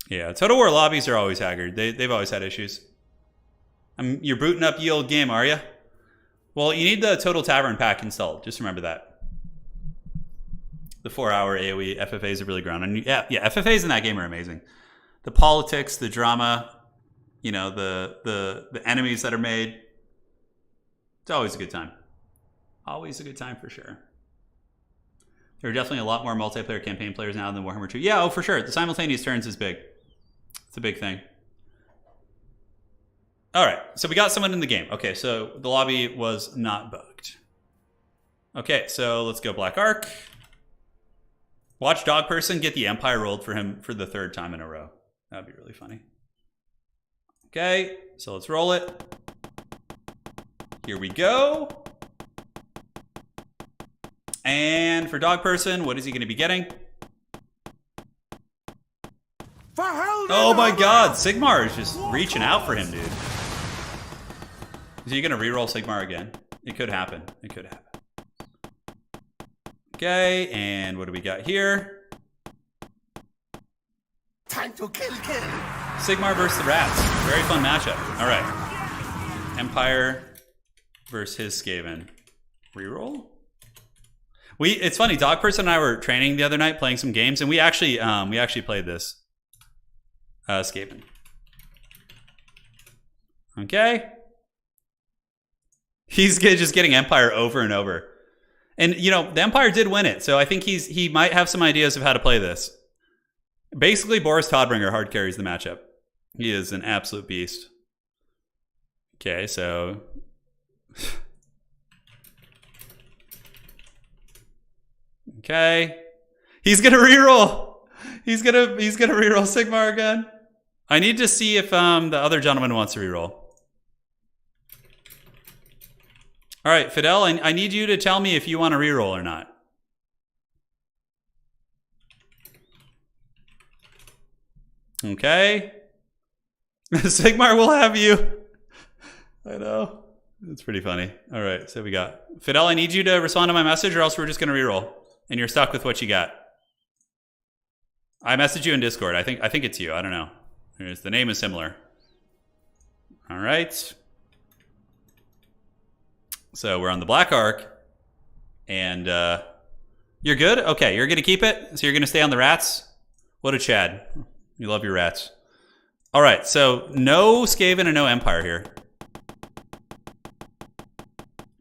Yeah, Total War lobbies are always haggard. They've always had issues. You're booting up ye old game, are you? Well, you need the Total Tavern pack installed. Just remember that. The 4-hour AoE FFAs have really grown. And yeah, FFAs in that game are amazing. The politics, the drama, you know, the enemies that are made. It's always a good time. Always a good time for sure. There are definitely a lot more multiplayer campaign players now than Warhammer 2. Yeah, oh, for sure. The simultaneous turns is big. It's a big thing. All right, so we got someone in the game. Okay, so the lobby was not bugged. Okay, so let's go Black Ark. Watch Dog Person get the Empire rolled for him for the 3rd time in a row. That'd be really funny. Okay, so let's roll it. Here we go. And for Dog Person, what is he going to be getting? Oh my god, Sigmar is just reaching out for him, dude. Is he going to reroll Sigmar again? It could happen. It could happen. Okay, and what do we got here? Time to kill. Sigmar versus the Rats. Very fun matchup. All right. Empire versus his Skaven. Reroll? It's funny, Dog Person and I were training the other night playing some games, and we actually played this. Skaven. Okay. He's just getting Empire over and over. And, you know, the Empire did win it, so I think he might have some ideas of how to play this. Basically, Boris Todbringer hard carries the matchup. He is an absolute beast. Okay, so... Okay. He's gonna reroll. He's gonna reroll Sigmar again. I need to see if the other gentleman wants to reroll. All right, Fidel, I need you to tell me if you want to reroll or not. Okay. Sigmar will have you. I know. It's pretty funny. All right, so we got Fidel. I need you to respond to my message, or else we're just gonna reroll, and you're stuck with what you got. I messaged you in Discord. I think it's you. I don't know. The name is similar. All right. So we're on the Black Ark, and you're good. Okay, you're gonna keep it. So you're gonna stay on the rats. What a Chad. You love your rats. All right. So no Skaven and no Empire here.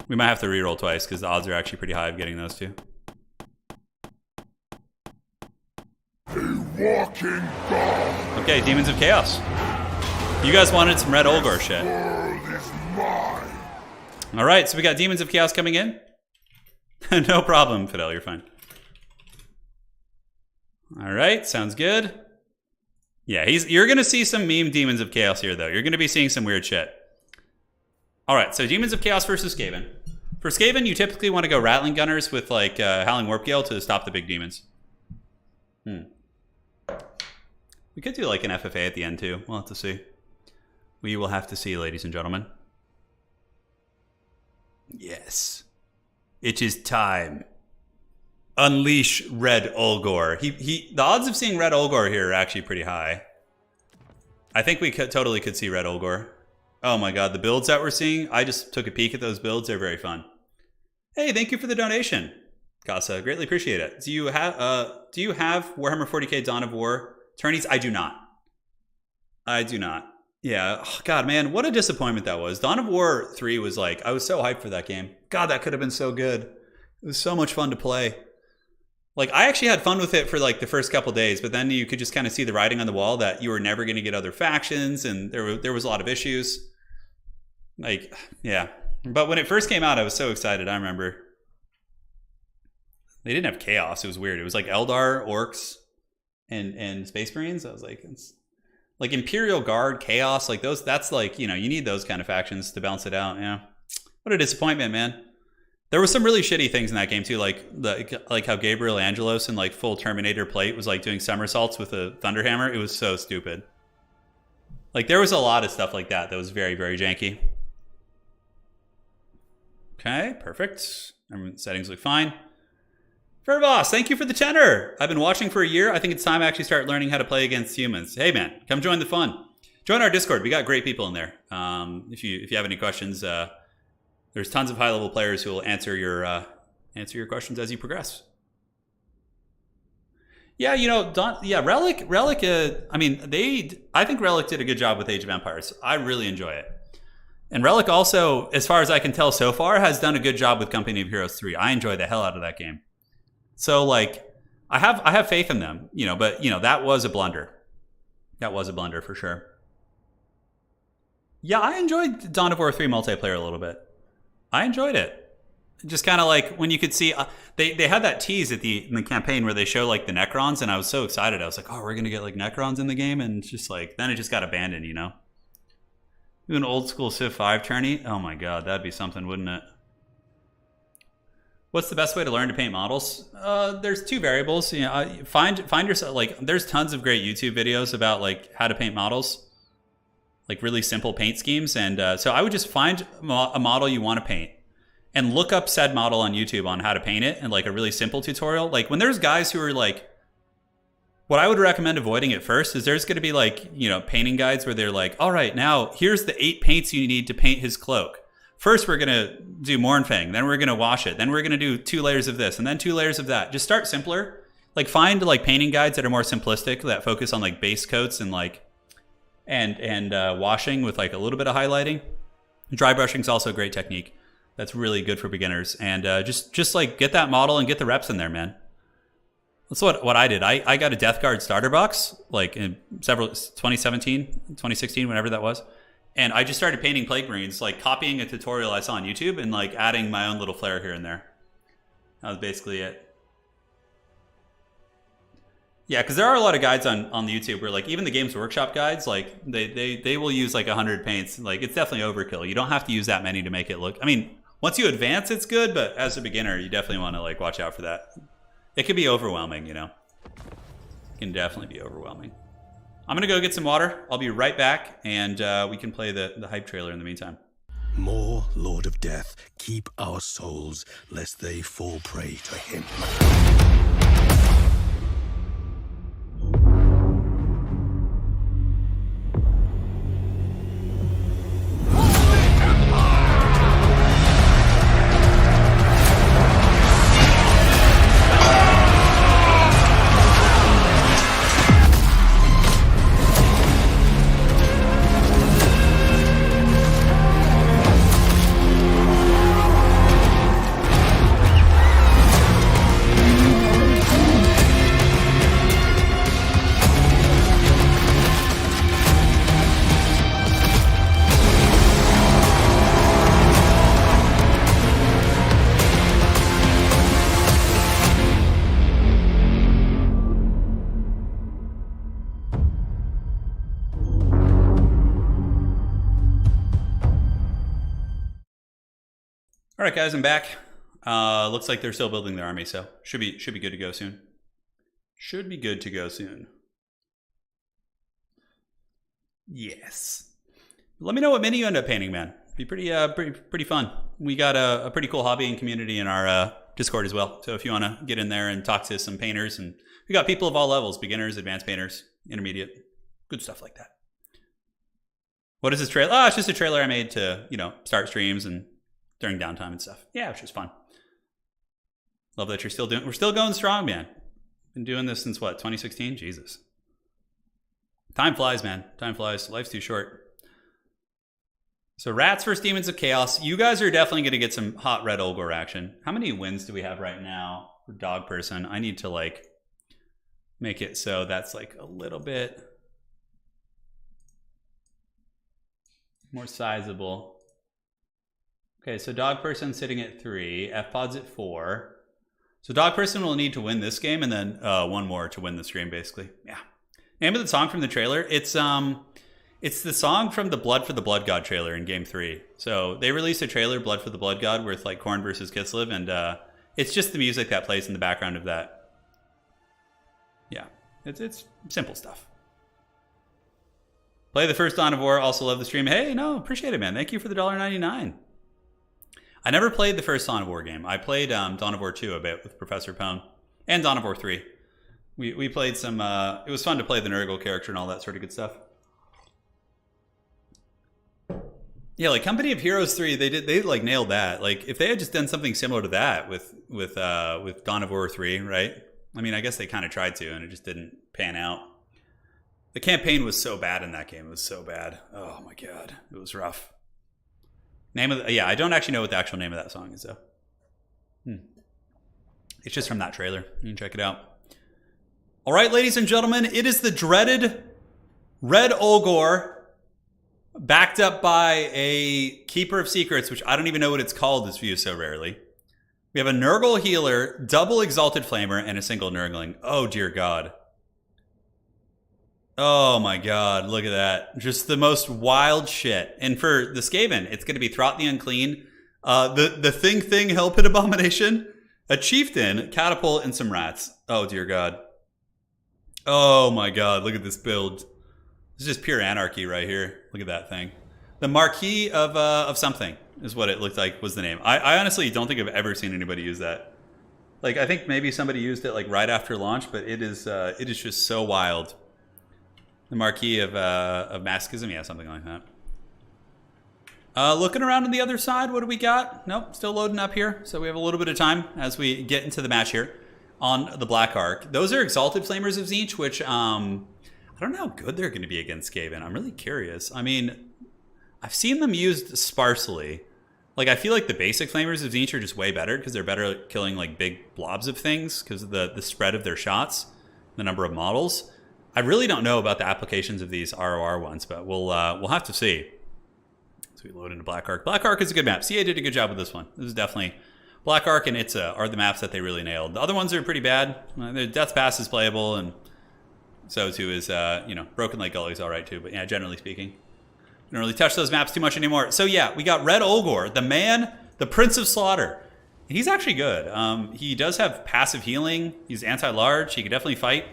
We might have to reroll twice because the odds are actually pretty high of getting those two. A walking god. Okay, Demons of Chaos. You guys wanted some Red Olgor shit. World is mine. All right, so we got Demons of Chaos coming in. No problem, Fidel, you're fine. All right, sounds good. Yeah, you're going to see some meme Demons of Chaos here, though. You're going to be seeing some weird shit. All right, so Demons of Chaos versus Skaven. For Skaven, you typically want to go Rattling Gunners with like Howling Warp Gale to stop the big demons. We could do like an FFA at the end too. We'll have to see. We will have to see, ladies and gentlemen. Yes. It is time. Unleash Red Olgor. The odds of seeing Red Olgor here are actually pretty high. I think we totally could see Red Olgor. Oh my god, the builds that we're seeing, I just took a peek at those builds. They're very fun. Hey, thank you for the donation, Casa. Greatly appreciate it. Do you have Warhammer 40k Dawn of War tourneys? I do not. I do not. Yeah. Oh, god, man, what a disappointment that was. Dawn of War 3 was like, I was so hyped for that game. God, that could have been so good. It was so much fun to play. Like, I actually had fun with it for like the first couple days, but then you could just kind of see the writing on the wall that you were never going to get other factions, and there was a lot of issues. Like, yeah. But when it first came out, I was so excited. I remember. They didn't have chaos. It was weird. It was like Eldar, Orcs, and Space Marines. I was like, it's like Imperial Guard, Chaos, like those. That's like, you need those kind of factions to balance it out. Yeah. What a disappointment, man. There were some really shitty things in that game too, like how Gabriel Angelos in like full Terminator plate was like doing somersaults with a Thunderhammer. It was so stupid. Like there was a lot of stuff like that was very, very janky. Okay, perfect. Settings look fine. Fairboss, thank you for the tenor. I've been watching for a year. I think it's time I actually start learning how to play against humans. Hey man, come join the fun. Join our Discord. We got great people in there. If you have any questions, there's tons of high-level players who will answer your questions as you progress. Yeah, Relic. I think Relic did a good job with Age of Empires. I really enjoy it. And Relic also, as far as I can tell so far, has done a good job with Company of Heroes 3. I enjoy the hell out of that game. So like, I have faith in them, but that was a blunder. That was a blunder for sure. Yeah, I enjoyed Dawn of War 3 multiplayer a little bit. I enjoyed it. Just kind of like when you could see, they had that tease in the campaign where they show like the Necrons, and I was so excited. I was like, oh, we're going to get like Necrons in the game, and it's just like, then it just got abandoned, Do an old school Civ 5 tourney? Oh my god, that'd be something, wouldn't it? What's the best way to learn to paint models? There's two variables. Find yourself, like, there's tons of great YouTube videos about like how to paint models, like really simple paint schemes. And so I would just find a model you want to paint and look up said model on YouTube on how to paint it, and like a really simple tutorial. Like when there's guys who are like, what I would recommend avoiding at first is there's going to be like, painting guides where they're like, all right, now here's the 8 paints you need to paint his cloak. First, we're going to do Mournfang, then we're going to wash it, then we're going to do 2 layers of this, and then 2 layers of that. Just start simpler. Like find like painting guides that are more simplistic, that focus on like base coats and like, and washing with like a little bit of highlighting. Dry brushing is also a great technique. That's really good for beginners. And just like get that model and get the reps in there, man. That's what I did. I got a Death Guard starter box like in 2017, 2016, whenever that was. And I just started painting Plague Marines, like copying a tutorial I saw on YouTube and like adding my own little flair here and there. That was basically it. Yeah, because there are a lot of guides on the YouTube where like even the Games Workshop guides, like they will use like 100 paints. Like it's definitely overkill. You don't have to use that many to make it look. I mean, once you advance, it's good, but as a beginner, you definitely want to like watch out for that. It can be overwhelming, you know. It can definitely be overwhelming. I'm gonna go get some water. I'll be right back, and we can play the hype trailer in the meantime. More Lord of Death, keep our souls, lest they fall prey to him. All right, guys, I'm back. Looks like they're still building their army, so should be good to go soon. Should be good to go soon. Yes. Let me know what mini you end up painting, man. Be pretty fun. We got a pretty cool hobbying community in our Discord as well. So if you want to get in there and talk to some painters, and we got people of all levels: beginners, advanced painters, intermediate, good stuff like that. What is this trailer? Oh, it's just a trailer I made to, you know, start streams and during downtime and stuff. Yeah, it's just fun. Love that we're still going strong, man. Been doing this since what, 2016? Jesus. Time flies, man. Time flies. Life's too short. So Rats versus Demons of Chaos. You guys are definitely going to get some hot red Olgor action. How many wins do we have right now for Dog Person? I need to like make it so that's like a little bit more sizable. Okay, so Dog Person sitting at 3, F-Pod's at 4. So Dog Person will need to win this game and then one more to win the stream, basically. Yeah. Name of the song from the trailer, it's the song from the Blood for the Blood God trailer in Game 3. So they released a trailer, Blood for the Blood God, with like Korn versus Kislev, and it's just the music that plays in the background of that. Yeah, it's simple stuff. Play the first Dawn of War, also love the stream. Hey, no, appreciate it, man. Thank you for the $1.99. I never played the first Dawn of War game. I played Dawn of War 2 a bit with Professor Pone, and Dawn of War 3. We played some, it was fun to play the Nurgle character and all that sort of good stuff. Yeah, like Company of Heroes 3, they like nailed that. Like if they had just done something similar to that with Dawn of War 3, right? I mean, I guess they kind of tried to, and it just didn't pan out. The campaign was so bad in that game. It was so bad. Oh my god, it was rough. Yeah, I don't actually know what the actual name of that song is though. It's just from that trailer. You can check it out. All right, ladies and gentlemen, it is the dreaded Red Olgor, backed up by a Keeper of Secrets, which I don't even know what it's called. This view so rarely. We have a Nurgle healer, double Exalted Flamer, and a single Nurgling. Oh dear God. Oh my god, look at that. Just the most wild shit. And for the Skaven, it's going to be Throt the Unclean, the Thing Hell Pit Abomination, a Chieftain, Catapult, and some Rats. Oh dear god. Oh my god, look at this build. It's just pure anarchy right here. Look at that thing. The Marquis of something is what it looked like was the name. I honestly don't think I've ever seen anybody use that. Like, I think maybe somebody used it like right after launch, but it is just so wild. The Marquis of Masochism, yeah, something like that. Looking around on the other side, what do we got? Nope, still loading up here. So we have a little bit of time as we get into the match here on the Black Ark. Those are Exalted Flamers of Tzeentch, which I don't know how good they're going to be against Skaven. I'm really curious. I mean, I've seen them used sparsely. Like, I feel like the basic Flamers of Tzeentch are just way better because they're better at killing like big blobs of things because of the spread of their shots, the number of models. I really don't know about the applications of these ROR ones, but we'll have to see. So we load into Black Ark. Black Ark is a good map. CA did a good job with this one. This is definitely Black Ark and Itza are the maps that they really nailed. The other ones are pretty bad. The Death Pass is playable, and So too is, you know, Broken Lake Gully is all right too. But yeah, generally speaking, don't really touch those maps too much anymore. So yeah, we got Red Olgor, the man, the Prince of Slaughter. He's actually good. He does have passive healing. He's anti-large. He can definitely fight.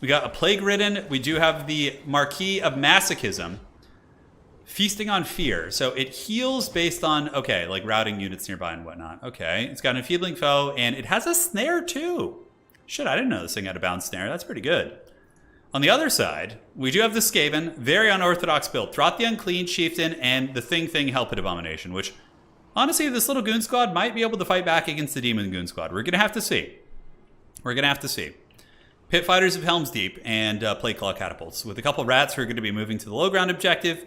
We got a Plague Ridden. We do have the Marquis of Masochism. Feasting on Fear. So it heals based on, okay, like routing units nearby and whatnot. Okay, it's got an enfeebling foe, and it has a snare too. Shit, I didn't know this thing had a bound snare. That's pretty good. On the other side, we do have the Skaven, very unorthodox build. Throt the Unclean Chieftain and the Thing Hellpit Abomination, which, honestly, this little goon squad might be able to fight back against the Demon Goon Squad. We're going to have to see. We're going to have to see. Pit Fighters of Helm's Deep and Plague Claw Catapults, with a couple rats who are going to be moving to the low ground objective.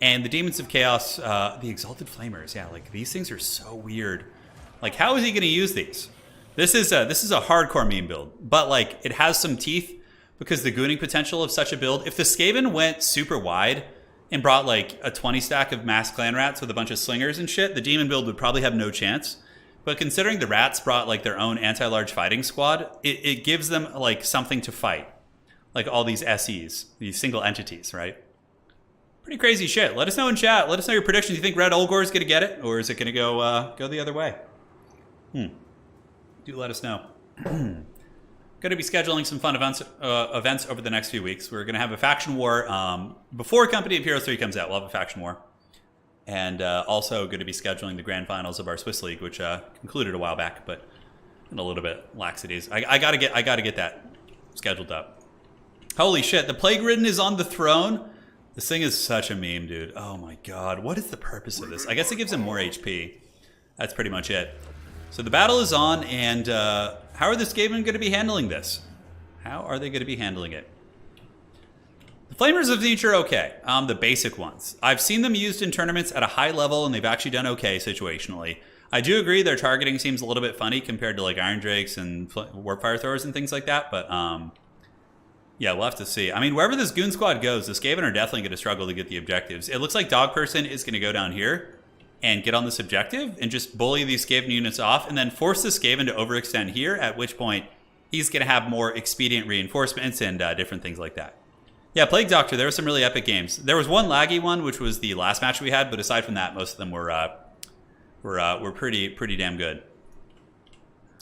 And the Demons of Chaos, the Exalted Flamers. Yeah, like, these things are so weird. Like, how is he going to use these? This is a hardcore meme build. But, like, it has some teeth because the gooning potential of such a build. If the Skaven went super wide and brought, like, a 20 stack of masked clan rats with a bunch of slingers and shit, the Demon build would probably have no chance. But considering the rats brought, like, their own anti-large fighting squad, it gives them, like, something to fight. Like, all these SEs, these single entities, right? Pretty crazy shit. Let us know in chat. Let us know your predictions. You think Red Olgor is going to get it? Or is it going to go the other way? Do let us know. Going to be scheduling some fun events over the next few weeks. We're going to have a faction war. Before Company of Heroes 3 comes out, we'll have a faction war. And also going to be scheduling the grand finals of our Swiss League, which concluded a while back, but in a little bit laxities. I gotta get that scheduled up. Holy shit, the Plague Ridden is on the throne. This thing is such a meme, dude. Oh my god. What is the purpose of this? I guess it gives him more HP. That's pretty much it. So the battle is on, and how are the Skaven going to be handling this? How are they going to be handling it? The Flamers of Tzeentch are okay. The basic ones. I've seen them used in tournaments at a high level, and they've actually done okay situationally. I do agree their targeting seems a little bit funny compared to like Iron Drakes and Warp Fire Throwers and things like that, but yeah, we'll have to see. I mean, wherever this Goon Squad goes, the Skaven are definitely going to struggle to get the objectives. It looks like Dog Person is going to go down here and get on this objective and just bully these Skaven units off and then force the Skaven to overextend here, at which point he's going to have more expedient reinforcements and different things like that. Yeah, Plague Doctor, there were some really epic games. There was one laggy one, which was the last match we had, but aside from that, most of them were pretty damn good.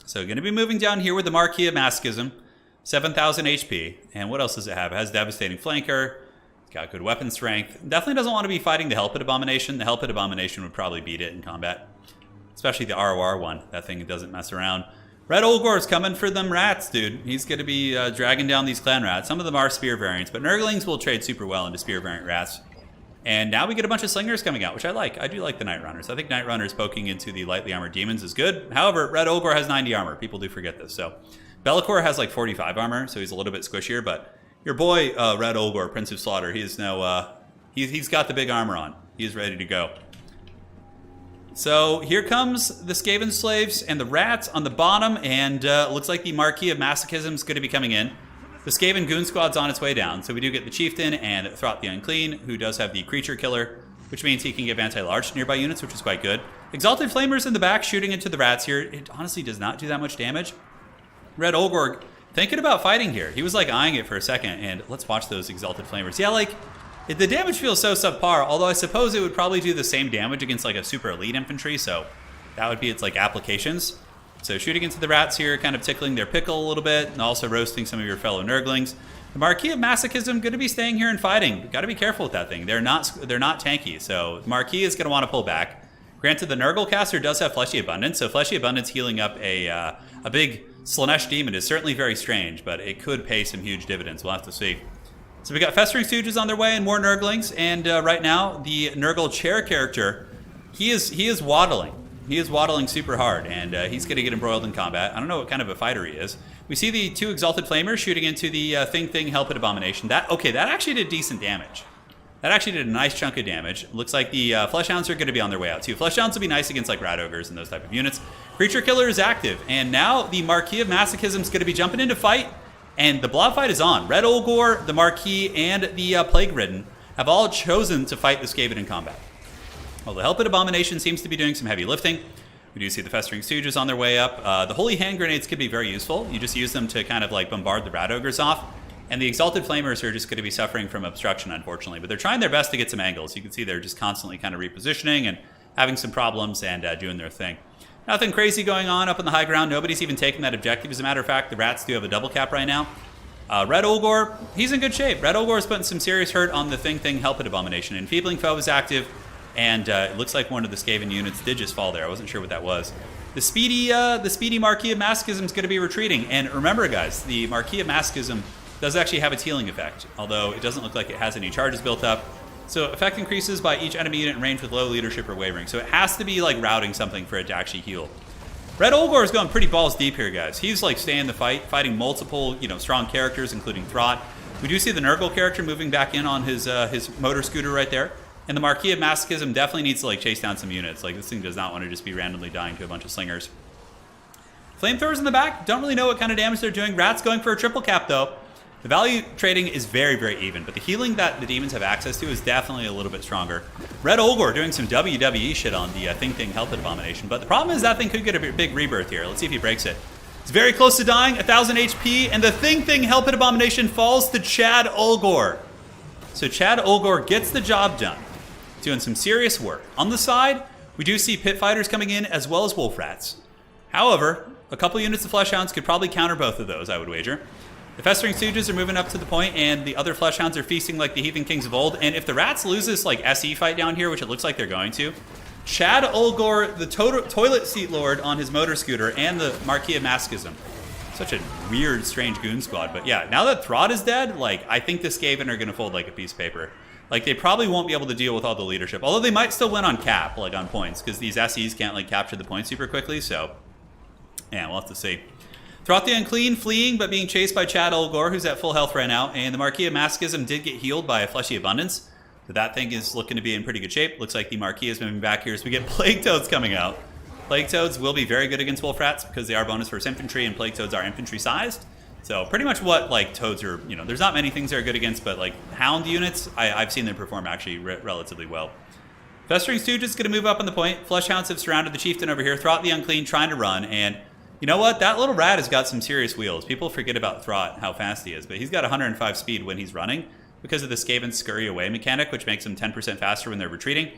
So going to be moving down here with the Marquis of Masochism. 7,000 HP. And what else does it have? It has Devastating Flanker. It's got good weapon strength. Definitely doesn't want to be fighting the Hellpit Abomination. The Hellpit Abomination would probably beat it in combat. Especially the ROR one. That thing doesn't mess around. Red Olgor's coming for them rats, dude. He's going to be dragging down these clan rats. Some of them are spear variants, but Nurglings will trade super well into spear variant rats. And now we get a bunch of slingers coming out, which I like. I do like the Night Runners. I think Night Runners poking into the lightly armored demons is good. However, Red Olgor has 90 armor. People do forget this, so... Be'lakor has like 45 armor, so he's a little bit squishier, but your boy Red Olgor, Prince of Slaughter, he is now, he's got the big armor on. He's ready to go. So here comes the Skaven Slaves and the rats on the bottom, and looks like the Marquis of Masochism is going to be coming in. The Skaven Goon Squad's on its way down, so we do get the Chieftain and Throt the Unclean, who does have the Creature Killer, which means he can give anti-large to nearby units, which is quite good. Exalted Flamers in the back shooting into the rats here. It honestly does not do that much damage. Red Olgor thinking about fighting here. He was like eyeing it for a second, and let's watch those Exalted Flamers. Yeah, like, the damage feels so subpar, although I suppose it would probably do the same damage against like a super elite infantry, so that would be its like applications. So shooting into the rats here, kind of tickling their pickle a little bit, and also roasting some of your fellow Nurglings. The Marquis of Masochism going to be staying here and fighting. Got to be careful with that thing. They're not tanky, so the Marquis is going to want to pull back. Granted, the Nurgle caster does have Fleshy Abundance, so Fleshy Abundance healing up a big Slanesh demon is certainly very strange, but it could pay some huge dividends. We'll have to see. So we got Festering Stooges on their way and more Nurglings, and right now the Nurgle chair character, he is waddling. He is waddling super hard, and he's going to get embroiled in combat. I don't know what kind of a fighter he is. We see the two Exalted Flamers shooting into the Thing Hellpit Abomination. That actually did decent damage. That actually did a nice chunk of damage. Looks like the Fleshhounds are going to be on their way out too. Fleshhounds will be nice against like Rat Ogres and those type of units. Creature Killer is active, and now the Marquis of Masochism is going to be jumping into fight, and the blob fight is on. Red Olgor, the Marquis, and the Plague Ridden have all chosen to fight the Skaven in combat. Well, the Hellpit Abomination seems to be doing some heavy lifting. We do see the Festering Stooges on their way up. The Holy Hand Grenades could be very useful. You just use them to kind of like bombard the Rat Ogres off. And the Exalted Flamers are just going to be suffering from obstruction, unfortunately. But they're trying their best to get some angles. You can see they're just constantly kind of repositioning and having some problems and doing their thing. Nothing crazy going on up on the high ground. Nobody's even taking that objective. As a matter of fact, the Rats do have a double cap right now. Red Olgor, he's in good shape. Red Olgor is putting some serious hurt on the Thing Helpet Abomination. Enfeebling Foe is active, and it looks like one of the Skaven units did just fall there. I wasn't sure what that was. The speedy Marquis of Masochism is going to be retreating. And remember, guys, the Marquis of Masochism does actually have its healing effect, although it doesn't look like it has any charges built up. So effect increases by each enemy unit in range with low leadership or wavering. So it has to be like routing something for it to actually heal. Red Olgor is going pretty balls deep here, guys. He's like staying the fight, fighting multiple, strong characters, including Throt. We do see the Nurgle character moving back in on his motor scooter right there. And the Marquis of Masochism definitely needs to like chase down some units. Like this thing does not want to just be randomly dying to a bunch of slingers. Flamethrowers in the back, don't really know what kind of damage they're doing. Rat's going for a triple cap though. The value trading is very, very even, but the healing that the demons have access to is definitely a little bit stronger. Red Olgor doing some WWE shit on the Thing Helpet Abomination, but the problem is that thing could get a big rebirth here. Let's see if he breaks it. It's very close to dying, 1,000 HP, and the Thing Helpet Abomination falls to Chad Olgor. So Chad Olgor gets the job done, doing some serious work. On the side, we do see Pit Fighters coming in as well as Wolf Rats. However, a couple units of Fleshhounds could probably counter both of those, I would wager. The Festering Stooges are moving up to the point, and the other Fleshhounds are feasting like the Heathen Kings of old. And if the Rats lose this like SE fight down here, which it looks like they're going to, Chad Olgor, the Toilet Seat Lord on his motor scooter, and the Marquis of Masochism. Such a weird, strange goon squad. But yeah, now that Throt is dead, like I think the Skaven are going to fold like a piece of paper. Like they probably won't be able to deal with all the leadership, although they might still win on cap, like on points, because these SEs can't like capture the points super quickly. So yeah, we'll have to see. Throt the Unclean fleeing, but being chased by Chad Olgor, who's at full health right now. And the Marquis of Masochism did get healed by a Fleshy Abundance. So that thing is looking to be in pretty good shape. Looks like the Marquis is moving back here as we get Plague Toads coming out. Plague Toads will be very good against Wolf Rats because they are bonus versus infantry, and Plague Toads are infantry sized. So pretty much what like Toads are, there's not many things they're good against, but like Hound units, I've seen them perform actually relatively well. Festering Stooge is going to move up on the point. Fleshhounds have surrounded the Chieftain over here. Throt the Unclean trying to run, and you know what? That little rat has got some serious wheels. People forget about Throt, how fast he is, but he's got 105 speed when he's running because of the Skaven scurry away mechanic, which makes him 10% faster when they're retreating.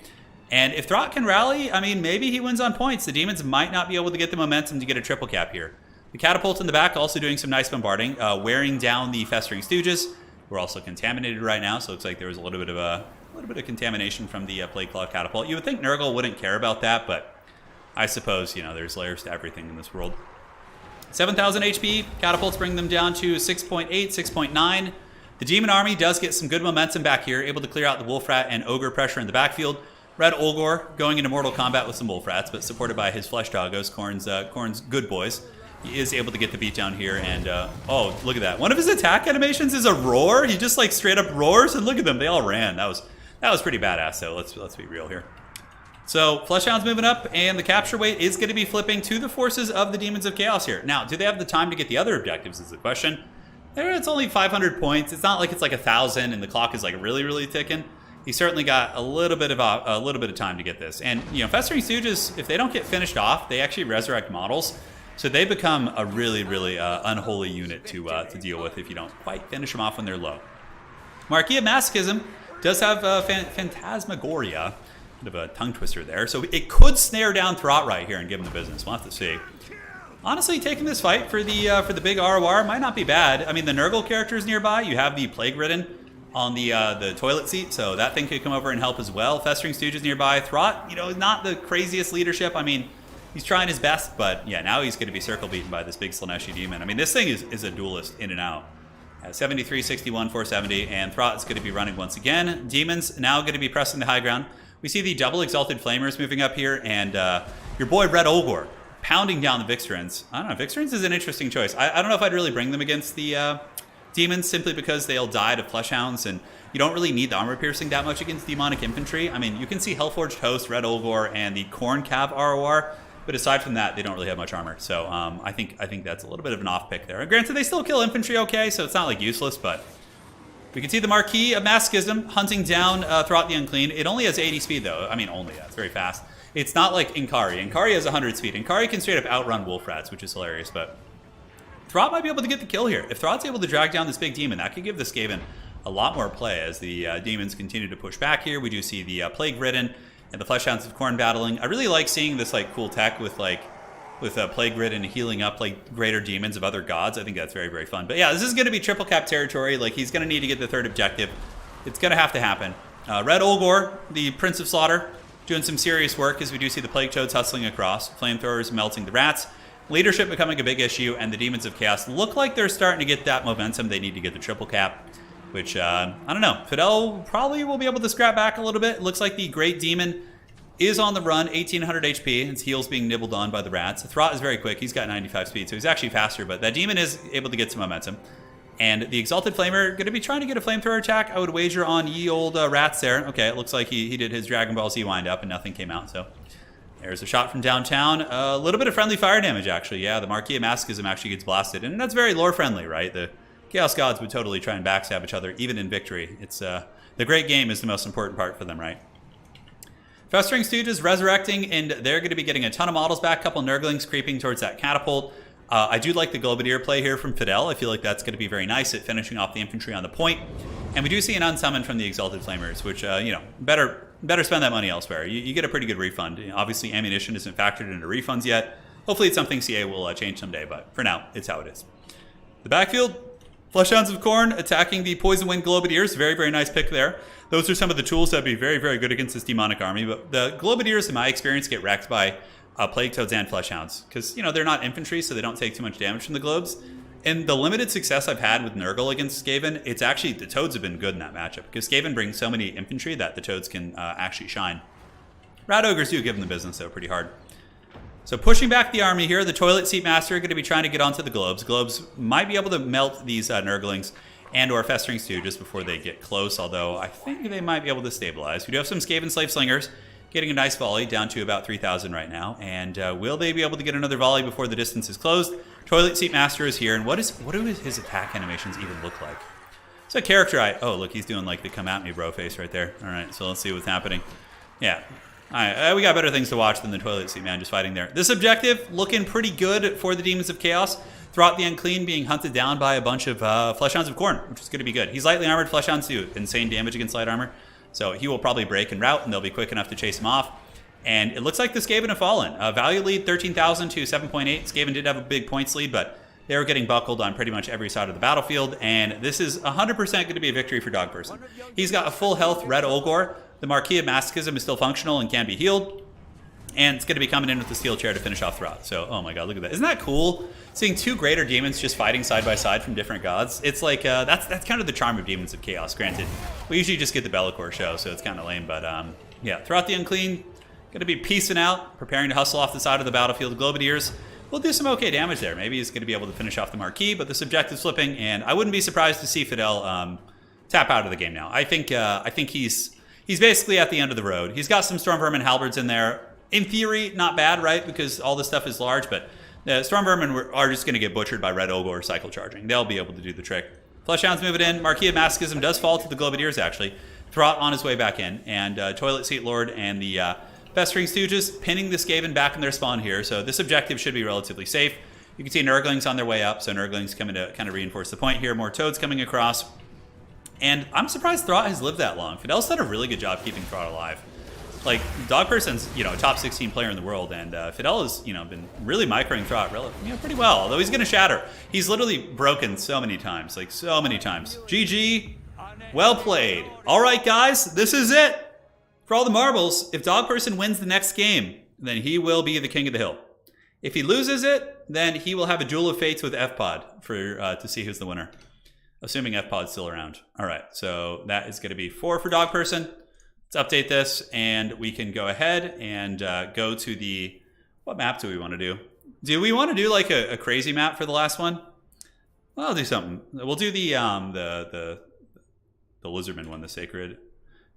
And if Throt can rally, I mean, maybe he wins on points. The demons might not be able to get the momentum to get a triple cap here. The Catapult in the back also doing some nice bombarding, wearing down the Festering Stooges. We're also contaminated right now, so it looks like there was a little bit of contamination from the Plague Claw Catapult. You would think Nurgle wouldn't care about that, but I suppose, there's layers to everything in this world. 7,000 HP, catapults bring them down to 6.8, 6.9. The Demon Army does get some good momentum back here, able to clear out the Wolf Rat and Ogre pressure in the backfield. Red Olgor going into mortal combat with some Wolf Rats, but supported by his Flesh Doggos, Khorne's good boys. He is able to get the beat down here, and oh, look at that. One of his attack animations is a roar. He just like straight up roars, and look at them, they all ran. That was pretty badass, so let's be real here. So, Fleshhound's moving up, and the capture weight is going to be flipping to the forces of the Demons of Chaos here. Now, do they have the time to get the other objectives is the question. It's only 500 points. It's not like it's like 1,000 and the clock is like really, really ticking. He certainly got a little bit of time to get this. And, Festering Stooges, if they don't get finished off, they actually resurrect models. So they become a really, really unholy unit to deal with if you don't quite finish them off when they're low. Marquis of Masochism does have Phantasmagoria. Bit of a tongue twister there. So it could snare down Throt right here and give him the business. We'll have to see. Honestly, taking this fight for the big ROR might not be bad. I mean, the Nurgle character is nearby. You have the Plague Ridden on the toilet seat, so that thing could come over and help as well. Festering Stooge is nearby. Throt, not the craziest leadership. I mean, he's trying his best, but yeah, now he's going to be circle beaten by this big Slaneshi demon. I mean, this thing is a duelist in and out. 73, 61, 470, and Throt is going to be running once again. Demons now going to be pressing the high ground. We see the double Exalted Flamers moving up here, and your boy Red Olgor pounding down the Vixterans. I don't know, Vixterans is an interesting choice. I don't know if I'd really bring them against the demons simply because they'll die to Fleshhounds, and you don't really need the armor piercing that much against demonic infantry. I mean, you can see Hellforged Host, Red Olgor, and the Khorne Cav ROR, but aside from that, they don't really have much armor. So I think that's a little bit of an off pick there. Granted, they still kill infantry okay, so it's not like useless, but we can see the Marquis of Masochism hunting down Throt the Unclean. It only has 80 speed, though. I mean, only. That's very fast. It's not like Inkari. Inkari has 100 speed. Inkari can straight up outrun Wolf Rats, which is hilarious. But Throt might be able to get the kill here. If Throt's able to drag down this big demon, that could give the Skaven a lot more play as the demons continue to push back here. We do see the Plague Ridden and the Fleshhounds of Khorne battling. I really like seeing this like cool tech with Plague Ridden healing up like greater demons of other gods. I think that's very, very fun. But yeah, this is going to be triple cap territory. Like he's going to need to get the third objective. It's going to have to happen. Red Olgor, the Prince of Slaughter, doing some serious work as we do see the Plague Toads hustling across. Flamethrowers melting the rats. Leadership becoming a big issue, and the Demons of Chaos look like they're starting to get that momentum they need to get the triple cap, which, I don't know. Fidel probably will be able to scrap back a little bit. It looks like the Great Demon is on the run, 1800 HP. His heal's being nibbled on by the rats. The Throt is very quick. He's got 95 speed, so he's actually faster, but that Demon is able to get some momentum. And the Exalted Flamer going to be trying to get a flamethrower attack. I would wager on ye old rats there. Okay, it looks like he did his Dragon Ball Z wind up and nothing came out, so there's a shot from downtown. A little bit of friendly fire damage, actually. Yeah, the Marquis of Masochism actually gets blasted, and that's very lore-friendly, right? The Chaos Gods would totally try and backstab each other, even in victory. It's the great game is the most important part for them, right? Festering Stooges resurrecting, and they're going to be getting a ton of models back. A couple Nurglings creeping towards that catapult. I do like the Globadier play here from Fidel. I feel like that's going to be very nice at finishing off the infantry on the point. And we do see an unsummon from the Exalted Flamers, which, you know, better spend that money elsewhere. You get a pretty good refund. Obviously, ammunition isn't factored into refunds yet. Hopefully it's something CA will change someday, but for now, it's how it is. The backfield, Fleshhounds of Khorne attacking the Poison Wind Globadiers. Very, very nice pick there. Those are some of the tools that would be very, very good against this demonic army. But the Globadiers, in my experience, get wrecked by Plague Toads and Fleshhounds. Because, you know, they're not infantry, so they don't take too much damage from the Globes. And the limited success I've had with Nurgle against Skaven, it's actually, the Toads have been good in that matchup. Because Skaven brings so many infantry that the Toads can actually shine. Rat Ogres do give them the business, though, pretty hard. So pushing back the army here, the Toilet Seat Master going to be trying to get onto the Globes. Globes might be able to melt these Nurglings and or Festering Stooges before they get close, although I think they might be able to stabilize. We do have some Skaven Slave Slingers getting a nice volley down to about 3,000 right now. And will they be able to get another volley before the distance is closed? Toilet Seat Master is here, and what do his attack animations even look like? So character oh, look, he's doing like the come at me bro face right there. All right, so let's see what's happening. Yeah. All right, we got better things to watch than the Toilet Seat Man just fighting there. This objective looking pretty good for the Demons of Chaos. Throt the Unclean being hunted down by a bunch of Fleshhounds of Khorne, which is going to be good. He's lightly armored. Fleshhounds do insane damage against light armor. So he will probably break and rout, and they'll be quick enough to chase him off. And it looks like the Skaven have fallen. Value lead 13,000 to 7.8. Skaven did have a big points lead, but they were getting buckled on pretty much every side of the battlefield. And this is 100% going to be a victory for Dog Person. He's got a full health Red Olgor. The Marquis of Masochism is still functional and can be healed. And it's going to be coming in with the steel chair to finish off Throt. So, oh my god, look at that. Isn't that cool? Seeing two greater demons just fighting side by side from different gods. It's like, that's kind of the charm of Demons of Chaos. Granted, we usually just get the Bellicor show, so it's kind of lame. But, yeah, Throt the Unclean, going to be peacing out, preparing to hustle off the side of the battlefield. Globadiers will do some okay damage there. Maybe he's going to be able to finish off the Marquis, but this objective's flipping, and I wouldn't be surprised to see Fidel tap out of the game now. I think he's basically at the end of the road. He's got some Storm Vermin Halberds in there. In theory, not bad, right? Because all this stuff is large, but the Storm Vermin are just going to get butchered by Red Ogre cycle charging. They'll be able to do the trick. Fleshhounds move it in. Marquis of Masochism does fall to the Globadiers, actually. Throt on his way back in. And Toilet Seat Lord and the Festering Stooges pinning the Skaven back in their spawn here. So this objective should be relatively safe. You can see Nurglings on their way up. So Nurglings coming to kind of reinforce the point here. More Toads coming across. And I'm surprised Throt has lived that long. Fidel's done a really good job keeping Throt alive. Like, Dog Person's, you know, a top 16 player in the world, and Fidel has, you know, been really microing Throt pretty well, although he's going to shatter. He's literally broken so many times, like, so many times. GG. Well played. All right, guys, this is it. For all the marbles, if Dog Person wins the next game, then he will be the king of the hill. If he loses it, then he will have a duel of fates with FPod to see who's the winner. Assuming FPod's still around. All right, so that is going to be 4 for Dog Person. Let's update this, and we can go ahead and go to the... What map do we want to do? Do we want to do like a crazy map for the last one? Well, I'll do something. We'll do the Lizardman one, the Sacred...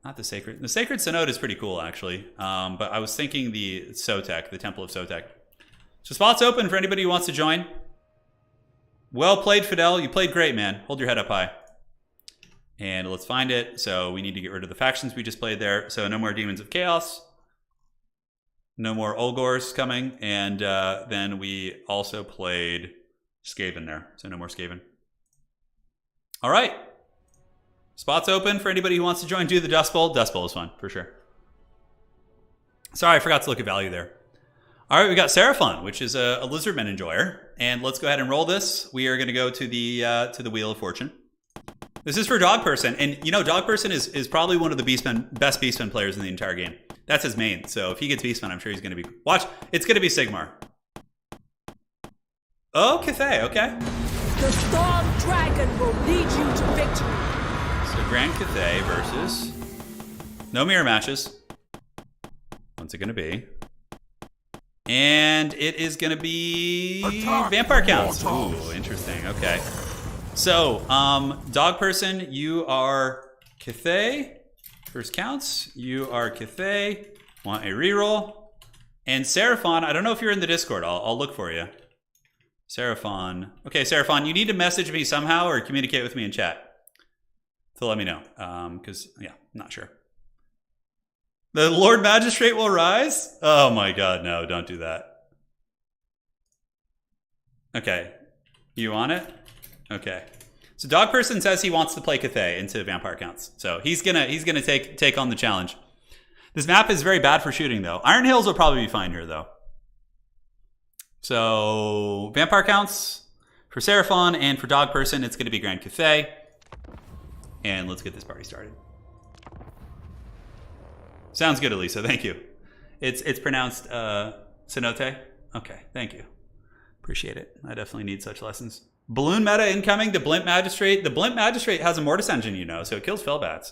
Not the Sacred... The Sacred Synod is pretty cool, actually. But I was thinking the Sotek, the Temple of Sotek. So spots open for anybody who wants to join. Well played, Fidel. You played great, man. Hold your head up high. And let's find it. So we need to get rid of the factions we just played there. So no more Demons of Chaos. No more Olgors coming. And then we also played Skaven there, so no more Skaven. All right. Spots open for anybody who wants to join. Do the Dust Bowl. Dust Bowl is fun, for sure. Sorry, I forgot to look at value there. All right, we got Seraphon, which is a Lizardman enjoyer. And let's go ahead and roll this. We are going to go to the Wheel of Fortune. This is for Dog Person. And, you know, Dog Person is probably one of the best Beastman players in the entire game. That's his main. So if he gets Beastman, I'm sure he's going to be... Watch, it's going to be Sigmar. Oh, Cathay, okay. The Storm Dragon will lead you to victory. So Grand Cathay versus... No mirror matches. What's it going to be? And it is going to be Vampire Counts. Ooh, interesting. Okay. So, Dog Person, you are Cathay. First counts. You are Cathay. Want a reroll. And Seraphon, I don't know if you're in the Discord. I'll look for you. Seraphon. Okay, Seraphon, you need to message me somehow or communicate with me in chat to let me know. Because, yeah, I'm not sure. The Lord Magistrate will rise? Oh my god, no, don't do that. Okay. You on it? Okay. So Dog Person says he wants to play Cathay into Vampire Counts. So he's gonna take on the challenge. This map is very bad for shooting though. Iron Hills will probably be fine here though. So Vampire Counts for Seraphon, and for Dog Person, it's gonna be Grand Cathay. And let's get this party started. Sounds good, Elisa. Thank you. It's pronounced Cenote. Okay, thank you. Appreciate it. I definitely need such lessons. Balloon meta incoming. The Blimp Magistrate. The Blimp Magistrate has a Mortis engine, you know, so it kills Fellbats.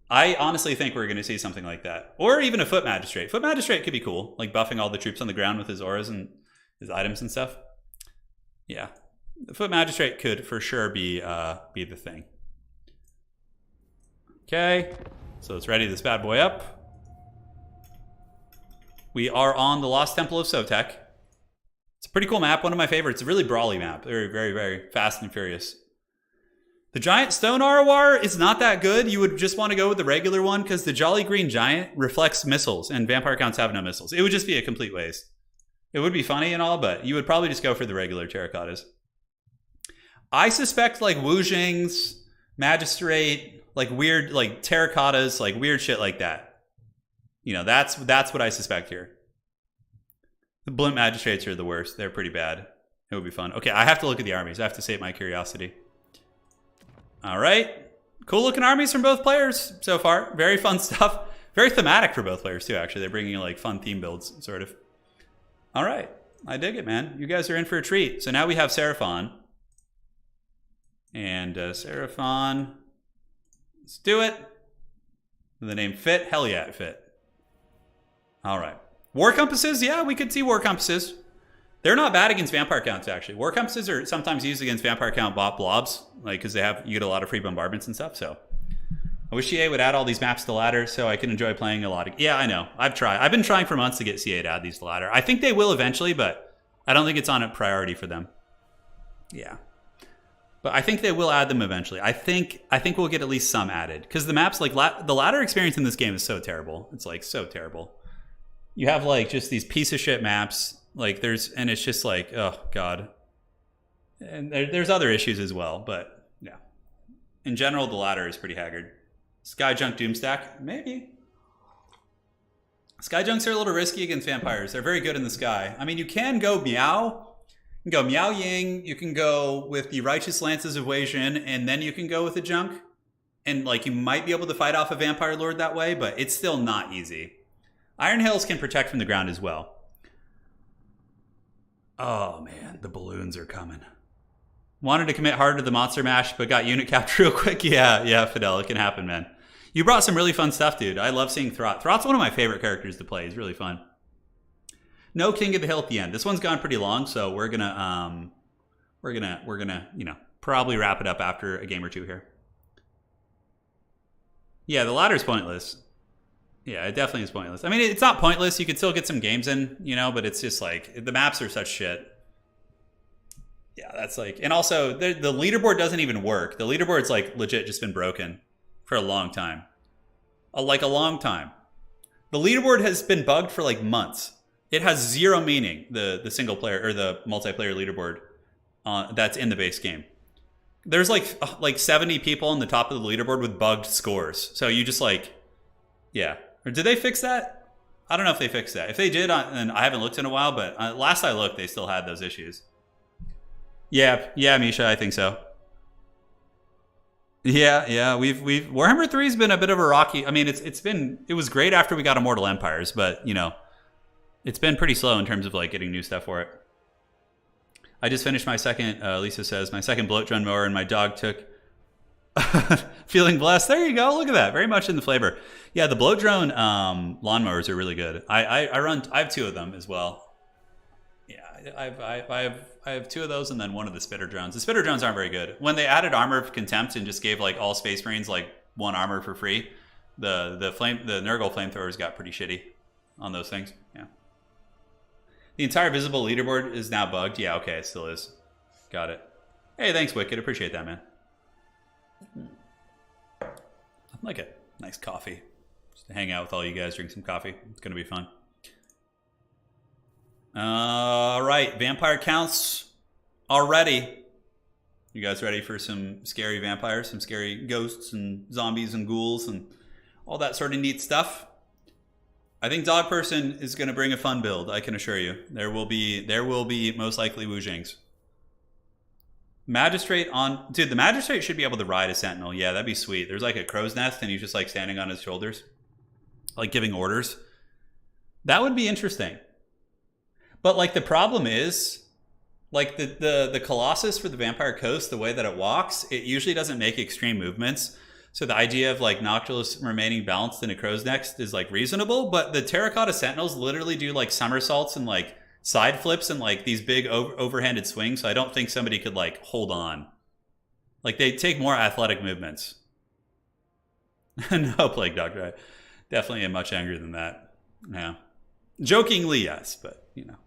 I honestly think we're going to see something like that, or even a Foot Magistrate. Foot Magistrate could be cool, like buffing all the troops on the ground with his auras and his items and stuff. Yeah, the Foot Magistrate could for sure be the thing. Okay. So let's ready this bad boy up. We are on the Lost Temple of Sotek. It's a pretty cool map, one of my favorites. It's a really brawly map. Very, very, very fast and furious. The Giant Stone Arawar is not that good. You would just want to go with the regular one because the Jolly Green Giant reflects missiles and Vampire Counts have no missiles. It would just be a complete waste. It would be funny and all, but you would probably just go for the regular Terracottas. I suspect like Wu Jing's, Magistrate, like weird, like Terracottas, like weird shit like that. You know, that's what I suspect here. The Blimp Magistrates are the worst. They're pretty bad. It would be fun. Okay, I have to look at the armies. I have to save my curiosity. All right. Cool looking armies from both players so far. Very fun stuff. Very thematic for both players too, actually. They're bringing like fun theme builds, sort of. All right. I dig it, man. You guys are in for a treat. So now we have Seraphon. And Seraphon... Let's do it. The name fit? Hell yeah, it fit. All right. War Compasses? Yeah, we could see War Compasses. They're not bad against Vampire Counts, actually. War Compasses are sometimes used against Vampire Count bot blobs, like, because you get a lot of free bombardments and stuff, so. I wish CA would add all these maps to ladder so I can enjoy playing a lot of... Yeah, I know. I've tried. I've been trying for months to get CA to add these to ladder. I think they will eventually, but I don't think it's on a priority for them. Yeah. But I think they will add them eventually. I think we'll get at least some added. Because the maps, like, the ladder experience in this game is so terrible. It's, like, so terrible. You have, like, just these piece of shit maps. Like, and it's just like, oh, God. And there's other issues as well. But, yeah. In general, the ladder is pretty haggard. Skyjunk Doomstack? Maybe. Skyjunks are a little risky against vampires. They're very good in the sky. I mean, you can go Meow. You can go Miao Ying, you can go with the Righteous Lances of Wei Jin, and then you can go with the Junk. And like you might be able to fight off a Vampire Lord that way, but it's still not easy. Iron Hills can protect from the ground as well. Oh man, the balloons are coming. Wanted to commit hard to the Monster Mash, but got unit capped real quick. Yeah, Fidel, it can happen, man. You brought some really fun stuff, dude. I love seeing Throt. Throt's one of my favorite characters to play. He's really fun. No King of the Hill at the end. This one's gone pretty long, so we're gonna you know, probably wrap it up after a game or two here. Yeah, the ladder's pointless. Yeah, it definitely is pointless. I mean, it's not pointless. You can still get some games in, you know, but it's just like the maps are such shit. Yeah, that's like, and also the leaderboard doesn't even work. The leaderboard's like legit just been broken for a long time, like a long time. The leaderboard has been bugged for like months. It has zero meaning, the single player or the multiplayer leaderboard. that's in the base game. There's like 70 people on the top of the leaderboard with bugged scores. So you just like, yeah. Or did they fix that? I don't know if they fixed that. If they did, and I haven't looked in a while, but last I looked, they still had those issues. Yeah, Misha, I think so. Yeah, we've Warhammer 3's been a bit of a rocky. I mean, it was great after we got Immortal Empires, but you know, it's been pretty slow in terms of like getting new stuff for it. I just finished my second, Lisa says, my second bloat drone mower, and my dog took. Feeling blessed. There you go. Look at that. Very much in the flavor. Yeah, the bloat drone lawnmowers are really good. I have two of them as well. Yeah, I have two of those, and then one of the spitter drones. The spitter drones aren't very good. When they added Armor of Contempt and just gave like all Space Marines like one armor for free, the Nurgle flamethrowers got pretty shitty on those things. Yeah. The entire visible leaderboard is now bugged. Yeah, okay, it still is. Got it. Hey, thanks, Wicked. Appreciate that, man. I like it. Nice coffee. Just to hang out with all you guys, drink some coffee. It's going to be fun. All right, vampire counts already. You guys ready for some scary vampires, some scary ghosts and zombies and ghouls and all that sort of neat stuff? I think Dog Person is going to bring a fun build, I can assure you. There will be most likely Wu Jings. Magistrate on... Dude, the Magistrate should be able to ride a Sentinel. Yeah, that'd be sweet. There's like a crow's nest and he's just like standing on his shoulders. Like giving orders. That would be interesting. But like the problem is... Like the Colossus for the Vampire Coast, the way that it walks, it usually doesn't make extreme movements. So the idea of like Noctilus remaining balanced in a crow's nest is like reasonable. But the Terracotta Sentinels literally do like somersaults and like side flips and like these big overhanded swings. So I don't think somebody could like hold on. Like they take more athletic movements. No, Plague Doctor. I definitely am much angrier than that. Yeah. Jokingly, yes, but you know.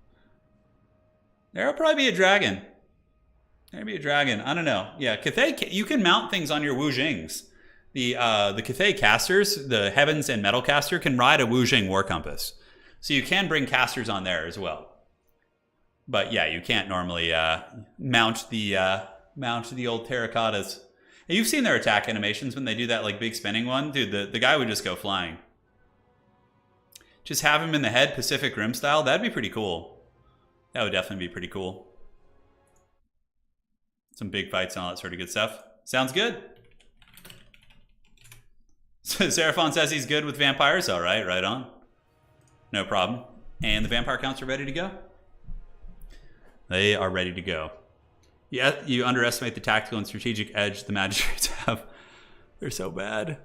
There'll probably be a dragon. There'll be a dragon. I don't know. Yeah, Cathay, you can mount things on your Wu Jings. The Cathay casters, the Heavens and Metal caster, can ride a Wu Jing War Compass. So you can bring casters on there as well. But yeah, you can't normally mount the old terracottas. And you've seen their attack animations when they do that like big spinning one. Dude, the guy would just go flying. Just have him in the head, Pacific Rim style. That'd be pretty cool. That would definitely be pretty cool. Some big fights and all that sort of good stuff. Sounds good. Seraphon says he's good with vampires. All right, right on. No problem. And the vampire counts are ready to go. They are ready to go. Yeah, you underestimate the tactical and strategic edge the magistrates have. They're so bad.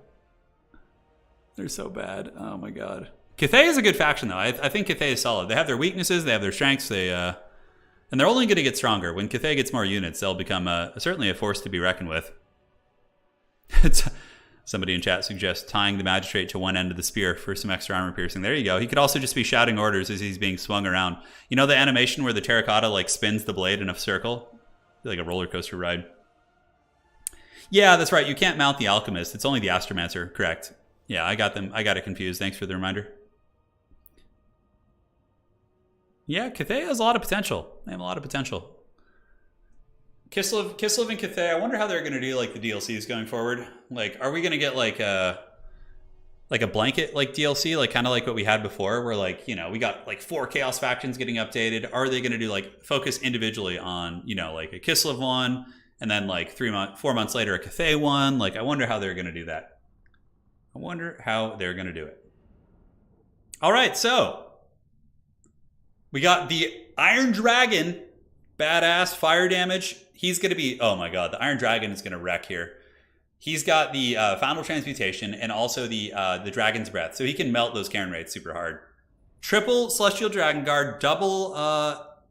They're so bad. Oh my god. Cathay is a good faction though. I think Cathay is solid. They have their weaknesses, they have their strengths, and they're only going to get stronger. When Cathay gets more units, they'll become certainly a force to be reckoned with. Somebody in chat suggests tying the magistrate to one end of the spear for some extra armor piercing. There you go. He could also just be shouting orders as he's being swung around. You know the animation where the terracotta like spins the blade in a circle? Like a roller coaster ride. Yeah, that's right. You can't mount the alchemist. It's only the astromancer. Correct. Yeah, I got it confused. Thanks for the reminder. Yeah, Cathay has a lot of potential. They have a lot of potential. Kislev and Cathay, I wonder how they're going to do like the DLCs going forward. Like, are we going to get like a blanket like DLC, like kind of like what we had before, where like, you know, we got like 4 Chaos factions getting updated? Are they going to do like focus individually on, you know, like a Kislev one, and then like 4 months later a Cathay one? Like, I wonder how they're going to do that. I wonder how they're going to do it. All right, so we got the Iron Dragon, badass fire damage. He's going to be, oh my god, the Iron Dragon is going to wreck here. He's got the Foundal Transmutation and also the Dragon's Breath, so he can melt those Cairn Wraiths super hard. Triple Celestial Dragon Guard, double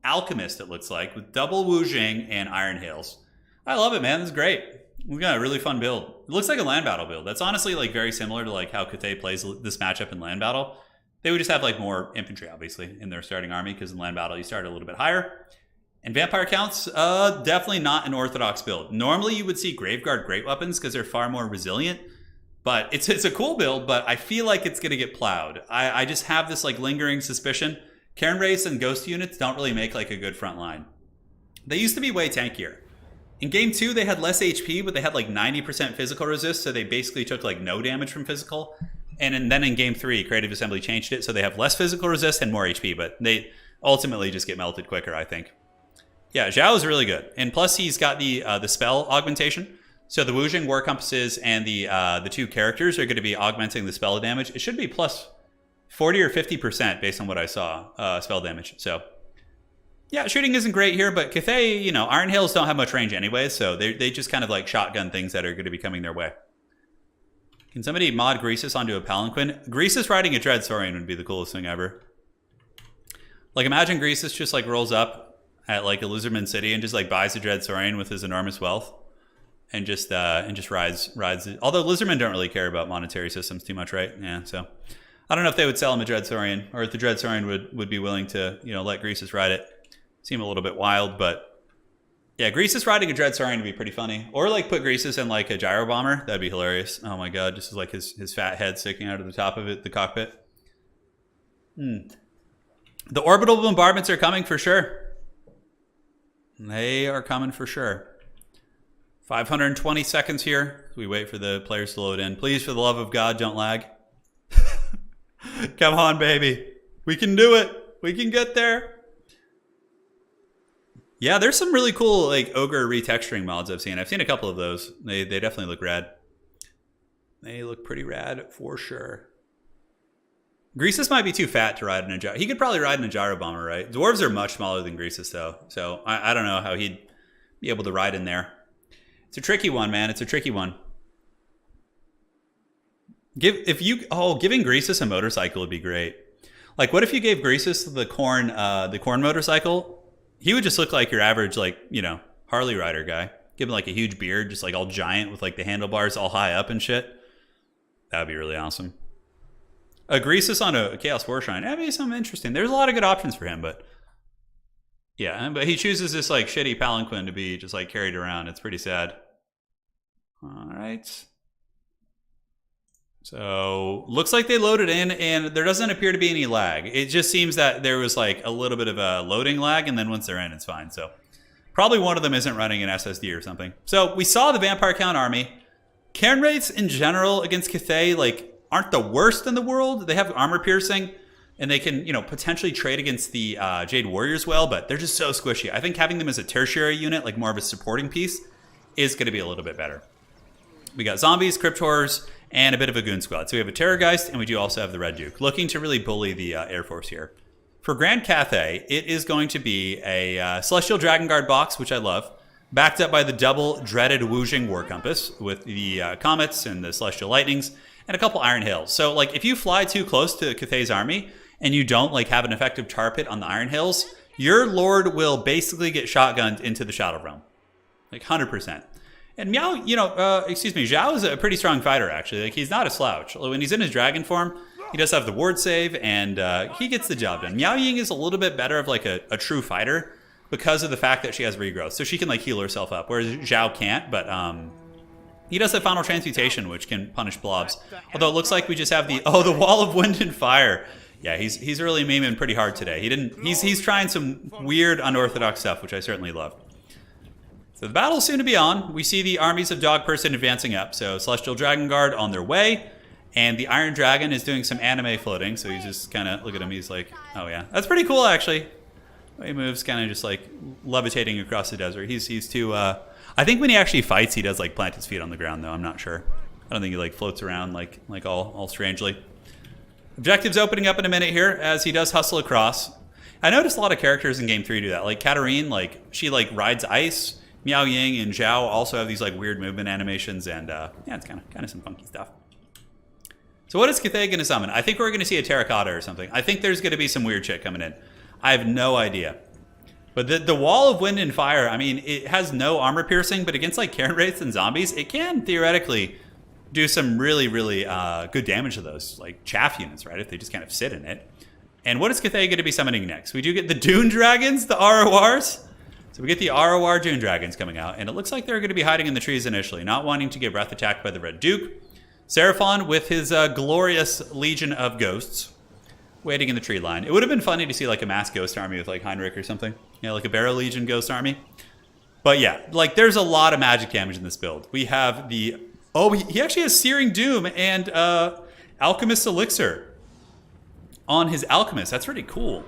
Alchemist, it looks like, with double Wu Jing and Iron Hails. I love it, man. This is great. We've got a really fun build. It looks like a land battle build. That's honestly like very similar to like how Cathay plays this matchup in land battle. They would just have like more infantry, obviously, in their starting army, because in land battle you start a little bit higher. And vampire counts, definitely not an orthodox build. Normally you would see Graveguard Great Weapons because they're far more resilient. But it's a cool build, but I feel like it's going to get plowed. I just have this like lingering suspicion. Cairn Wraiths and Ghost units don't really make like a good front line. They used to be way tankier. In game 2, they had less HP, but they had like 90% physical resist, so they basically took like no damage from physical. And then in game 3, Creative Assembly changed it, so they have less physical resist and more HP, but they ultimately just get melted quicker, I think. Yeah, Zhao is really good. And plus he's got the spell augmentation. So the Wujing War Compasses and the 2 characters are going to be augmenting the spell damage. It should be plus 40 or 50% based on what I saw, spell damage. So yeah, shooting isn't great here, but Cathay, you know, Iron Hails don't have much range anyway, so they just kind of like shotgun things that are going to be coming their way. Can somebody mod Greasus onto a Palanquin? Greasus riding a Dread Saurian would be the coolest thing ever. Like imagine Greasus just like rolls up at like a Lizardman City and just like buys a Dread Saurian with his enormous wealth and just rides it. Although Lizardmen don't really care about monetary systems too much, right? Yeah, so I don't know if they would sell him a Dread Saurian or if the Dread Saurian would be willing to, you know, let Greasus ride it. Seem a little bit wild, but yeah, Greasus riding a Dread Saurian would be pretty funny. Or like put Greasus in like a gyro bomber. That'd be hilarious. Oh my god, just like his fat head sticking out of the top of it, the cockpit. The orbital bombardments are coming for sure. They are coming for sure. 520 seconds here. We wait for the players to load in. Please, for the love of God, don't lag. Come on, baby. We can do it. We can get there. Yeah, there's some really cool like ogre retexturing mods I've seen. I've seen a couple of those. They definitely look rad. They look pretty rad for sure. Greasus might be too fat to ride in a gyro. He could probably ride in a gyro bomber, right? Dwarves are much smaller than Greasus though, so I don't know how he'd be able to ride in there. It's a tricky one, man. It's a tricky one. Giving Greasus a motorcycle would be great. Like, what if you gave Greasus the corn motorcycle? He would just look like your average, like, you know, Harley rider guy. Give him like a huge beard, just like all giant with like the handlebars all high up and shit. That would be really awesome. A Greasus on a Chaos Warshrine. That'd be something interesting. There's a lot of good options for him, but yeah, but he chooses this like shitty palanquin to be just like carried around. It's pretty sad. All right. So looks like they loaded in and there doesn't appear to be any lag. It just seems that there was like a little bit of a loading lag and then once they're in, it's fine. So probably one of them isn't running an SSD or something. So we saw the Vampire Count army. Cairn rates in general against Cathay like aren't the worst in the world. They have armor piercing and they can, you know, potentially trade against the Jade Warriors well, but they're just so squishy. I think having them as a tertiary unit, like more of a supporting piece, is going to be a little bit better. We got zombies, crypt horrors, and a bit of a goon squad. So we have a Terrorgeist, and we do also have the Red Duke, looking to really bully the Air Force here. For Grand Cathay, it is going to be a Celestial Dragon Guard box, which I love, backed up by the double dreaded Wujing War Compass with the Comets and the Celestial Lightnings, and a couple Iron Hills. So like if you fly too close to Cathay's army, and you don't like have an effective tar pit on the Iron Hills, your Lord will basically get shotgunned into the Shadow Realm. Like 100%. And Meow, Zhao is a pretty strong fighter, actually. Like, he's not a slouch. When he's in his dragon form, he does have the ward save, and he gets the job done. Miao Ying is a little bit better of, like, a true fighter because of the fact that she has regrowth. So she can, like, heal herself up, whereas Zhao can't, but he does have Final Transmutation, which can punish blobs. Although it looks like we just have the Wall of Wind and Fire. Yeah, he's really memeing pretty hard today. He's trying some weird, unorthodox stuff, which I certainly love. So the battle's soon to be on. We see the armies of Dog Person advancing up. So Celestial Dragon Guard on their way. And the Iron Dragon is doing some anime floating. So he's just kind of, look at him, he's like, oh yeah. That's pretty cool, actually. The way he moves, kind of just like levitating across the desert. He's too, I think when he actually fights, he does like plant his feet on the ground, though. I'm not sure. I don't think he like floats around like all strangely. Objectives opening up in a minute here as he does hustle across. I noticed a lot of characters in Game 3 do that. Like Katarine, like she like rides ice. Miao Ying and Zhao also have these like weird movement animations, and yeah, it's kind of some funky stuff. So what is Cathay going to summon? I think we're going to see a Terracotta or something. I think there's going to be some weird shit coming in. I have no idea. But the Wall of Wind and Fire, I mean, it has no armor piercing, but against like Cairn Wraiths and zombies, it can theoretically do some really, really good damage to those like chaff units, right? If they just kind of sit in it. And what is Cathay going to be summoning next? We do get the Dune Dragons, the RORs. So we get the ROR Dune Dragons coming out, and it looks like they're going to be hiding in the trees initially, not wanting to get breath attacked by the Red Duke. Seraphon with his glorious Legion of Ghosts. waiting in the tree line. It would have been funny to see like a mass ghost army with like Heinrich or something. You know, like a Barrow Legion ghost army. But yeah, like there's a lot of magic damage in this build. We have the... Oh, he actually has Searing Doom and Alchemist Elixir on his Alchemist. That's pretty cool.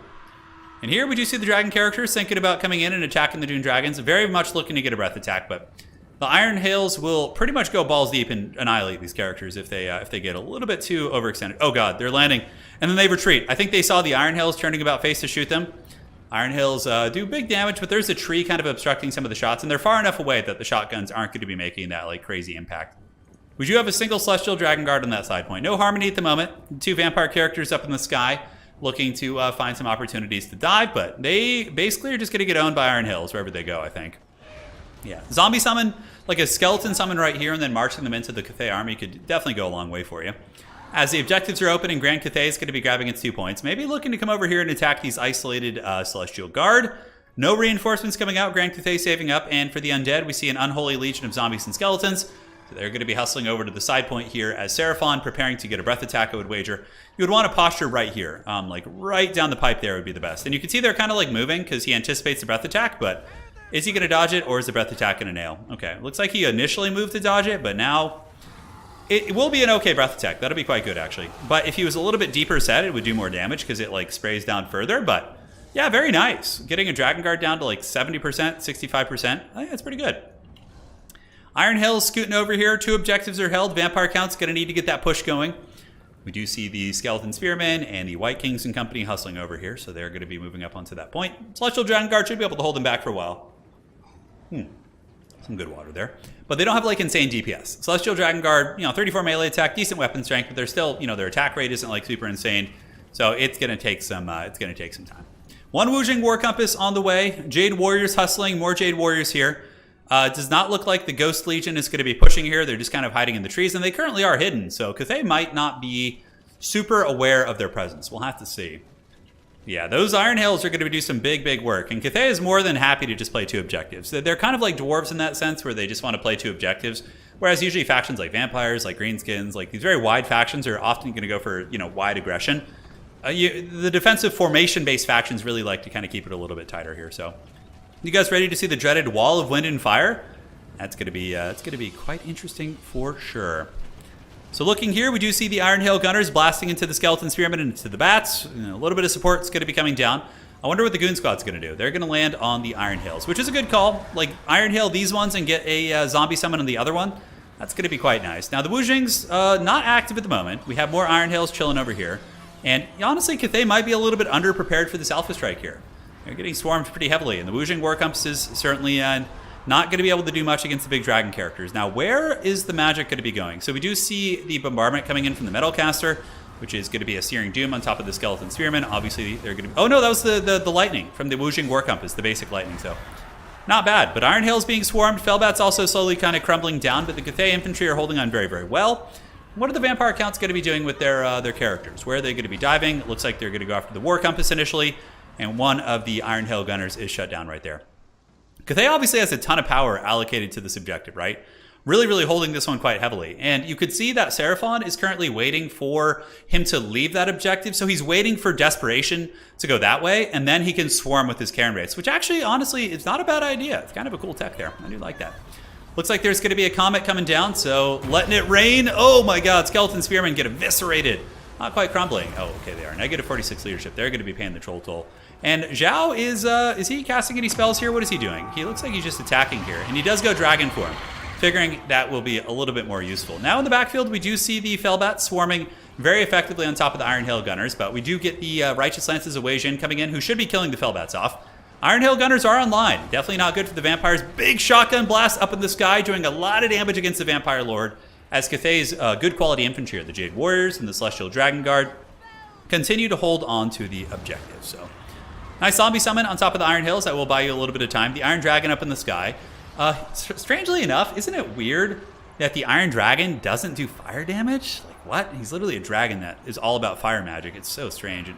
And here we do see the dragon characters thinking about coming in and attacking the Dune Dragons. Very much looking to get a breath attack, but the Iron Hails will pretty much go balls deep and annihilate these characters if they get a little bit too overextended. Oh god, they're landing. And then they retreat. I think they saw the Iron Hails turning about face to shoot them. Iron Hails do big damage, but there's a tree kind of obstructing some of the shots, and they're far enough away that the shotguns aren't going to be making that like crazy impact. We do have a single Celestial Dragon Guard on that side point. No Harmony at the moment. 2 vampire characters up in the sky looking to find some opportunities to dive, but they basically are just going to get owned by Iron Hills wherever they go, I think. Yeah, zombie summon, like a skeleton summon right here, and then marching them into the Cathay army could definitely go a long way for you. As the objectives are open and Grand Cathay is going to be grabbing its 2 points, maybe looking to come over here and attack these isolated Celestial Guard. No reinforcements coming out, Grand Cathay saving up, and for the undead, we see an unholy legion of zombies and skeletons. So they're going to be hustling over to the side point here as Seraphon preparing to get a breath attack, I would wager. You would want to posture right here, like right down the pipe there would be the best. And you can see they're kind of like moving because he anticipates the breath attack, but is he going to dodge it or is the breath attack going to nail? Okay, looks like he initially moved to dodge it, but now it will be an okay breath attack. That'll be quite good actually. But if he was a little bit deeper set, it would do more damage because it like sprays down further, but yeah, very nice. Getting a Dragon Guard down to like 70%, 65%, I think that's pretty good. Iron Hills scooting over here. 2 objectives are held. Vampire Count's going to need to get that push going. We do see the Skeleton Spearmen and the White Kings and company hustling over here, so they're going to be moving up onto that point. Celestial Dragon Guard should be able to hold them back for a while. Some good water there. But they don't have like insane DPS. Celestial Dragon Guard, 34 melee attack, decent weapon strength, but they're still, their attack rate isn't like super insane. So it's going to take some time. 1 Wujing War Compass on the way. Jade Warriors hustling, more Jade Warriors here. It does not look like the Ghost Legion is going to be pushing here. They're just kind of hiding in the trees, and they currently are hidden. So Cathay might not be super aware of their presence. We'll have to see. Yeah, those Iron Hails are going to do some big, big work. And Cathay is more than happy to just play 2 objectives. They're kind of like dwarves in that sense, where they just want to play 2 objectives. Whereas usually factions like vampires, like greenskins, like these very wide factions are often going to go for, wide aggression. The defensive formation-based factions really like to kind of keep it a little bit tighter here. So, you guys ready to see the dreaded Wall of Wind and Fire? That's going to be quite interesting for sure. So looking here, we do see the Iron Hail Gunners blasting into the Skeleton Spearmen and into the Bats. A little bit of support is going to be coming down. I wonder what the Goon Squad's going to do. They're going to land on the Iron Hails, which is a good call. Like, Iron Hail these ones and get a zombie summon on the other one. That's going to be quite nice. Now, the Wujing's not active at the moment. We have more Iron Hails chilling over here. And honestly, Cathay might be a little bit underprepared for this Alpha Strike here. They're getting swarmed pretty heavily, and the Wujing War Compass is certainly not going to be able to do much against the big dragon characters. Now, where is the magic going to be going? So we do see the bombardment coming in from the Metalcaster, which is going to be a Searing Doom on top of the Skeleton Spearmen. Obviously, they're going to... Oh, no, that was the lightning from the Wujing War Compass, the basic lightning, so... Not bad, but Iron Hail's being swarmed. Fellbat's also slowly kind of crumbling down, but the Cathay infantry are holding on very, very well. What are the Vampire Counts going to be doing with their characters? Where are they going to be diving? It looks like they're going to go after the War Compass initially, and one of the Iron Hail Gunners is shut down right there. Cathay obviously has a ton of power allocated to this objective, right? Really, really holding this one quite heavily. And you could see that Seraphon is currently waiting for him to leave that objective. So he's waiting for desperation to go that way, and then he can swarm with his Cairn Wraiths, which actually, honestly, is not a bad idea. It's kind of a cool tech there. I do like that. Looks like there's going to be a comet coming down, so letting it rain. Oh my god, Skeleton Spearmen get eviscerated. Not quite crumbling. Oh, okay, they are. Negative 46 leadership. They're going to be paying the troll toll. And Zhao is he casting any spells here? What is he doing? He looks like he's just attacking here. And he does go Dragon Form, figuring that will be a little bit more useful. Now in the backfield, we do see the Fellbat swarming very effectively on top of the Iron Hail Gunners, but we do get the Righteous Lances of Wei Jin coming in, who should be killing the Fellbats off. Iron Hail Gunners are online. Definitely not good for the vampires. Big shotgun blast up in the sky, doing a lot of damage against the Vampire Lord, as Cathay's good quality infantry, the Jade Warriors and the Celestial Dragon Guard, continue to hold on to the objective. So, nice zombie summon on top of the Iron Hills. That will buy you a little bit of time. The Iron Dragon up in the sky. Strangely enough, isn't it weird that the Iron Dragon doesn't do fire damage? Like, what? He's literally a dragon that is all about fire magic. It's so strange.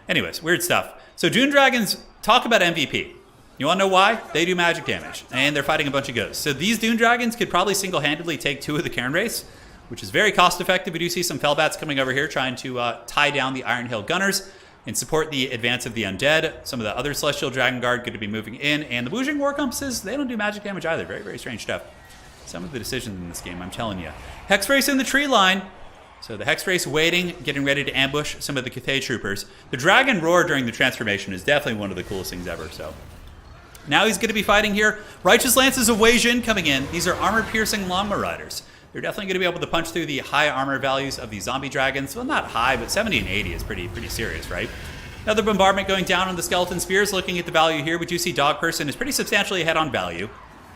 Anyways, weird stuff. So Dune Dragons, talk about MVP. You want to know why? They do magic damage, and they're fighting a bunch of ghosts. So these Dune Dragons could probably single-handedly take 2 of the Cairn Wraiths. which is very cost effective. We do see some Fellbats coming over here trying to tie down the Iron Hill Gunners and support the advance of the Undead. Some of the other Celestial Dragon Guard going to be moving in, and the Wujing War Compasses, they don't do magic damage either. Very, very strange stuff. Some of the decisions in this game, I'm telling you. Hex Race in the tree line. So the Hex Race waiting, getting ready to ambush some of the KOTH troopers. The Dragon Roar during the transformation is definitely one of the coolest things ever, so. Now he's going to be fighting here. Righteous Lances of Wei Jin coming in. These are armor-piercing Longma Riders. They're definitely going to be able to punch through the high armor values of the zombie dragons. Well, not high, but 70 and 80 is pretty serious, right? Another bombardment going down on the Skeleton Spears. Looking at the value here, we do see Dog Person is pretty substantially ahead on value,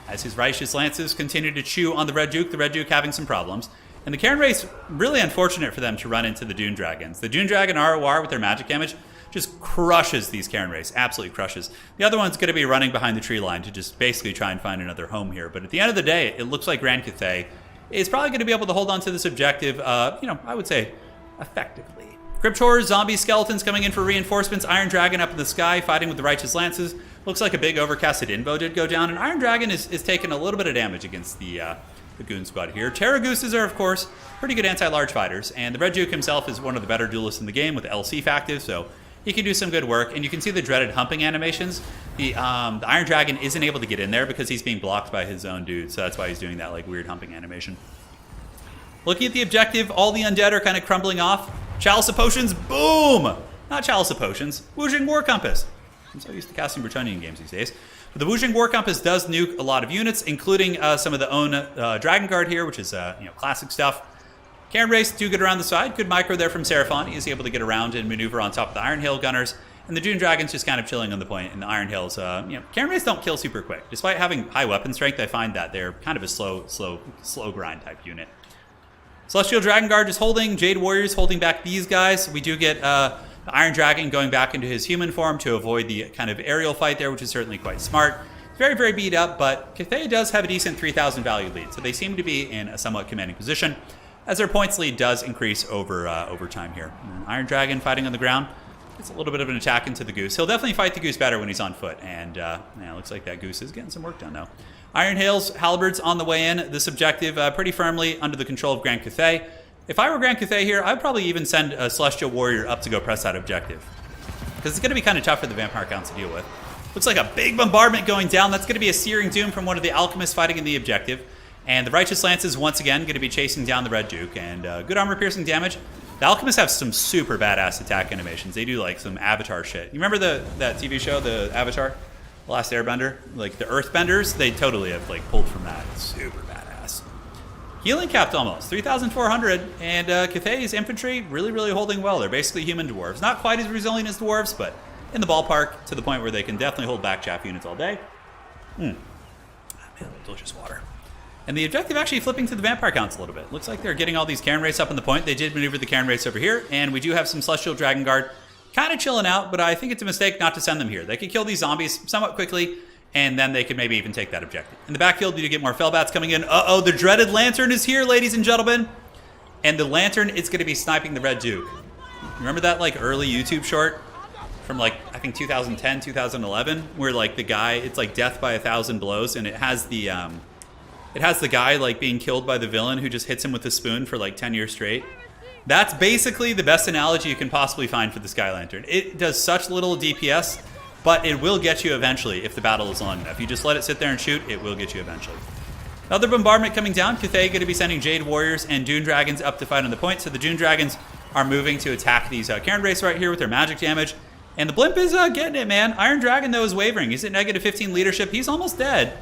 as his Righteous Lances continue to chew on the Red Duke having some problems. And the Cairn Race, really unfortunate for them to run into the Dune Dragons. The Dune Dragon ROR with their magic damage just crushes these Cairn Race, absolutely crushes. The other one's going to be running behind the tree line to just basically try and find another home here. But at the end of the day, it looks like Grand KOTH is probably going to be able to hold on to this objective, I would say, effectively. Crypt Horrors, Zombie Skeletons coming in for reinforcements. Iron Dragon up in the sky, fighting with the Righteous Lances. Looks like a big overcasted Invo did go down, and Iron Dragon is taking a little bit of damage against the Goon Squad here. Terra Gooses are, of course, pretty good anti-large fighters, and the Red Duke himself is one of the better duelists in the game with LC Factive, so he can do some good work. And you can see the dreaded humping animations. The Iron Dragon isn't able to get in there because he's being blocked by his own dude, so that's why he's doing that like weird humping animation. Looking at the objective, all the undead are kind of crumbling off. Chalice of Potions, boom! Not Chalice of Potions, Wujing War Compass. I'm so used to casting Bretonnian games these days. But the Wujing War Compass does nuke a lot of units, including some of the own Dragon Guard here, which is classic stuff. Cairn Race do get around the side. Good micro there from Seraphon. He's able to get around and maneuver on top of the Iron Hill Gunners. And the Dune Dragon's just kind of chilling on the point. And the Iron Hills, Cairn Race don't kill super quick. Despite having high weapon strength, I find that they're kind of a slow grind type unit. Celestial Dragon Guard just holding. Jade Warriors holding back these guys. We do get the Iron Dragon going back into his human form to avoid the kind of aerial fight there, which is certainly quite smart. Very, very beat up, but KOTH does have a decent 3,000 value lead, so they seem to be in a somewhat commanding position, as their points lead does increase over time here. Iron Dragon fighting on the ground. It's a little bit of an attack into the Goose. He'll definitely fight the Goose better when he's on foot, and looks like that Goose is getting some work done now. Iron Hills, Halberds on the way in. This objective pretty firmly under the control of Grand KOTH. If I were Grand KOTH here, I'd probably even send a Celestial Warrior up to go press that objective, because it's going to be kind of tough for the Vampire Counts to deal with. Looks like a big bombardment going down. That's going to be a Searing Doom from one of the Alchemists fighting in the objective. And the Righteous Lances, once again, going to be chasing down the Red Duke. And good armor-piercing damage. The Alchemists have some super badass attack animations. They do, like, some Avatar shit. You remember that TV show, the Avatar? The Last Airbender? Like, the Earthbenders? They totally have, like, pulled from that. It's super badass. Healing capped almost. 3,400. And KOTH's infantry really, really holding well. They're basically human dwarves. Not quite as resilient as dwarves, but in the ballpark, to the point where they can definitely hold back chaff units all day. Man, delicious water. And the objective actually flipping to the Vampire Counts a little bit. Looks like they're getting all these Cairn Race up on the point. They did maneuver the Cairn Race over here, and we do have some Celestial Dragon Guard kind of chilling out, but I think it's a mistake not to send them here. They could kill these zombies somewhat quickly, and then they could maybe even take that objective. In the backfield, we do get more Fellbats coming in. Uh-oh, the dreaded Lantern is here, ladies and gentlemen. And the Lantern is going to be sniping the Red Duke. Remember that like early YouTube short from like, I think 2010, 2011, where like the guy, it's like death by 1,000 blows, and it has the guy like being killed by the villain who just hits him with a spoon for like 10 years straight. That's basically the best analogy you can possibly find for the Sky Lantern. It does such little DPS, but it will get you eventually if the battle is long enough. You just let it sit there and shoot, it will get you eventually. Another bombardment coming down. KOTH going to be sending Jade Warriors and Dune Dragons up to fight on the point. So the Dune Dragons are moving to attack these Cairn Race right here with their magic damage. And the Blimp is getting it, man. Iron Dragon, though, is wavering. He's at negative 15 leadership. He's almost dead.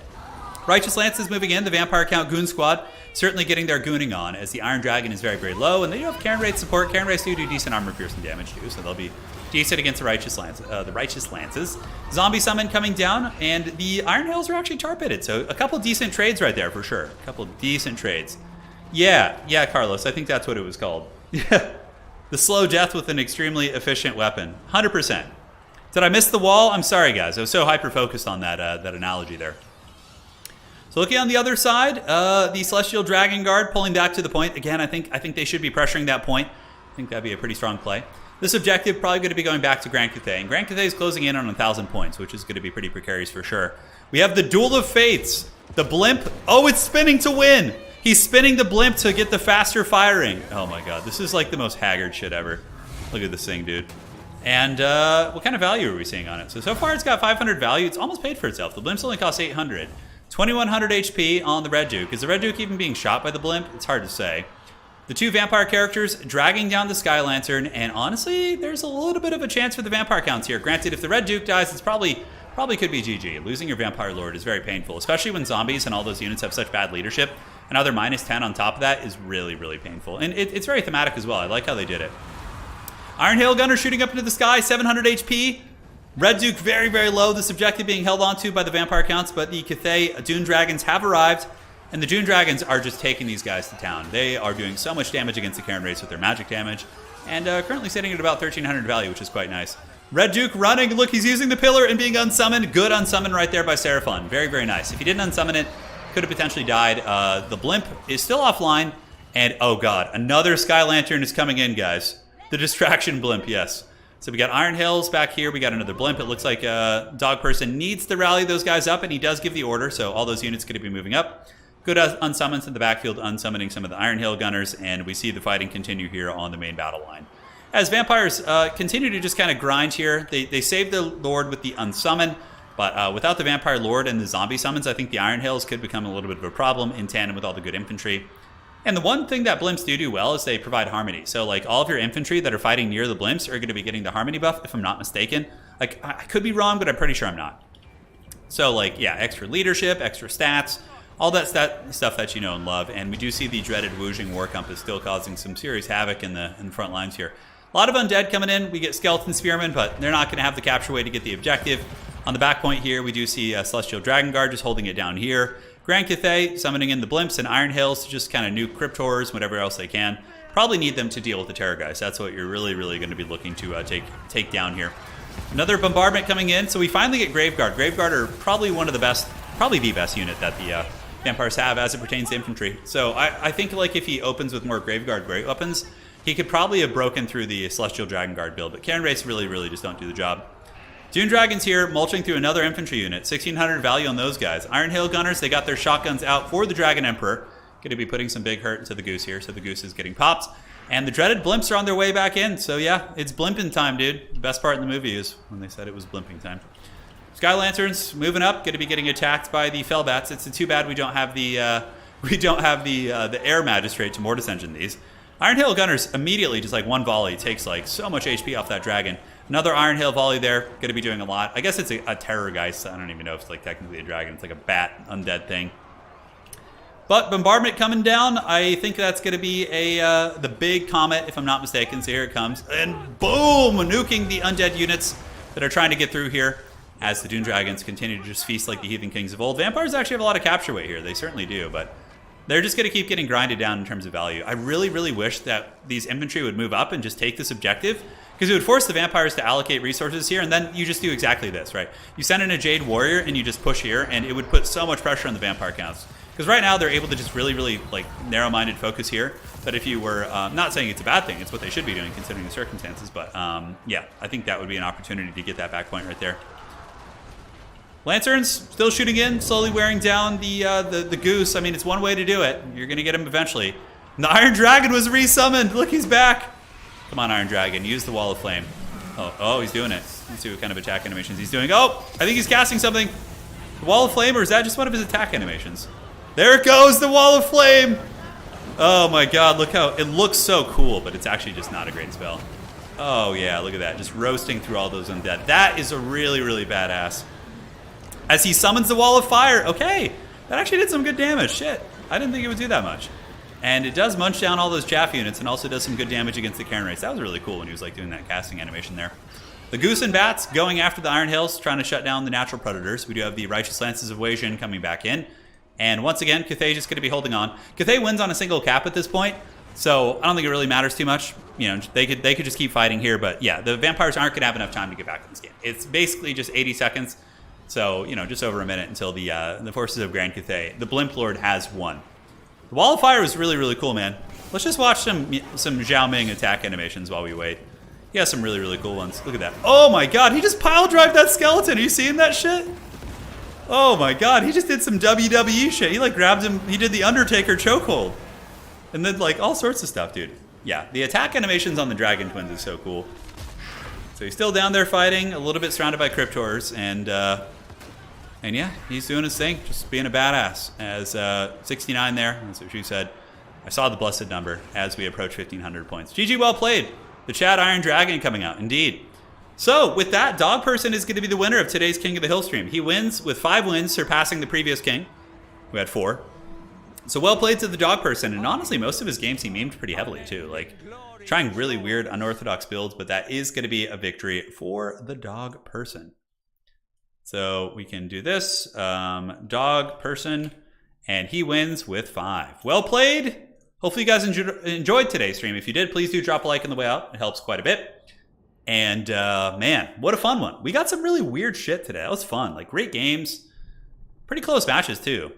Righteous Lance is moving in. The Vampire Count Goon Squad certainly getting their gooning on, as the Iron Dragon is very, very low. And they do have Cairn Race support. Cairn Race do decent armor-piercing damage, too, so they'll be decent against the Righteous Lances. Zombie Summon coming down, and the Iron Hills are actually tar-pitted. So a couple decent trades right there, for sure. A couple decent trades. Yeah, Carlos, I think that's what it was called. Yeah. The slow death with an extremely efficient weapon. 100%. Did I miss the wall? I'm sorry, guys. I was so hyper-focused on that analogy there. So looking on the other side, the Celestial Dragon Guard pulling back to the point. Again, I think they should be pressuring that point. I think that'd be a pretty strong play. This objective probably going to be going back to Grand KOTH. And Grand KOTH is closing in on 1,000 points, which is going to be pretty precarious for sure. We have the Duel of Fates. The Blimp. Oh, it's spinning to win. He's spinning the blimp to get the faster firing. Oh my god, this is like the most haggard shit ever. Look at this thing, dude. And what kind of value are we seeing on it? So far it's got 500 value. It's almost paid for itself. The blimps only cost 800. 2100 HP on the Red Duke. Is the Red Duke even being shot by the blimp? It's hard to say. The two vampire characters dragging down the Sky Lantern, and honestly, there's a little bit of a chance for the vampire counts here. Granted, if the Red Duke dies, it's probably could be GG. Losing your Vampire Lord is very painful, especially when zombies and all those units have such bad leadership. Another -10 on top of that is really, really painful. And it's very thematic as well. I like how they did it. Iron Hail Gunner shooting up into the sky, 700 HP. Red Duke very, very low. This objective being held onto by the vampire counts, but the Cathay Dune Dragons have arrived. And the Dune Dragons are just taking these guys to town. They are doing so much damage against the Karen Race with their magic damage. And currently sitting at about 1300 value, which is quite nice. Red Duke running. Look, he's using the pillar and being unsummoned. Good unsummon right there by Seraphon. Very, very nice. If he didn't unsummon it, could have potentially died. The blimp is still offline. And oh god, another Sky Lantern is coming in, guys. The distraction blimp, yes. So we got Iron Hills back here. We got another blimp. It looks like Dog Person needs to rally those guys up, and he does give the order. So all those units could be moving up. Good unsummons in the backfield, unsummoning some of the Iron Hill Gunners, and we see the fighting continue here on the main battle line. As vampires continue to just kind of grind here, they save the Lord with the unsummon, but without the Vampire Lord and the zombie summons, I think the Iron Hills could become a little bit of a problem in tandem with all the good infantry. And the one thing that blimps do well is they provide harmony. So like all of your infantry that are fighting near the blimps are going to be getting the harmony buff, if I'm not mistaken. Like I could be wrong, but I'm pretty sure I'm not. So like, yeah, extra leadership, extra stats, all that stuff that you know and love. And we do see the dreaded Woojing War Compass still causing some serious havoc in the front lines here. A lot of undead coming in. We get Skeleton Spearmen, but they're not going to have the capture way to get the objective. On the back point here, we do see Celestial Dragon Guard just holding it down here. Grand Cathay summoning in the blimps and Iron Hills to just kind of nuke Crypt Horrors, whatever else they can. Probably need them to deal with the Terror guys. That's what you're really, really going to be looking to take down here. Another bombardment coming in. So we finally get Graveguard. Graveguard are probably one of the best, probably the best unit that the vampires have as it pertains to infantry. So I think like if he opens with more Graveguard great weapons, he could probably have broken through the Celestial Dragon Guard build. But Karen Race really, really just don't do the job. Dune Dragons here, mulching through another infantry unit. 1600 value on those guys. Iron Hail Gunners, they got their shotguns out for the Dragon Emperor. Going to be putting some big hurt into the Goose here, so the Goose is getting popped. And the dreaded blimps are on their way back in. So yeah, it's blimping time, dude. The best part in the movie is when they said it was blimping time. Sky Lanterns moving up, going to be getting attacked by the Fellbats. It's too bad we don't have the Air Magistrate to Mortis Engine these. Iron Hail Gunners immediately, just like one volley, takes like so much HP off that dragon. Another Iron Hail volley there, going to be doing a lot. I guess it's a Terror Geist. I don't even know if it's like technically a dragon. It's like a bat undead thing. But bombardment coming down. I think that's going to be the big comet, if I'm not mistaken. So here it comes, and boom, nuking the undead units that are trying to get through here. As the Dune Dragons continue to just feast like the Heathen Kings of old. Vampires actually have a lot of capture weight here. They certainly do, but they're just going to keep getting grinded down in terms of value. I really, really wish that these infantry would move up and just take this objective, because it would force the vampires to allocate resources here, and then you just do exactly this, right? You send in a Jade Warrior, and you just push here, and it would put so much pressure on the vampire counts. Because right now, they're able to just really, really like narrow-minded focus here, that if you were, not saying it's a bad thing, it's what they should be doing considering the circumstances, but yeah, I think that would be an opportunity to get that back point right there. Lanterns still shooting in, slowly wearing down the Goose. I mean, it's one way to do it. You're going to get him eventually. And the Iron Dragon was resummoned. Look, he's back. Come on, Iron Dragon. Use the Wall of Flame. Oh, he's doing it. Let's see what kind of attack animations he's doing. Oh, I think he's casting something. The Wall of Flame, or is that just one of his attack animations? There it goes, the Wall of Flame. Oh, my God. Look how it looks so cool, but it's actually just not a great spell. Oh, yeah, look at that. Just roasting through all those undead. That is a really, really badass. As he summons the Wall of Fire. Okay, that actually did some good damage. Shit, I didn't think it would do that much. And it does munch down all those chaff units and also does some good damage against the Karen Race. That was really cool when he was like doing that casting animation there. The Goose and Bats going after the Iron Hills, trying to shut down the natural predators. We do have the Righteous Lances of Wei Jin coming back in. And once again, Cathay just going to be holding on. Cathay wins on a single cap at this point, so I don't think it really matters too much. You know, they could just keep fighting here, but yeah, the vampires aren't going to have enough time to get back in this game. It's basically just 80 seconds. So, you know, just over a minute until the forces of Grand Cathay. The Blimp Lord has won. The Wall of Fire was really, really cool, man. Let's just watch some Zhao Ming attack animations while we wait. He has some really, really cool ones. Look at that. Oh my God, he just pile drive that skeleton. Are you seeing that shit? Oh my god, he just did some WWE shit. He like grabbed him, he did the Undertaker chokehold. And then like all sorts of stuff, dude. Yeah, the attack animations on the Dragon Twins is so cool. So he's still down there fighting, a little bit surrounded by Cryptors, and yeah, he's doing his thing, just being a badass. As 69 there, that's what she said. I saw the blessed number as we approach 1,500 points. GG, well played. The Chad Iron Dragon coming out, indeed. So with that, Dog Person is going to be the winner of today's King of the Hill stream. He wins with 5 wins, surpassing the previous king, who had 4. So well played to the Dog Person, and honestly, most of his games he memed pretty heavily too. Like trying really weird, unorthodox builds, but that is going to be a victory for the Dog Person. So we can do this, Dog Person, and he wins with 5. Well played. Hopefully you guys enjoyed today's stream. If you did, please do drop a like on the way out. It helps quite a bit. And man, what a fun one. We got some really weird shit today. That was fun. Like great games. Pretty close matches too.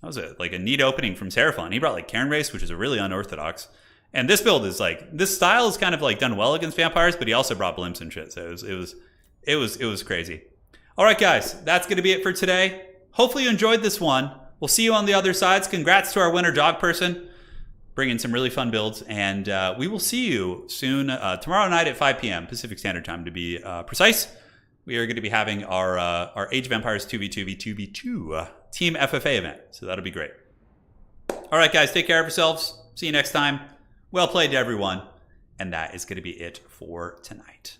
That was like a neat opening from Seraphon. He brought like Cairn Race, which is a really unorthodox. And this build is like, this style is kind of like done well against vampires, but he also brought blimps and shit. So it was crazy. All right, guys, that's going to be it for today. Hopefully you enjoyed this one. We'll see you on the other sides. Congrats to our winner, Dog Person. Bringing some really fun builds, and we will see you soon tomorrow night at 5 p.m. Pacific Standard Time to be precise. We are going to be having our Age of Empires 2v2v2v2 Team FFA event, so that'll be great. All right, guys, take care of yourselves. See you next time. Well played to everyone, and that is going to be it for tonight.